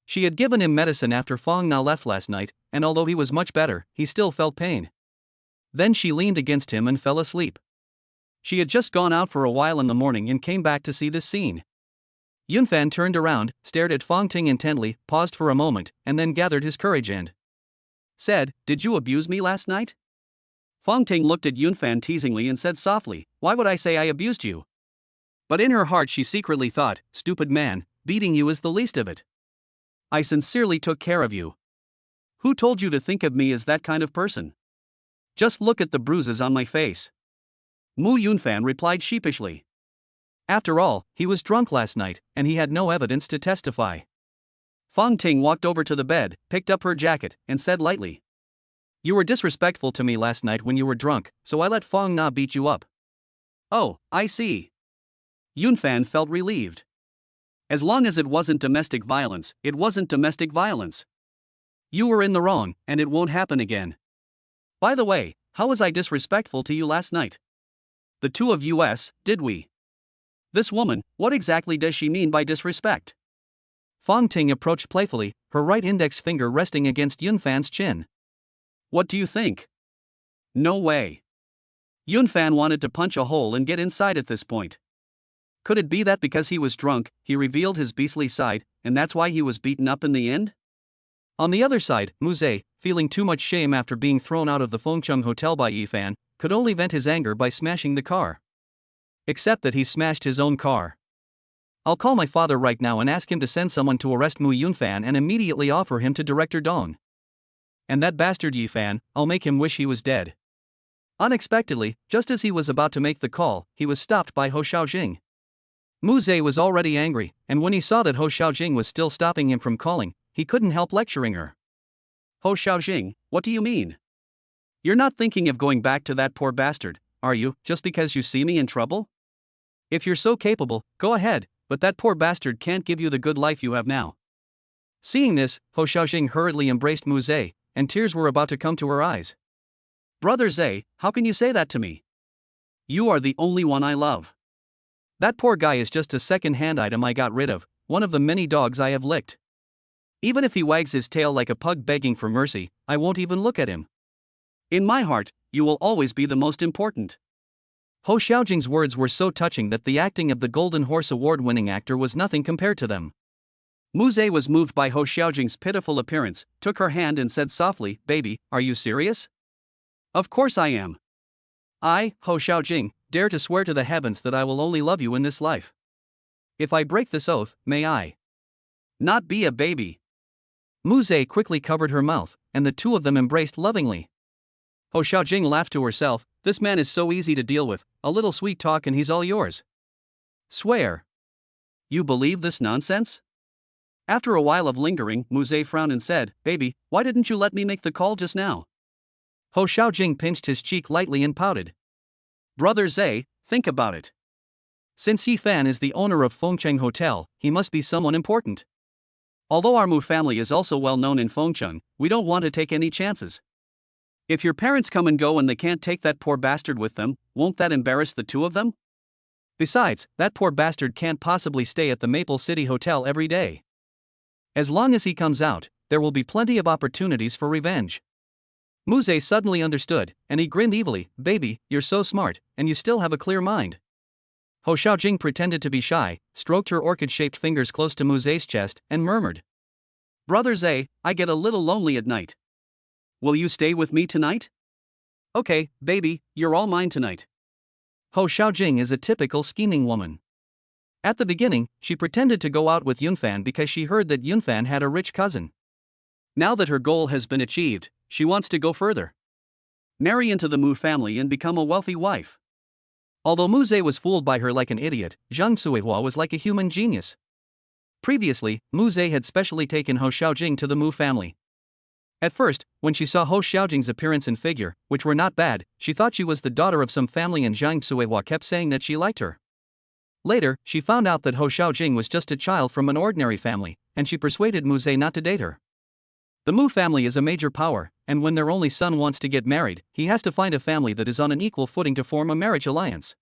She had given him medicine after Fang Na left last night, and although he was much better, he still felt pain. Then she leaned against him and fell asleep. She had just gone out for a while in the morning and came back to see this scene. Yunfan turned around, stared at Fang Ting intently, paused for a moment, and then gathered his courage and said, "Did you abuse me last night?" Fang Ting looked at Yunfan teasingly and said softly, "Why would I say I abused you?" But in her heart she secretly thought, "Stupid man, beating you is the least of it. I sincerely took care of you. Who told you to think of me as that kind of person? Just look at the bruises on my face." Mu Yunfan replied sheepishly. After all, he was drunk last night, and he had no evidence to testify. Fang Ting walked over to the bed, picked up her jacket, and said lightly, "You were disrespectful to me last night when you were drunk, so I let Fang Na beat you up." "Oh, I see." Yunfan felt relieved. As long as it wasn't domestic violence, it wasn't domestic violence. You were in the wrong, and it won't happen again. By the way, how was I disrespectful to you last night? The two of us, did we? This woman, what exactly does she mean by disrespect? Fang Ting approached playfully, her right index finger resting against Yunfan's chin. What do you think? No way. Yunfan wanted to punch a hole and get inside at this point. Could it be that because he was drunk, he revealed his beastly side, and that's why he was beaten up in the end? On the other side, Mu Zhe, feeling too much shame after being thrown out of the Fengcheng Hotel by Yifan, could only vent his anger by smashing the car. Except that he smashed his own car. I'll call my father right now and ask him to send someone to arrest Mu Yunfan and immediately offer him to Director Dong. And that bastard Yifan, I'll make him wish he was dead. Unexpectedly, just as he was about to make the call, he was stopped by Ho Xiaojing. Mu Zhe was already angry, and when he saw that Ho Xiaojing was still stopping him from calling, he couldn't help lecturing her. Ho Xiaojing, what do you mean? You're not thinking of going back to that poor bastard, are you, just because you see me in trouble? If you're so capable, go ahead, but that poor bastard can't give you the good life you have now. Seeing this, Ho Xiaojing hurriedly embraced Mu Zhe, and tears were about to come to her eyes. Brother Zhe, how can you say that to me? You are the only one I love. That poor guy is just a second-hand item I got rid of, one of the many dogs I have licked. Even if he wags his tail like a pug begging for mercy, I won't even look at him. In my heart, you will always be the most important. Ho Xiaojing's words were so touching that the acting of the Golden Horse Award-winning actor was nothing compared to them. Mu Zhe was moved by Ho Xiaojing's pitiful appearance, took her hand and said softly, "Baby, are you serious?" Of course I am. I, Ho Xiaojing, dare to swear to the heavens that I will only love you in this life. If I break this oath, may I not be a baby. Mu Zhe quickly covered her mouth, and the two of them embraced lovingly. Ho Xiaojing laughed to herself, this man is so easy to deal with, a little sweet talk and he's all yours. Swear. You believe this nonsense? After a while of lingering, Mu Zhe frowned and said, "Baby, why didn't you let me make the call just now?" Ho Xiaojing pinched his cheek lightly and pouted. Brother Zhe, think about it. Since Yifan is the owner of Fengcheng Hotel, he must be someone important. Although our Mu family is also well known in Fengcheng, we don't want to take any chances. If your parents come and go and they can't take that poor bastard with them, won't that embarrass the two of them? Besides, that poor bastard can't possibly stay at the Maple City Hotel every day. As long as he comes out, there will be plenty of opportunities for revenge. Muze suddenly understood, and he grinned evilly. Baby, you're so smart, and you still have a clear mind. Ho Xiaojing pretended to be shy, stroked her orchid-shaped fingers close to Muze's chest, and murmured. Brother Zay, I get a little lonely at night. Will you stay with me tonight? Okay, baby, you're all mine tonight. Ho Xiaojing is a typical scheming woman. At the beginning, she pretended to go out with Yunfan because she heard that Yunfan had a rich cousin. Now that her goal has been achieved, she wants to go further. Marry into the Mu family and become a wealthy wife. Although Muze was fooled by her like an idiot, Zhang Suihua was like a human genius. Previously, Muze had specially taken Ho Xiaojing to the Mu family. At first, when she saw Ho Xiaojing's appearance and figure, which were not bad, she thought she was the daughter of some family and Zhang Suihua kept saying that she liked her. Later, she found out that Ho Xiaojing was just a child from an ordinary family, and she persuaded Muze not to date her. The Mu family is a major power, and when their only son wants to get married, he has to find a family that is on an equal footing to form a marriage alliance.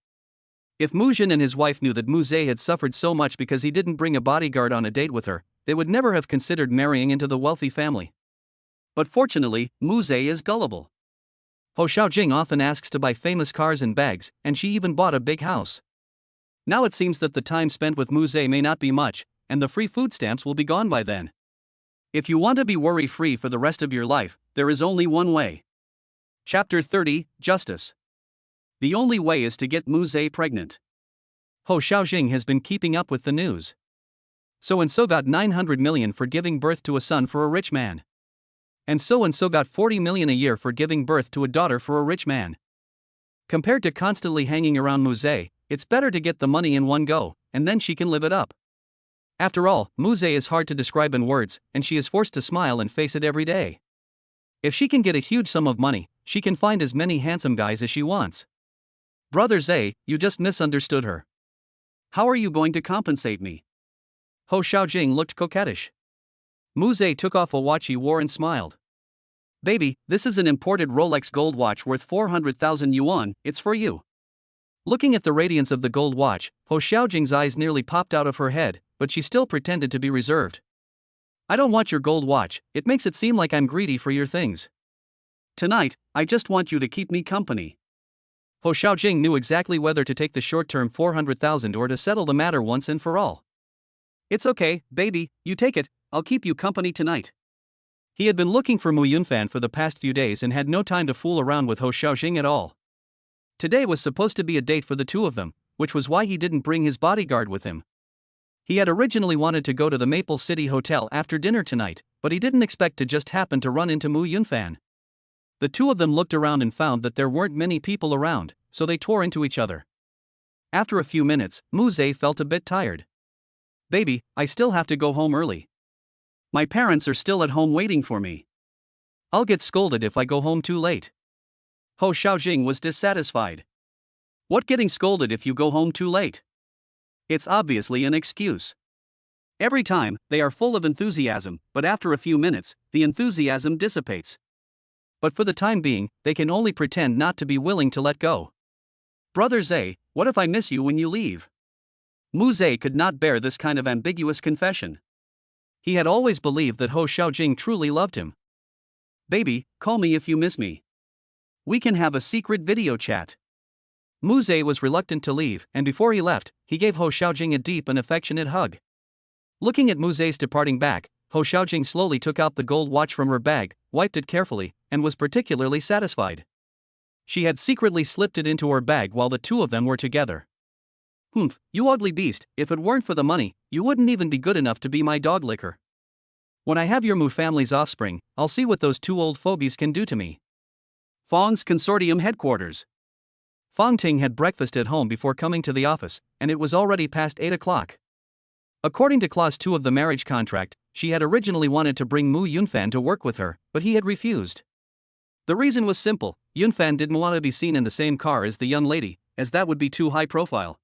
If Mu Jin and his wife knew that Muze had suffered so much because he didn't bring a bodyguard on a date with her, they would never have considered marrying into the wealthy family. But fortunately, Muze is gullible. Ho Xiaojing often asks to buy famous cars and bags, and she even bought a big house. Now it seems that the time spent with Muze may not be much, and the free food stamps will be gone by then. If you want to be worry-free for the rest of your life, there is only one way. Chapter 30, Justice. The only way is to get Muze pregnant. Ho Xiaojing has been keeping up with the news. So-and-so got 900 million for giving birth to a son for a rich man. And so-and-so got 40 million a year for giving birth to a daughter for a rich man. Compared to constantly hanging around Muze, it's better to get the money in one go, and then she can live it up. After all, Muze is hard to describe in words, and she is forced to smile and face it every day. If she can get a huge sum of money, she can find as many handsome guys as she wants. Brother Zay, you just misunderstood her. How are you going to compensate me? Ho Xiaojing looked coquettish. Muze took off a watch he wore and smiled. Baby, this is an imported Rolex gold watch worth 400,000 yuan, it's for you. Looking at the radiance of the gold watch, Ho Xiaojing's eyes nearly popped out of her head, but she still pretended to be reserved. I don't want your gold watch, it makes it seem like I'm greedy for your things. Tonight, I just want you to keep me company. Ho Xiaojing knew exactly whether to take the short-term 400,000 or to settle the matter once and for all. It's okay, baby, you take it, I'll keep you company tonight. He had been looking for Mu Yunfan for the past few days and had no time to fool around with Ho Xiaojing at all. Today was supposed to be a date for the two of them, which was why he didn't bring his bodyguard with him. He had originally wanted to go to the Maple City Hotel after dinner tonight, but he didn't expect to just happen to run into Mu Yunfan. The two of them looked around and found that there weren't many people around, so they tore into each other. After a few minutes, Muze felt a bit tired. Baby, I still have to go home early. My parents are still at home waiting for me. I'll get scolded if I go home too late. Ho Xiaojing was dissatisfied. What getting scolded if you go home too late? It's obviously an excuse. Every time, they are full of enthusiasm, but after a few minutes, the enthusiasm dissipates. But for the time being, they can only pretend not to be willing to let go. Brother Zay, what if I miss you when you leave? Muze could not bear this kind of ambiguous confession. He had always believed that Ho Xiaojing truly loved him. Baby, call me if you miss me. We can have a secret video chat. Muze was reluctant to leave, and before he left, he gave Ho Xiaojing a deep and affectionate hug. Looking at Muze's departing back, Ho Xiaojing slowly took out the gold watch from her bag, wiped it carefully, and was particularly satisfied. She had secretly slipped it into her bag while the two of them were together. Humph, you ugly beast, if it weren't for the money, you wouldn't even be good enough to be my dog licker. When I have your Mu family's offspring, I'll see what those two old fogies can do to me. Fong's Consortium Headquarters. Fong Ting had breakfast at home before coming to the office, and it was already past 8 o'clock. According to Clause 2 of the marriage contract, she had originally wanted to bring Mu Yunfan to work with her, but he had refused. The reason was simple: Yunfan didn't want to be seen in the same car as the young lady, as that would be too high profile.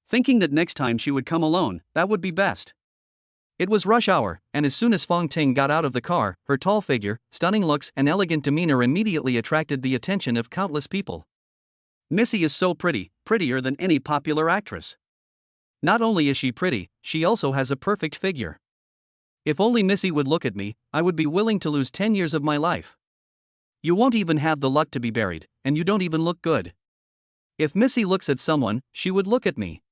Thinking that next time she would come alone, that would be best. It was rush hour, and as soon as Fong Ting got out of the car, her tall figure, stunning looks, and elegant demeanor immediately attracted the attention of countless people. Missy is so pretty, prettier than any popular actress. Not only is she pretty, she also has a perfect figure. If only Missy would look at me, I would be willing to lose 10 years of my life. You won't even have the luck to be buried, and you don't even look good. If Missy looks at someone, she would look at me.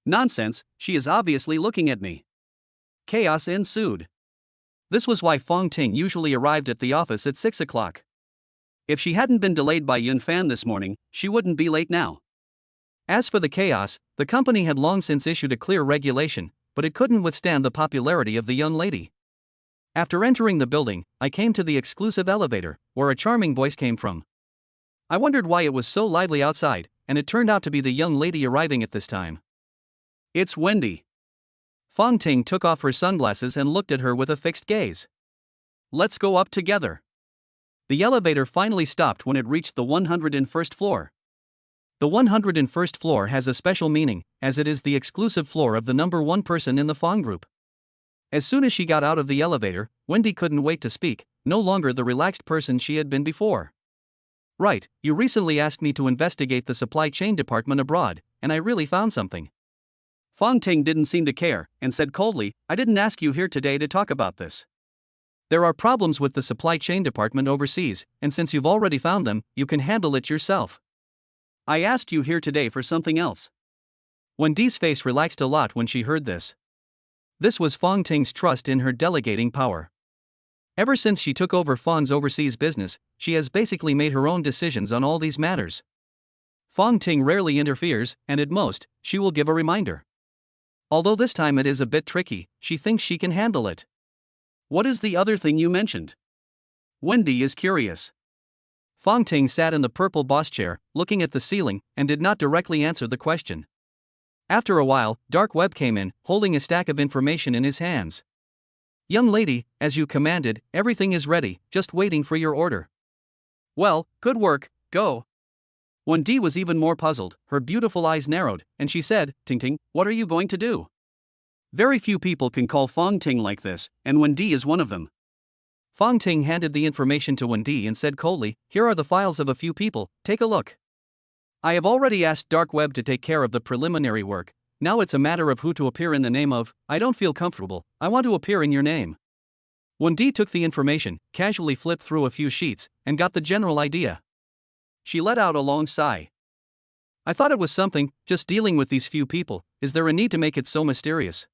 Nonsense, she is obviously looking at me. Chaos ensued. This was why Fong Ting usually arrived at the office at 6 o'clock. If she hadn't been delayed by Yun Fan this morning, she wouldn't be late now. As for the chaos, the company had long since issued a clear regulation, but it couldn't withstand the popularity of the young lady. After entering the building, I came to the exclusive elevator, where a charming voice came from. I wondered why it was so lively outside, and it turned out to be the young lady arriving at this time. It's Wendy. Fong Ting took off her sunglasses and looked at her with a fixed gaze. Let's go up together. The elevator finally stopped when it reached the 101st floor. The 101st floor has a special meaning, as it is the exclusive floor of the number one person in the Fong group. As soon as she got out of the elevator, Wendy couldn't wait to speak, no longer the relaxed person she had been before. Right, you recently asked me to investigate the supply chain department abroad, and I really found something. Fong Ting didn't seem to care, and said coldly, I didn't ask you here today to talk about this. There are problems with the supply chain department overseas, and since you've already found them, you can handle it yourself. I asked you here today for something else. Wendy's face relaxed a lot when she heard this. This was Fong Ting's trust in her delegating power. Ever since she took over Fong's overseas business, she has basically made her own decisions on all these matters. Fong Ting rarely interferes, and at most, she will give a reminder. Although this time it is a bit tricky, she thinks she can handle it. What is the other thing you mentioned? Wendy is curious. Fong Ting sat in the purple boss chair, looking at the ceiling, and did not directly answer the question. After a while, Dark Web came in, holding a stack of information in his hands. Young lady, as you commanded, everything is ready, just waiting for your order. Well, good work, go. Wendy was even more puzzled, her beautiful eyes narrowed, and she said, Ting Ting, what are you going to do? Very few people can call Fong Ting like this, and Wendy is one of them. Fong Ting handed the information to Wendy and said coldly, here are the files of a few people, take a look. I have already asked Dark Web to take care of the preliminary work, now it's a matter of who to appear in the name of. I don't feel comfortable, I want to appear in your name. Wendy took the information, casually flipped through a few sheets, and got the general idea. She let out a long sigh. I thought it was something, just dealing with these few people, is there a need to make it so mysterious?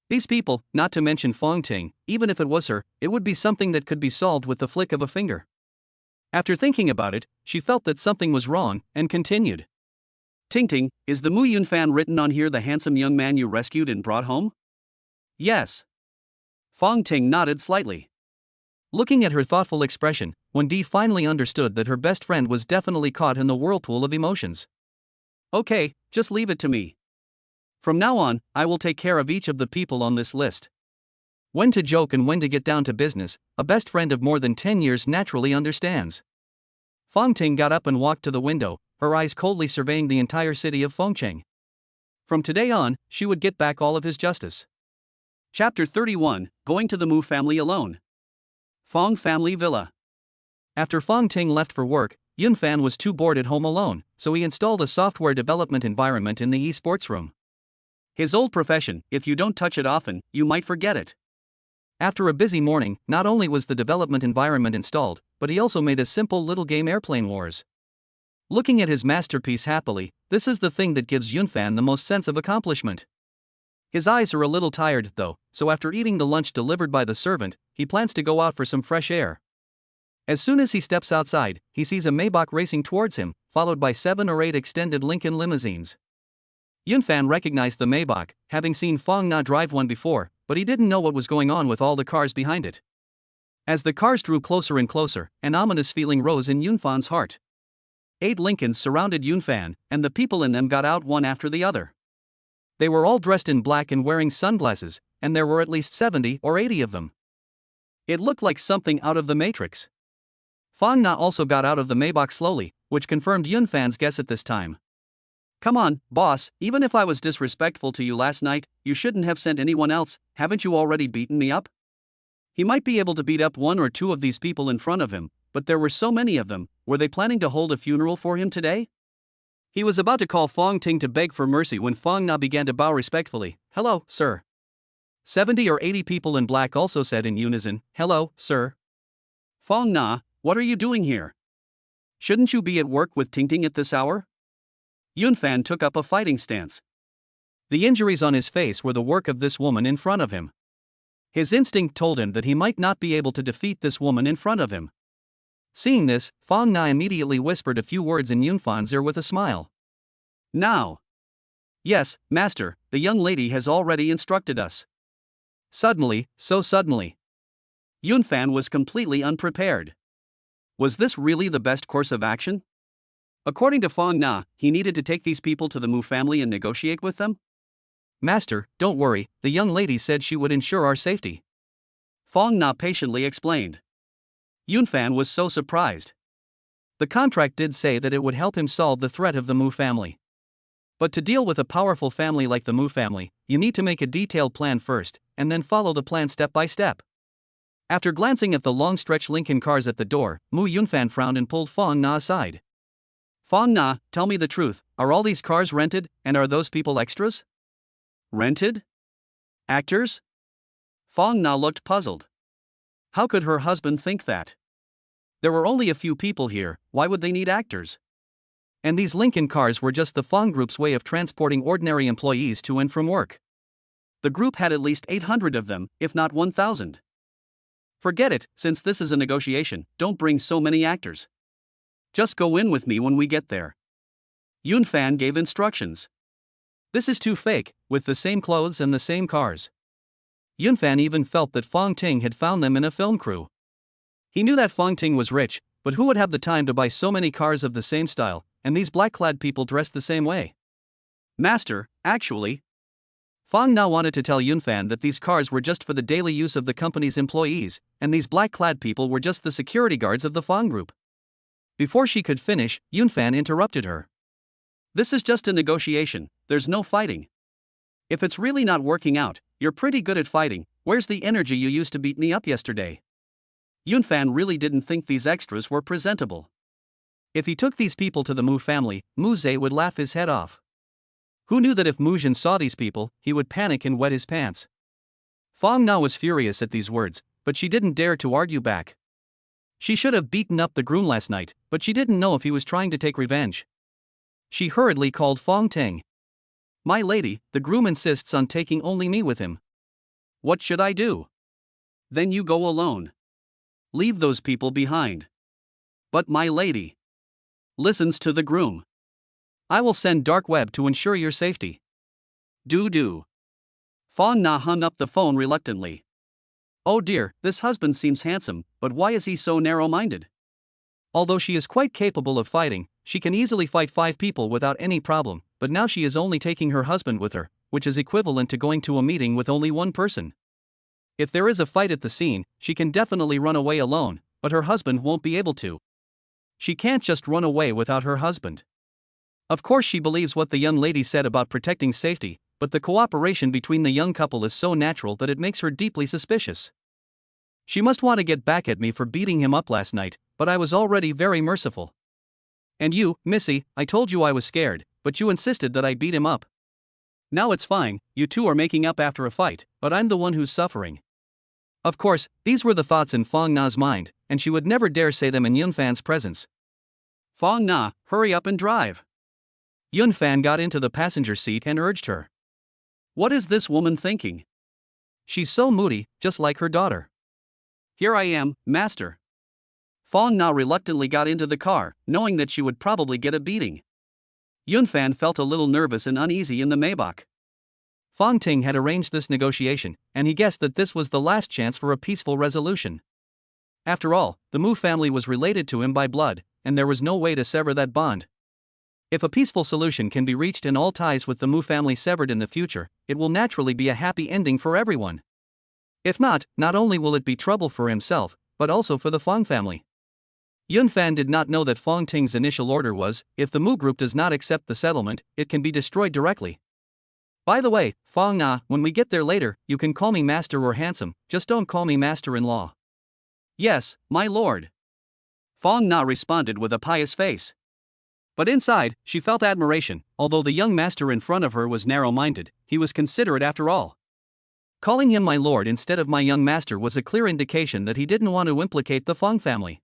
These people, not to mention Fong Ting, even if it was her, it would be something that could be solved with the flick of a finger. After thinking about it, she felt that something was wrong, and continued. Ting Ting, is the Mu Yun Fan written on here the handsome young man you rescued and brought home? Yes. Fong Ting nodded slightly. Looking at her thoughtful expression, Wendy finally understood that her best friend was definitely caught in the whirlpool of emotions. Okay, just leave it to me. From now on, I will take care of each of the people on this list. When to joke and when to get down to business, a best friend of more than 10 years naturally understands. Fong Ting got up and walked to the window, her eyes coldly surveying the entire city of Fengcheng. From today on, she would get back all of his justice. Chapter 31, Going to the Mu Family Alone. Fong Family Villa. After Fong Ting left for work, Yun Fan was too bored at home alone, so he installed a software development environment in the esports room. His old profession, if you don't touch it often, you might forget it. After a busy morning, not only was the development environment installed, but he also made a simple little game Airplane Wars. Looking at his masterpiece happily, this is the thing that gives Yun Fan the most sense of accomplishment. His eyes are a little tired, though, so after eating the lunch delivered by the servant, he plans to go out for some fresh air. As soon as he steps outside, he sees a Maybach racing towards him, followed by 7 or 8 extended Lincoln limousines. Yun Fan recognized the Maybach, having seen Fong Na drive one before, but he didn't know what was going on with all the cars behind it. As the cars drew closer and closer, an ominous feeling rose in Yun Fan's heart. 8 Lincolns surrounded Yun Fan, and the people in them got out one after the other. They were all dressed in black and wearing sunglasses, and there were at least 70 or 80 of them. It looked like something out of the Matrix. Fong Na also got out of the Maybach slowly, which confirmed Yun Fan's guess at this time. Come on, boss, even if I was disrespectful to you last night, you shouldn't have sent anyone else, haven't you already beaten me up? He might be able to beat up 1 or 2 of these people in front of him, but there were so many of them, were they planning to hold a funeral for him today? He was about to call Fong Ting to beg for mercy when Fong Na began to bow respectfully. Hello, sir. 70 or 80 people in black also said in unison, hello, sir. Fong Na, What are you doing here? Shouldn't you be at work with Tingting at this hour? Yunfan took up a fighting stance. The injuries on his face were the work of this woman in front of him. His instinct told him that he might not be able to defeat this woman in front of him. Seeing this, Fang Na immediately whispered a few words in Yunfan's ear with a smile. Now. Yes, master, the young lady has already instructed us. Suddenly, so suddenly. Yunfan was completely unprepared. Was this really the best course of action? According to Fang Na, he needed to take these people to the Mu family and negotiate with them? Master, don't worry, the young lady said she would ensure our safety. Fang Na patiently explained. Yunfan was so surprised. The contract did say that it would help him solve the threat of the Mu family. But to deal with a powerful family like the Mu family, you need to make a detailed plan first, and then follow the plan step by step. After glancing at the long-stretch Lincoln cars at the door, Mu Yunfan frowned and pulled Fang Na aside. Fang Na, tell me the truth, are all these cars rented, and are those people extras? Rented? Actors? Fang Na looked puzzled. How could her husband think that? There were only a few people here, why would they need actors? And these Lincoln cars were just the Fang Group's way of transporting ordinary employees to and from work. The group had at least 800 of them, if not 1,000. Forget it, since this is a negotiation, don't bring so many actors. Just go in with me when we get there. Yunfan gave instructions. This is too fake, with the same clothes and the same cars. Yunfan even felt that Fang Ting had found them in a film crew. He knew that Fang Ting was rich, but who would have the time to buy so many cars of the same style, and these black-clad people dressed the same way? Master, actually. Fang Na wanted to tell Yunfan that these cars were just for the daily use of the company's employees, and these black-clad people were just the security guards of the Fang Group. Before she could finish, Yunfan interrupted her. This is just a negotiation, there's no fighting. If it's really not working out, you're pretty good at fighting, where's the energy you used to beat me up yesterday? Yunfan really didn't think these extras were presentable. If he took these people to the Mu family, Mu Zhe would laugh his head off. Who knew that if Mu Jin saw these people, he would panic and wet his pants? Fang Na was furious at these words, but she didn't dare to argue back. She should have beaten up the groom last night, but she didn't know if he was trying to take revenge. She hurriedly called Fang Ting. My lady, the groom insists on taking only me with him. What should I do? Then you go alone. Leave those people behind. But my lady listens to the groom. I will send Dark Web to ensure your safety. Do. Fang Na hung up the phone reluctantly. Oh dear, this husband seems handsome, but why is he so narrow-minded? Although she is quite capable of fighting, she can easily fight 5 people without any problem, but now she is only taking her husband with her, which is equivalent to going to a meeting with only one person. If there is a fight at the scene, she can definitely run away alone, but her husband won't be able to. She can't just run away without her husband. Of course she believes what the young lady said about protecting safety, but the cooperation between the young couple is so natural that it makes her deeply suspicious. She must want to get back at me for beating him up last night, but I was already very merciful. And you, Missy, I told you I was scared, but you insisted that I beat him up. Now it's fine, you two are making up after a fight, but I'm the one who's suffering. Of course, these were the thoughts in Fang Na's mind, and she would never dare say them in Yunfan's presence. Fang Na, hurry up and drive. Yunfan got into the passenger seat and urged her. What is this woman thinking? She's so moody, just like her daughter. Here I am, master. Fang Na reluctantly got into the car, knowing that she would probably get a beating. Yunfan felt a little nervous and uneasy in the Maybach. Fang Ting had arranged this negotiation, and he guessed that this was the last chance for a peaceful resolution. After all, the Mu family was related to him by blood, and there was no way to sever that bond. If a peaceful solution can be reached and all ties with the Mu family severed in the future, it will naturally be a happy ending for everyone. If not only will it be trouble for himself, but also for the Fang family. Yunfan did not know that Fang Ting's initial order was, if the Mu group does not accept the settlement, it can be destroyed directly. By the way, Fang Na, when we get there later, you can call me master or handsome, just don't call me master-in-law. Yes, my lord. Fang Na responded with a pious face. But inside, she felt admiration. Although the young master in front of her was narrow-minded, he was considerate after all. Calling him my lord instead of my young master was a clear indication that he didn't want to implicate the Fang family.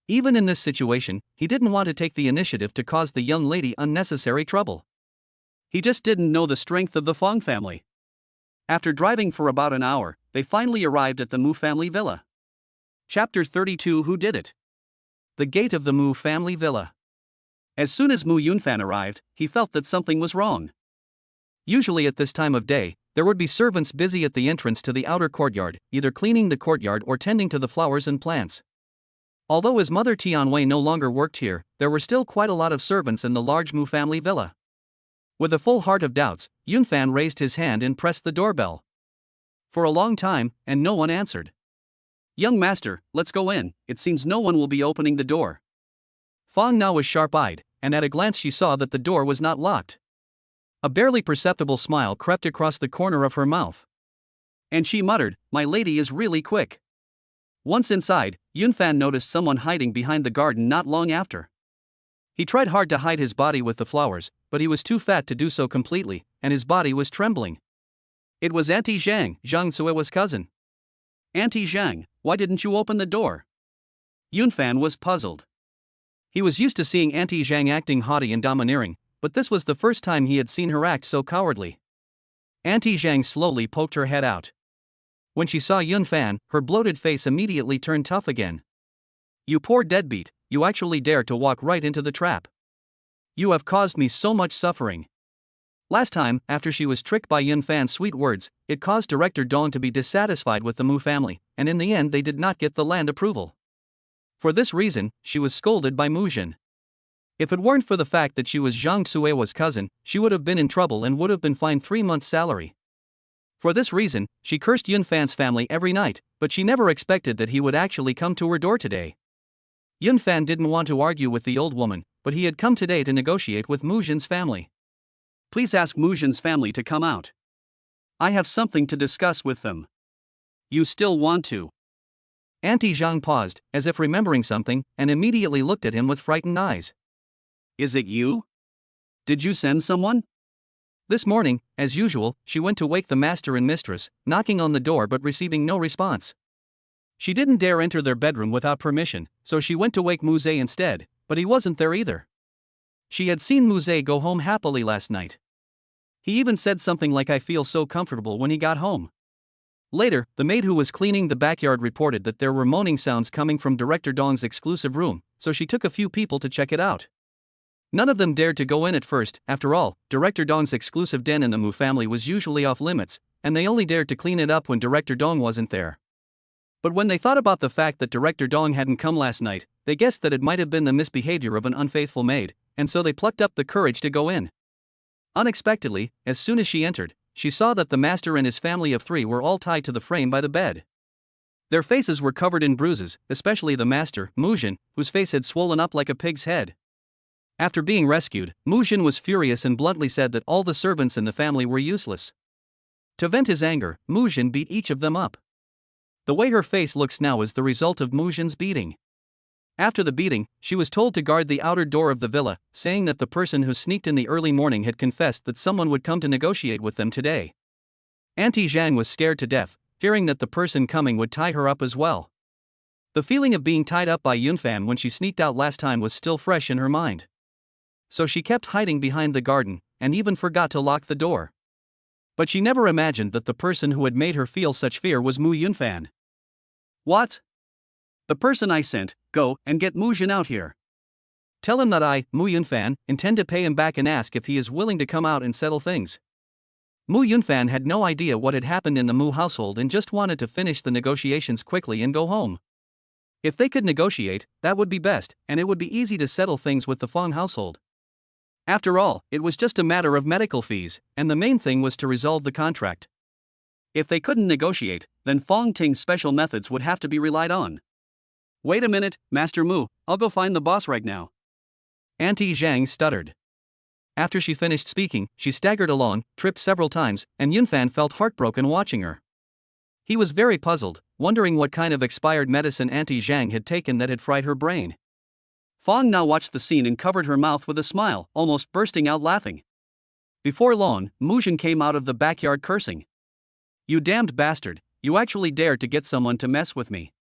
Even in this situation, he didn't want to take the initiative to cause the young lady unnecessary trouble. He just didn't know the strength of the Fong family. After driving for about an hour, they finally arrived at the Mu family villa. Chapter 32. Who did it? The gate of the Mu family villa. As soon as Mu Yunfan arrived, he felt that something was wrong. Usually at this time of day, there would be servants busy at the entrance to the outer courtyard, either cleaning the courtyard or tending to the flowers and plants. Although his mother Tianwei no longer worked here, there were still quite a lot of servants in the large Mu family villa. With a full heart of doubts, Yunfan raised his hand and pressed the doorbell. For a long time, and no one answered. "Young master, let's go in, it seems no one will be opening the door." Fong now was sharp-eyed, and at a glance she saw that the door was not locked. A barely perceptible smile crept across the corner of her mouth. And she muttered, "My lady is really quick." Once inside, Yunfan noticed someone hiding behind the garden not long after. He tried hard to hide his body with the flowers, but he was too fat to do so completely, and his body was trembling. It was Auntie Zhang, Zhang Suewa's cousin. "Auntie Zhang, why didn't you open the door?" Yunfan was puzzled. He was used to seeing Auntie Zhang acting haughty and domineering, but this was the first time he had seen her act so cowardly. Auntie Zhang slowly poked her head out. When she saw Yunfan, her bloated face immediately turned tough again. "You poor deadbeat, you actually dare to walk right into the trap. You have caused me so much suffering." Last time, after she was tricked by Yunfan's sweet words, it caused Director Dong to be dissatisfied with the Mu family, and in the end they did not get the land approval. For this reason, she was scolded by Mu Jin. If it weren't for the fact that she was Zhang Suewa's cousin, she would have been in trouble and would have been fined 3 months' salary. For this reason, she cursed Yunfan's family every night, but she never expected that he would actually come to her door today. Yunfan didn't want to argue with the old woman, but he had come today to negotiate with Mu Jin's family. "Please ask Mu Jin's family to come out. I have something to discuss with them." "You still want to?" Auntie Zhang paused, as if remembering something, and immediately looked at him with frightened eyes. "Is it you? Did you send someone?" This morning, as usual, she went to wake the master and mistress, knocking on the door but receiving no response. She didn't dare enter their bedroom without permission, so she went to wake Mu Zhe instead, but he wasn't there either. She had seen Mu Zhe go home happily last night. He even said something like, "I feel so comfortable," when he got home. Later, the maid who was cleaning the backyard reported that there were moaning sounds coming from Director Dong's exclusive room, so she took a few people to check it out. None of them dared to go in at first. After all, Director Dong's exclusive den in the Mu family was usually off limits, and they only dared to clean it up when Director Dong wasn't there. But when they thought about the fact that Director Dong hadn't come last night, they guessed that it might have been the misbehavior of an unfaithful maid, and so they plucked up the courage to go in. Unexpectedly, as soon as she entered, she saw that the master and his family of 3 were all tied to the frame by the bed. Their faces were covered in bruises, especially the master, Mu Jin, whose face had swollen up like a pig's head. After being rescued, Mu Jin was furious and bluntly said that all the servants in the family were useless. To vent his anger, Mu Jin beat each of them up. The way her face looks now is the result of Mu Jin's beating. After the beating, she was told to guard the outer door of the villa, saying that the person who sneaked in the early morning had confessed that someone would come to negotiate with them today. Auntie Zhang was scared to death, fearing that the person coming would tie her up as well. The feeling of being tied up by Yunfan when she sneaked out last time was still fresh in her mind. So she kept hiding behind the garden, and even forgot to lock the door. But she never imagined that the person who had made her feel such fear was Mu Yunfan. "What? The person I sent, go and get Mu Jin out here. Tell him that I, Mu Yunfan, intend to pay him back and ask if he is willing to come out and settle things." Mu Yunfan had no idea what had happened in the Mu household and just wanted to finish the negotiations quickly and go home. If they could negotiate, that would be best, and it would be easy to settle things with the Fong household. After all, it was just a matter of medical fees, and the main thing was to resolve the contract. If they couldn't negotiate, then Fong Ting's special methods would have to be relied on. "Wait a minute, Master Mu, I'll go find the boss right now." Auntie Zhang stuttered. After she finished speaking, she staggered along, tripped several times, and Yunfan felt heartbroken watching her. He was very puzzled, wondering what kind of expired medicine Auntie Zhang had taken that had fried her brain. Fong now watched the scene and covered her mouth with a smile, almost bursting out laughing. Before long, Mu Jin came out of the backyard cursing. "You damned bastard, you actually dared to get someone to mess with me.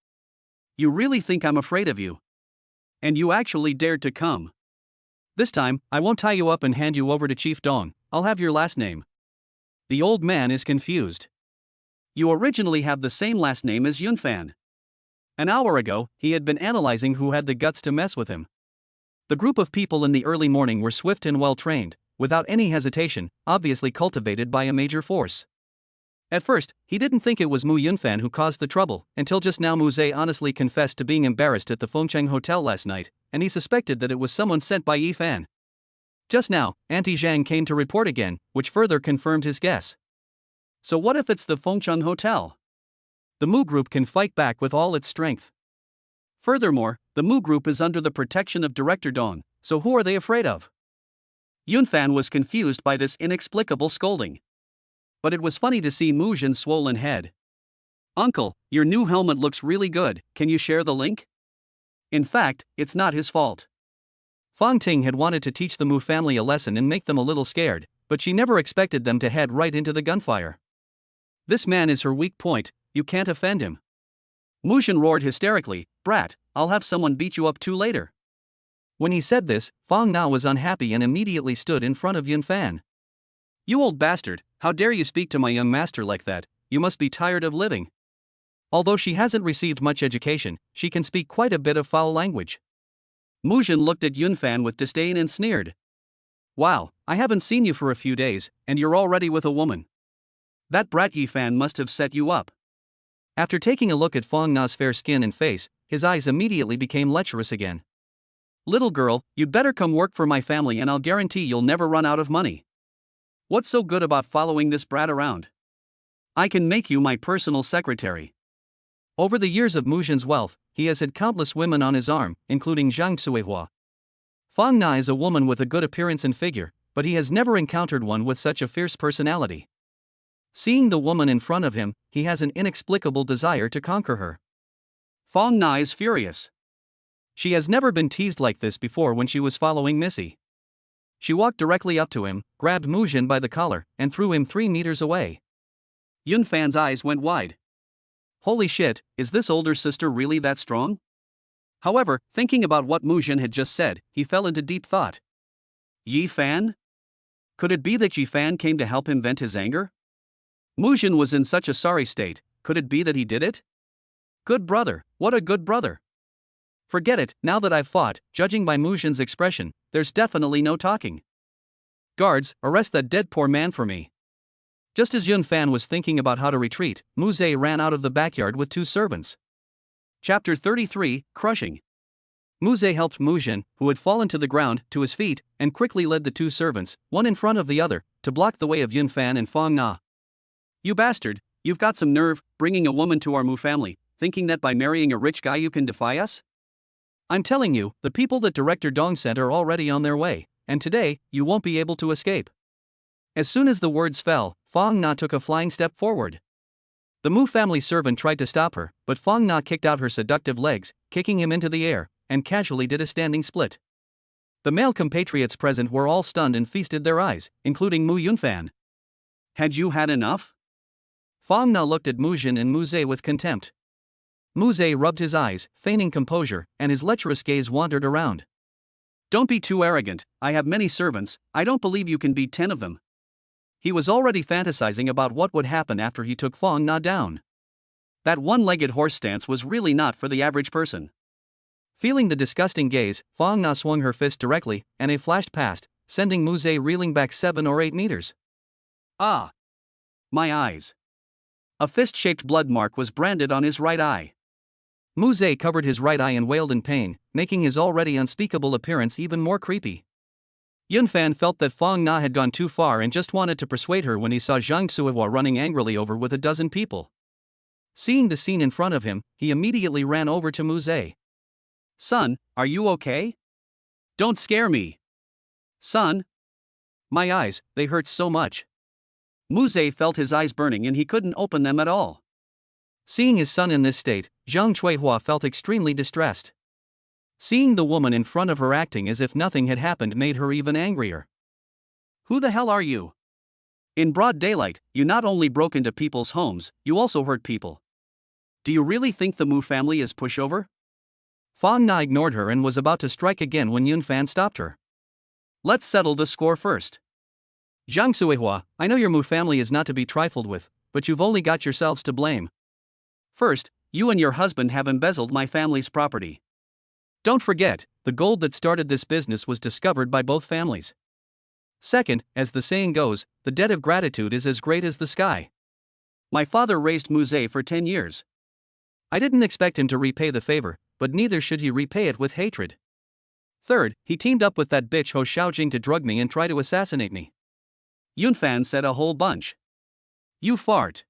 You really think I'm afraid of you?" And you actually dared to come. This time, I won't tie you up and hand you over to Chief Dong, I'll have your last name. The old man is confused. You originally have the same last name as Yunfan. An hour ago, he had been analyzing who had the guts to mess with him. The group of people in the early morning were swift and well trained, without any hesitation, obviously cultivated by a major force. At first, he didn't think it was Mu Yunfan who caused the trouble, until just now Mu Zhe honestly confessed to being embarrassed at the Fengcheng Hotel last night, and he suspected that it was someone sent by Yi Fan. Just now, Auntie Zhang came to report again, which further confirmed his guess. So what if it's the Fengcheng Hotel? The Mu Group can fight back with all its strength. Furthermore, the Mu Group is under the protection of Director Dong, so who are they afraid of? Yunfan was confused by this inexplicable scolding. But it was funny to see Mu Zhen's swollen head. Uncle, your new helmet looks really good, can you share the link? In fact, it's not his fault. Fang Ting had wanted to teach the Mu family a lesson and make them a little scared, but she never expected them to head right into the gunfire. This man is her weak point, you can't offend him. Mu Zhen roared hysterically, brat, I'll have someone beat you up too later. When he said this, Fang Na was unhappy and immediately stood in front of Yunfan. You old bastard, how dare you speak to my young master like that, you must be tired of living. Although she hasn't received much education, she can speak quite a bit of foul language. Mu Zhen looked at Yunfan with disdain and sneered. Wow, I haven't seen you for a few days, and you're already with a woman. That brat Yi Fan must have set you up. After taking a look at Fang Na's fair skin and face, his eyes immediately became lecherous again. Little girl, you'd better come work for my family and I'll guarantee you'll never run out of money. What's so good about following this brat around? I can make you my personal secretary. Over the years of Mu Zhen's wealth, he has had countless women on his arm, including Zhang Cuihua. Fang Na is a woman with a good appearance and figure, but he has never encountered one with such a fierce personality. Seeing the woman in front of him, he has an inexplicable desire to conquer her. Fang Na is furious. She has never been teased like this before when she was following Missy. She walked directly up to him, grabbed Mu Zhen by the collar, and threw him 3 meters away. Yunfan's eyes went wide. Holy shit, is this older sister really that strong? However, thinking about what Mu Zhen had just said, he fell into deep thought. Yi Fan? Could it be that Yi Fan came to help him vent his anger? Mu Zhen was in such a sorry state, could it be that he did it? Good brother, what a good brother. Forget it, now that I've fought, judging by Mu Zhen's expression, there's definitely no talking. Guards, arrest that dead poor man for me. Just as Yunfan was thinking about how to retreat, Mu Zhe ran out of the backyard with 2 servants. Chapter 33, Crushing. Mu Zhe helped Mu Zhen, who had fallen to the ground, to his feet, and quickly led the 2 servants, one in front of the other, to block the way of Yunfan and Fang Na. You bastard, you've got some nerve, bringing a woman to our Mu family, thinking that by marrying a rich guy you can defy us? I'm telling you, the people that Director Dong sent are already on their way, and today, you won't be able to escape. As soon as the words fell, Fang Na took a flying step forward. The Mu family servant tried to stop her, but Fang Na kicked out her seductive legs, kicking him into the air, and casually did a standing split. The male compatriots present were all stunned and feasted their eyes, including Mu Yunfan. Had you had enough? Fang Na looked at Mu Zhen and Mu Zhe with contempt. Mu Zhe rubbed his eyes, feigning composure, and his lecherous gaze wandered around. Don't be too arrogant, I have many servants, I don't believe you can beat 10 of them. He was already fantasizing about what would happen after he took Fang Na down. That one-legged horse stance was really not for the average person. Feeling the disgusting gaze, Fang Na swung her fist directly, and it flashed past, sending Mu Zhe reeling back 7 or 8 meters. Ah! My eyes. A fist-shaped blood mark was branded on his right eye. Mu Zhe covered his right eye and wailed in pain, making his already unspeakable appearance even more creepy. Yunfan felt that Fang Na had gone too far and just wanted to persuade her when he saw Zhang Cuihua running angrily over with a dozen people. Seeing the scene in front of him, he immediately ran over to Mu Zhe. Son, are you okay? Don't scare me. Son? My eyes, they hurt so much. Mu Zhe felt his eyes burning and he couldn't open them at all. Seeing his son in this state, Zhang Cuihua felt extremely distressed. Seeing the woman in front of her acting as if nothing had happened made her even angrier. Who the hell are you? In broad daylight, you not only broke into people's homes, you also hurt people. Do you really think the Mu family is pushover? Fang Na ignored her and was about to strike again when Yunfan stopped her. Let's settle the score first. Zhang Suihua, I know your Mu family is not to be trifled with, but you've only got yourselves to blame. First, you and your husband have embezzled my family's property. Don't forget, the gold that started this business was discovered by both families. Second, as the saying goes, the debt of gratitude is as great as the sky. My father raised Muze for 10 years. I didn't expect him to repay the favor, but neither should he repay it with hatred. Third, he teamed up with that bitch Ho Xiaojing to drug me and try to assassinate me. Yunfan said a whole bunch. You fart.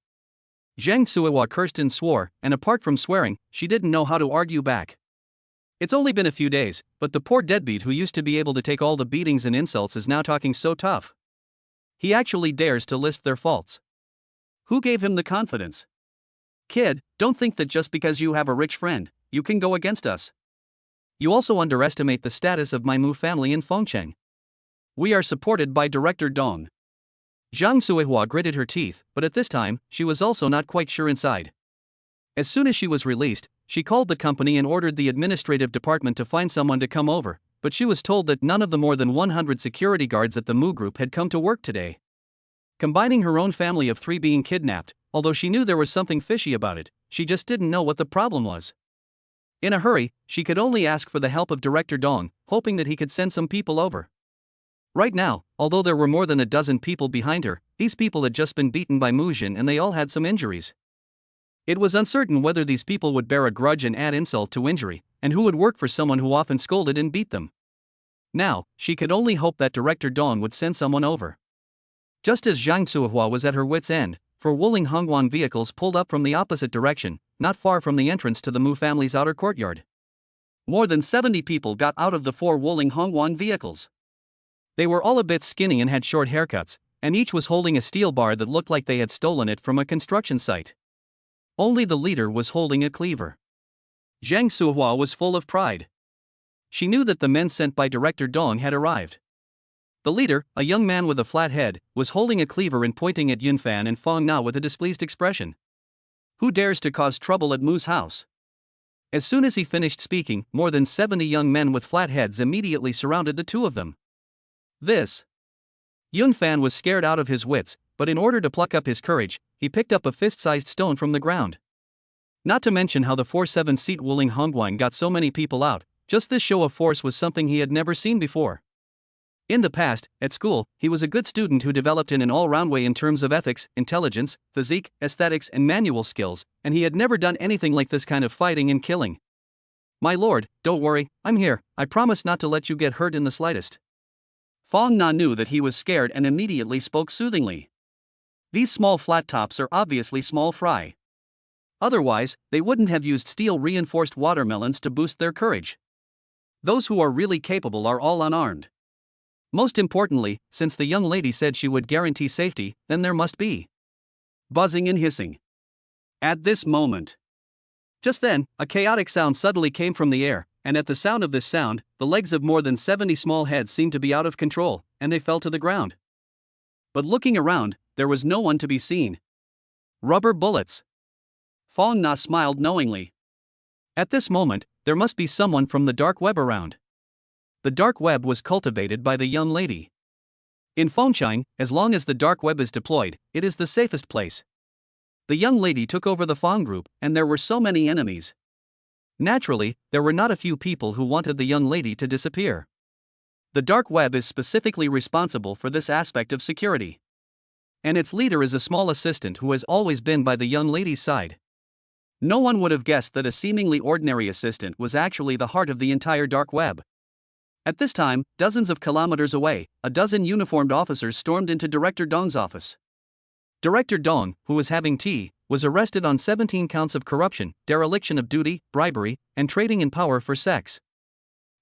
Zhang Suihua cursed and swore, and apart from swearing, she didn't know how to argue back. It's only been a few days, but the poor deadbeat who used to be able to take all the beatings and insults is now talking so tough. He actually dares to list their faults. Who gave him the confidence? Kid, don't think that just because you have a rich friend, you can go against us. You also underestimate the status of my Mu family in Fengcheng. We are supported by Director Dong. Zhang Suihua gritted her teeth, but at this time, she was also not quite sure inside. As soon as she was released, she called the company and ordered the administrative department to find someone to come over, but she was told that none of the more than 100 security guards at the Mu Group had come to work today. Combining her own family of 3 being kidnapped, although she knew there was something fishy about it, she just didn't know what the problem was. In a hurry, she could only ask for the help of Director Dong, hoping that he could send some people over. Right now, although there were more than a dozen people behind her, these people had just been beaten by Mu Jin and they all had some injuries. It was uncertain whether these people would bear a grudge and add insult to injury, and who would work for someone who often scolded and beat them. Now, she could only hope that Director Dong would send someone over. Just as Zhang Suihua was at her wit's end, 4 Wuling Hongguan vehicles pulled up from the opposite direction, not far from the entrance to the Mu family's outer courtyard. More than 70 people got out of the 4 Wuling Hongguan vehicles. They were all a bit skinny and had short haircuts, and each was holding a steel bar that looked like they had stolen it from a construction site. Only the leader was holding a cleaver. Zhang Suihua was full of pride. She knew that the men sent by Director Dong had arrived. The leader, a young man with a flat head, was holding a cleaver and pointing at Yunfan and Fang Na with a displeased expression. Who dares to cause trouble at Mu's house? As soon as he finished speaking, more than 70 young men with flat heads immediately surrounded the two of them. This. Yunfan was scared out of his wits, but in order to pluck up his courage, he picked up a fist-sized stone from the ground. Not to mention how the 4-7-seat Wuling Hongguan got so many people out, just this show of force was something he had never seen before. In the past, at school, he was a good student who developed in an all-round way in terms of ethics, intelligence, physique, aesthetics and manual skills, and he had never done anything like this kind of fighting and killing. My lord, don't worry, I'm here, I promise not to let you get hurt in the slightest. Fang Na knew that he was scared and immediately spoke soothingly. These small flat tops are obviously small fry. Otherwise, they wouldn't have used steel-reinforced watermelons to boost their courage. Those who are really capable are all unarmed. Most importantly, since the young lady said she would guarantee safety, then there must be buzzing and hissing. At this moment. Just then, a chaotic sound suddenly came from the air, and at the sound of this sound, the legs of more than 70 small heads seemed to be out of control, and they fell to the ground. But looking around, there was no one to be seen. Rubber bullets. Fang Na smiled knowingly. At this moment, there must be someone from the dark web around. The dark web was cultivated by the young lady. In Fengcheng, as long as the dark web is deployed, it is the safest place. The young lady took over the Fang group, and there were so many enemies. Naturally, there were not a few people who wanted the young lady to disappear. The dark web is specifically responsible for this aspect of security. And its leader is a small assistant who has always been by the young lady's side. No one would have guessed that a seemingly ordinary assistant was actually the heart of the entire dark web. At this time, dozens of kilometers away, a dozen uniformed officers stormed into Director Dong's office. Director Dong, who was having tea, was arrested on 17 counts of corruption, dereliction of duty, bribery, and trading in power for sex.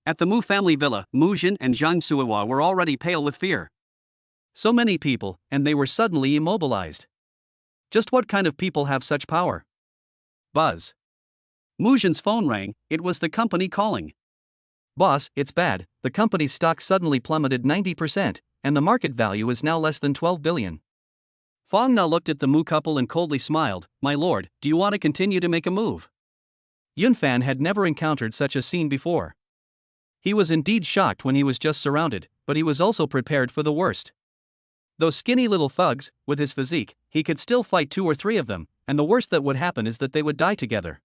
At the Mu family villa, Mu Jin and Zhang Suihua were already pale with fear. So many people, and they were suddenly immobilized. Just what kind of people have such power? Buzz. Mu Jin's phone rang, it was the company calling. Boss, it's bad, the company's stock suddenly plummeted 90%, and the market value is now less than 12 billion. Fang Na looked at the Mu couple and coldly smiled, My lord, do you want to continue to make a move? Yunfan had never encountered such a scene before. He was indeed shocked when he was just surrounded, but he was also prepared for the worst. Those skinny little thugs, with his physique, he could still fight 2 or 3 of them, and the worst that would happen is that they would die together.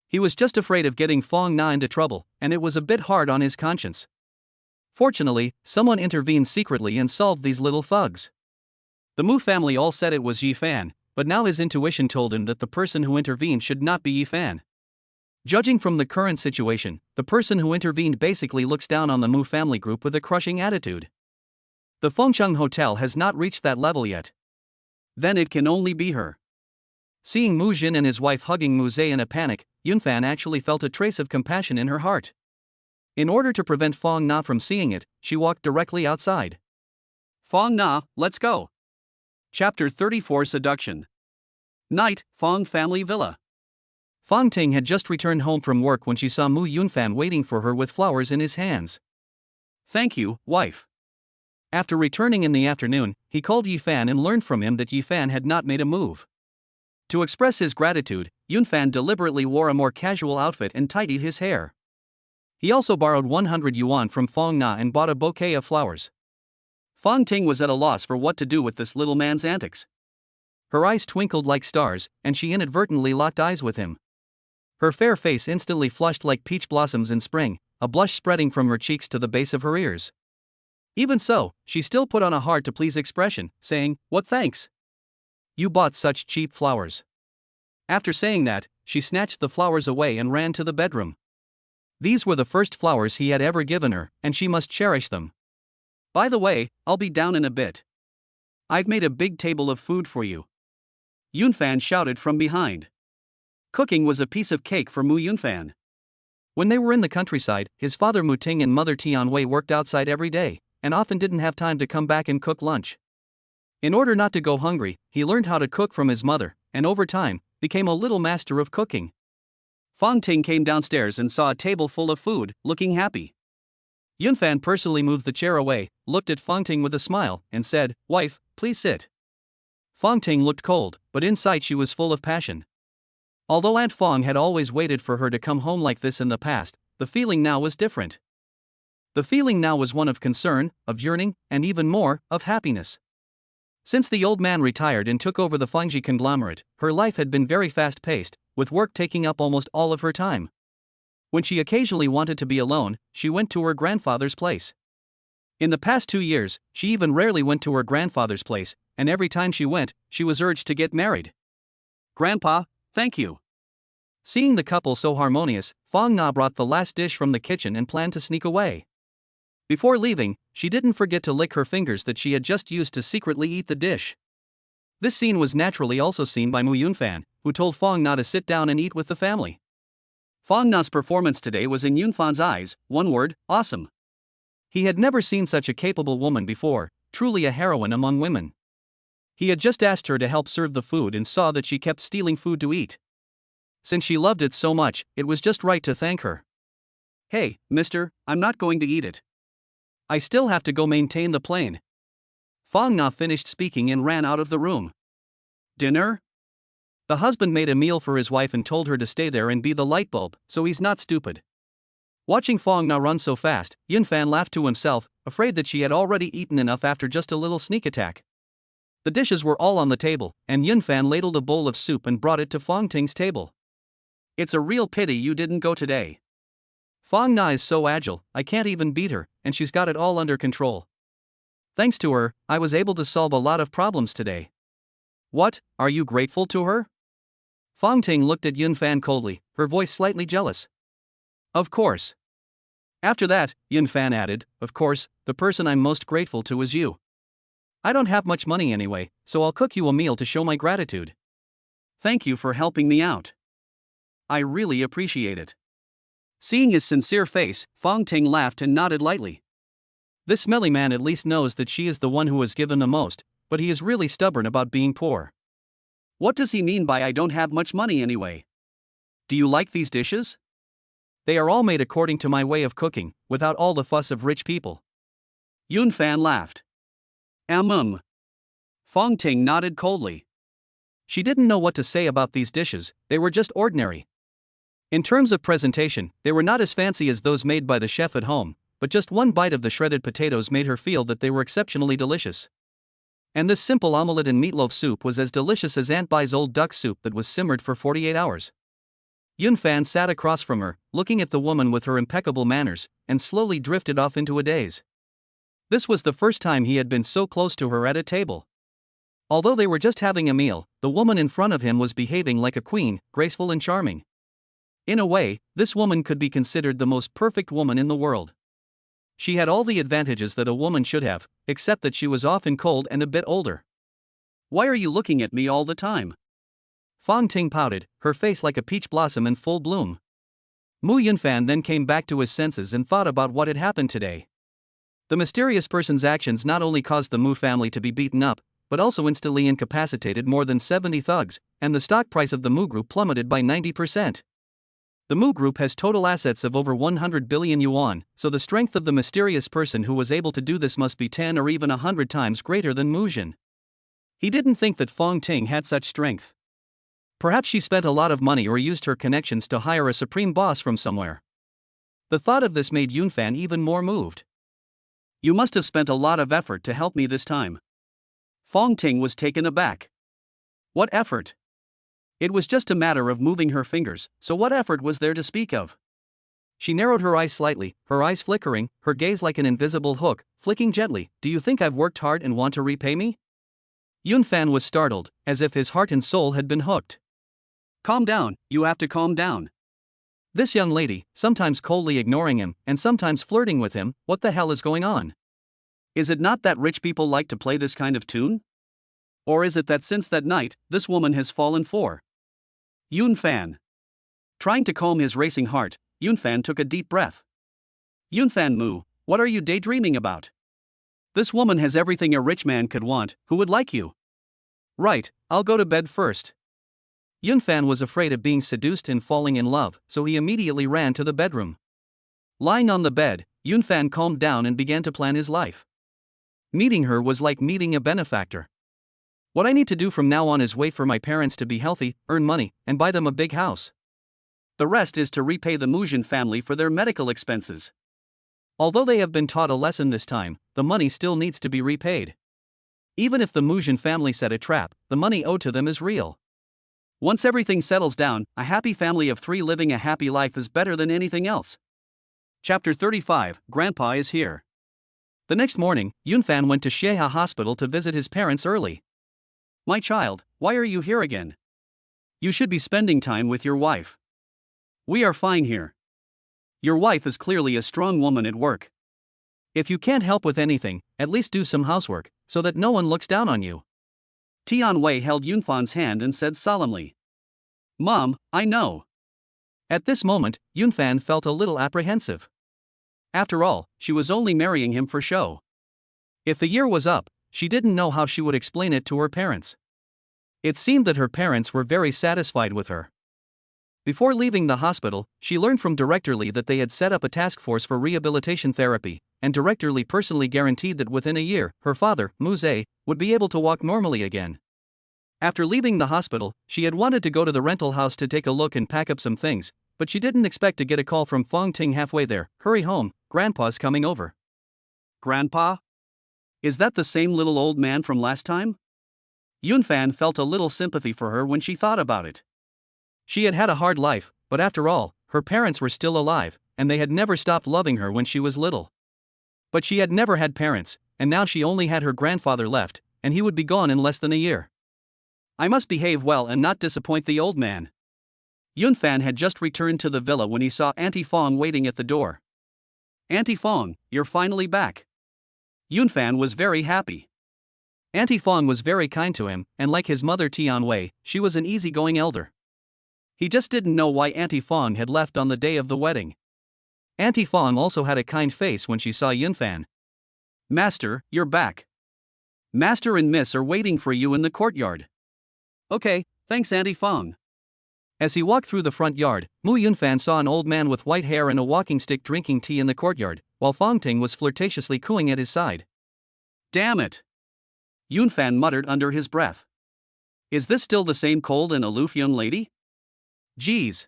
He was just afraid of getting Fong Na into trouble, and it was a bit hard on his conscience. Fortunately, someone intervened secretly and solved these little thugs. The Mu family all said it was Yi Fan, but now his intuition told him that the person who intervened should not be Yi Fan. Judging from the current situation, the person who intervened basically looks down on the Mu family group with a crushing attitude. The Fengcheng Hotel has not reached that level yet. Then it can only be her. Seeing Mu Jin and his wife hugging Mu Zhe in a panic, Yunfan actually felt a trace of compassion in her heart. In order to prevent Fong Na from seeing it, she walked directly outside. Fong Na, let's go. Chapter 34 Seduction. Night, Fong Family Villa. Fong Ting had just returned home from work when she saw Mu Yunfan waiting for her with flowers in his hands. Thank you, wife. After returning in the afternoon, he called Yi Fan and learned from him that Yi Fan had not made a move. To express his gratitude, Yunfan deliberately wore a more casual outfit and tidied his hair. He also borrowed 100 yuan from Fong Na and bought a bouquet of flowers. Fong Ting was at a loss for what to do with this little man's antics. Her eyes twinkled like stars, and she inadvertently locked eyes with him. Her fair face instantly flushed like peach blossoms in spring, a blush spreading from her cheeks to the base of her ears. Even so, she still put on a hard-to-please expression, saying, "What thanks? You bought such cheap flowers." After saying that, she snatched the flowers away and ran to the bedroom. These were the first flowers he had ever given her, and she must cherish them. By the way, I'll be down in a bit. I've made a big table of food for you. Yunfan shouted from behind. Cooking was a piece of cake for Mu Yunfan. When they were in the countryside, his father Mu Ting and mother Tianwei worked outside every day, and often didn't have time to come back and cook lunch. In order not to go hungry, he learned how to cook from his mother, and over time, became a little master of cooking. Fong Ting came downstairs and saw a table full of food, looking happy. Yunfan personally moved the chair away, looked at Fong Ting with a smile, and said, "Wife, please sit." Fong Ting looked cold, but inside she was full of passion. Although Aunt Fong had always waited for her to come home like this in the past, the feeling now was different. The feeling now was one of concern, of yearning, and even more, of happiness. Since the old man retired and took over the Fengji conglomerate, her life had been very fast-paced, with work taking up almost all of her time. When she occasionally wanted to be alone, she went to her grandfather's place. In the past 2 years, she even rarely went to her grandfather's place, and every time she went, she was urged to get married. "Grandpa, thank you." Seeing the couple so harmonious, Fong Na brought the last dish from the kitchen and planned to sneak away. Before leaving, she didn't forget to lick her fingers that she had just used to secretly eat the dish. This scene was naturally also seen by Mu Yunfan, who told Fong Na to sit down and eat with the family. Fong Na's performance today was in Yunfan's eyes, one word, awesome. He had never seen such a capable woman before, truly a heroine among women. He had just asked her to help serve the food and saw that she kept stealing food to eat. Since she loved it so much, it was just right to thank her. "Hey, mister, I'm not going to eat it. I still have to go maintain the plane." Fong Na finished speaking and ran out of the room. Dinner? The husband made a meal for his wife and told her to stay there and be the light bulb, so he's not stupid. Watching Fong Na run so fast, Yunfan laughed to himself, afraid that she had already eaten enough after just a little sneak attack. The dishes were all on the table, and Yunfan ladled a bowl of soup and brought it to Fong Ting's table. "It's a real pity you didn't go today. Fong Na is so agile, I can't even beat her, and she's got it all under control. Thanks to her, I was able to solve a lot of problems today." "What, are you grateful to her?" Fong Ting looked at Yunfan coldly, her voice slightly jealous. "Of course." After that, Yunfan added, "Of course, the person I'm most grateful to is you. I don't have much money anyway, so I'll cook you a meal to show my gratitude. Thank you for helping me out. I really appreciate it." Seeing his sincere face, Fong Ting laughed and nodded lightly. This smelly man at least knows that she is the one who has given the most, but he is really stubborn about being poor. What does he mean by "I don't have much money anyway"? Do you like these dishes? They are all made according to my way of cooking, without all the fuss of rich people. Yunfan laughed. Fong Ting nodded coldly. She didn't know what to say about these dishes, they were just ordinary. In terms of presentation, they were not as fancy as those made by the chef at home, but just one bite of the shredded potatoes made her feel that they were exceptionally delicious. And this simple omelette and meatloaf soup was as delicious as Aunt Bai's old duck soup that was simmered for 48 hours. Yunfan sat across from her, looking at the woman with her impeccable manners, and slowly drifted off into a daze. This was the first time he had been so close to her at a table. Although they were just having a meal, the woman in front of him was behaving like a queen, graceful and charming. In a way, this woman could be considered the most perfect woman in the world. She had all the advantages that a woman should have, except that she was often cold and a bit older. "Why are you looking at me all the time?" Fong Ting pouted, her face like a peach blossom in full bloom. Mu Yunfan then came back to his senses and thought about what had happened today. The mysterious person's actions not only caused the Mu family to be beaten up, but also instantly incapacitated more than 70 thugs, and the stock price of the Mu Group plummeted by 90%. The Mu Group has total assets of over 100 billion yuan, so the strength of the mysterious person who was able to do this must be 10 or even 100 times greater than Mu Jin. He didn't think that Fong Ting had such strength. Perhaps she spent a lot of money or used her connections to hire a supreme boss from somewhere. The thought of this made Yunfan even more moved. "You must have spent a lot of effort to help me this time." Fong Ting was taken aback. "What effort?" It was just a matter of moving her fingers, so what effort was there to speak of? She narrowed her eyes slightly, her eyes flickering, her gaze like an invisible hook, flicking gently. "Do you think I've worked hard and want to repay me?" Yunfan was startled, as if his heart and soul had been hooked. "Calm down, you have to calm down. This young lady, sometimes coldly ignoring him, and sometimes flirting with him, what the hell is going on? Is it not that rich people like to play this kind of tune? Or is it that since that night, this woman has fallen for Yunfan?" Trying to calm his racing heart, Yunfan took a deep breath. "Yunfan Mu, what are you daydreaming about? This woman has everything a rich man could want, who would like you." "Right, I'll go to bed first." Yunfan was afraid of being seduced and falling in love, so he immediately ran to the bedroom. Lying on the bed, Yunfan calmed down and began to plan his life. Meeting her was like meeting a benefactor. What I need to do from now on is wait for my parents to be healthy, earn money, and buy them a big house. The rest is to repay the Mujin family for their medical expenses. Although they have been taught a lesson this time, the money still needs to be repaid. Even if the Mujin family set a trap, the money owed to them is real. Once everything settles down, a happy family of 3 living a happy life is better than anything else. Chapter 35, Grandpa is here. The next morning, Yunfan went to Sheha Hospital to visit his parents early. "My child, why are you here again? You should be spending time with your wife. We are fine here. Your wife is clearly a strong woman at work. If you can't help with anything, at least do some housework, so that no one looks down on you." Tian Wei held Yunfan's hand and said solemnly, "Mom, I know." At this moment, Yunfan felt a little apprehensive. After all, she was only marrying him for show. If the year was up, she didn't know how she would explain it to her parents. It seemed that her parents were very satisfied with her. Before leaving the hospital, she learned from Director Li that they had set up a task force for rehabilitation therapy, and Director Li personally guaranteed that within a year, her father, Mu Zhe, would be able to walk normally again. After leaving the hospital, she had wanted to go to the rental house to take a look and pack up some things, but she didn't expect to get a call from Fong Ting halfway there. "Hurry home, Grandpa's coming over." "Grandpa? Is that the same little old man from last time?" Yunfan felt a little sympathy for her when she thought about it. She had had a hard life, but after all, her parents were still alive, and they had never stopped loving her when she was little. But she had never had parents, and now she only had her grandfather left, and he would be gone in less than a year. "I must behave well and not disappoint the old man." Yunfan had just returned to the villa when he saw Auntie Fong waiting at the door. "Auntie Fong, you're finally back." Yunfan was very happy. Auntie Fong was very kind to him, and like his mother Tian Wei, she was an easygoing elder. He just didn't know why Auntie Fong had left on the day of the wedding. Auntie Fong also had a kind face when she saw Yunfan. "Master, you're back. Master and Miss are waiting for you in the courtyard." "Okay, thanks Auntie Fong." As he walked through the front yard, Mu Yunfan saw an old man with white hair and a walking stick drinking tea in the courtyard, while Fong Ting was flirtatiously cooing at his side. "Damn it!" Yunfan muttered under his breath. "Is this still the same cold and aloof young lady? Geez.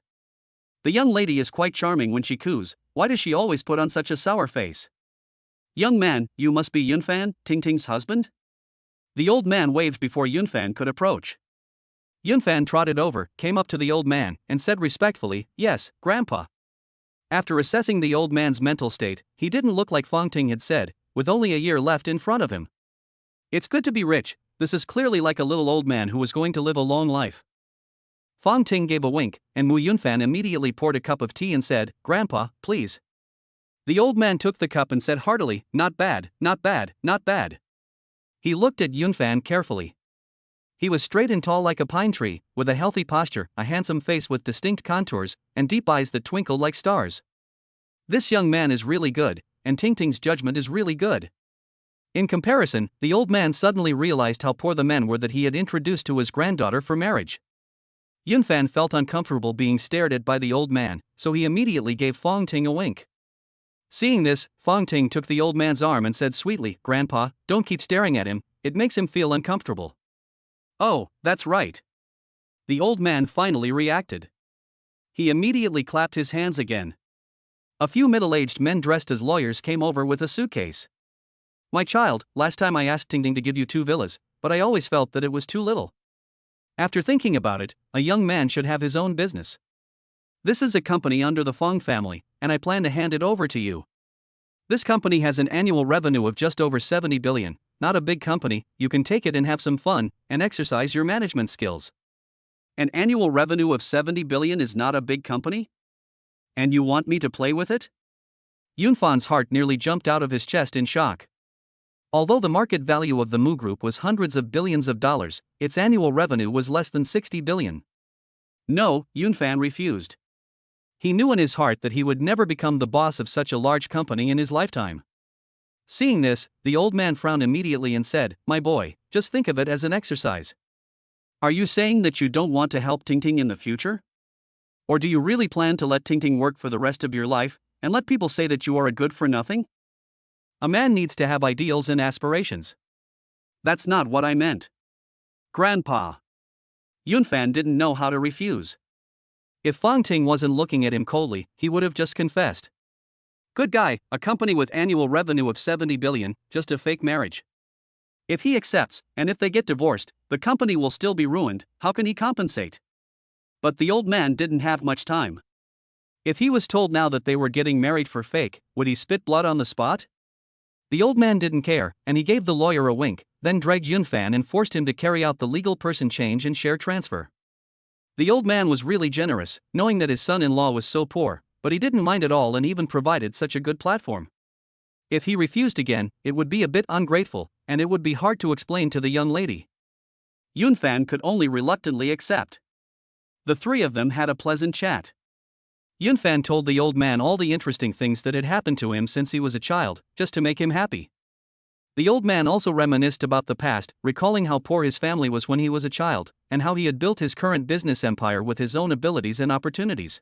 The young lady is quite charming when she coos, why does she always put on such a sour face? Young man, you must be Yunfan, Ting Ting's husband? The old man waved before Yunfan could approach. Yunfan trotted over, came up to the old man, and said respectfully, "Yes, Grandpa." After assessing the old man's mental state, he didn't look like Fong Ting had said, with only a year left in front of him. It's good to be rich, this is clearly like a little old man who was going to live a long life. Fong Ting gave a wink, and Mu Yunfan immediately poured a cup of tea and said, "Grandpa, please." The old man took the cup and said heartily, "Not bad, not bad, not bad." He looked at Yunfan carefully. He was straight and tall like a pine tree, with a healthy posture, a handsome face with distinct contours, and deep eyes that twinkled like stars. This young man is really good, and Ting Ting's judgment is really good. In comparison, the old man suddenly realized how poor the men were that he had introduced to his granddaughter for marriage. Yunfan felt uncomfortable being stared at by the old man, so he immediately gave Fong Ting a wink. Seeing this, Fong Ting took the old man's arm and said sweetly, "Grandpa, don't keep staring at him, it makes him feel uncomfortable." "Oh, that's right." The old man finally reacted. He immediately clapped his hands again. A few middle-aged men dressed as lawyers came over with a suitcase. "My child, last time I asked Ting Ting to give you 2 villas, but I always felt that it was too little. After thinking about it, a young man should have his own business. This is a company under the Fong family, and I plan to hand it over to you. This company has an annual revenue of just over 70 billion, not a big company, you can take it and have some fun, and exercise your management skills." An annual revenue of 70 billion is not a big company? And you want me to play with it? Yunfan's heart nearly jumped out of his chest in shock. Although the market value of the Mu Group was hundreds of billions of dollars, its annual revenue was less than 60 billion. No, Yunfan refused. He knew in his heart that he would never become the boss of such a large company in his lifetime. Seeing this, the old man frowned immediately and said, "My boy, just think of it as an exercise. Are you saying that you don't want to help Ting Ting in the future? Or do you really plan to let Ting Ting work for the rest of your life, and let people say that you are a good-for-nothing? A man needs to have ideals and aspirations." "That's not what I meant. Grandpa." Yunfan didn't know how to refuse. If Fong Ting wasn't looking at him coldly, he would have just confessed. Good guy, a company with annual revenue of 70 billion, just a fake marriage. If he accepts, and if they get divorced, the company will still be ruined, how can he compensate? But the old man didn't have much time. If he was told now that they were getting married for fake, would he spit blood on the spot? The old man didn't care, and he gave the lawyer a wink, then dragged Yunfan and forced him to carry out the legal person change and share transfer. The old man was really generous, knowing that his son-in-law was so poor, but he didn't mind at all and even provided such a good platform. If he refused again, it would be a bit ungrateful, and it would be hard to explain to the young lady. Yunfan could only reluctantly accept. The three of them had a pleasant chat. Yunfan told the old man all the interesting things that had happened to him since he was a child, just to make him happy. The old man also reminisced about the past, recalling how poor his family was when he was a child, and how he had built his current business empire with his own abilities and opportunities.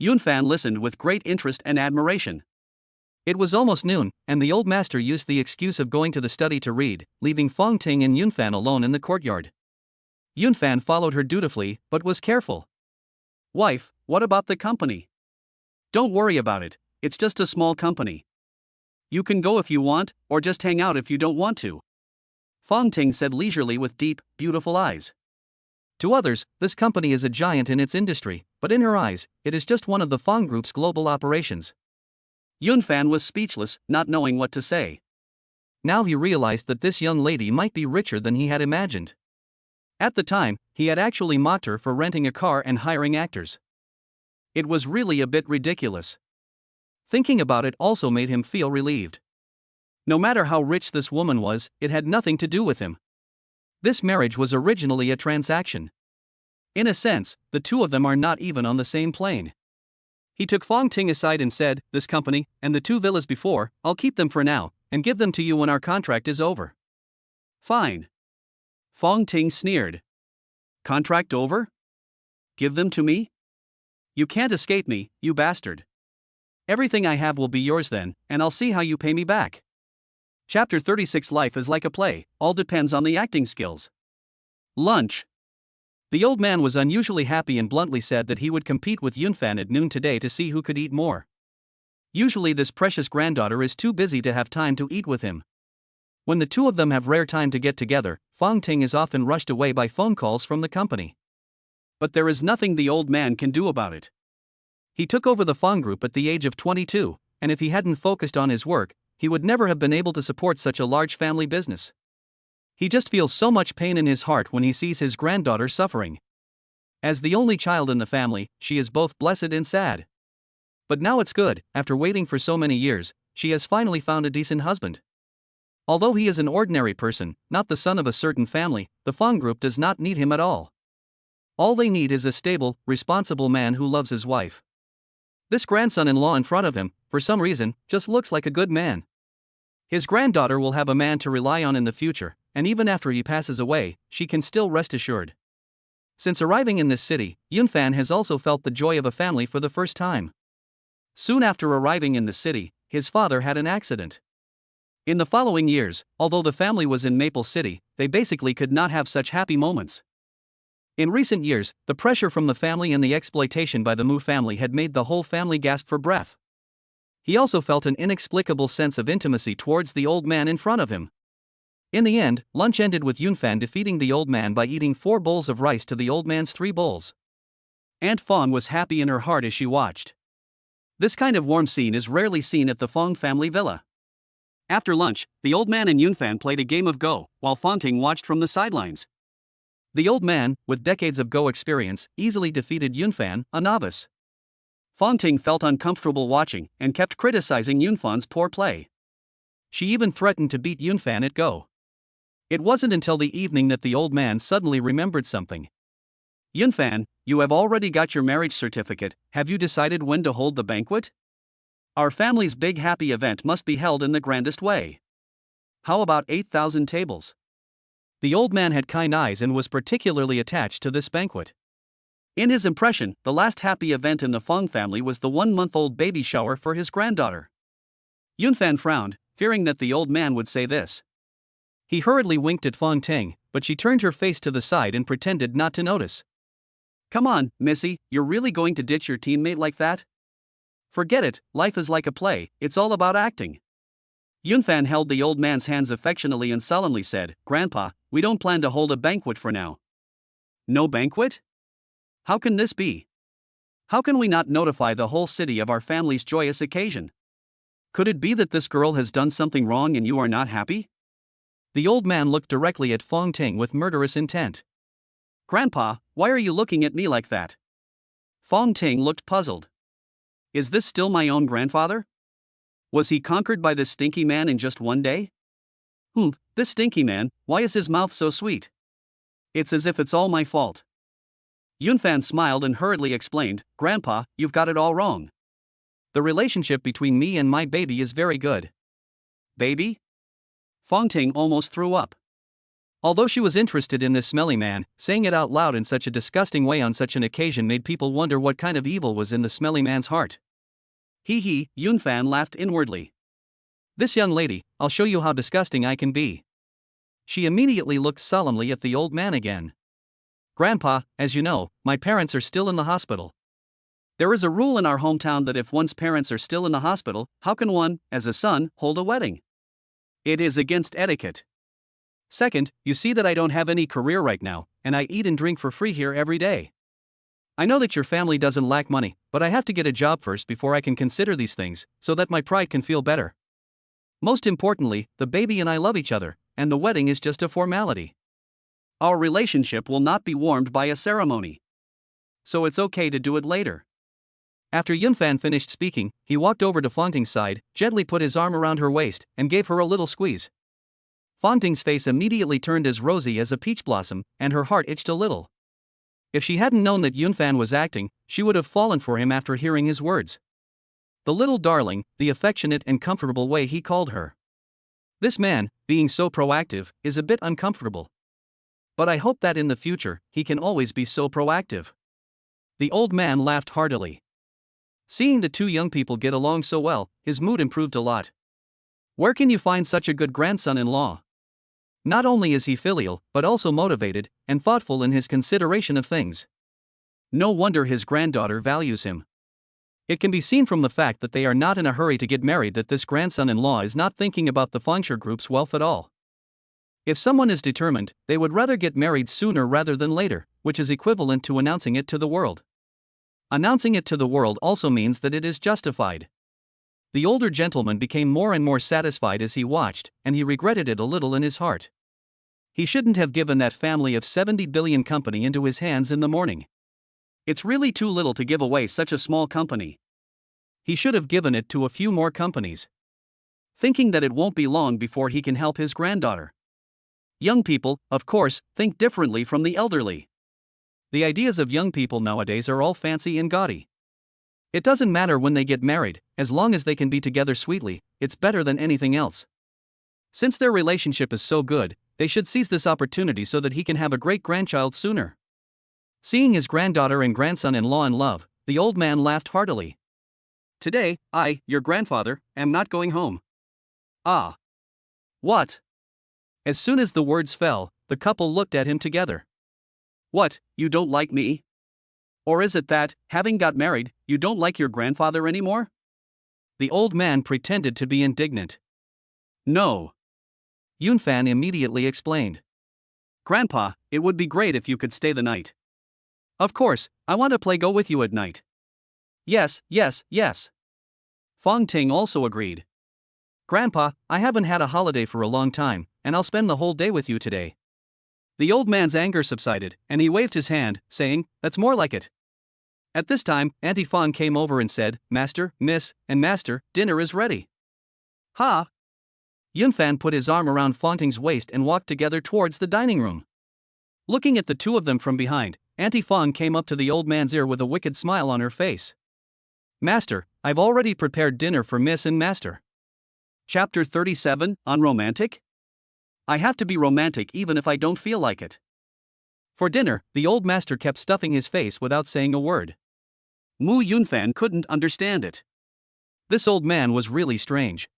Yunfan listened with great interest and admiration. It was almost noon, and the old master used the excuse of going to the study to read, leaving Fong Ting and Yunfan alone in the courtyard. Yunfan followed her dutifully, but was careful. "Wife, what about the company?" "Don't worry about it, it's just a small company. You can go if you want, or just hang out if you don't want to," Fong Ting said leisurely with deep, beautiful eyes. To others, this company is a giant in its industry, but in her eyes, it is just one of the Fong Group's global operations. Yunfan was speechless, not knowing what to say. Now he realized that this young lady might be richer than he had imagined. At the time, he had actually mocked her for renting a car and hiring actors. It was really a bit ridiculous. Thinking about it also made him feel relieved. No matter how rich this woman was, it had nothing to do with him. This marriage was originally a transaction. In a sense, the two of them are not even on the same plane. He took Fong Ting aside and said, "This company, and the 2 villas before, I'll keep them for now, and give them to you when our contract is over." "Fine." Fong Ting sneered. "Contract over? Give them to me? You can't escape me, you bastard. Everything I have will be yours then, and I'll see how you pay me back." Chapter 36. Life is like a play, all depends on the acting skills. Lunch. The old man was unusually happy and bluntly said that he would compete with Yunfan at noon today to see who could eat more. Usually this precious granddaughter is too busy to have time to eat with him. When the two of them have rare time to get together, Confronting is often rushed away by phone calls from the company. But there is nothing the old man can do about it. He took over the Fong group at the age of 22, and if he hadn't focused on his work, he would never have been able to support such a large family business. He just feels so much pain in his heart when he sees his granddaughter suffering. As the only child in the family, she is both blessed and sad. But now it's good, after waiting for so many years, she has finally found a decent husband. Although he is an ordinary person, not the son of a certain family, the Fong group does not need him at all. All they need is a stable, responsible man who loves his wife. This grandson-in-law in front of him, for some reason, just looks like a good man. His granddaughter will have a man to rely on in the future, and even after he passes away, she can still rest assured. Since arriving in this city, Yunfan has also felt the joy of a family for the first time. Soon after arriving in the city, his father had an accident. In the following years, although the family was in Maple City, they basically could not have such happy moments. In recent years, the pressure from the family and the exploitation by the Mu family had made the whole family gasp for breath. He also felt an inexplicable sense of intimacy towards the old man in front of him. In the end, lunch ended with Yunfan defeating the old man by eating 4 bowls of rice to the old man's 3 bowls. Aunt Fong was happy in her heart as she watched. This kind of warm scene is rarely seen at the Fong family villa. After lunch, the old man and Yunfan played a game of Go, while Confronting watched from the sidelines. The old man, with decades of Go experience, easily defeated Yunfan, a novice. Confronting felt uncomfortable watching, and kept criticizing Yunfan's poor play. She even threatened to beat Yunfan at Go. It wasn't until the evening that the old man suddenly remembered something. Yunfan, you have already got your marriage certificate, have you decided when to hold the banquet? Our family's big happy event must be held in the grandest way. How about 8,000 tables? The old man had kind eyes and was particularly attached to this banquet. In his impression, the last happy event in the Fong family was the 1-month-old baby shower for his granddaughter. Yunfan frowned, fearing that the old man would say this. He hurriedly winked at Confronting, but she turned her face to the side and pretended not to notice. Come on, Missy, you're really going to ditch your teammate like that? Forget it, life is like a play, it's all about acting. Yunfan held the old man's hands affectionately and solemnly said, Grandpa, we don't plan to hold a banquet for now. No banquet? How can this be? How can we not notify the whole city of our family's joyous occasion? Could it be that this girl has done something wrong and you are not happy? The old man looked directly at Confronting with murderous intent. Grandpa, why are you looking at me like that? Confronting looked puzzled. Is this still my own grandfather? Was he conquered by this stinky man in just one day? This stinky man, why is his mouth so sweet? It's as if it's all my fault. Yunfan smiled and hurriedly explained, Grandpa, you've got it all wrong. The relationship between me and my baby is very good. Baby? Confronting almost threw up. Although she was interested in this smelly man, saying it out loud in such a disgusting way on such an occasion made people wonder what kind of evil was in the smelly man's heart. Yunfan laughed inwardly. This young lady, I'll show you how disgusting I can be. She immediately looked solemnly at the old man again. Grandpa, as you know, my parents are still in the hospital. There is a rule in our hometown that if one's parents are still in the hospital, how can one, as a son, hold a wedding? It is against etiquette. Second, you see that I don't have any career right now, and I eat and drink for free here every day. I know that your family doesn't lack money, but I have to get a job first before I can consider these things, so that my pride can feel better. Most importantly, the baby and I love each other, and the wedding is just a formality. Our relationship will not be warmed by a ceremony. So it's okay to do it later. After Yunfan finished speaking, he walked over to Confronting's side, gently put his arm around her waist, and gave her a little squeeze. Confronting's face immediately turned as rosy as a peach blossom, and her heart itched a little. If she hadn't known that Yunfan was acting, she would have fallen for him after hearing his words. The little darling, the affectionate and comfortable way he called her. This man, being so proactive, is a bit uncomfortable. But I hope that in the future, he can always be so proactive. The old man laughed heartily. Seeing the two young people get along so well, his mood improved a lot. Where can you find such a good grandson-in-law? Not only is he filial, but also motivated and thoughtful in his consideration of things. No wonder his granddaughter values him. It can be seen from the fact that they are not in a hurry to get married that this grandson-in-law is not thinking about the Fengshi group's wealth at all. If someone is determined, they would rather get married sooner rather than later, which is equivalent to announcing it to the world. Announcing it to the world also means that it is justified. The older gentleman became more and more satisfied as he watched, and he regretted it a little in his heart. He shouldn't have given that family of 70 billion company into his hands in the morning. It's really too little to give away such a small company. He should have given it to a few more companies, thinking that it won't be long before he can help his granddaughter. Young people, of course, think differently from the elderly. The ideas of young people nowadays are all fancy and gaudy. It doesn't matter when they get married, as long as they can be together sweetly, it's better than anything else. Since their relationship is so good, they should seize this opportunity so that he can have a great grandchild sooner. Seeing his granddaughter and grandson-in-law in love, the old man laughed heartily. Today, I, your grandfather, am not going home. Ah. What? As soon as the words fell, the couple looked at him together. What, you don't like me? Or is it that, having got married, you don't like your grandfather anymore? The old man pretended to be indignant. No. Yunfan immediately explained. Grandpa, it would be great if you could stay the night. Of course, I want to play go with you at night. Yes, yes, yes. Confronting also agreed. Grandpa, I haven't had a holiday for a long time, and I'll spend the whole day with you today. The old man's anger subsided, and he waved his hand, saying, That's more like it. At this time, Auntie Fong came over and said, Master, Miss, and Master, dinner is ready. Ha! Yunfan put his arm around Confronting's waist and walked together towards the dining room. Looking at the two of them from behind, Auntie Fong came up to the old man's ear with a wicked smile on her face. Master, I've already prepared dinner for Miss and Master. Chapter 37, Unromantic? I have to be romantic even if I don't feel like it. For dinner, the old master kept stuffing his face without saying a word. Mu Yunfan couldn't understand it. This old man was really strange.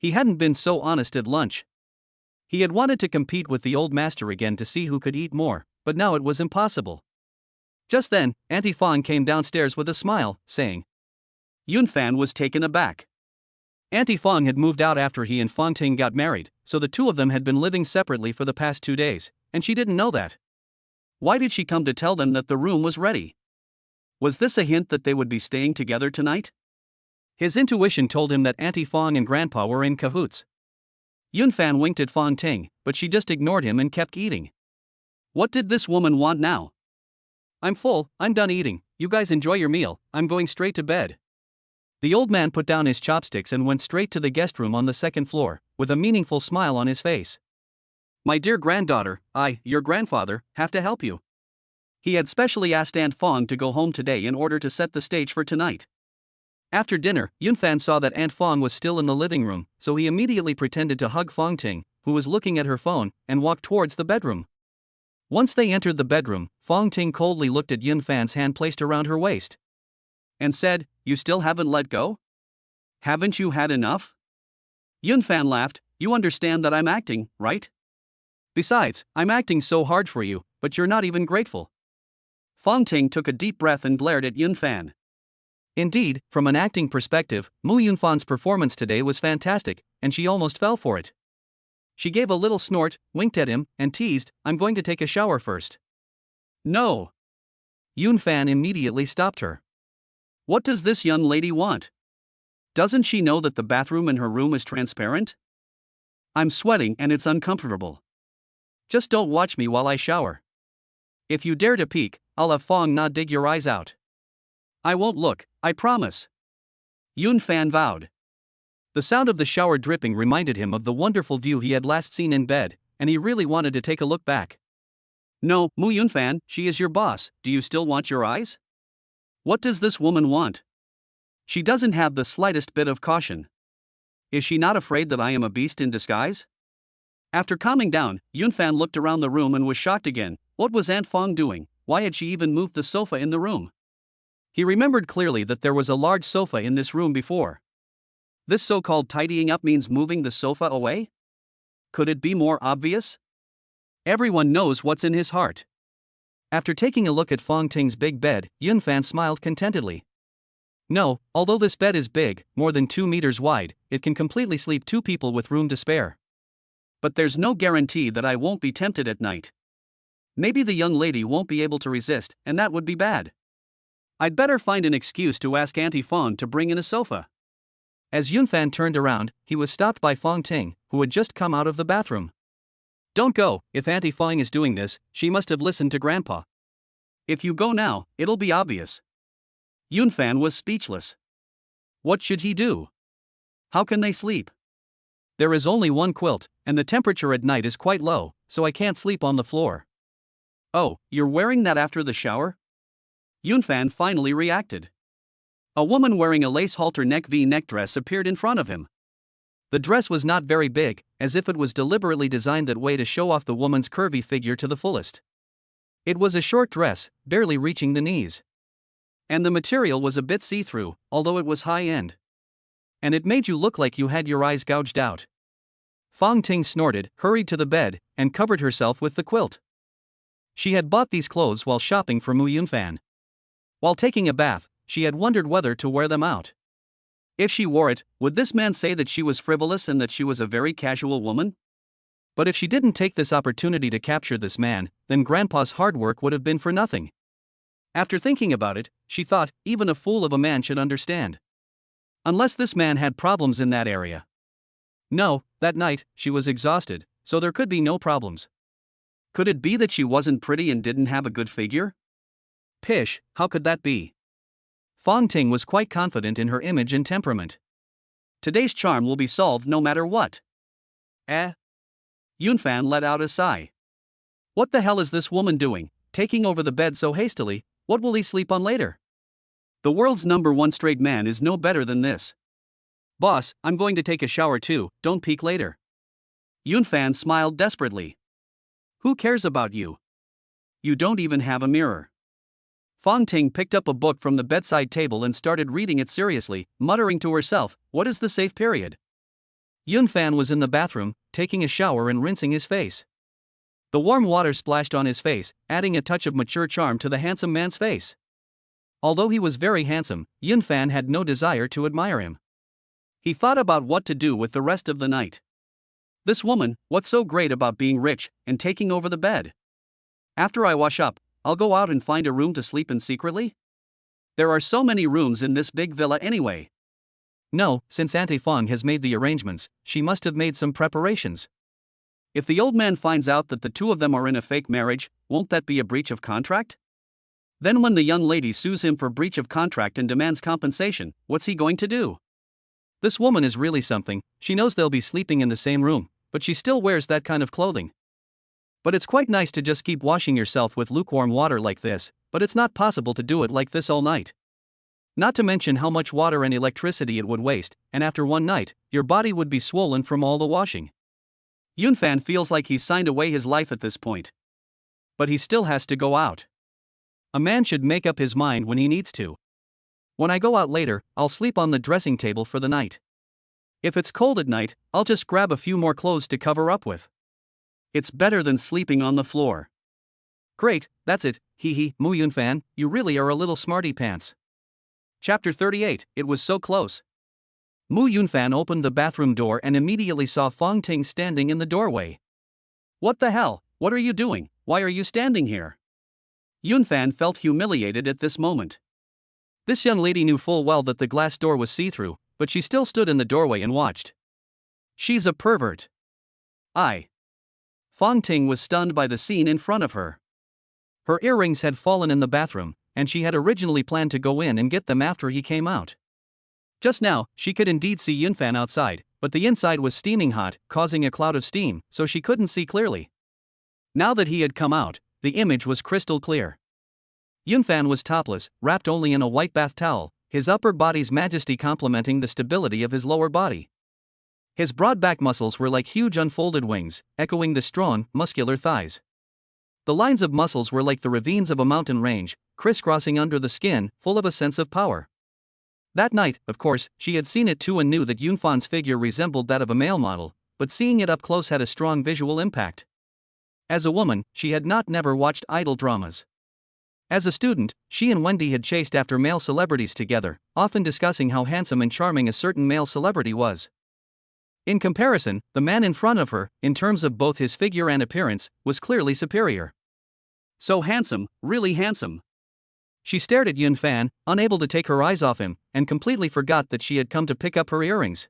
He hadn't been so honest at lunch. He had wanted to compete with the old master again to see who could eat more, but now it was impossible. Just then, Auntie Fong came downstairs with a smile, saying. Yunfan was taken aback. Auntie Fong had moved out after he and Confronting got married, so the two of them had been living separately for the past 2 days, and she didn't know that. Why did she come to tell them that the room was ready? Was this a hint that they would be staying together tonight? His intuition told him that Auntie Fong and Grandpa were in cahoots. Yunfan winked at Confronting, but she just ignored him and kept eating. What did this woman want now? I'm full, I'm done eating, you guys enjoy your meal, I'm going straight to bed. The old man put down his chopsticks and went straight to the guest room on the second floor, with a meaningful smile on his face. My dear granddaughter, I, your grandfather, have to help you. He had specially asked Aunt Fong to go home today in order to set the stage for tonight. After dinner, Yunfan saw that Aunt Fong was still in the living room, so he immediately pretended to hug Confronting, who was looking at her phone, and walked towards the bedroom. Once they entered the bedroom, Confronting coldly looked at Yunfan's hand placed around her waist. And said, You still haven't let go? Haven't you had enough? Yunfan laughed, You understand that I'm acting, right? Besides, I'm acting so hard for you, but you're not even grateful. Confronting took a deep breath and glared at Yunfan. Indeed, from an acting perspective, Mu Yunfan's performance today was fantastic, and she almost fell for it. She gave a little snort, winked at him, and teased, I'm going to take a shower first. No. Yunfan immediately stopped her. What does this young lady want? Doesn't she know that the bathroom in her room is transparent? I'm sweating and it's uncomfortable. Just don't watch me while I shower. If you dare to peek, I'll have Fong Na dig your eyes out. I won't look, I promise. Yunfan vowed. The sound of the shower dripping reminded him of the wonderful view he had last seen in bed, and he really wanted to take a look back. No, Mu Yunfan, she is your boss, do you still want your eyes? What does this woman want? She doesn't have the slightest bit of caution. Is she not afraid that I am a beast in disguise? After calming down, Yunfan looked around the room and was shocked again. What was Aunt Fong doing? Why had she even moved the sofa in the room? He remembered clearly that there was a large sofa in this room before. This so-called tidying up means moving the sofa away? Could it be more obvious? Everyone knows what's in his heart. After taking a look at Fong Ting's big bed, Yunfan smiled contentedly. No, although this bed is big, more than 2 meters wide, it can completely sleep 2 people with room to spare. But there's no guarantee that I won't be tempted at night. Maybe the young lady won't be able to resist, and that would be bad. I'd better find an excuse to ask Auntie Fong to bring in a sofa. As Yunfan turned around, he was stopped by Fong Ting, who had just come out of the bathroom. Don't go. If Auntie Fong is doing this, she must have listened to Grandpa. If you go now, it'll be obvious. Yunfan was speechless. What should he do? How can they sleep? There is only one quilt, and the temperature at night is quite low, so I can't sleep on the floor. Oh, you're wearing that after the shower? Yunfan finally reacted. A woman wearing a lace halter neck V-neck dress appeared in front of him. The dress was not very big, as if it was deliberately designed that way to show off the woman's curvy figure to the fullest. It was a short dress, barely reaching the knees. And the material was a bit see-through, although it was high-end. And it made you look like you had your eyes gouged out. Fong Ting snorted, hurried to the bed, and covered herself with the quilt. She had bought these clothes while shopping for Mu Yunfan. While taking a bath, she had wondered whether to wear them out. If she wore it, would this man say that she was frivolous and that she was a very casual woman? But if she didn't take this opportunity to capture this man, then Grandpa's hard work would have been for nothing. After thinking about it, she thought, even a fool of a man should understand. Unless this man had problems in that area. No, that night, she was exhausted, so there could be no problems. Could it be that she wasn't pretty and didn't have a good figure? Pish, how could that be? Fong Ting was quite confident in her image and temperament. Today's charm will be solved no matter what. Yunfan let out a sigh. What the hell is this woman doing, taking over the bed so hastily? What will he sleep on later? The world's #1 straight man is no better than this. Boss, I'm going to take a shower too, don't peek later. Yunfan smiled desperately. Who cares about you? You don't even have a mirror. Fong Ting picked up a book from the bedside table and started reading it seriously, muttering to herself, what is the safe period? Yunfan was in the bathroom, taking a shower and rinsing his face. The warm water splashed on his face, adding a touch of mature charm to the handsome man's face. Although he was very handsome, Yunfan had no desire to admire him. He thought about what to do with the rest of the night. This woman, what's so great about being rich and taking over the bed? After I wash up, I'll go out and find a room to sleep in secretly? There are so many rooms in this big villa anyway. No, since Auntie Fong has made the arrangements, she must have made some preparations. If the old man finds out that the two of them are in a fake marriage, won't that be a breach of contract? Then when the young lady sues him for breach of contract and demands compensation, what's he going to do? This woman is really something. She knows they'll be sleeping in the same room, but she still wears that kind of clothing. But it's quite nice to just keep washing yourself with lukewarm water like this, but it's not possible to do it like this all night. Not to mention how much water and electricity it would waste, and after one night, your body would be swollen from all the washing. Yunfan feels like he's signed away his life at this point. But he still has to go out. A man should make up his mind when he needs to. When I go out later, I'll sleep on the dressing table for the night. If it's cold at night, I'll just grab a few more clothes to cover up with. It's better than sleeping on the floor. Great, that's it, hee Mu Yunfan, you really are a little smarty pants. Chapter 38, It was so close. Mu Yunfan opened the bathroom door and immediately saw Fong Ting standing in the doorway. What the hell, what are you doing, why are you standing here? Yunfan felt humiliated at this moment. This young lady knew full well that the glass door was see-through, but she still stood in the doorway and watched. She's a pervert. Fong Ting was stunned by the scene in front of her. Her earrings had fallen in the bathroom, and she had originally planned to go in and get them after he came out. Just now, she could indeed see Yunfan outside, but the inside was steaming hot, causing a cloud of steam, so she couldn't see clearly. Now that he had come out, the image was crystal clear. Yunfan was topless, wrapped only in a white bath towel, his upper body's majesty complementing the stability of his lower body. His broad back muscles were like huge unfolded wings, echoing the strong, muscular thighs. The lines of muscles were like the ravines of a mountain range, crisscrossing under the skin, full of a sense of power. That night, of course, she had seen it too and knew that Yunfan's figure resembled that of a male model, but seeing it up close had a strong visual impact. As a woman, she had never watched idol dramas. As a student, she and Wendy had chased after male celebrities together, often discussing how handsome and charming a certain male celebrity was. In comparison, the man in front of her, in terms of both his figure and appearance, was clearly superior. So handsome, really handsome. She stared at Yun Fan, unable to take her eyes off him, and completely forgot that she had come to pick up her earrings.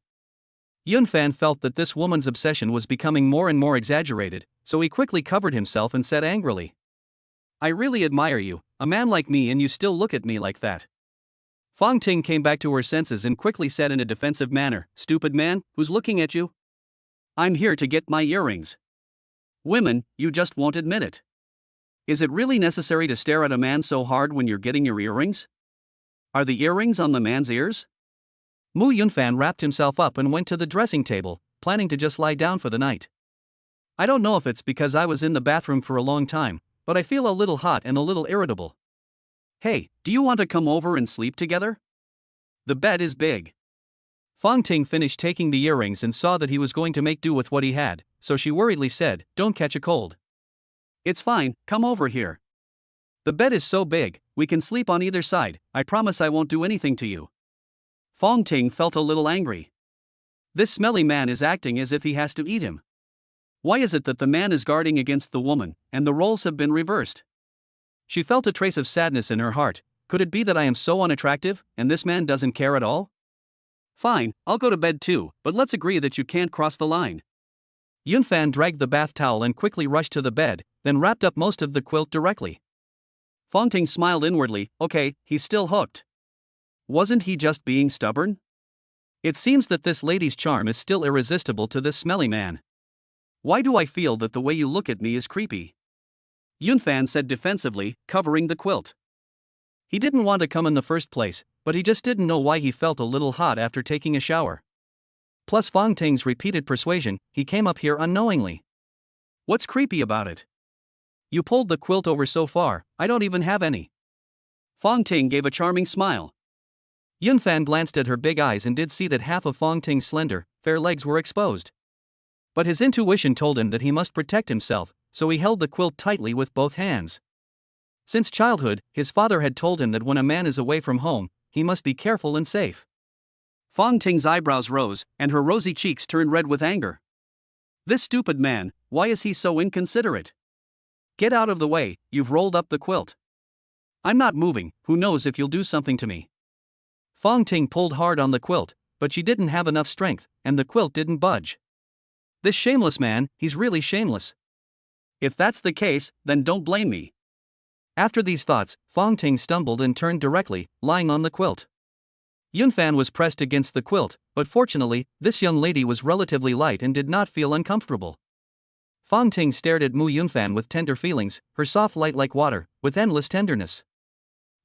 Yun Fan felt that this woman's obsession was becoming more and more exaggerated, so he quickly covered himself and said angrily, "I really admire you, a man like me, and you still look at me like that." Fong Ting came back to her senses and quickly said in a defensive manner, "Stupid man, who's looking at you? I'm here to get my earrings." "Women, you just won't admit it. Is it really necessary to stare at a man so hard when you're getting your earrings? Are the earrings on the man's ears?" Mu Yunfan wrapped himself up and went to the dressing table, planning to just lie down for the night. "I don't know if it's because I was in the bathroom for a long time, but I feel a little hot and a little irritable. Hey, do you want to come over and sleep together? The bed is big." Fong Ting finished taking the earrings and saw that he was going to make do with what he had, so she worriedly said, "Don't catch a cold." "It's fine, come over here. The bed is so big, we can sleep on either side. I promise I won't do anything to you." Fong Ting felt a little angry. This smelly man is acting as if he has to eat him. Why is it that the man is guarding against the woman, and the roles have been reversed? She felt a trace of sadness in her heart. Could it be that I am so unattractive, and this man doesn't care at all? Fine, I'll go to bed too, but let's agree that you can't cross the line. Yunfan dragged the bath towel and quickly rushed to the bed, then wrapped up most of the quilt directly. Fong Ting smiled inwardly. Okay, he's still hooked. Wasn't he just being stubborn? It seems that this lady's charm is still irresistible to this smelly man. Why do I feel that the way you look at me is creepy? Yunfan said defensively, covering the quilt. He didn't want to come in the first place, but he just didn't know why he felt a little hot after taking a shower. Plus Fong Ting's repeated persuasion, he came up here unknowingly. What's creepy about it? You pulled the quilt over so far, I don't even have any. Fong Ting gave a charming smile. Yunfan glanced at her big eyes and did see that half of Fong Ting's slender, fair legs were exposed. But his intuition told him that he must protect himself, so he held the quilt tightly with both hands. Since childhood, his father had told him that when a man is away from home, he must be careful and safe. Fong Ting's eyebrows rose, and her rosy cheeks turned red with anger. This stupid man, why is he so inconsiderate? Get out of the way, you've rolled up the quilt. I'm not moving, who knows if you'll do something to me. Fong Ting pulled hard on the quilt, but she didn't have enough strength, and the quilt didn't budge. This shameless man, he's really shameless. If that's the case, then don't blame me. After these thoughts, Fong Ting stumbled and turned directly, lying on the quilt. Yunfan was pressed against the quilt, but fortunately, this young lady was relatively light and did not feel uncomfortable. Fong Ting stared at Mu Yunfan with tender feelings, her soft light like water, with endless tenderness.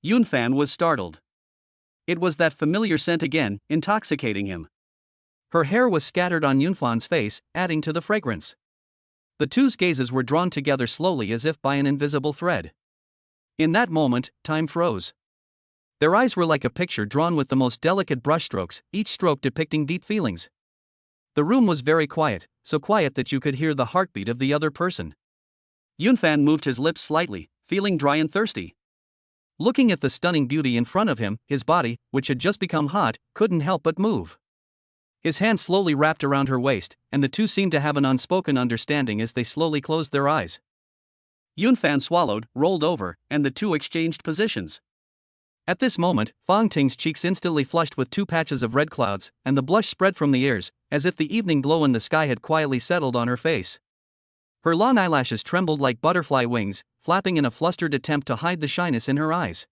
Yunfan was startled. It was that familiar scent again, intoxicating him. Her hair was scattered on Yunfan's face, adding to the fragrance. The two's gazes were drawn together slowly as if by an invisible thread. In that moment, time froze. Their eyes were like a picture drawn with the most delicate brushstrokes, each stroke depicting deep feelings. The room was very quiet, so quiet that you could hear the heartbeat of the other person. Yunfan moved his lips slightly, feeling dry and thirsty. Looking at the stunning beauty in front of him, his body, which had just become hot, couldn't help but move. His hand slowly wrapped around her waist, and the two seemed to have an unspoken understanding as they slowly closed their eyes. Yunfan swallowed, rolled over, and the two exchanged positions. At this moment, Fong Ting's cheeks instantly flushed with two patches of red clouds, and the blush spread from the ears, as if the evening glow in the sky had quietly settled on her face. Her long eyelashes trembled like butterfly wings, flapping in a flustered attempt to hide the shyness in her eyes.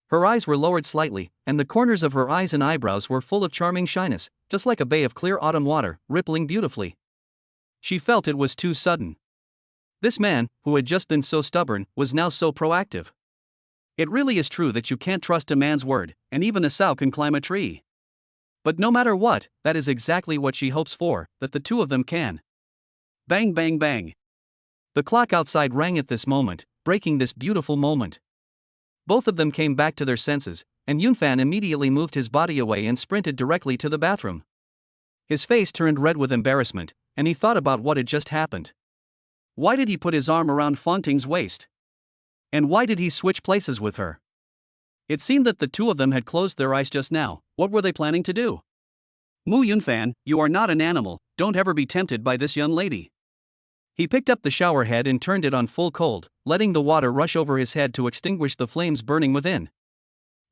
Her eyes were lowered slightly, and the corners of her eyes and eyebrows were full of charming shyness, just like a bay of clear autumn water, rippling beautifully. She felt it was too sudden. This man, who had just been so stubborn, was now so proactive. It really is true that you can't trust a man's word, and even a sow can climb a tree. But no matter what, that is exactly what she hopes for, that the two of them can. Bang bang bang. The clock outside rang at this moment, breaking this beautiful moment. Both of them came back to their senses, and Yunfan immediately moved his body away and sprinted directly to the bathroom. His face turned red with embarrassment, and he thought about what had just happened. Why did he put his arm around Fonting's waist? And why did he switch places with her? It seemed that the two of them had closed their eyes just now. What were they planning to do? Mu Yunfan, you are not an animal, don't ever be tempted by this young lady. He picked up the shower head and turned it on full cold, letting the water rush over his head to extinguish the flames burning within.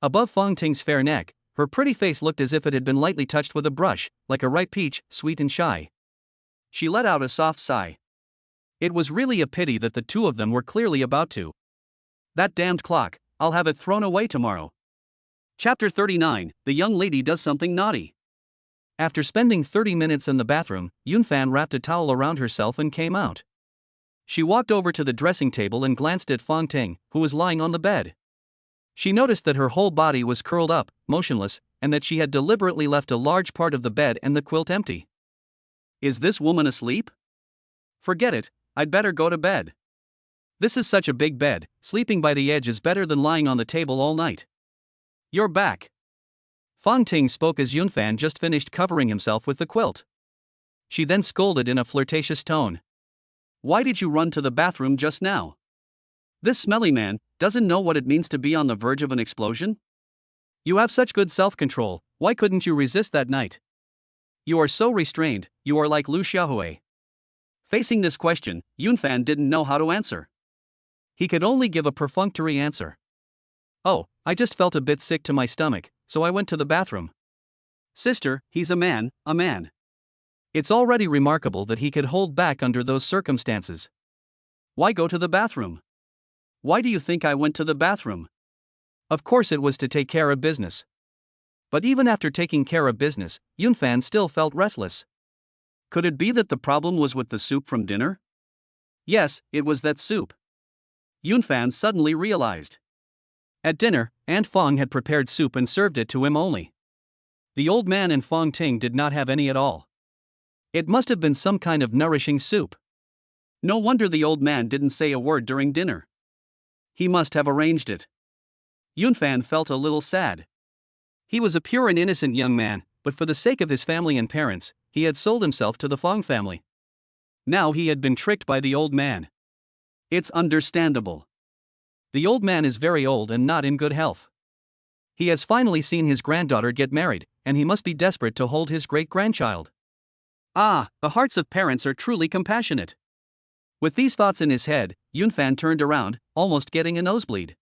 Above Fonting's fair neck, her pretty face looked as if it had been lightly touched with a brush, like a ripe peach, sweet and shy. She let out a soft sigh. It was really a pity that the two of them were clearly about to. That damned clock, I'll have it thrown away tomorrow. Chapter 39, The Young Lady Does Something Naughty. After spending 30 minutes in the bathroom, Yunfan wrapped a towel around herself and came out. She walked over to the dressing table and glanced at Fonting, who was lying on the bed. She noticed that her whole body was curled up, motionless, and that she had deliberately left a large part of the bed and the quilt empty. Is this woman asleep? Forget it, I'd better go to bed. This is such a big bed, sleeping by the edge is better than lying on the table all night. You're back. Fonting spoke as Yunfan just finished covering himself with the quilt. She then scolded in a flirtatious tone. Why did you run to the bathroom just now? This smelly man doesn't know what it means to be on the verge of an explosion? You have such good self-control, why couldn't you resist that night? You are so restrained, you are like Lu Xiaohui. Facing this question, Yunfan didn't know how to answer. He could only give a perfunctory answer. Oh, I just felt a bit sick to my stomach, so I went to the bathroom. Sister, he's a man. It's already remarkable that he could hold back under those circumstances. Why go to the bathroom? Why do you think I went to the bathroom? Of course it was to take care of business. But even after taking care of business, Yunfan still felt restless. Could it be that the problem was with the soup from dinner? Yes, it was that soup. Yunfan suddenly realized. At dinner, Aunt Fong had prepared soup and served it to him only. The old man and Fonting did not have any at all. It must have been some kind of nourishing soup. No wonder the old man didn't say a word during dinner. He must have arranged it. Yunfan felt a little sad. He was a pure and innocent young man, but for the sake of his family and parents, he had sold himself to the Fong family. Now he had been tricked by the old man. It's understandable. The old man is very old and not in good health. He has finally seen his granddaughter get married, and he must be desperate to hold his great-grandchild. Ah, the hearts of parents are truly compassionate. With these thoughts in his head, Yunfan turned around, almost getting a nosebleed.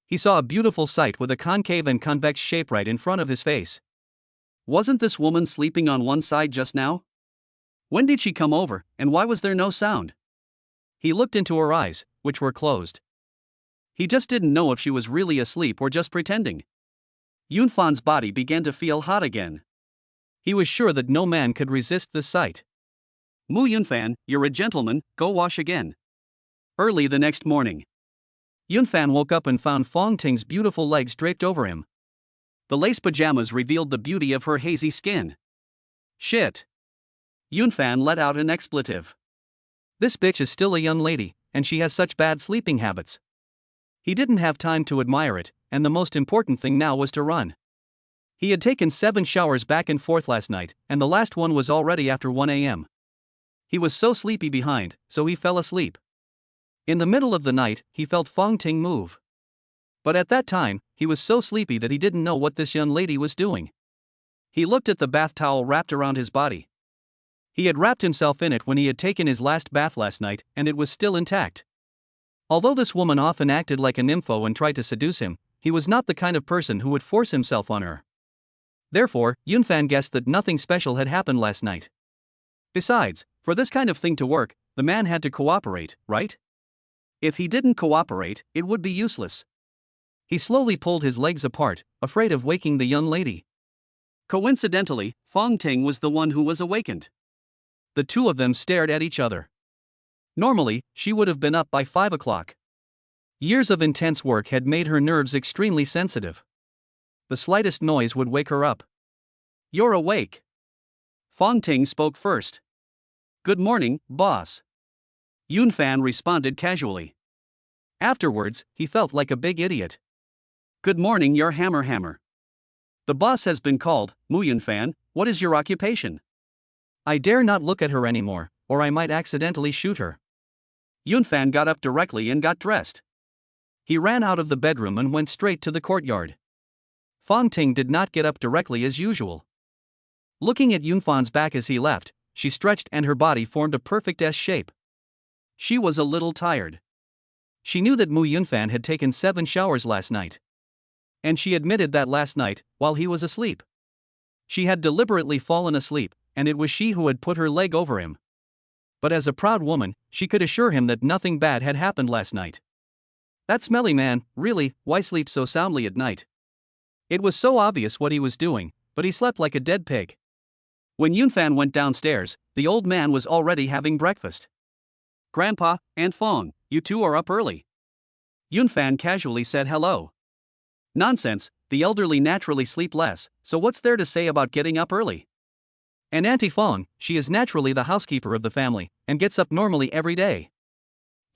He saw a beautiful sight with a concave and convex shape right in front of his face. Wasn't this woman sleeping on one side just now? When did she come over, and why was there no sound? He looked into her eyes, which were closed. He just didn't know if she was really asleep or just pretending. Yunfan's body began to feel hot again. He was sure that no man could resist this sight. Mu Yunfan, you're a gentleman, go wash again. Early the next morning, Yunfan woke up and found Fonting's beautiful legs draped over him. The lace pajamas revealed the beauty of her hazy skin. Shit. Yunfan let out an expletive. This bitch is still a young lady, and she has such bad sleeping habits. He didn't have time to admire it, and the most important thing now was to run. He had taken 7 showers back and forth last night, and the last one was already after 1 a.m. He was so sleepy behind, so he fell asleep. In the middle of the night, he felt Fonting move. But at that time, he was so sleepy that he didn't know what this young lady was doing. He looked at the bath towel wrapped around his body. He had wrapped himself in it when he had taken his last bath last night, and it was still intact. Although this woman often acted like a nympho and tried to seduce him, he was not the kind of person who would force himself on her. Therefore, Yunfan guessed that nothing special had happened last night. Besides, for this kind of thing to work, the man had to cooperate, right? If he didn't cooperate, it would be useless. He slowly pulled his legs apart, afraid of waking the young lady. Coincidentally, Fonting was the one who was awakened. The two of them stared at each other. Normally, she would have been up by 5 o'clock. Years of intense work had made her nerves extremely sensitive. The slightest noise would wake her up. You're awake. Fonting spoke first. Good morning, boss. Yunfan responded casually. Afterwards, he felt like a big idiot. Good morning, your hammer. The boss has been called. Mu Yunfan, what is your occupation? I dare not look at her anymore, or I might accidentally shoot her. Yunfan got up directly and got dressed. He ran out of the bedroom and went straight to the courtyard. Confronting did not get up directly as usual. Looking at Yunfan's back as he left, she stretched and her body formed a perfect S shape. She was a little tired. She knew that Mu Yunfan had taken 7 showers last night. And she admitted that last night, while he was asleep. She had deliberately fallen asleep, and it was she who had put her leg over him. But as a proud woman, she could assure him that nothing bad had happened last night. That smelly man, really, why sleep so soundly at night? It was so obvious what he was doing, but he slept like a dead pig. When Yunfan went downstairs, the old man was already having breakfast. "Grandpa, Aunt Fong, you two are up early." Yunfan casually said hello. "Nonsense, the elderly naturally sleep less, so what's there to say about getting up early? And Auntie Fong, she is naturally the housekeeper of the family, and gets up normally every day."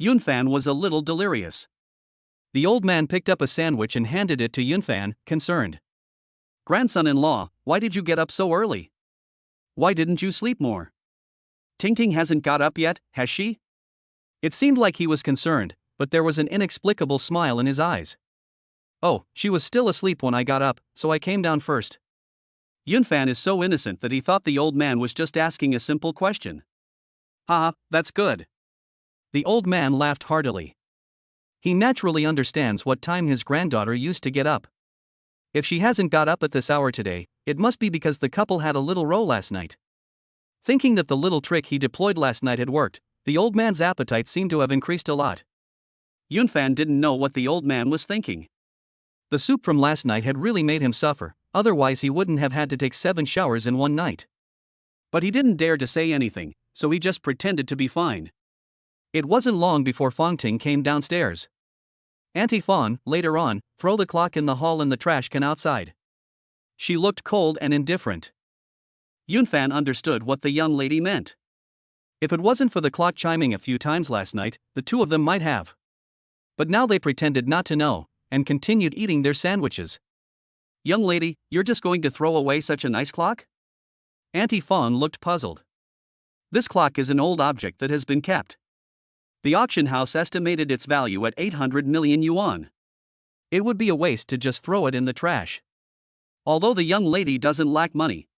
Yunfan was a little delirious. The old man picked up a sandwich and handed it to Yunfan, concerned. "Grandson-in-law, why did you get up so early? Why didn't you sleep more? Tingting hasn't got up yet, has she?" It seemed like he was concerned, but there was an inexplicable smile in his eyes. "Oh, she was still asleep when I got up, so I came down first." Yunfan is so innocent that he thought the old man was just asking a simple question. "Haha, that's good." The old man laughed heartily. He naturally understands what time his granddaughter used to get up. If she hasn't got up at this hour today, it must be because the couple had a little row last night. Thinking that the little trick he deployed last night had worked, the old man's appetite seemed to have increased a lot. Yunfan didn't know what the old man was thinking. The soup from last night had really made him suffer, otherwise he wouldn't have had to take 7 showers in one night. But he didn't dare to say anything, so he just pretended to be fine. It wasn't long before Confronting came downstairs. "Auntie Fong, later on, throw the clock in the hall and the trash can outside." She looked cold and indifferent. Yunfan understood what the young lady meant. If it wasn't for the clock chiming a few times last night, the two of them might have. But now they pretended not to know, and continued eating their sandwiches. "Young lady, you're just going to throw away such a nice clock?" Auntie Fong looked puzzled. "This clock is an old object that has been kept. The auction house estimated its value at 800 million yuan. It would be a waste to just throw it in the trash. Although the young lady doesn't lack money.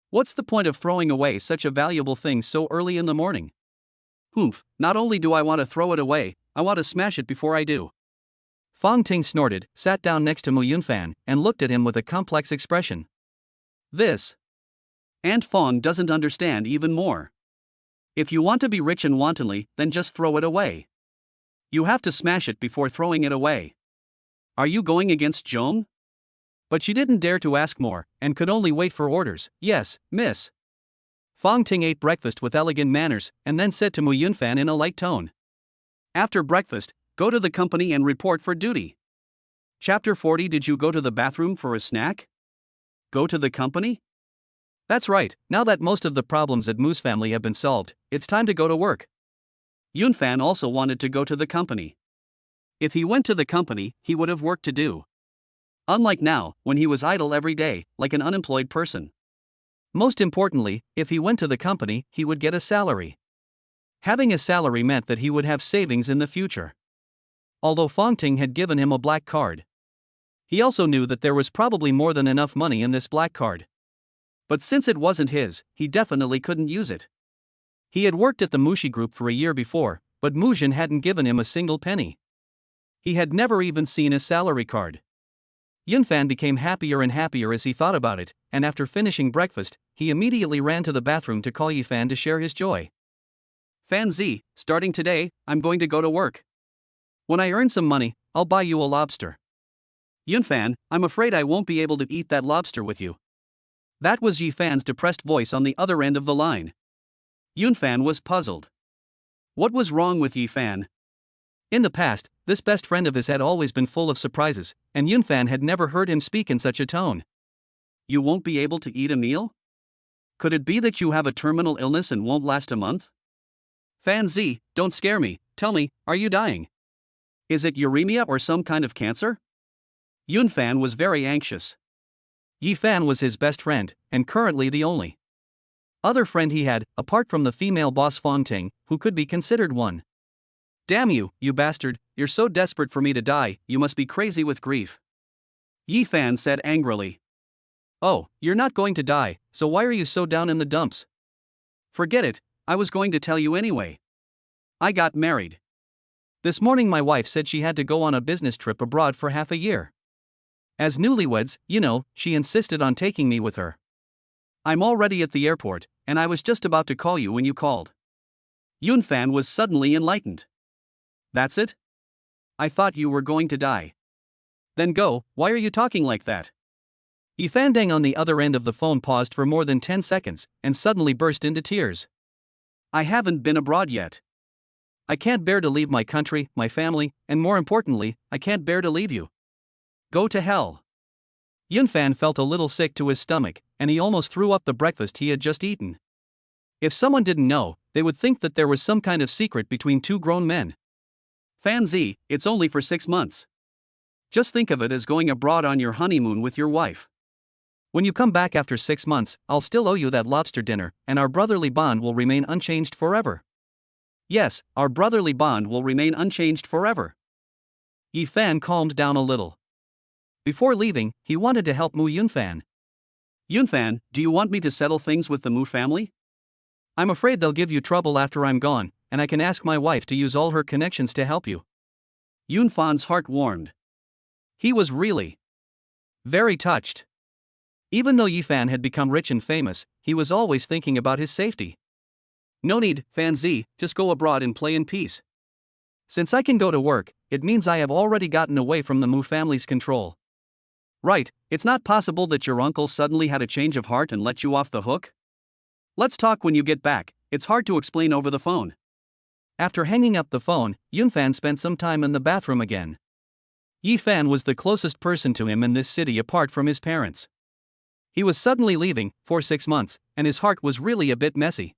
What's the point of throwing away such a valuable thing so early in the morning? Humph, not only do I want to throw it away, I want to smash it before I do." Confronting snorted, sat down next to Mu Yunfan, and looked at him with a complex expression. This Aunt Fong doesn't understand even more. If you want to be rich and wantonly, then just throw it away. You have to smash it before throwing it away. Are you going against Joan? But she didn't dare to ask more, and could only wait for orders. "Yes, miss." Confronting ate breakfast with elegant manners, and then said to Mu Yunfan in a light tone. "After breakfast, go to the company and report for duty." Chapter 40. Did you go to the bathroom for a snack? Go to the company? That's right, now that most of the problems at Mu's family have been solved, it's time to go to work. Yunfan also wanted to go to the company. If he went to the company, he would have work to do. Unlike now, when he was idle every day, like an unemployed person. Most importantly, if he went to the company, he would get a salary. Having a salary meant that he would have savings in the future. Although Confronting had given him a black card, he also knew that there was probably more than enough money in this black card. But since it wasn't his, he definitely couldn't use it. He had worked at the Mushi Group for a year before, but Mujin hadn't given him a single penny. He had never even seen his salary card. Yunfan became happier and happier as he thought about it, and after finishing breakfast, he immediately ran to the bathroom to call Yifan to share his joy. "Fan Z, starting today, I'm going to go to work. When I earn some money, I'll buy you a lobster." "Yunfan, I'm afraid I won't be able to eat that lobster with you." That was Yifan's depressed voice on the other end of the line. Yunfan was puzzled. What was wrong with Yifan? In the past, this best friend of his had always been full of surprises, and Yunfan had never heard him speak in such a tone. "You won't be able to eat a meal? Could it be that you have a terminal illness and won't last a month?" "Fan Z, don't scare me, tell me, are you dying? Is it uremia or some kind of cancer?" Yunfan was very anxious. Yifan was his best friend, and currently the only. other friend he had, apart from the female boss Confronting, who could be considered one. Damn you, you bastard, you're so desperate for me to die, you must be crazy with grief. Yi Fan said angrily. Oh, you're not going to die, so why are you so down in the dumps? Forget it, I was going to tell you anyway. I got married. This morning my wife said she had to go on a business trip abroad for half a year. As newlyweds, she insisted on taking me with her. I'm already at the airport, and I was just about to call you when you called. Yunfan was suddenly enlightened. That's it? I thought you were going to die. Then go, why are you talking like that? Yifandang on the other end of the phone paused for more than 10 seconds, and suddenly burst into tears. I haven't been abroad yet. I can't bear to leave my country, my family, and more importantly, I can't bear to leave you. Go to hell. Yunfan felt a little sick to his stomach, and he almost threw up the breakfast he had just eaten. If someone didn't know, they would think that there was some kind of secret between two grown men. Fanzi, it's only for 6 months. Just think of it as going abroad on your honeymoon with your wife. When you come back after 6 months, I'll still owe you that lobster dinner, and our brotherly bond will remain unchanged forever. Yes, our brotherly bond will remain unchanged forever. Yi Fan calmed down a little. Before leaving, he wanted to help Mu Yunfan. Yunfan, do you want me to settle things with the Mu family? I'm afraid they'll give you trouble after I'm gone, and I can ask my wife to use all her connections to help you. Yunfan's heart warmed. He was really very touched. Even though Yifan had become rich and famous, he was always thinking about his safety. No need, Fanzi, just go abroad and play in peace. Since I can go to work, it means I have already gotten away from the Mu family's control. Right, it's not possible that your uncle suddenly had a change of heart and let you off the hook? Let's talk when you get back, it's hard to explain over the phone. After hanging up the phone, Yunfan spent some time in the bathroom again. Yifan was the closest person to him in this city apart from his parents. He was suddenly leaving, for 6 months, and his heart was really a bit messy.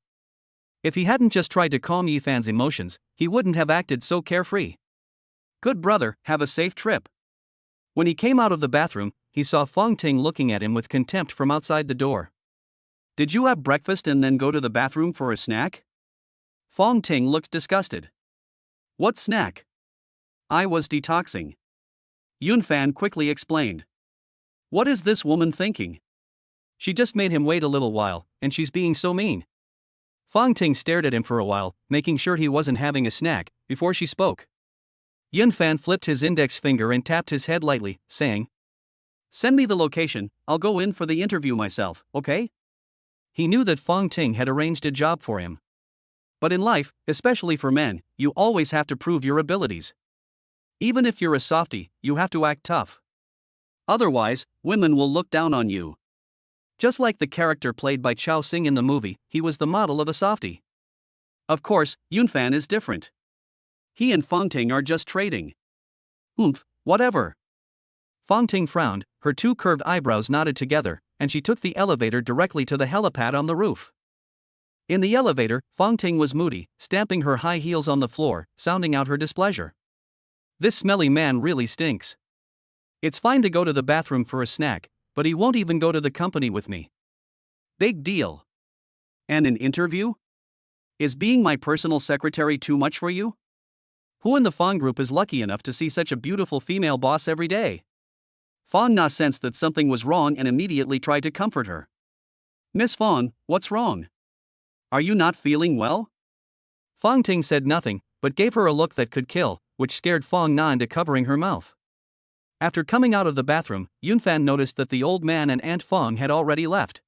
If he hadn't just tried to calm Yifan's emotions, he wouldn't have acted so carefree. Good brother, have a safe trip. When he came out of the bathroom, he saw Confronting looking at him with contempt from outside the door. Did you have breakfast and then go to the bathroom for a snack? Confronting looked disgusted. What snack? I was detoxing. Yunfan quickly explained. What is this woman thinking? She just made him wait a little while, and she's being so mean. Confronting stared at him for a while, making sure he wasn't having a snack, before she spoke. Yunfan flipped his index finger and tapped his head lightly, saying, Send me the location, I'll go in for the interview myself, okay? He knew that Confronting had arranged a job for him. But in life, especially for men, you always have to prove your abilities. Even if you're a softie, you have to act tough. Otherwise, women will look down on you. Just like the character played by Chao Xing in the movie, he was the model of a softie. Of course, Yunfan is different. He and Confronting are just trading. Whatever. Confronting frowned, her two curved eyebrows knotted together, and she took the elevator directly to the helipad on the roof. In the elevator, Confronting was moody, stamping her high heels on the floor, sounding out her displeasure. This smelly man really stinks. It's fine to go to the bathroom for a snack, but he won't even go to the company with me. Big deal. And an interview? Is being my personal secretary too much for you? Who in the Fong group is lucky enough to see such a beautiful female boss every day? Fong Na sensed that something was wrong and immediately tried to comfort her. Miss Fong, what's wrong? Are you not feeling well? Confronting said nothing, but gave her a look that could kill, which scared Fong Na into covering her mouth. After coming out of the bathroom, Yunfan noticed that the old man and Aunt Fong had already left.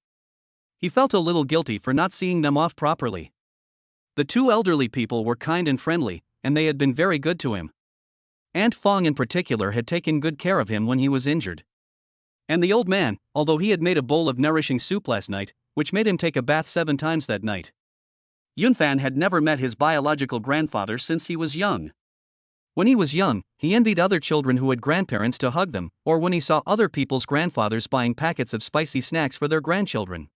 He felt a little guilty for not seeing them off properly. The two elderly people were kind and friendly, and they had been very good to him. Aunt Fong in particular had taken good care of him when he was injured. And the old man, although he had made a bowl of nourishing soup last night, which made him take a bath 7 times that night. Yunfan had never met his biological grandfather since he was young. When he was young, he envied other children who had grandparents to hug them, or when he saw other people's grandfathers buying packets of spicy snacks for their grandchildren.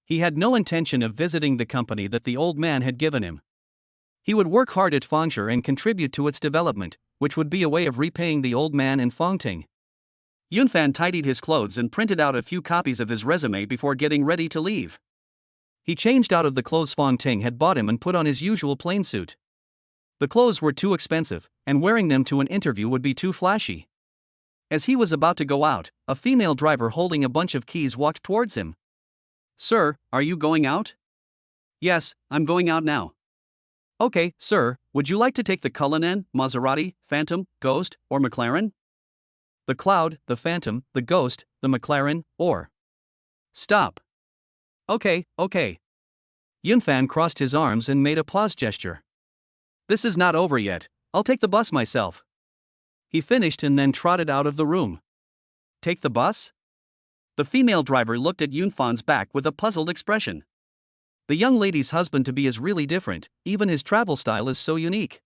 He had no intention of visiting the company that the old man had given him. He would work hard at Fengshi and contribute to its development, which would be a way of repaying the old man and Confronting. Yunfan tidied his clothes and printed out a few copies of his resume before getting ready to leave. He changed out of the clothes Confronting had bought him and put on his usual plain suit. The clothes were too expensive, and wearing them to an interview would be too flashy. As he was about to go out, a female driver holding a bunch of keys walked towards him. "Sir, are you going out?" "Yes, I'm going out now." "Okay, sir, would you like to take the Cullinan, Maserati, Phantom, Ghost, or McLaren?" "The Cloud, the Phantom, the Ghost, the McLaren, or..." "Stop." Okay. Yunfan crossed his arms and made a pause gesture. "This is not over yet, I'll take the bus myself." He finished and then trotted out of the room. "Take the bus?" The female driver looked at Yunfan's back with a puzzled expression. The young lady's husband-to-be is really different, even his travel style is so unique.